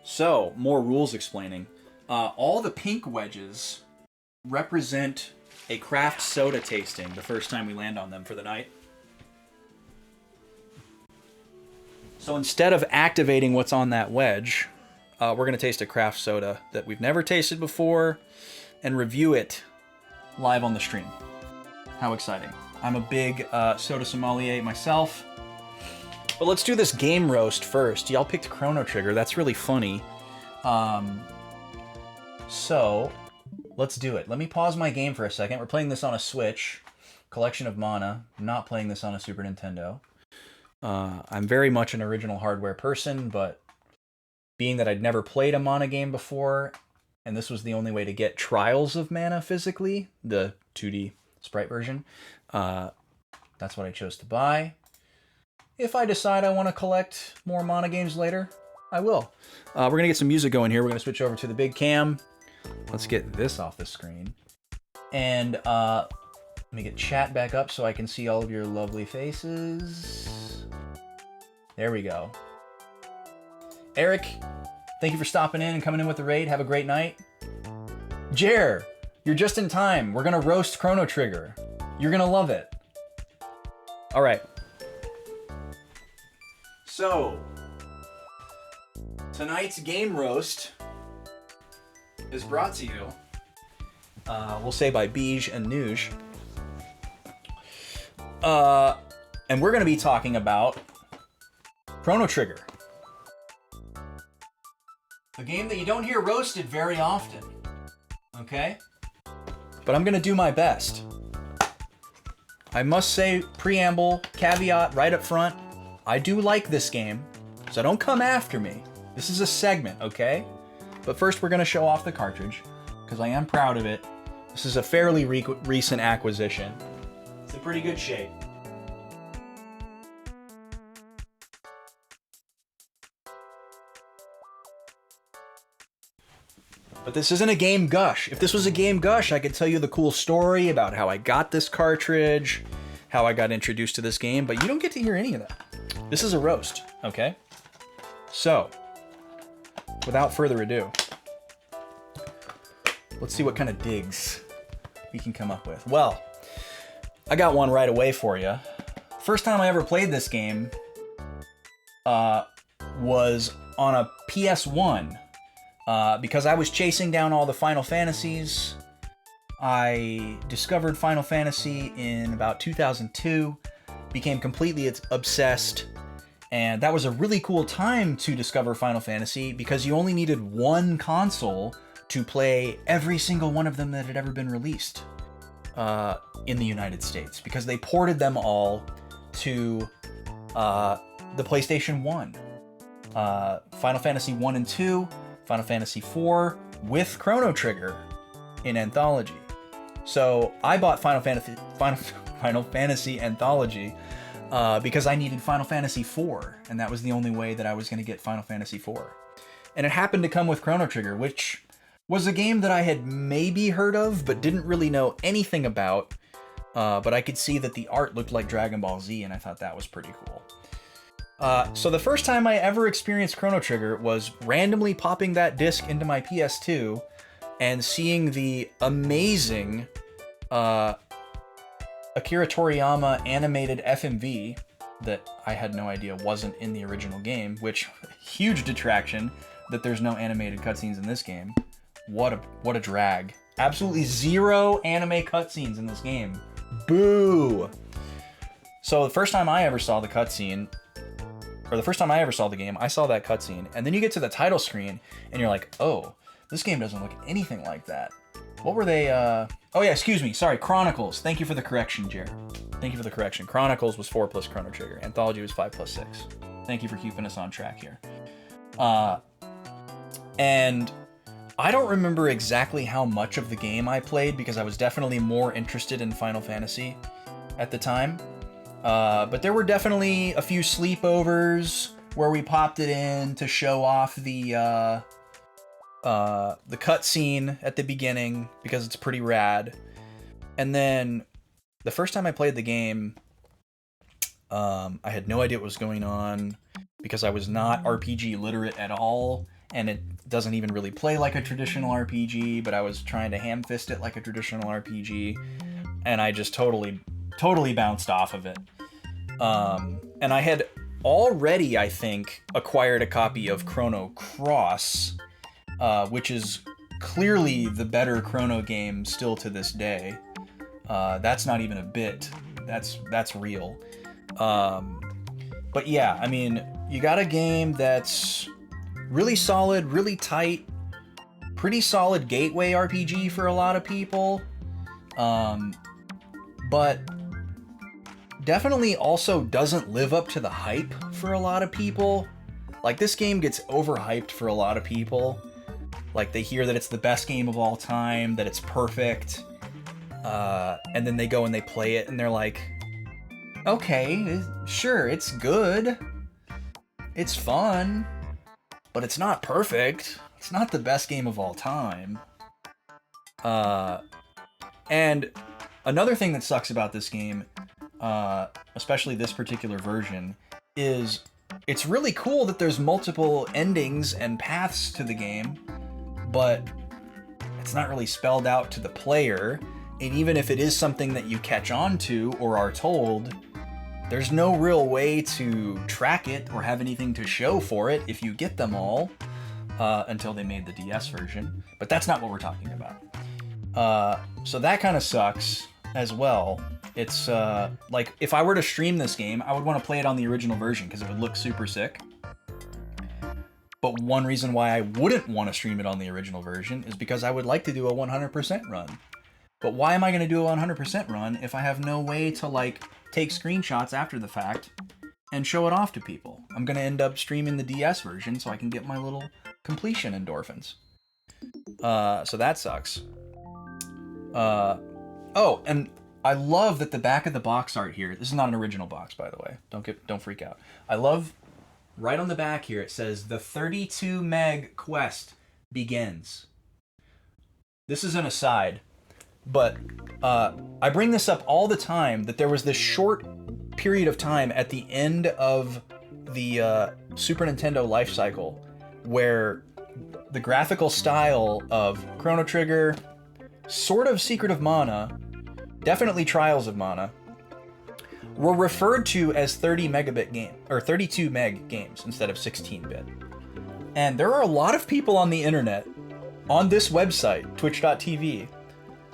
A: So, more rules explaining. All the pink wedges represent a craft soda tasting the first time we land on them for the night. So instead of activating what's on that wedge, we're going to taste a craft soda that we've never tasted before and review it live on the stream. How exciting. I'm a big soda sommelier myself. But let's do this game roast first. Y'all picked Chrono Trigger. That's really funny. So, let's do it. Let me pause my game for a second. We're playing this on a Switch. Collection of Mana. I'm not playing this on a Super Nintendo. I'm very much an original hardware person, but being that I'd never played a Mana game before, and this was the only way to get Trials of Mana physically, the 2D sprite version, that's what I chose to buy. If I decide I want to collect more Mana games later, I will. We're going to get some music going here. We're going to switch over to the big cam. Let's get this off the screen. And let me get chat back up so I can see all of your lovely faces. There we go. Eric, thank you for stopping in and coming in with the raid. Have a great night. Jer, you're just in time. We're going to roast Chrono Trigger. You're going to love it. All right. So, tonight's game roast is brought to you, we'll say by Beige and Nuge. And we're going to be talking about Chrono Trigger. A game that you don't hear roasted very often. Okay? But I'm going to do my best. I must say, preamble, caveat right up front, I do like this game, so don't come after me. This is a segment, okay? But first we're going to show off the cartridge, because I am proud of it. This is a fairly recent acquisition. It's in pretty good shape. But this isn't a game gush. If this was a game gush, I could tell you the cool story about how I got this cartridge, how I got introduced to this game, but you don't get to hear any of that. This is a roast, okay? So, without further ado, let's see what kind of digs we can come up with. Well, I got one right away for you. First time I ever played this game was on a PS1, because I was chasing down all the Final Fantasies. I discovered Final Fantasy in about 2002, became completely obsessed, and that was a really cool time to discover Final Fantasy because you only needed one console to play every single one of them that had ever been released in the United States, because they ported them all to the PlayStation 1. Final Fantasy 1 and 2, Final Fantasy 4 with Chrono Trigger in Anthology. So I bought Final Fantasy Anthology because I needed Final Fantasy 4, and that was the only way that I was going to get Final Fantasy 4. And it happened to come with Chrono Trigger, which was a game that I had maybe heard of, but didn't really know anything about. But I could see that the art looked like Dragon Ball Z, and I thought that was pretty cool. So the first time I ever experienced Chrono Trigger was randomly popping that disc into my PS2 and seeing the amazing Akira Toriyama animated FMV that I had no idea wasn't in the original game, which, huge detraction that there's no animated cutscenes in this game. What a drag. Absolutely zero anime cutscenes in this game. Boo! So the first time I ever saw the cutscene, or the first time I ever saw the game, I saw that cutscene, and then you get to the title screen, and you're like, oh, this game doesn't look anything like that. What were they, oh yeah, excuse me, sorry, Chronicles. Thank you for the correction, Jared. Thank you for the correction. Chronicles was 4 plus Chrono Trigger. Anthology was 5 plus 6. Thank you for keeping us on track here. And I don't remember exactly how much of the game I played because I was definitely more interested in Final Fantasy at the time. But there were definitely a few sleepovers where we popped it in to show off the cutscene at the beginning because it's pretty rad. And then the first time I played the game, I had no idea what was going on because I was not RPG literate at all, and it doesn't even really play like a traditional RPG, but I was trying to ham-fist it like a traditional RPG, and I just totally bounced off of it. And I had already, I think, acquired a copy of Chrono Cross, which is clearly the better Chrono game still to this day. That's not even a bit. That's real. But yeah, I mean, you got a game that's really solid, really tight, pretty solid gateway RPG for a lot of people. But definitely also doesn't live up to the hype for a lot of people. Like, this game gets overhyped for a lot of people. Like, they hear that it's the best game of all time, that it's perfect, and then they go and they play it and they're like, okay, sure, it's good, it's fun, but it's not perfect. It's not the best game of all time. And another thing that sucks about this game, especially this particular version, is it's really cool that there's multiple endings and paths to the game, but it's not really spelled out to the player. And even if it is something that you catch on to or are told, there's no real way to track it or have anything to show for it if you get them all, until they made the DS version. But that's not what we're talking about. So that kind of sucks as well. It's like, if I were to stream this game, I would want to play it on the original version because it would look super sick. But one reason why I wouldn't want to stream it on the original version is because I would like to do a 100% run. But why am I going to do a 100% run if I have no way to, like, take screenshots after the fact and show it off to people? I'm going to end up streaming the DS version so I can get my little completion endorphins. So that sucks. Oh, and I love that the back of the box art here, this is not an original box, by the way. Don't freak out. I love, right on the back here, it says, the 32 meg quest begins. This is an aside, but I bring this up all the time, that there was this short period of time at the end of the Super Nintendo life cycle where the graphical style of Chrono Trigger, sort of Secret of Mana, definitely Trials of Mana, were referred to as 30 megabit game or 32 meg games instead of 16-bit. And there are a lot of people on the internet, on this website, twitch.tv,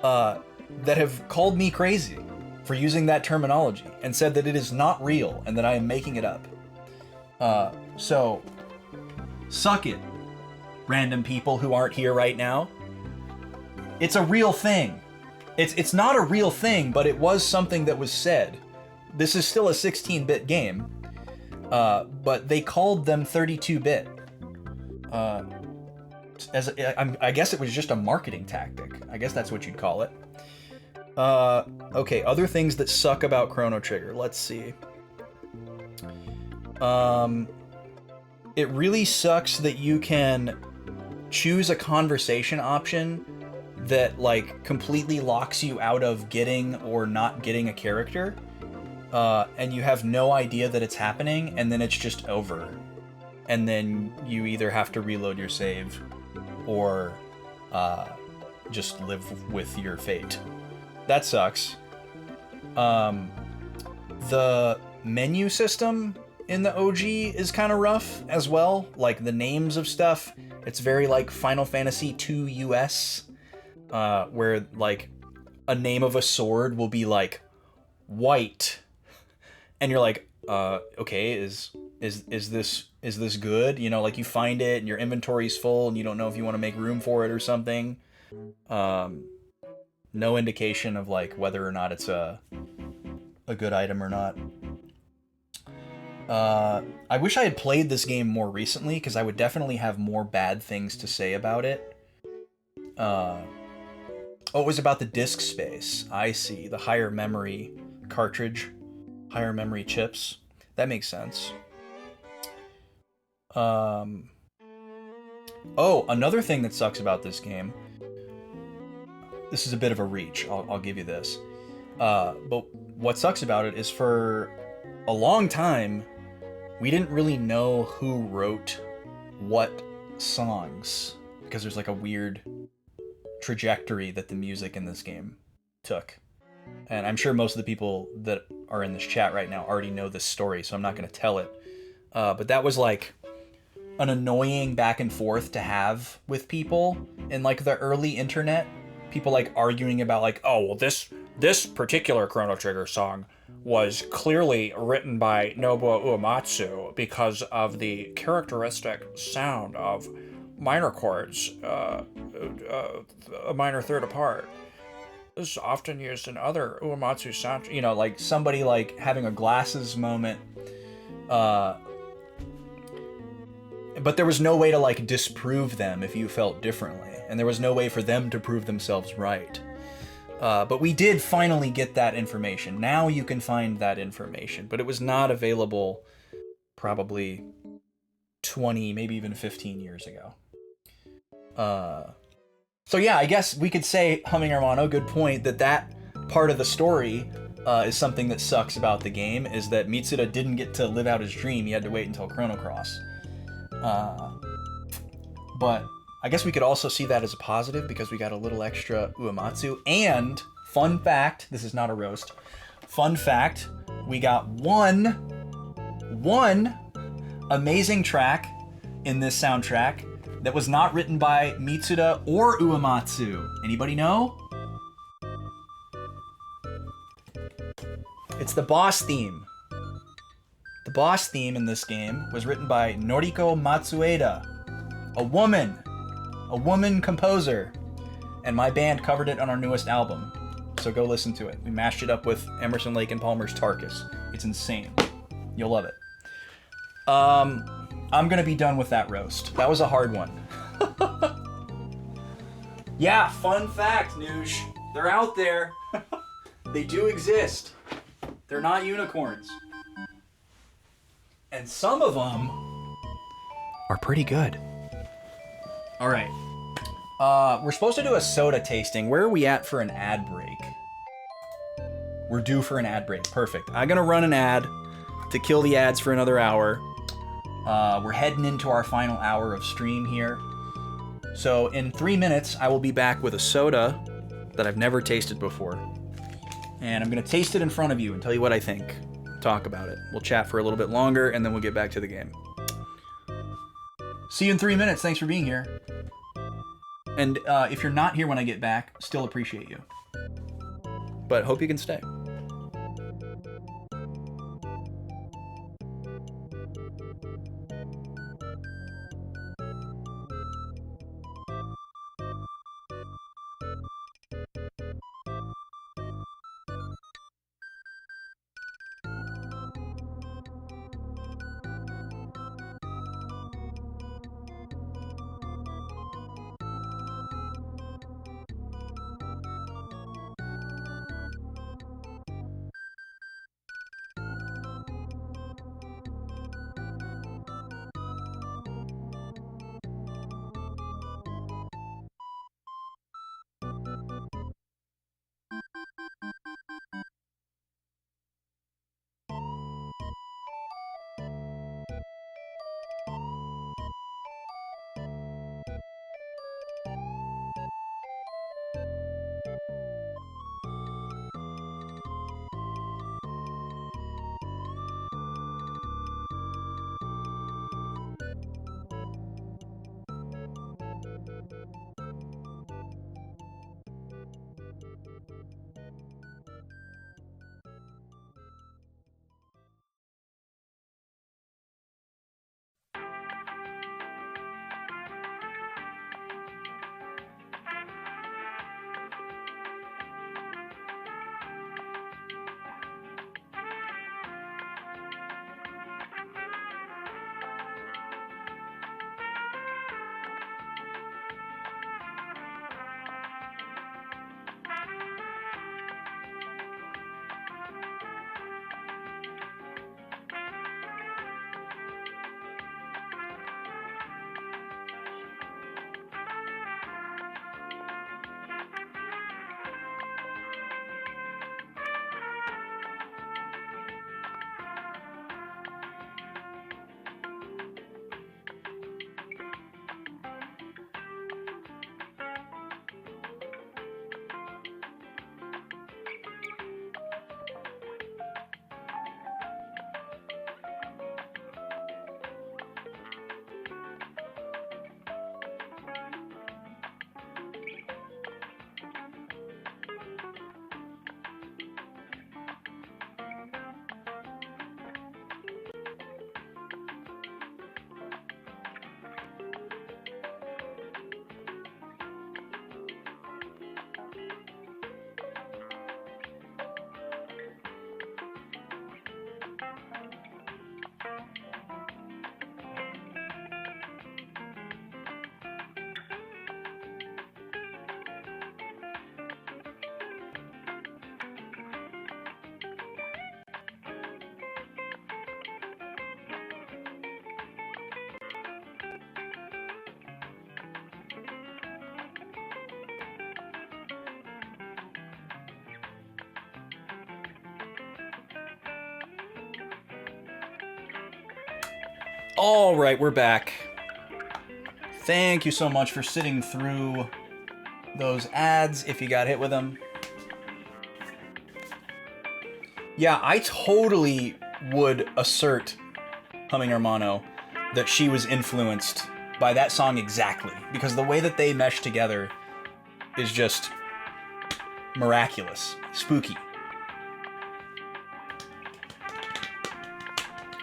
A: that have called me crazy for using that terminology and said that it is not real and that I am making it up. So, suck it, random people who aren't here right now. It's a real thing. It's not a real thing, but it was something that was said. This is still a 16-bit game, but they called them 32-bit. I guess it was just a marketing tactic. I guess that's what you'd call it. Okay, other things that suck about Chrono Trigger. Let's see. It really sucks that you can choose a conversation option that, like, completely locks you out of getting or not getting a character. And you have no idea that it's happening, and then it's just over. And then you either have to reload your save or just live with your fate. That sucks. The menu system in the OG is kind of rough as well. Like, the names of stuff, it's very like Final Fantasy II US, where like a name of a sword will be like white, and you're like, okay, is this good? You know, like, you find it and your inventory's full and you don't know if you want to make room for it or something. No indication of like whether or not it's a good item or not. I wish I had played this game more recently, because I would definitely have more bad things to say about it. Oh, it was about the disk space. I see. The higher memory cartridge, higher memory chips. That makes sense. Oh, another thing that sucks about this game. This is a bit of a reach. I'll give you this. But what sucks about it is, for a long time, we didn't really know who wrote what songs, because there's like a weird trajectory that the music in this game took. And I'm sure most of the people that are in this chat right now already know this story, so I'm not going to tell it. But that was like an annoying back and forth to have with people in like the early internet. People like arguing about like, oh, well, this particular Chrono Trigger song was clearly written by Nobuo Uematsu because of the characteristic sound of minor chords, a minor third apart. This is often used in other Uematsu sound, you know, like somebody like having a glasses moment. But there was no way to like disprove them if you felt differently, and there was no way for them to prove themselves right. But we did finally get that information. Now you can find that information, but it was not available probably 20, maybe even 15 years ago. So yeah, I guess we could say, Humming Hermano, good point, that part of the story is something that sucks about the game, is that Mitsuda didn't get to live out his dream. He had to wait until Chrono Cross. But I guess we could also see that as a positive, because we got a little extra Uematsu. And, fun fact, this is not a roast, fun fact, we got one amazing track in this soundtrack that was not written by Mitsuda or Uematsu. Anybody know? It's the boss theme. The boss theme in this game was written by Noriko Matsueda, a woman composer, and my band covered it on our newest album, so go listen to it. We mashed it up with Emerson, Lake and Palmer's Tarkus. It's insane. You'll love it. I'm gonna be done with that roast. That was a hard one. Yeah, fun fact, Noosh. They're out there. They do exist. They're not unicorns. And some of them are pretty good. All right. We're supposed to do a soda tasting. Where are we at for an ad break? We're due for an ad break. Perfect. I'm gonna run an ad to kill the ads for another hour. We're heading into our final hour of stream here. So in 3 minutes, I will be back with a soda that I've never tasted before. And I'm gonna taste it in front of you and tell you what I think. Talk about it. We'll chat for a little bit longer, and then we'll get back to the game. See you in 3 minutes. Thanks for being here. And if you're not here when I get back, still appreciate you. But hope you can stay. All right, we're back. Thank you so much for sitting through those ads if you got hit with them. Yeah, I totally would assert, Humming Hermano, that she was influenced by that song exactly, because the way that they mesh together is just miraculous, spooky.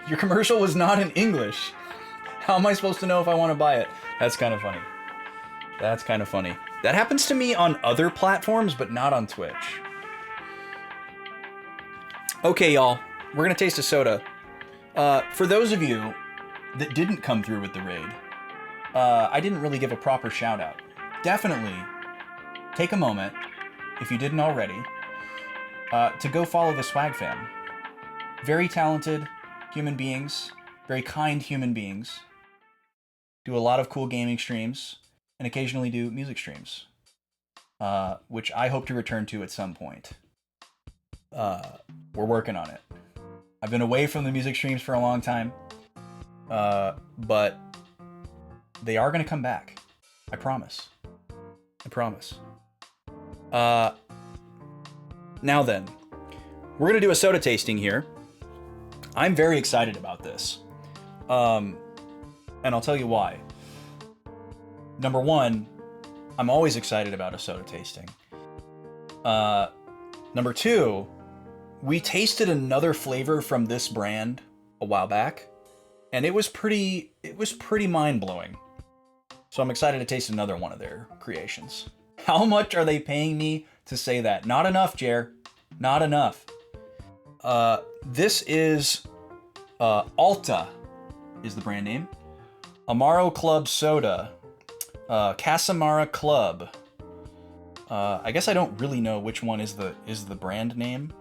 A: Your commercial was not in English. How am I supposed to know if I want to buy it? That's kind of funny. That's kind of funny. That happens to me on other platforms, but not on Twitch. Okay, y'all. We're going to taste a soda. For those of you that didn't come through with the raid, I didn't really give a proper shout out. Definitely take a moment, if you didn't already, to go follow the Swag Fam. Very talented human beings, very kind human beings, do a lot of cool gaming streams, and occasionally do music streams, which I hope to return to at some point. We're working on it. I've been away from the music streams for a long time, but they are going to come back. I promise. I promise. Now then, we're going to do a soda tasting here. I'm very excited about this. And I'll tell you why. number one, I'm always excited about a soda tasting. Number two, we tasted another flavor from this brand a while back, and it was pretty mind-blowing. So I'm excited to taste another one of their creations. How much are they paying me to say that? Not enough, Jer. Not enough. This is Alta is the brand name. Amaro Club Soda. Casamara Club. I guess I don't really know which one is the brand name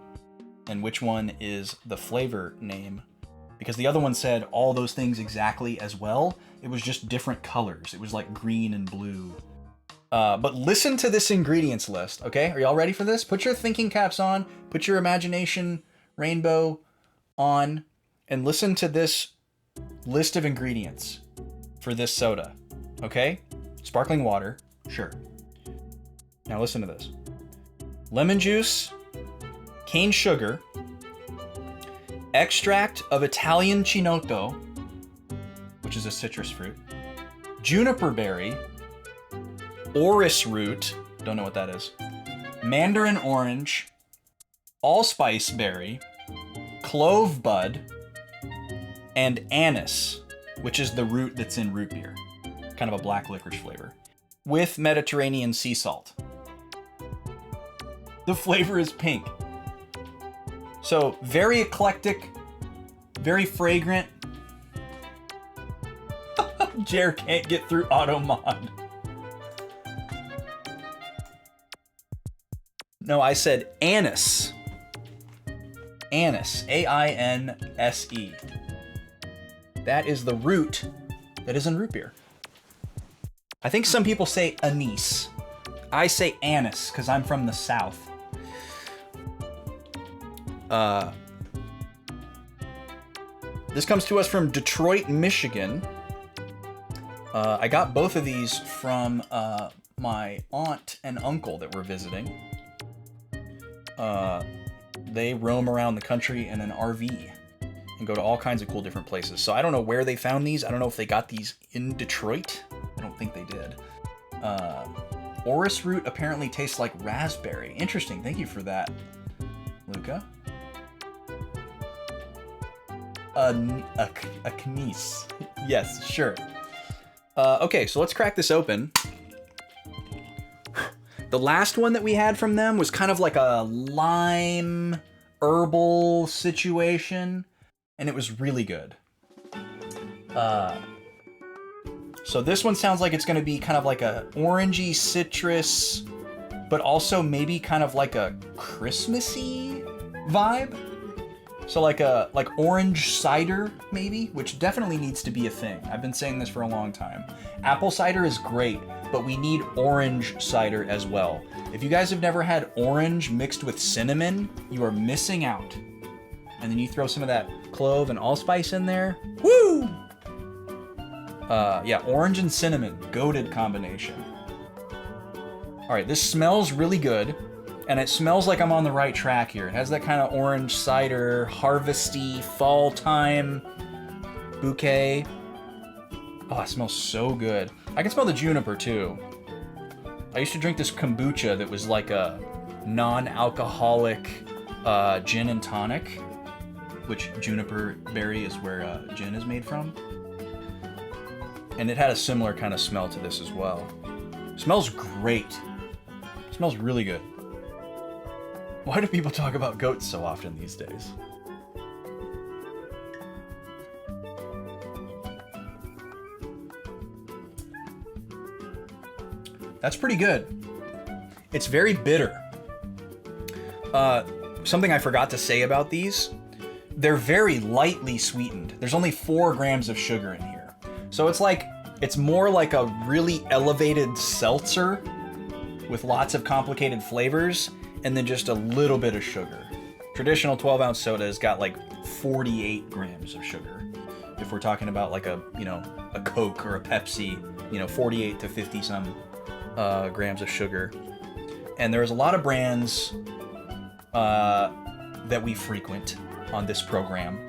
A: and which one is the flavor name, because the other one said all those things exactly as well. It was just different colors. It was like green and blue. But listen to this ingredients list, okay? Are y'all ready for this? Put your thinking caps on, put your imagination rainbow on, and listen to this list of ingredients for this soda, okay? Sparkling water, sure. Now listen to this. Lemon juice, cane sugar, extract of Italian chinotto, which is a citrus fruit, juniper berry, orris root, don't know what that is, mandarin orange, allspice berry, clove bud, and anise, which is the root that's in root beer. Kind of a black licorice flavor, with Mediterranean sea salt. The flavor is pink. So very eclectic, very fragrant. Jer can't get through auto mod. No, I said anise. Anise, A-I-N-S-E. That is the root that is in root beer. I think some people say anise. I say anise because I'm from the South. This comes to us from Detroit, Michigan. I got both of these from my aunt and uncle that were visiting. They roam around the country in an RV and go to all kinds of cool different places. So I don't know where they found these. I don't know if they got these in Detroit. I don't think they did. Orris root apparently tastes like raspberry. Interesting. Thank you for that, Luca. A knese. Yes, sure. Okay, so let's crack this open. The last one that we had from them was kind of like a lime herbal situation, and it was really good. So this one sounds like it's going to be kind of like a orangey citrus, but also maybe kind of like a Christmassy vibe. So like orange cider maybe, which definitely needs to be a thing. I've been saying this for a long time. Apple cider is great, but we need orange cider as well. If you guys have never had orange mixed with cinnamon, you are missing out. And then you throw some of that clove and allspice in there. Woo! Yeah, orange and cinnamon, goated combination. All right, this smells really good. And it smells like I'm on the right track here. It has that kind of orange cider, harvesty, fall time bouquet. Oh, it smells so good. I can smell the juniper too. I used to drink this kombucha that was like a non-alcoholic gin and tonic, which juniper berry is where gin is made from. And it had a similar kind of smell to this as well. It smells great. It smells really good. Why do people talk about goats so often these days? That's pretty good. It's very bitter. Something I forgot to say about these, they're very lightly sweetened. There's only 4 grams of sugar in here. So it's more like a really elevated seltzer with lots of complicated flavors, and then just a little bit of sugar. Traditional 12-ounce soda has got like 48 grams of sugar. If we're talking about like a Coke or a Pepsi, 48 to 50 some grams of sugar. And there's a lot of brands that we frequent on this program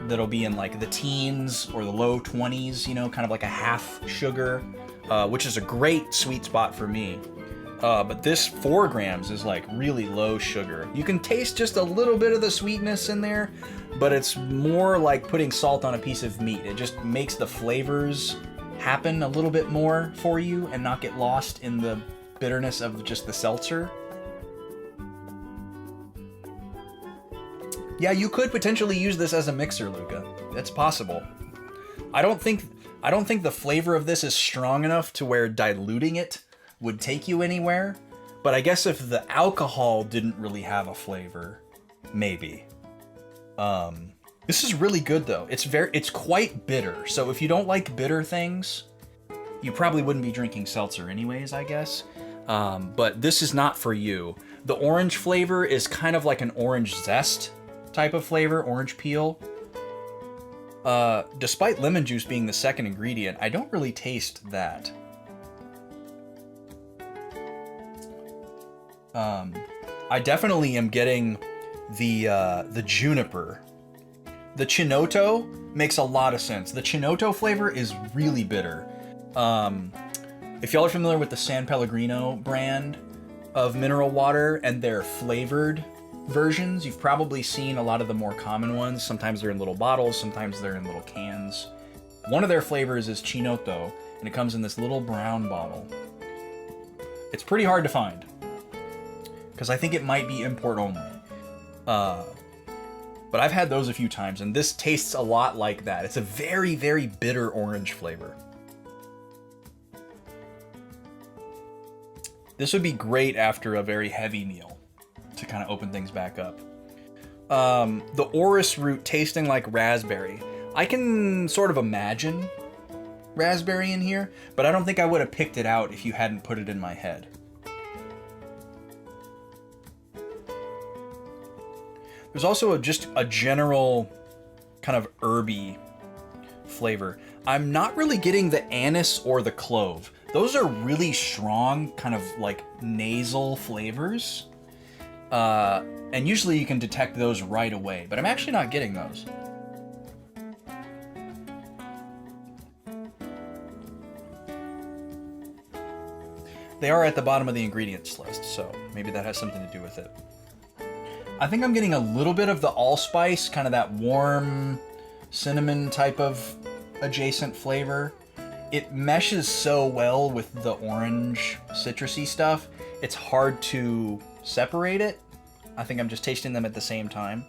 A: that'll be in like the teens or the low 20s, you know, kind of like a half sugar, which is a great sweet spot for me. But this 4 grams is like really low sugar. You can taste just a little bit of the sweetness in there, but it's more like putting salt on a piece of meat. It just makes the flavors happen a little bit more for you and not get lost in the bitterness of just the seltzer. Yeah, you could potentially use this as a mixer, Luca. That's possible. I don't think the flavor of this is strong enough to where diluting it would take you anywhere. But I guess if the alcohol didn't really have a flavor, maybe. This is really good though. It's quite bitter. So if you don't like bitter things, you probably wouldn't be drinking seltzer anyways, I guess. But this is not for you. The orange flavor is kind of like an orange zest type of flavor, orange peel. Despite lemon juice being the second ingredient, I don't really taste that. I definitely am getting the juniper. The Chinoto makes a lot of sense. The Chinoto flavor is really bitter. If y'all are familiar with the San Pellegrino brand of mineral water and their flavored versions, you've probably seen a lot of the more common ones. Sometimes they're in little bottles, sometimes they're in little cans. One of their flavors is Chinoto, and it comes in this little brown bottle. It's pretty hard to find, because I think it might be import only. But I've had those a few times, and this tastes a lot like that. It's a very, very bitter orange flavor. This would be great after a very heavy meal to kind of open things back up. The orris root tasting like raspberry. I can sort of imagine raspberry in here, but I don't think I would have picked it out if you hadn't put it in my head. There's also just a general kind of herby flavor. I'm not really getting the anise or the clove. Those are really strong, kind of like nasal flavors. And usually you can detect those right away, but I'm actually not getting those. They are at the bottom of the ingredients list, so maybe that has something to do with it. I think I'm getting a little bit of the allspice, kind of that warm cinnamon type of adjacent flavor. It meshes so well with the orange citrusy stuff, it's hard to separate it. I think I'm just tasting them at the same time.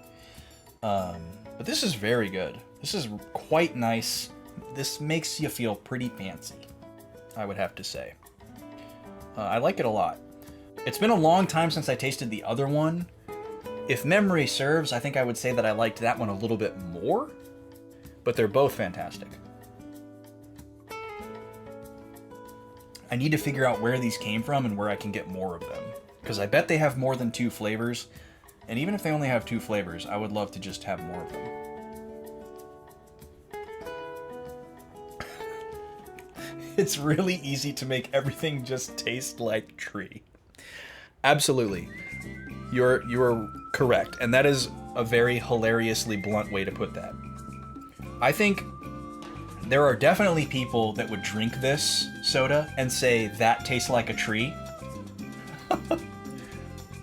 A: But this is very good. This is quite nice. This makes you feel pretty fancy, I would have to say. I like it a lot. It's been a long time since I tasted the other one. If memory serves, I think I would say that I liked that one a little bit more, but they're both fantastic. I need to figure out where these came from and where I can get more of them, because I bet they have more than 2 flavors, and even if they only have 2 flavors, I would love to just have more of them. It's really easy to make everything just taste like tree. Absolutely. You're correct, and that is a very hilariously blunt way to put that. I think there are definitely people that would drink this soda and say that tastes like a tree.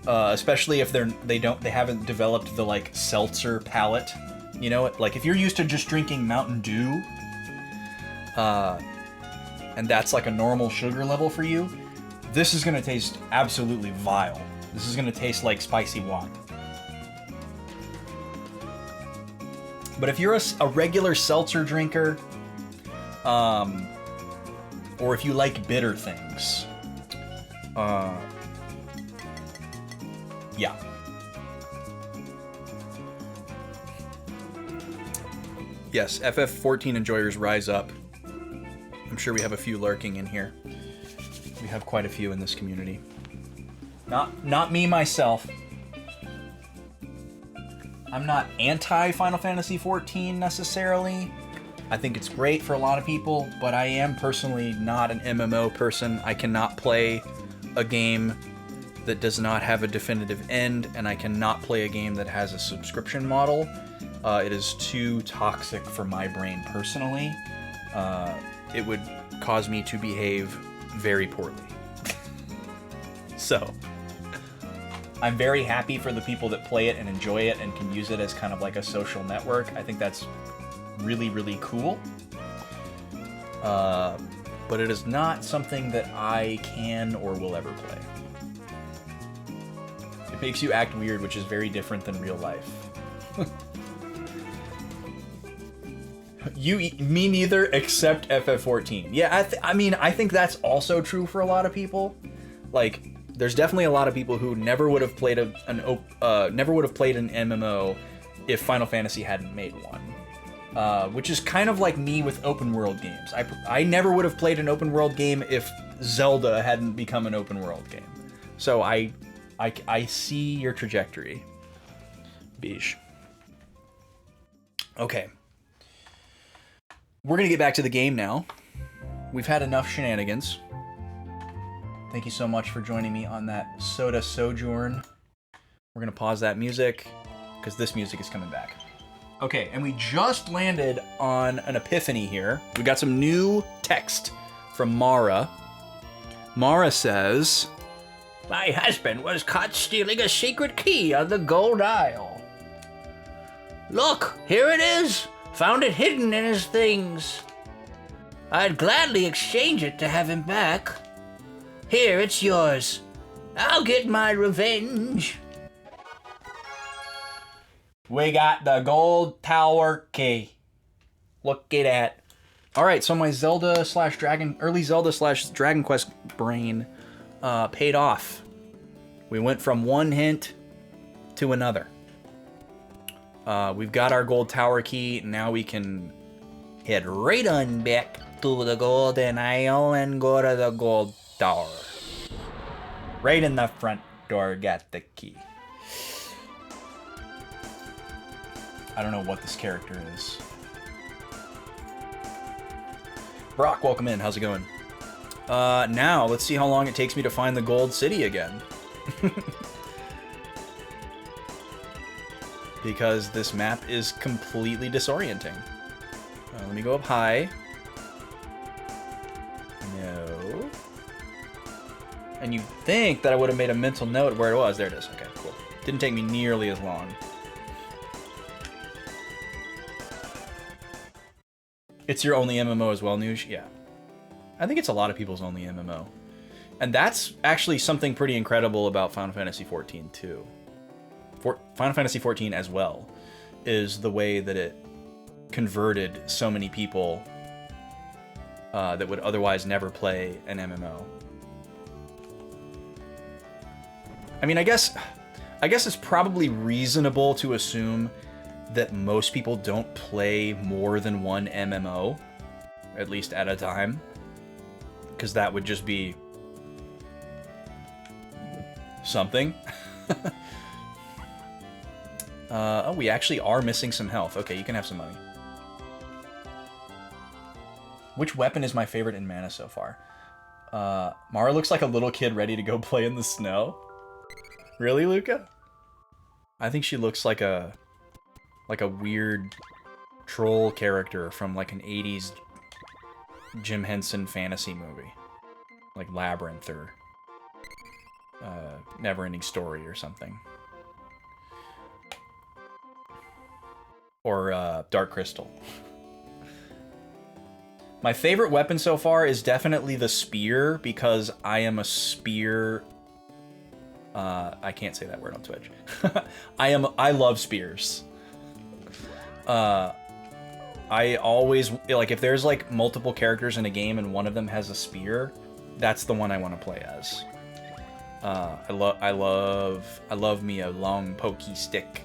A: Especially if they haven't developed the like seltzer palate. You know, like if you're used to just drinking Mountain Dew, and that's like a normal sugar level for you, this is gonna taste absolutely vile. This is gonna taste like spicy wine. But if you're a regular seltzer drinker, or if you like bitter things, yeah. Yes, FF14 enjoyers rise up. I'm sure we have a few lurking in here. We have quite a few in this community. Not me myself. I'm not anti Final Fantasy XIV necessarily. I think it's great for a lot of people, but I am personally not an MMO person. I cannot play a game that does not have a definitive end, and I cannot play a game that has a subscription model. It is too toxic for my brain personally. It would cause me to behave very poorly. So, I'm very happy for the people that play it and enjoy it and can use it as kind of like a social network. I think that's really, really cool. But it is not something that I can or will ever play. It makes you act weird, which is very different than real life. Me neither, except FF14. Yeah, I mean, I think that's also true for a lot of people. Like, there's definitely a lot of people who never would have played an MMO if Final Fantasy hadn't made one. Which is kind of like me with open world games. I never would have played an open world game if Zelda hadn't become an open world game. So I see your trajectory. Beige. Okay. We're gonna get back to the game now. We've had enough shenanigans. Thank you so much for joining me on that Soda Sojourn. We're gonna pause that music, because this music is coming back. Okay, and we just landed on an epiphany here. We got some new text from Mara. Mara says,
E: My husband was caught stealing a secret key on the Gold Isle. Look, here it is. Found it hidden in his things. I'd gladly exchange it to have him back. Here, it's yours. I'll get my revenge.
A: we got the gold tower key. Look at that. All right, so my early Zelda/Dragon Quest brain paid off. We went from one hint to another. We've got our gold tower key. Now we can head right on back to the Golden Isle and go to the gold tower. Right in the front door, got the key. I don't know what this character is. Brock, welcome in. How's it going? Now, let's see how long it takes me to find the Gold City again. Because this map is completely disorienting. Let me go up high. No. And you'd think that I would have made a mental note of where it was. There it is. Okay, cool. Didn't take me nearly as long. It's your only MMO as well, Noosh? Yeah. I think it's a lot of people's only MMO. And that's actually something pretty incredible about Final Fantasy XIV, too. Final Fantasy XIV as well is the way that it converted so many people that would otherwise never play an MMO. I mean, I guess it's probably reasonable to assume that most people don't play more than one MMO, at least at a time, because that would just be something. Oh, we actually are missing some health. Okay, you can have some money. Which weapon is my favorite in mana so far? Mara looks like a little kid ready to go play in the snow. Really, Luca? I think she looks like a weird troll character from like an 80s Jim Henson fantasy movie. Like Labyrinth or Neverending Story or something. Or Dark Crystal. My favorite weapon so far is definitely the spear, because I am a spear... I can't say that word on Twitch. I love spears. I always, like, if there's like multiple characters in a game and one of them has a spear, that's the one I want to play as. I love me a long pokey stick.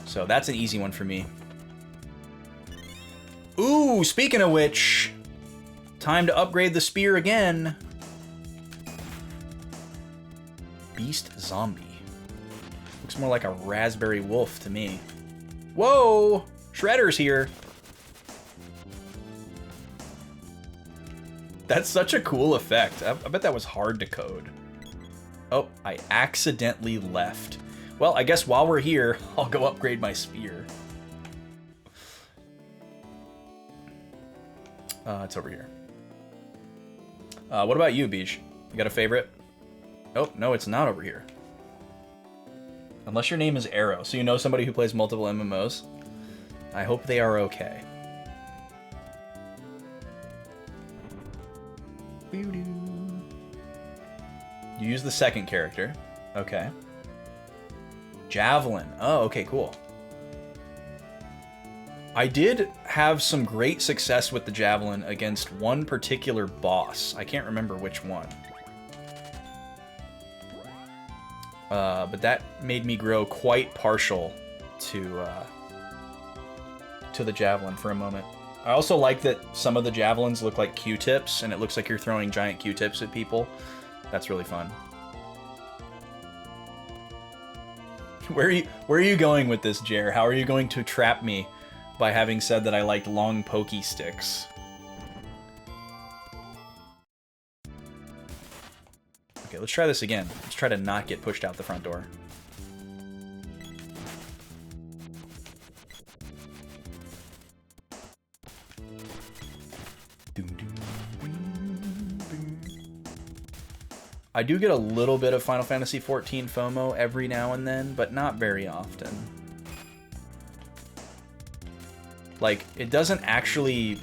A: So that's an easy one for me. Ooh, speaking of which, time to upgrade the spear again. Beast Zombie. Looks more like a raspberry wolf to me. Whoa! Shredder's here. That's such a cool effect. I bet that was hard to code. Oh, I accidentally left. Well, I guess while we're here, I'll go upgrade my spear. It's over here. What about you, Beach? You got a favorite? Oh, no, it's not over here. Unless your name is Arrow, so you know somebody who plays multiple MMOs. I hope they are okay. You use the second character. Okay. Javelin. Oh, okay, cool. I did have some great success with the Javelin against one particular boss. I can't remember which one. But that made me grow quite partial to the Javelin for a moment. I also like that some of the Javelins look like Q-tips, and it looks like you're throwing giant Q-tips at people. That's really fun. Where are you going with this, Jer? How are you going to trap me by having said that I liked long pokey sticks? Okay, let's try this again. Let's try to not get pushed out the front door. I do get a little bit of Final Fantasy XIV FOMO every now and then, but not very often. Like, it doesn't actually...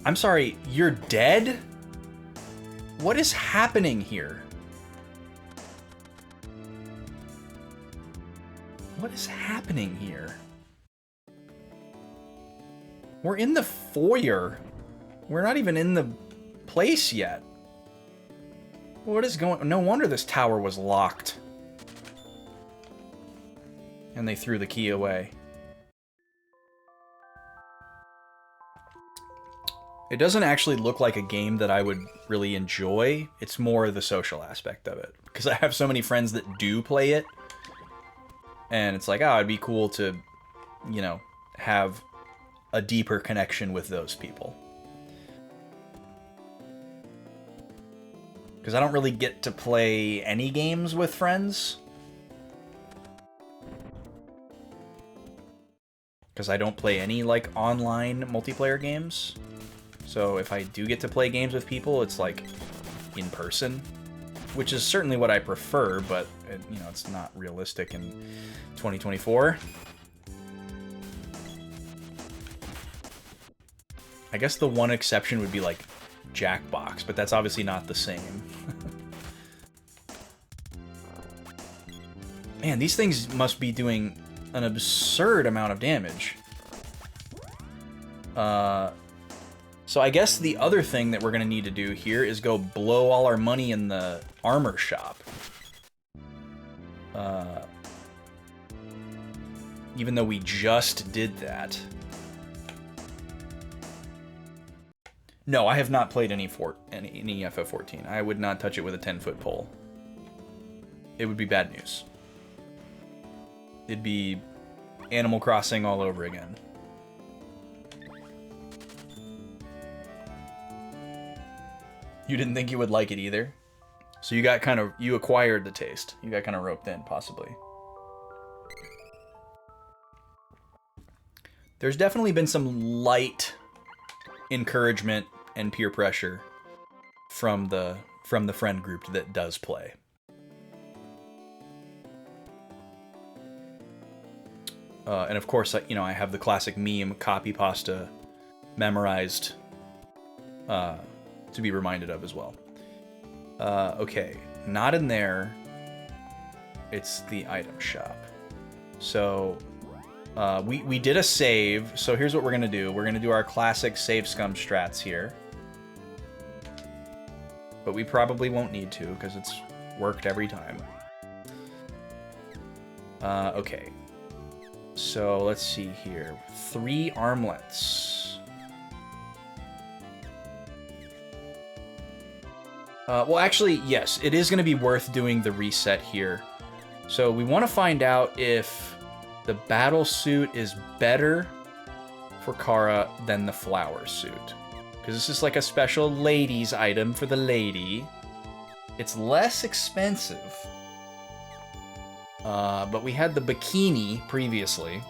A: I'm sorry, you're dead? What is happening here? What is happening here? We're in the foyer. We're not even in the place yet. What is going on? No wonder this tower was locked. And they threw the key away. It doesn't actually look like a game that I would really enjoy. It's more the social aspect of it. Because I have so many friends that do play it. And it's like, oh, it'd be cool to, you know, have a deeper connection with those people. Because I don't really get to play any games with friends. Because I don't play any, like, online multiplayer games. So if I do get to play games with people, it's, like, in person. Which is certainly what I prefer, but, you know, it's not realistic in 2024. I guess the one exception would be, like, Jackbox, but that's obviously not the same. Man, these things must be doing an absurd amount of damage. So I guess the other thing that we're gonna need to do here is go blow all our money in the armor shop. Even though we just did that. No, I have not played any FF14. I would not touch it with a 10-foot pole. It would be bad news. It'd be Animal Crossing all over again. You didn't think you would like it either? So you got you acquired the taste. You got kind of roped in, possibly. There's definitely been some light encouragement and peer pressure from the friend group that does play. And of course, you know, I have the classic meme copy pasta memorized to be reminded of as well. Okay, not in there. It's the item shop. So we did a save. So here's what we're gonna do. We're gonna do our classic save scum strats here. But we probably won't need to because it's worked every time. Okay. So let's see here. 3 armlets. Well, actually, yes, it is going to be worth doing the reset here. So we want to find out if the battle suit is better for Kara than the flower suit. because this is like a special ladies item for the lady. It's less expensive. But we had the bikini previously.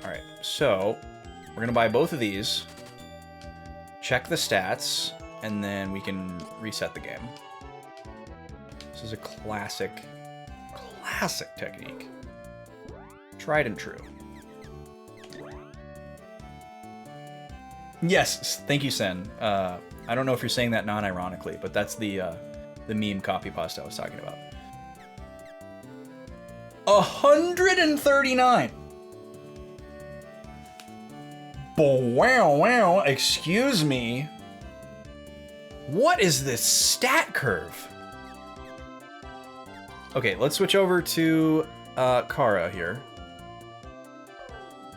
A: Alright, so we're gonna buy both of these, check the stats, and then we can reset the game. This is a classic technique. Tried and true. Yes, thank you, Sen. I don't know if you're saying that non-ironically, but that's the meme copy pasta I was talking about. 139! Wow, excuse me. What is this stat curve? Okay, let's switch over to Kara here.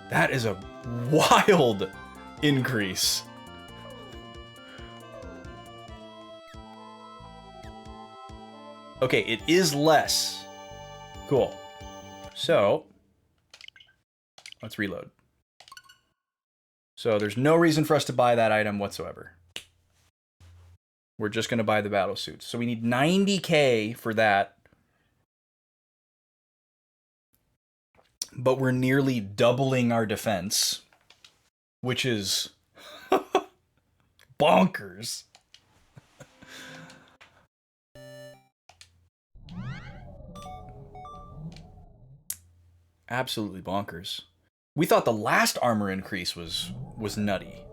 A: That is a wild increase. Okay, it is less. Cool. So, let's reload. So there's no reason for us to buy that item whatsoever. We're just going to buy the battle suits. So we need 90k for that. But we're nearly doubling our defense, which is bonkers. Absolutely bonkers. We thought the last armor increase was nutty.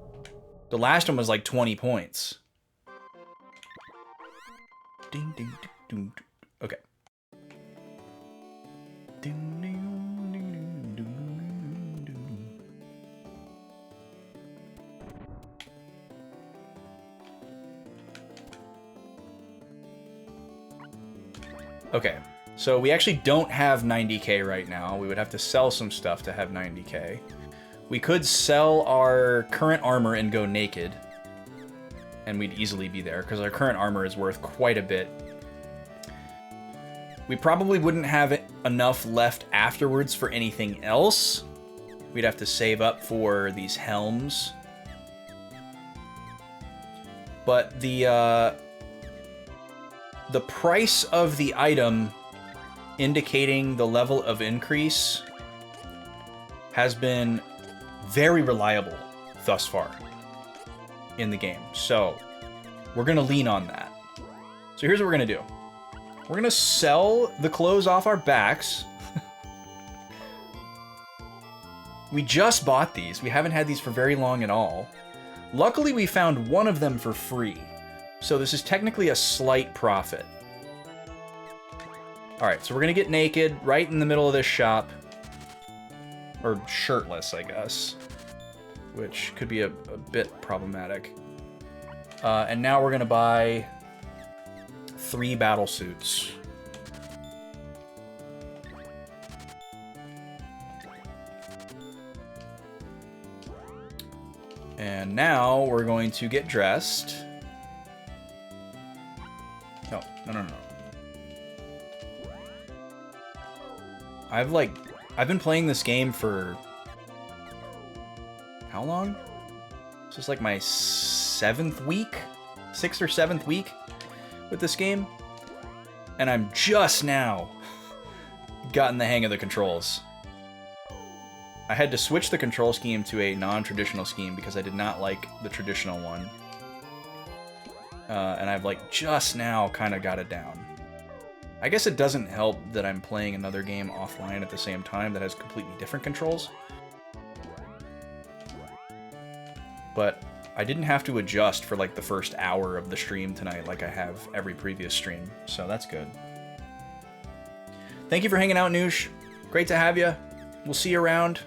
A: The last one was like 20 points. Ding ding ding ding. Okay. Ding ding ding ding ding. Okay. So we actually don't have 90k right now. We would have to sell some stuff to have 90k. We could sell our current armor and go naked. And we'd easily be there, because our current armor is worth quite a bit. We probably wouldn't have enough left afterwards for anything else. We'd have to save up for these helms. But the price of the item indicating the level of increase has been very reliable thus far in the game. So we're going to lean on that. So here's what we're going to do. We're going to sell the clothes off our backs. We just bought these. We haven't had these for very long at all. Luckily, we found one of them for free. So this is technically a slight profit. Alright, so we're gonna get naked right in the middle of this shop. Or shirtless, I guess. Which could be a bit problematic. And now we're gonna buy 3 battle suits. And now we're going to get dressed. No. I've been playing this game for how long? This is like my 7th week? 6th or 7th week with this game. And I'm just now gotten the hang of the controls. I had to switch the control scheme to a non-traditional scheme because I did not like the traditional one. And I've like just now kind of got it down. I guess it doesn't help that I'm playing another game offline at the same time that has completely different controls. But I didn't have to adjust for like the first hour of the stream tonight like I have every previous stream, so that's good. Thank you for hanging out, Noosh. Great to have you. We'll see you around.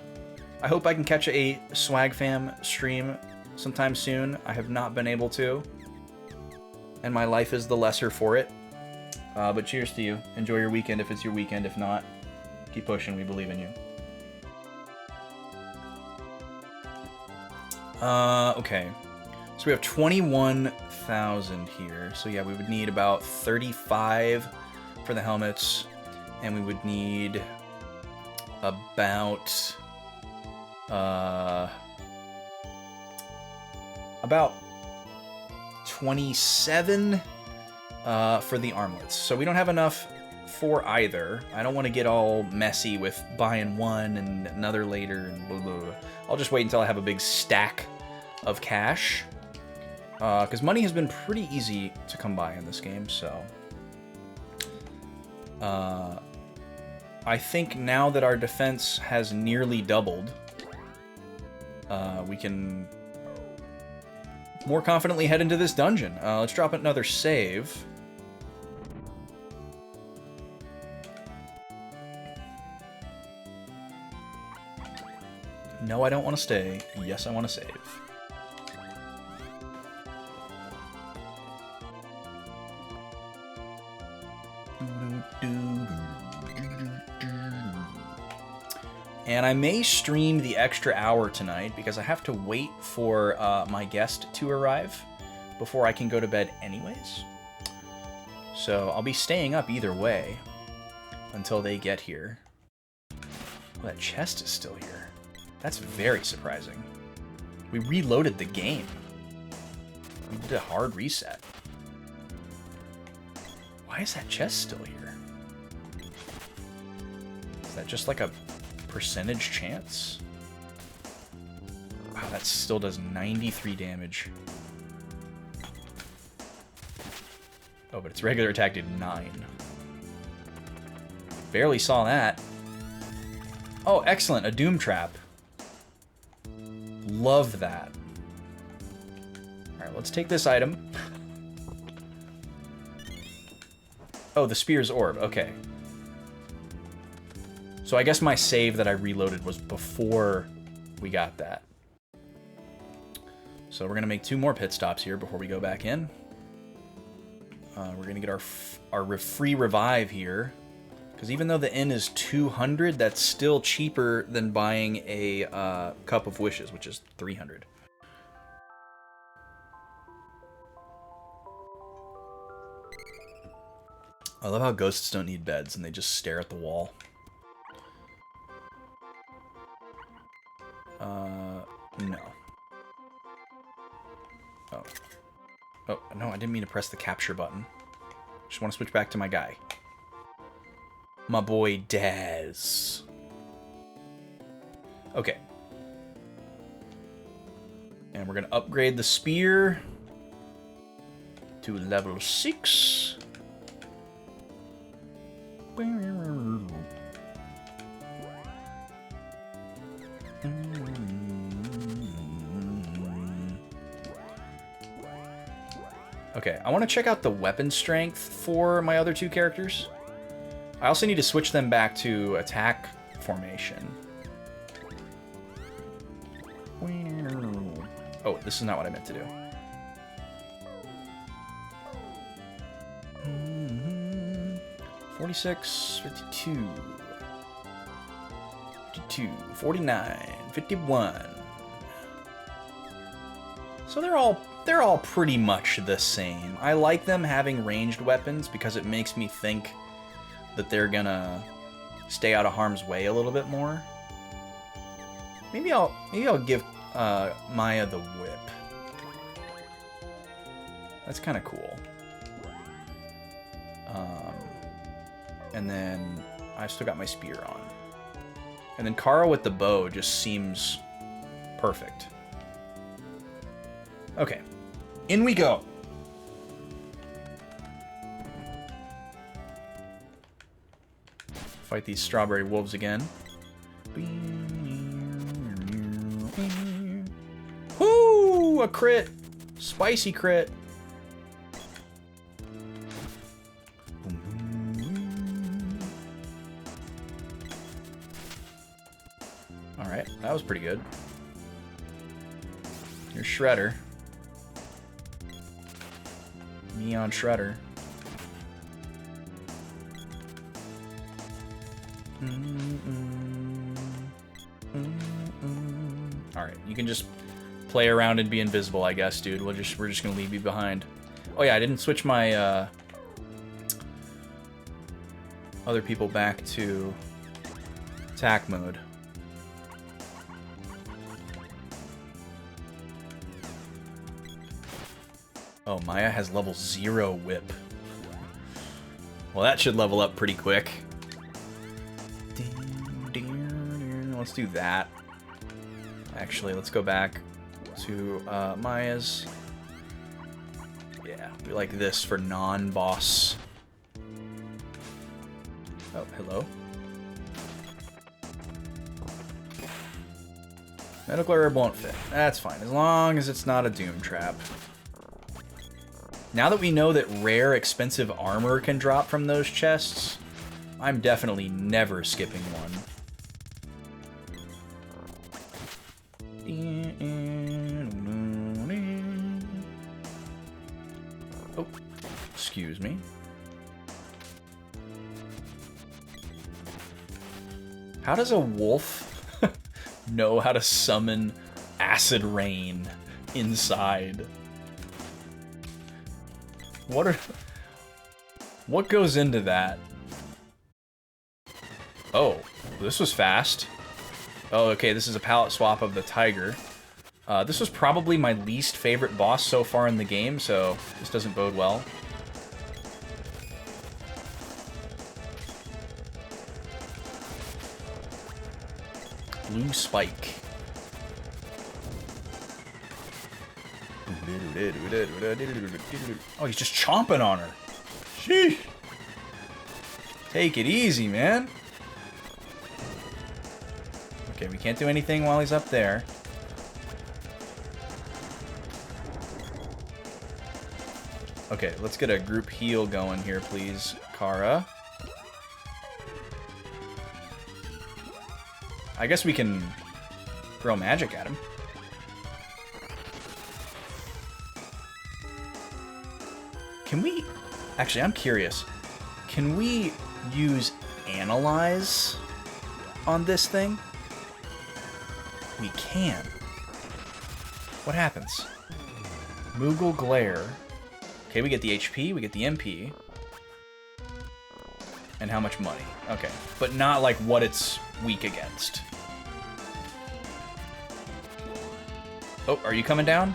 A: I hope I can catch a Swag Fam stream sometime soon. I have not been able to, and my life is the lesser for it. But cheers to you. Enjoy your weekend if it's your weekend. If not, keep pushing. We believe in you. Okay. So we have 21,000 here. So yeah, we would need about 35 for the helmets. And we would need about about 27 for the armlets. So we don't have enough for either. I don't want to get all messy with buying one and another later and blah, blah, blah. I'll just wait until I have a big stack of cash. Because money has been pretty easy to come by in this game, so... I think now that our defense has nearly doubled, we can more confidently head into this dungeon. Let's drop another save. No, I don't want to stay. Yes, I want to save. And I may stream the extra hour tonight because I have to wait for my guest to arrive before I can go to bed anyways. So I'll be staying up either way until they get here. Oh, that chest is still here. That's very surprising. We reloaded the game. We did a hard reset. Why is that chest still here? Is that just like a percentage chance? Wow, that still does 93 damage. Oh, but its regular attack did 9. Barely saw that. Oh, excellent, a doom trap. Love that. Alright, let's take this item. Oh, the spear's orb, okay. So I guess my save that I reloaded was before we got that. So we're going to make 2 more pit stops here before we go back in. We're going to get our free revive here. Because even though the inn is 200, that's still cheaper than buying a Cup of Wishes, which is 300. I love how ghosts don't need beds and they just stare at the wall. No. Oh. Oh, no, I didn't mean to press the capture button. Just want to switch back to my guy. My boy Daz. Okay. And we're going to upgrade the spear to level 6. Okay, I want to check out the weapon strength for my other 2 characters. I also need to switch them back to attack formation. Oh, this is not what I meant to do. 46, 52, 52, 49, 51. So they're all pretty much the same. I like them having ranged weapons because it makes me think that they're gonna stay out of harm's way a little bit more. Maybe I'll give Maya the whip. That's kind of cool. And then I've still got my spear on. And then Kara with the bow just seems perfect. Okay, in we go. Fight these strawberry wolves again. Whoo! A crit! Spicy crit! Alright, that was pretty good. Here's Shredder. Me on Shredder. Alright, you can just play around and be invisible, I guess, dude. We're just gonna leave you behind. Oh yeah, I didn't switch my other people back to attack mode. Oh, Maya has level 0 whip. Well, that should level up pretty quick. Let's do that. Actually, let's go back to Maya's. Yeah, be like this for non-boss. Oh, hello. Medical herb won't fit. That's fine, as long as it's not a doom trap. Now that we know that rare, expensive armor can drop from those chests, I'm definitely never skipping one. Oh, excuse me. How does a wolf know how to summon acid rain inside? What goes into that? Oh, this was fast. Oh, okay, this is a palette swap of the tiger. This was probably my least favorite boss so far in the game, so this doesn't bode well. Blue spike. Oh, he's just chomping on her. Sheesh. Take it easy, man. Okay, we can't do anything while he's up there. Okay, let's get a group heal going here, please, Kara. I guess we can throw magic at him. Can we... Actually, I'm curious. Can we use Analyze on this thing? We can. What happens? Moogle Glare. Okay, we get the HP, we get the MP. And how much money? Okay, but not like what it's weak against. Oh, are you coming down?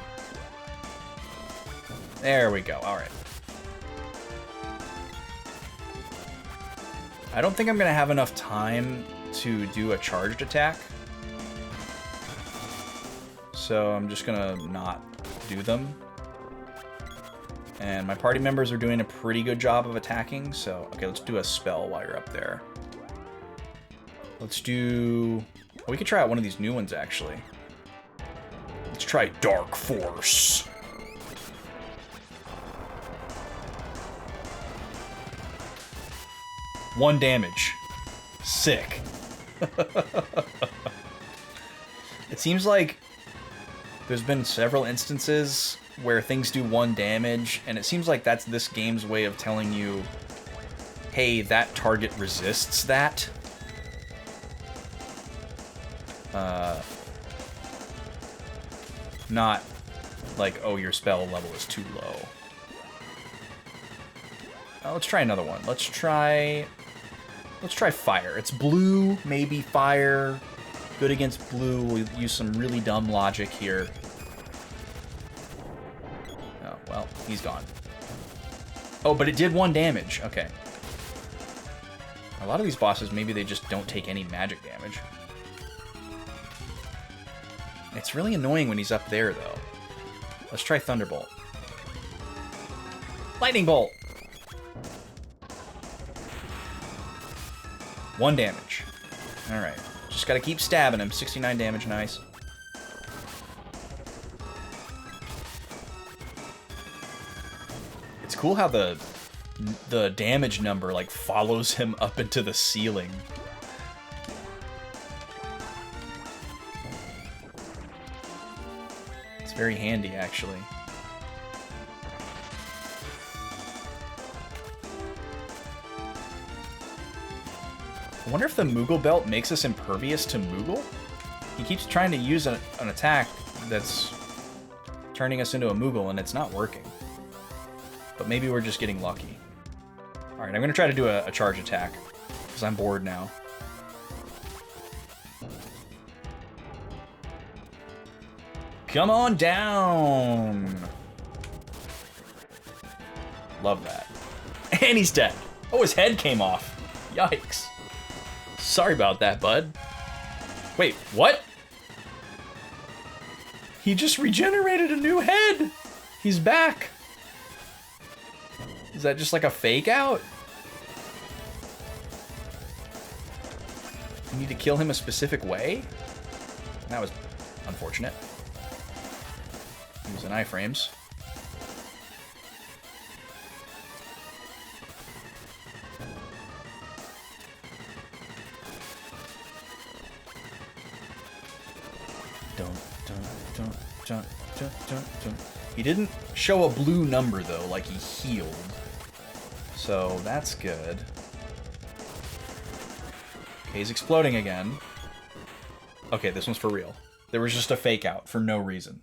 A: There we go, alright. I don't think I'm gonna have enough time to do a charged attack. So I'm just gonna not do them. And my party members are doing a pretty good job of attacking, so... Okay, let's do a spell while you're up there. Let's do... Oh, we could try out one of these new ones, actually. Let's try Dark Force. One damage. Sick. It seems like there's been several instances where things do 1 damage, and it seems like that's this game's way of telling you, hey, that target resists that. Not like, oh, your spell level is too low. Let's try another one. Let's try fire. It's blue, maybe fire. Good against blue. We'll use some really dumb logic here. Oh, well, he's gone. Oh, but it did 1 damage. Okay. A lot of these bosses, maybe they just don't take any magic damage. It's really annoying when he's up there, though. Let's try Thunderbolt. Lightning Bolt! 1 damage. Alright. Just gotta keep stabbing him. 69 damage, nice. It's cool how the damage number, like, follows him up into the ceiling. It's very handy, actually. I wonder if the Moogle Belt makes us impervious to Moogle? He keeps trying to use an attack that's turning us into a Moogle, and it's not working. But maybe we're just getting lucky. Alright, I'm going to try to do a charge attack, because I'm bored now. Come on down! Love that. And he's dead. Oh, his head came off. Yikes. Sorry about that, bud. Wait, what? He just regenerated a new head. He's back. Is that just like a fake out? You need to kill him a specific way? That was unfortunate. Using iframes. He didn't show a blue number though, like he healed. So that's good. Okay, he's exploding again. Okay, this one's for real. There was just a fake out for no reason.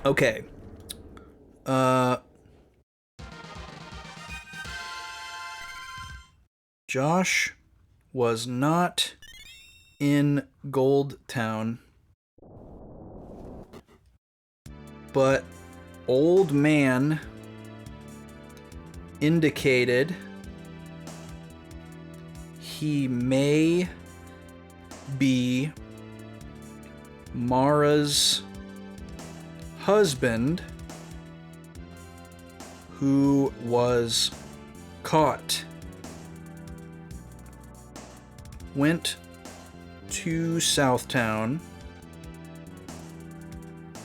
A: Okay. Josh was not in Gold Town, but Old Man indicated he may be Mara's husband who was caught. Went to Southtown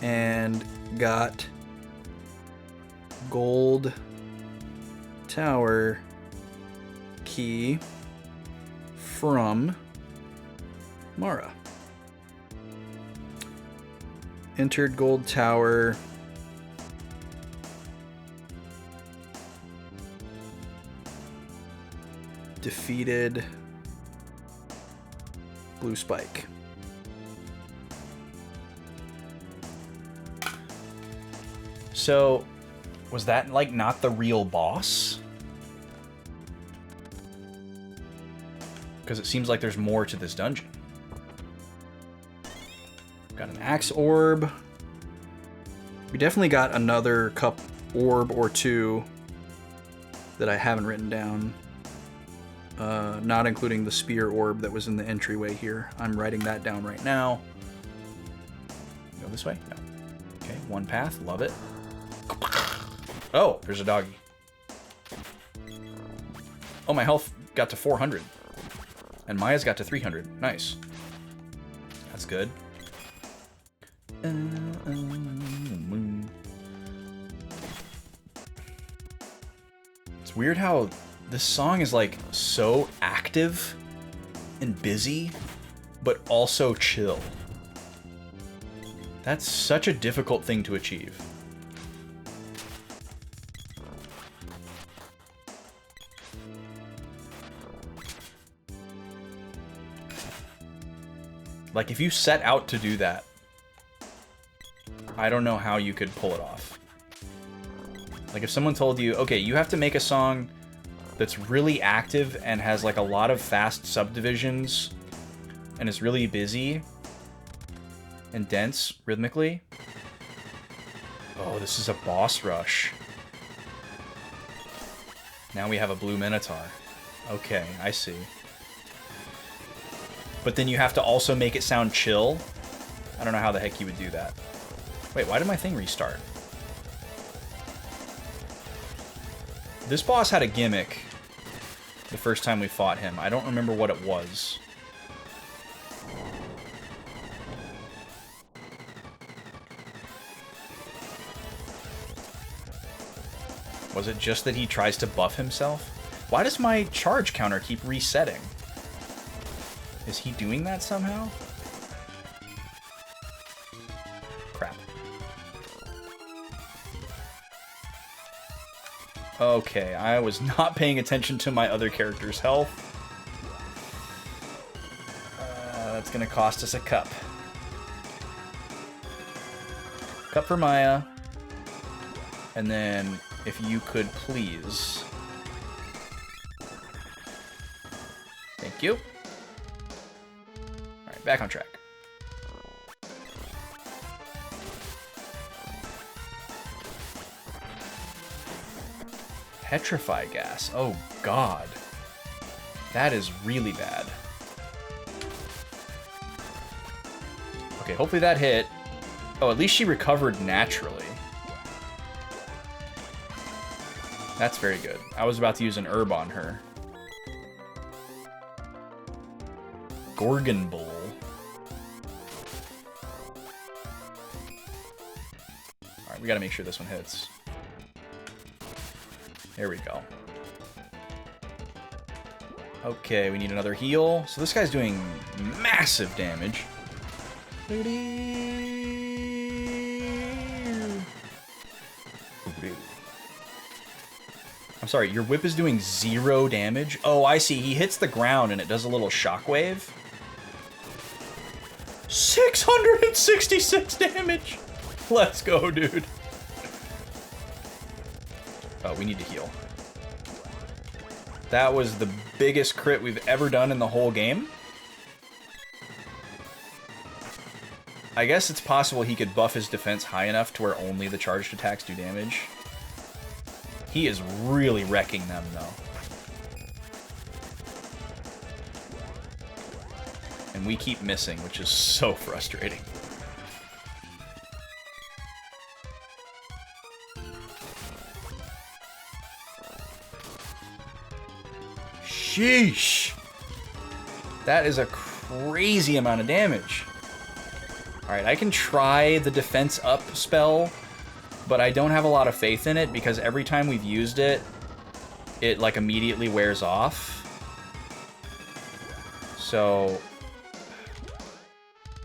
A: and got Gold Tower key from Mara. Entered Gold Tower. Defeated Blue Spike. So, was that like not the real boss? Because it seems like there's more to this dungeon. Got an axe orb. We definitely got another cup orb or two that I haven't written down. Not including the spear orb that was in the entryway here. I'm writing that down right now. Go this way? No. Okay, one path. Love it. Oh, there's a doggy. Oh, my health got to 400. And Maya's got to 300. Nice. That's good. It's weird how this song is like so active and busy, but also chill. That's such a difficult thing to achieve. Like if you set out to do that, I don't know how you could pull it off. Like if someone told you, okay, you have to make a song that's really active and has like a lot of fast subdivisions and is really busy and dense rhythmically. Oh, this is a boss rush. Now we have a blue minotaur. Okay, I see. But then you have to also make it sound chill. I don't know how the heck you would do that. Wait, why did my thing restart? This boss had a gimmick the first time we fought him. I don't remember what it was. Was it just that he tries to buff himself? Why does my charge counter keep resetting? Is he doing that somehow? Crap. Okay, I was not paying attention to my other character's health. That's gonna cost us a cup. Cup for Maya. And then, if you could please. Thank you. Alright, back on track. Petrify gas. Oh, God. That is really bad. Okay, hopefully that hit. Oh, at least she recovered naturally. That's very good. I was about to use an herb on her. Gorgon Bowl. Alright, we gotta make sure this one hits. There we go. Okay, we need another heal. So this guy's doing massive damage. I'm sorry, your whip is doing 0 damage? Oh, I see. He hits the ground and it does a little shockwave. 666 damage! Let's go, dude. Oh, we need to heal. That was the biggest crit we've ever done in the whole game. I guess it's possible he could buff his defense high enough to where only the charged attacks do damage. He is really wrecking them, though. And we keep missing, which is so frustrating. Sheesh! That is a crazy amount of damage. Alright, I can try the defense up spell, but I don't have a lot of faith in it because every time we've used it, it like immediately wears off. So,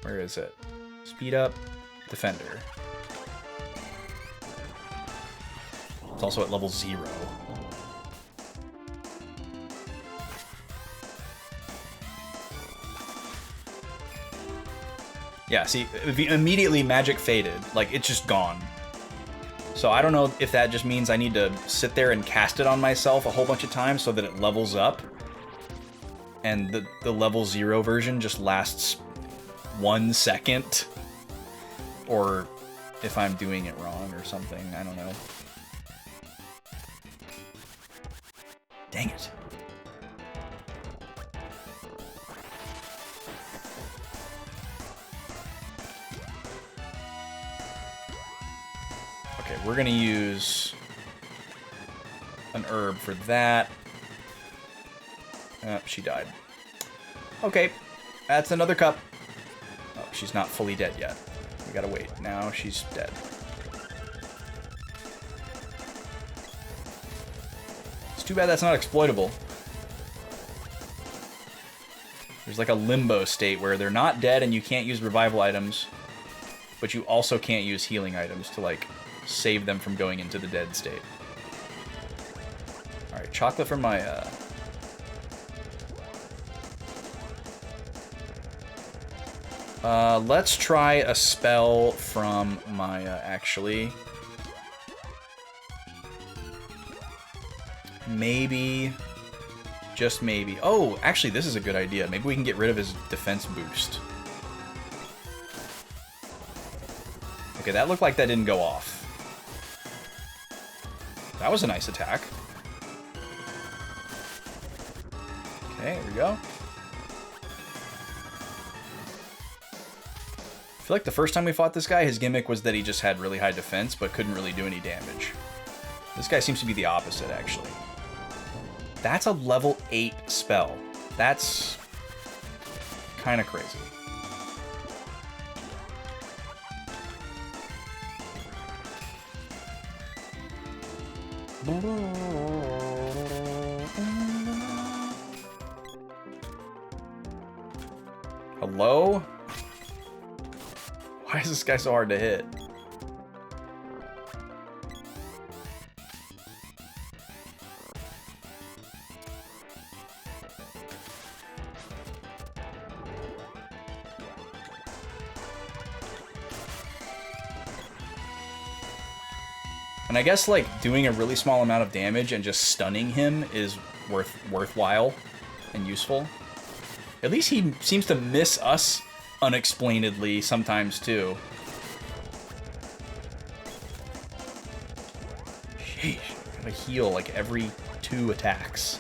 A: where is it? Speed up, defender. It's also at level 0. Yeah, see, immediately magic faded. Like, it's just gone. So I don't know if that just means I need to sit there and cast it on myself a whole bunch of times so that it levels up. And the level 0 version just lasts 1 second. Or if I'm doing it wrong or something, I don't know. Dang it. Okay, we're gonna use an herb for that. She died. Okay, that's another cup. Oh, she's not fully dead yet. We gotta wait. Now she's dead. It's too bad that's not exploitable. There's like a limbo state where they're not dead and you can't use revival items, but you also can't use healing items to like save them from going into the dead state. Alright, chocolate from my let's try a spell from Maya, actually. Maybe. Just maybe. Oh, actually, this is a good idea. Maybe we can get rid of his defense boost. Okay, that looked like that didn't go off. That was a nice attack. Okay, there we go. I feel like the first time we fought this guy, his gimmick was that he just had really high defense, but couldn't really do any damage. This guy seems to be the opposite, actually. That's a level 8 spell. That's kind of crazy. Hello? Why is this guy so hard to hit? And I guess like doing a really small amount of damage and just stunning him is worthwhile and useful. At least he seems to miss us unexplainedly sometimes too. Sheesh, Gotta heal like every 2 attacks.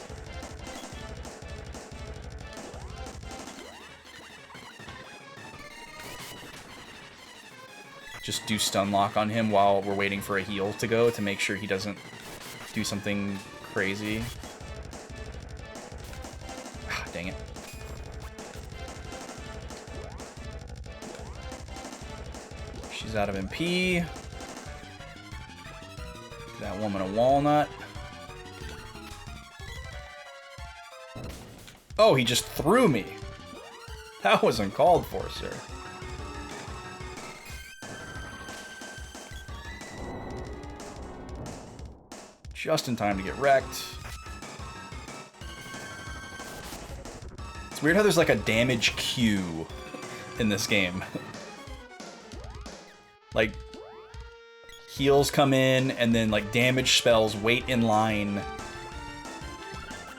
A: Just do stun lock on him while we're waiting for a heal to go to make sure he doesn't do something crazy. Ah, dang it. She's out of MP. That woman a walnut. Oh, he just threw me. That wasn't called for, sir. Just in time to get wrecked. It's weird how there's like a damage queue in this game. Like, heals come in, and then like damage spells wait in line.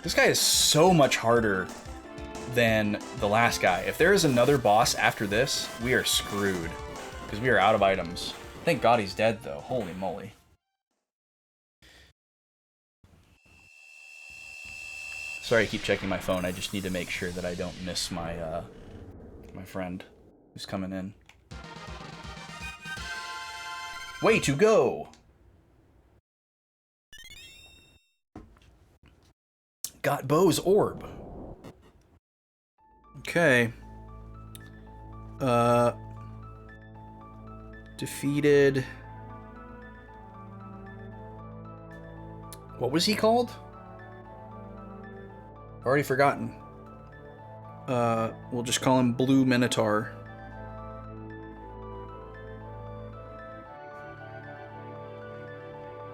A: This guy is so much harder than the last guy. If there is another boss after this, we are screwed. Because we are out of items. Thank God he's dead though. Holy moly. Sorry I keep checking my phone. I just need to make sure that I don't miss my my friend who's coming in. Way to go! Got Bo's orb. Okay. Defeated... What was he called? Already forgotten. We'll just call him Blue Minotaur.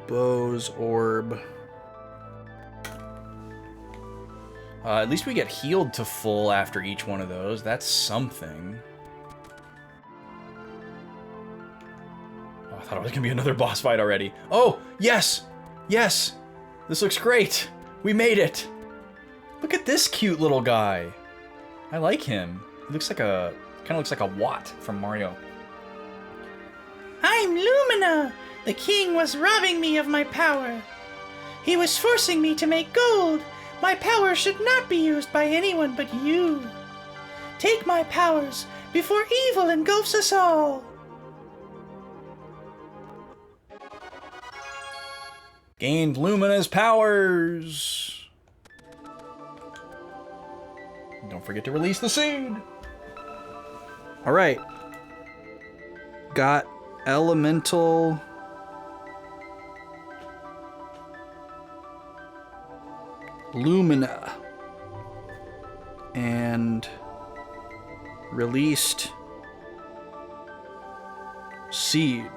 A: Bo's orb. At least we get healed to full after each one of those. That's something. Oh, I thought it was gonna be another boss fight already. Oh, yes! Yes! This looks great! We made it! Look at this cute little guy. I like him. He looks like a... kinda looks like a Watt from Mario.
F: I'm Lumina! The king was robbing me of my power. He was forcing me to make gold. My power should not be used by anyone but you. Take my powers before evil engulfs us all.
A: Gained Lumina's powers. Don't forget to release the seed. All right. Got elemental... Lumina. And released seed.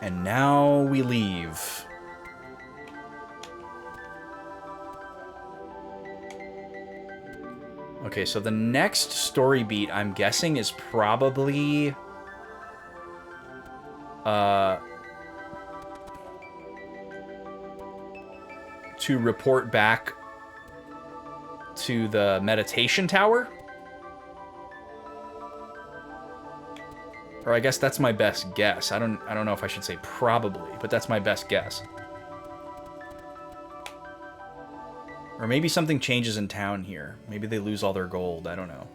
A: And now we leave. Okay, so the next story beat, I'm guessing, is probably... to report back to the meditation tower? Or I guess that's my best guess. I don't know if I should say probably, but that's my best guess. Or maybe something changes in town here. Maybe they lose all their gold. I don't know.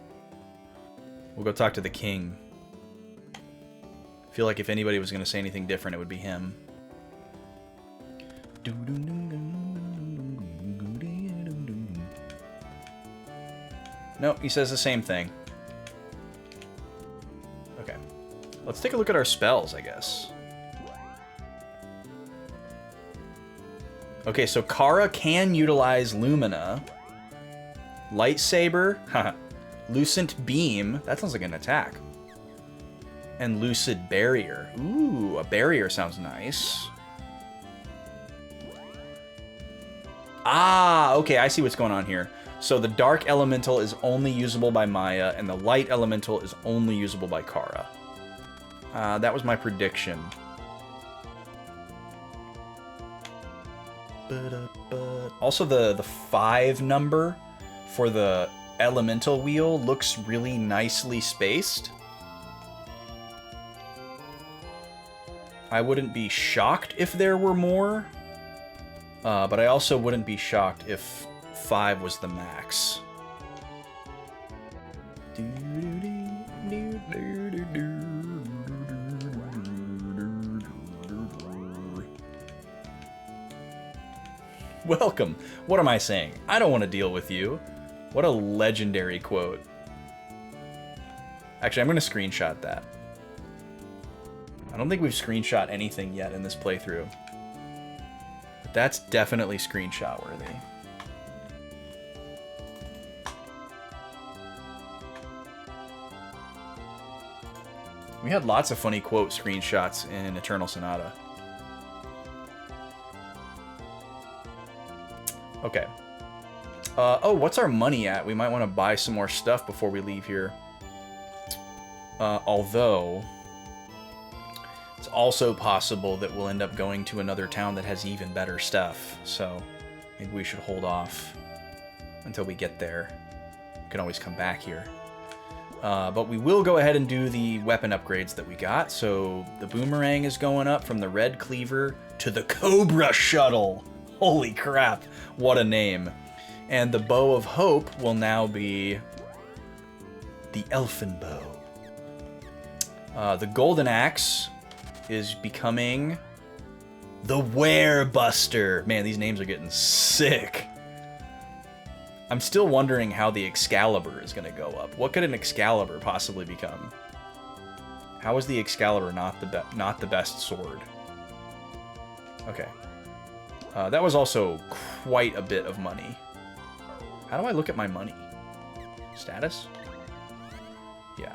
A: We'll go talk to the king. I feel like if anybody was going to say anything different, it would be him. No, he says the same thing. Okay. Let's take a look at our spells, I guess. Okay, so Kara can utilize Lumina. Lightsaber. Haha. Lucent Beam. That sounds like an attack. And Lucid Barrier. Ooh, a barrier sounds nice. Ah, okay, I see what's going on here. So the Dark Elemental is only usable by Maya, and the Light Elemental is only usable by Kara. That was my prediction. Also, the 5 number for the Elemental wheel looks really nicely spaced. I wouldn't be shocked if there were more. But I also wouldn't be shocked if 5 was the max. Welcome. What am I saying? I don't want to deal with you. What a legendary quote. Actually, I'm going to screenshot that. I don't think we've screenshot anything yet in this playthrough. But that's definitely screenshot worthy. We had lots of funny quote screenshots in Eternal Sonata. Okay. Oh, what's our money at? We might want to buy some more stuff before we leave here. Although, it's also possible that we'll end up going to another town that has even better stuff. So, maybe we should hold off until we get there. We can always come back here. But we will go ahead and do the weapon upgrades that we got. So, the boomerang is going up from the red cleaver to the Cobra Shuttle. Holy crap, what a name. And the Bow of Hope will now be the Elfin Bow. The Golden Axe is becoming the Werebuster. Man, these names are getting sick. I'm still wondering how the Excalibur is going to go up. What could an Excalibur possibly become? How is the Excalibur not the best sword? Okay. That was also quite a bit of money. How do I look at my money? Status? Yeah.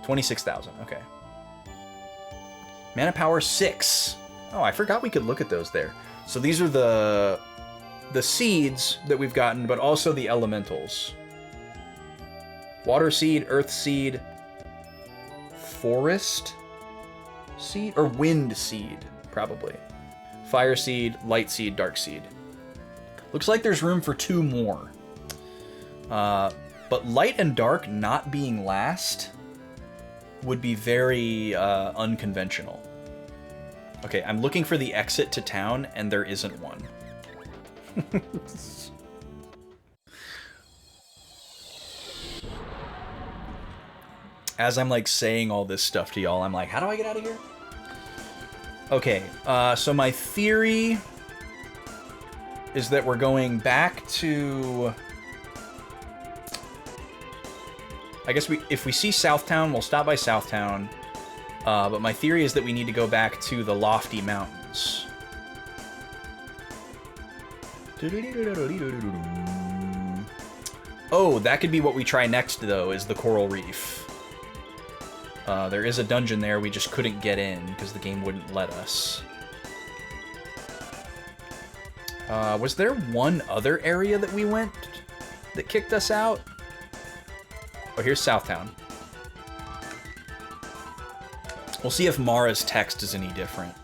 A: 26,000, okay. Mana power 6. Oh, I forgot we could look at those there. So these are the seeds that we've gotten, but also the elementals. Water seed, earth seed, forest seed, or wind seed, probably. Fire seed, light seed, dark seed. Looks like there's room for 2 more. But light and dark not being last would be very unconventional. Okay, I'm looking for the exit to town, and there isn't one. As I'm like saying all this stuff to y'all, I'm like, how do I get out of here? Okay, so my theory is that we're going back to... I guess if we see Southtown, we'll stop by Southtown. But my theory is that we need to go back to the Lofty Mountains. Oh, that could be what we try next, though, is the Coral Reef. There is a dungeon there, we just couldn't get in because the game wouldn't let us. Was there one other area that we went that kicked us out? Oh, here's Southtown. We'll see if Mara's text is any different.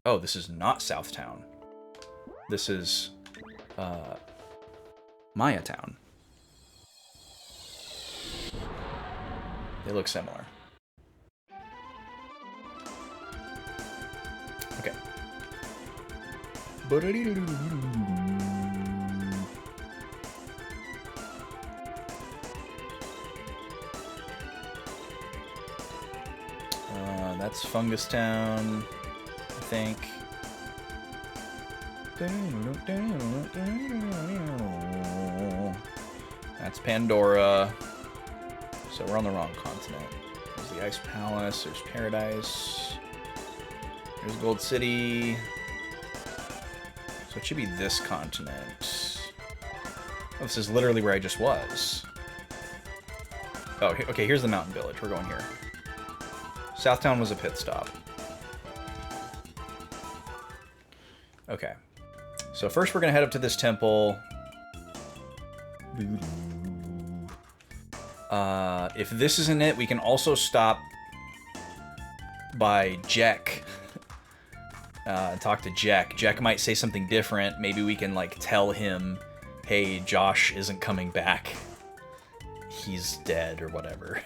A: Oh, this is not Southtown. This is, Mayatown. They look similar. Okay. That's Fungus Town, I think. That's Pandora. So we're on the wrong continent. There's the Ice Palace, there's Paradise. There's Gold City. So it should be this continent. Oh, this is literally where I just was. Oh, okay, here's the mountain village. We're going here. Southtown was a pit stop. Okay. So first we're going to head up to this temple. If this isn't it, we can also stop by Jack. Talk to Jack. Jack might say something different. Maybe we can, like, tell him, hey, Josh isn't coming back. He's dead, or whatever.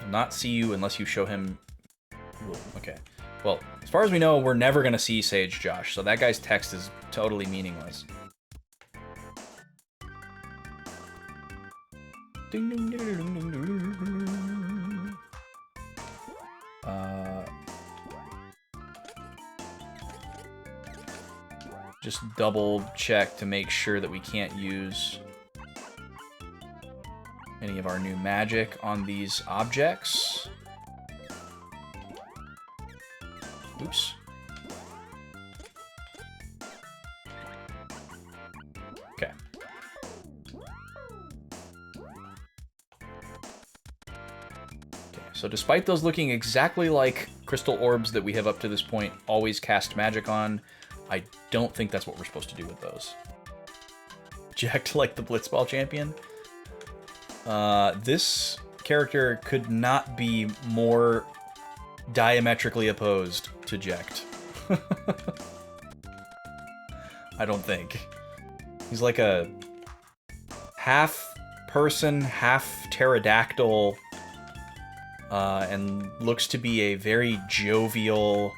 A: Will not see you unless you show him... Ooh, okay. Well, as far as we know, we're never going to see Sage Josh, so that guy's text is totally meaningless. Ding, ding, ding, ding, ding, ding. Just double check to make sure that we can't use any of our new magic on these objects. Oops. Okay. So despite those looking exactly like crystal orbs that we have up to this point always cast magic on, I don't think that's what we're supposed to do with those. Jacked like the Blitzball champion. This character could not be more diametrically opposed to Jekt. I don't think. He's like a half person, half pterodactyl, and looks to be a very jovial,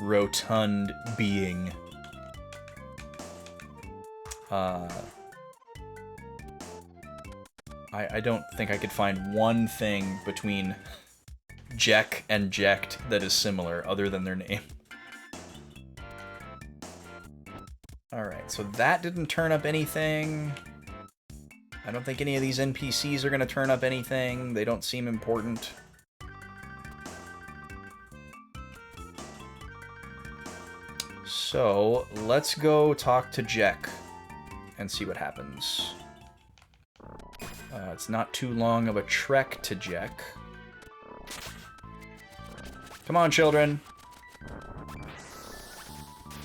A: rotund being. I don't think I could find one thing between Jek and Jekt that is similar, other than their name. Alright, so that didn't turn up anything. I don't think any of these NPCs are going to turn up anything. They don't seem important. So, let's go talk to Jek and see what happens. It's not too long of a trek to Jek. Come on, children.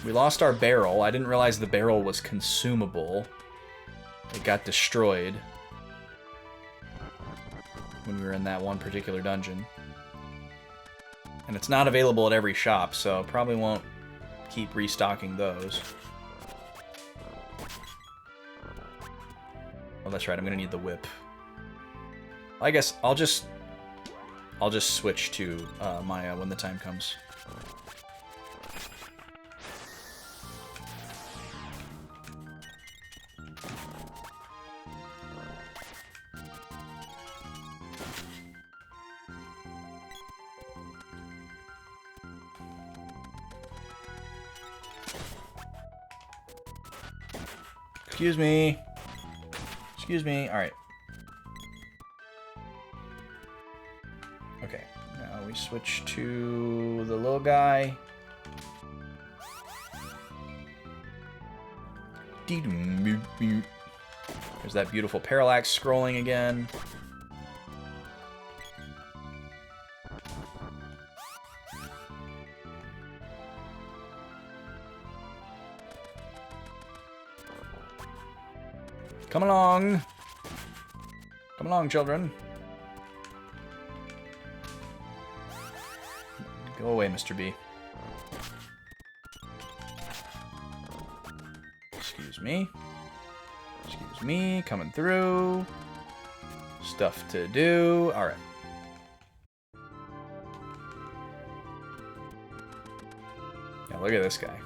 A: We lost our barrel. I didn't realize the barrel was consumable. It got destroyed when we were in that one particular dungeon. And it's not available at every shop, so probably won't keep restocking those. Oh, that's right, I'm gonna need the whip. I guess I'll just switch to Maya when the time comes. Excuse me. Excuse me. All right. Okay. Now we switch to the little guy. There's that beautiful parallax scrolling again. Come along. Come along, children. Go away, Mr. B. Excuse me. Excuse me. Coming through. Stuff to do. All right. Now look at this guy.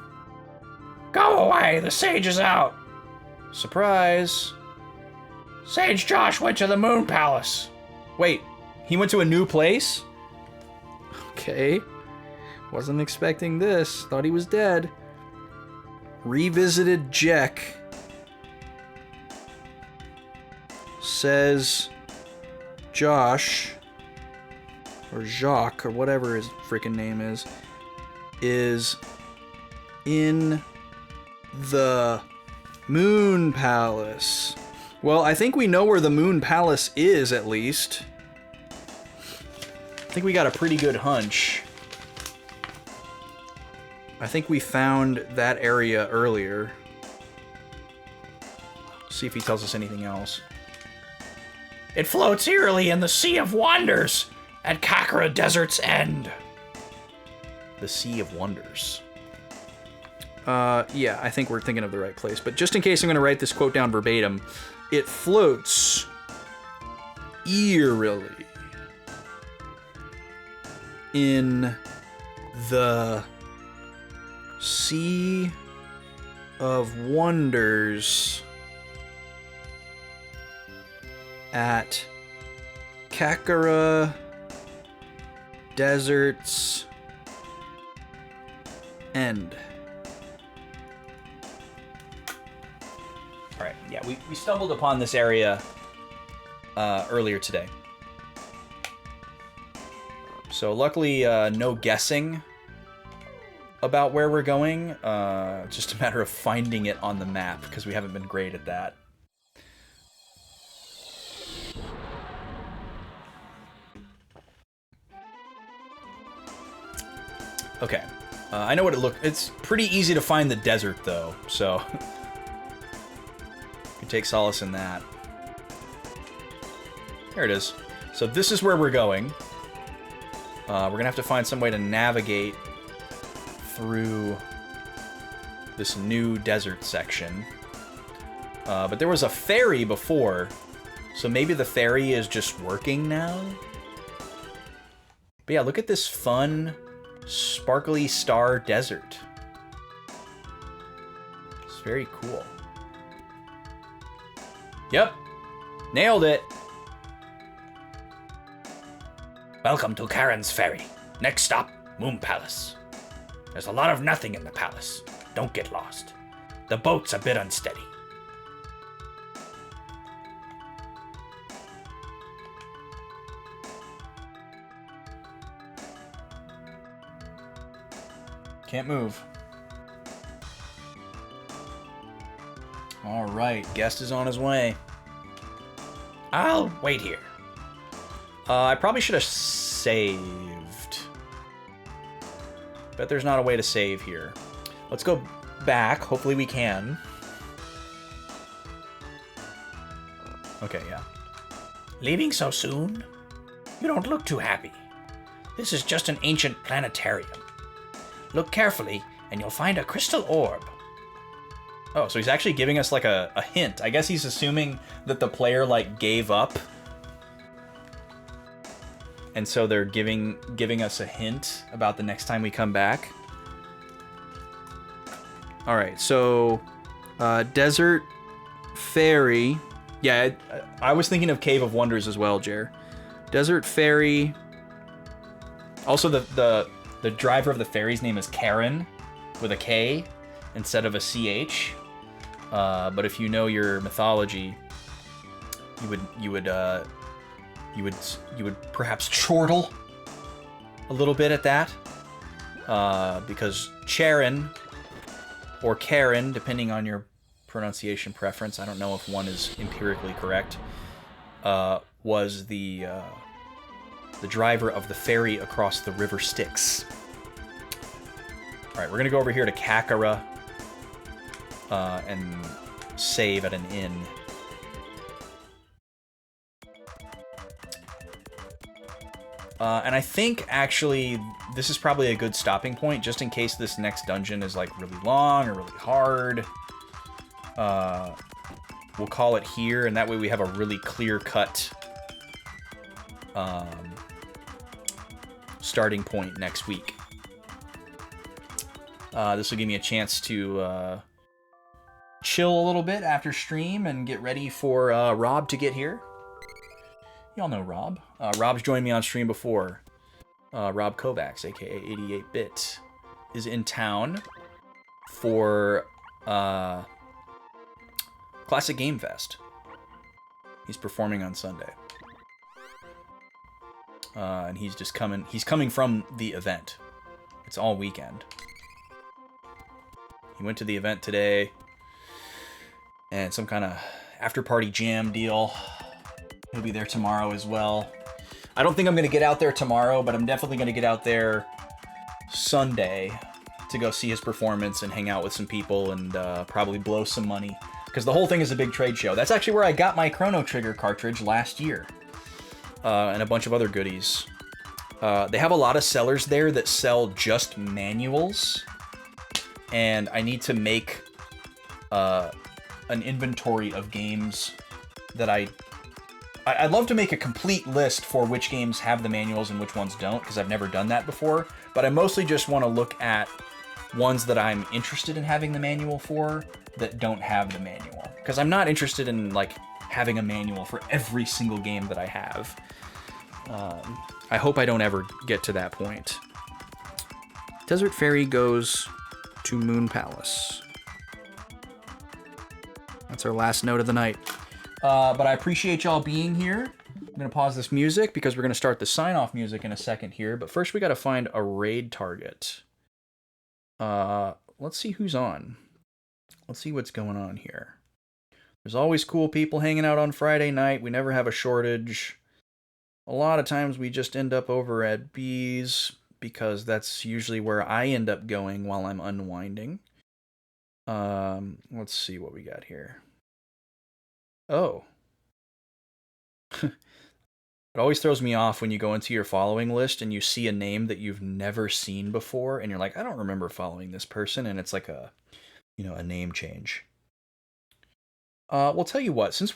A: Go away! The sage is out! Surprise! Sage Josh went to the Moon Palace. Wait, he went to a new place? Okay. Wasn't expecting this. Thought he was dead. Revisited Jek. Says Josh, or Jacques, or whatever his freaking name is in the Moon Palace. Well, I think we know where the Moon Palace is, at least. I think we got a pretty good hunch. I think we found that area earlier. See if he tells us anything else. It floats eerily in the Sea of Wonders at Kakra Desert's End. The Sea of Wonders. Yeah, I think we're thinking of the right place. But just in case I'm going to write this quote down verbatim, it floats eerily in the Sea of Wonders at Kakara Desert's End. Alright, yeah, we stumbled upon this area earlier today. So luckily, no guessing about where we're going. Just a matter of finding it on the map, because we haven't been great at that. Okay. I know what it looks... It's pretty easy to find the desert, though, so... you can take solace in that. There it is. So this is where we're going. We're gonna have to find some way to navigate through this new desert section. But there was a ferry before, so maybe the ferry is just working now? But yeah, look at this fun, sparkly star desert. It's very cool. Yep, nailed it.
E: Welcome to Karen's Ferry. Next stop, Moon Palace. There's a lot of nothing in the palace. Don't get lost. The boat's a bit unsteady.
A: Can't move. All right, guest is on his way.
E: I'll wait here.
A: I probably should have saved. Bet there's not a way to save here. Let's go back. Hopefully we can. Okay, yeah.
E: Leaving so soon? You don't look too happy. This is just an ancient planetarium. Look carefully, and you'll find a crystal orb.
A: Oh, so he's actually giving us like a hint. I guess he's assuming that the player like gave up. And so they're giving us a hint about the next time we come back. All right, so Desert Ferry. Yeah, I was thinking of Cave of Wonders as well, Jer. Desert Ferry. Also, the driver of the ferry's name is Karen, with a K instead of a CH. But if you know your mythology, you would perhaps chortle a little bit at that, because Charon or Karen, depending on your pronunciation preference, I don't know if one is empirically correct, was the driver of the ferry across the River Styx. All right, we're gonna go over here to Kakara and save at an inn. And I think, actually, this is probably a good stopping point, just in case this next dungeon is, like, really long or really hard. We'll call it here, and that way we have a really clear-cut starting point next week. This will give me a chance to chill a little bit after stream and get ready for Rob to get here. Y'all know Rob. Rob's joined me on stream before. Rob Kovacs, aka 88-Bit, is in town for Classic Game Fest. He's performing on Sunday. And he's coming from the event. It's all weekend. He went to the event today, and some kind of after-party jam deal. He'll be there tomorrow as well. I don't think I'm going to get out there tomorrow, but I'm definitely going to get out there Sunday to go see his performance and hang out with some people and probably blow some money. Because the whole thing is a big trade show. That's actually where I got my Chrono Trigger cartridge last year. And a bunch of other goodies. They have a lot of sellers there that sell just manuals. And I need to make an inventory of games that I I'd love to make a complete list for which games have the manuals and which ones don't, because I've never done that before. But I mostly just want to look at ones that I'm interested in having the manual for that don't have the manual. Because I'm not interested in, like, having a manual for every single game that I have. I hope I don't ever get to that point. Desert Fairy goes to Moon Palace. That's our last note of the night. But I appreciate y'all being here. I'm going to pause this music because we're going to start the sign-off music in a second here. But first we got to find a raid target. Let's see who's on. Let's see what's going on here. There's always cool people hanging out on Friday night. We never have a shortage. A lot of times we just end up over at B's because that's usually where I end up going while I'm unwinding. Let's see what we got here. Oh. It always throws me off when you go into your following list and you see a name that you've never seen before and you're like, I don't remember following this person, and it's like a name change. We'll tell you what, since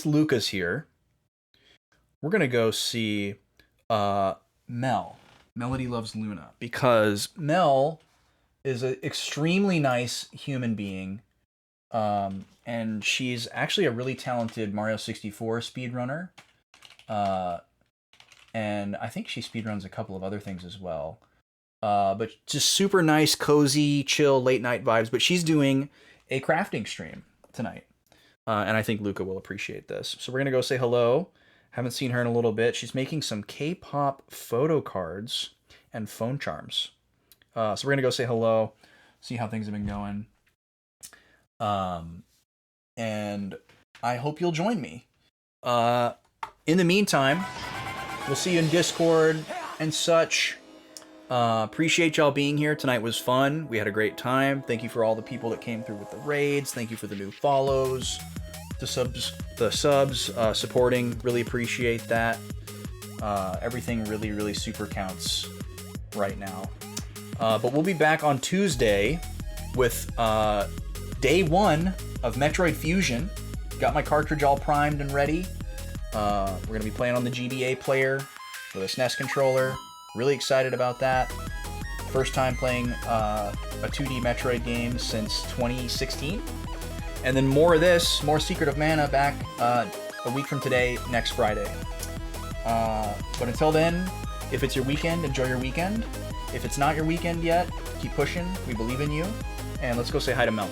A: Luca's here, we're gonna go see Mel. Melody Loves Luna, because Mel is an extremely nice human being, and she's actually a really talented Mario 64 speedrunner, and I think she speedruns a couple of other things as well. But just super nice, cozy, chill, late night vibes. But she's doing a crafting stream tonight, and I think Luca will appreciate this. So we're gonna go say hello. Haven't seen her in a little bit. She's making some K-pop photo cards and phone charms. So we're gonna go say hello, see how things have been going. And I hope you'll join me. In the meantime, we'll see you in Discord and such. Appreciate y'all being here. Tonight was fun. We had a great time. Thank you for all the people that came through with the raids. Thank you for the new follows, the subs supporting. Really appreciate that. Everything really, really super counts right now. But we'll be back on Tuesday with day 1 of Metroid Fusion. Got my cartridge all primed and ready. We're going to be playing on the GBA player with a SNES controller. Really excited about that. First time playing a 2D Metroid game since 2016. And then more of this, more Secret of Mana back a week from today, next Friday. But until then, if it's your weekend, enjoy your weekend. If it's not your weekend yet, keep pushing. We believe in you. And let's go say hi to Mel.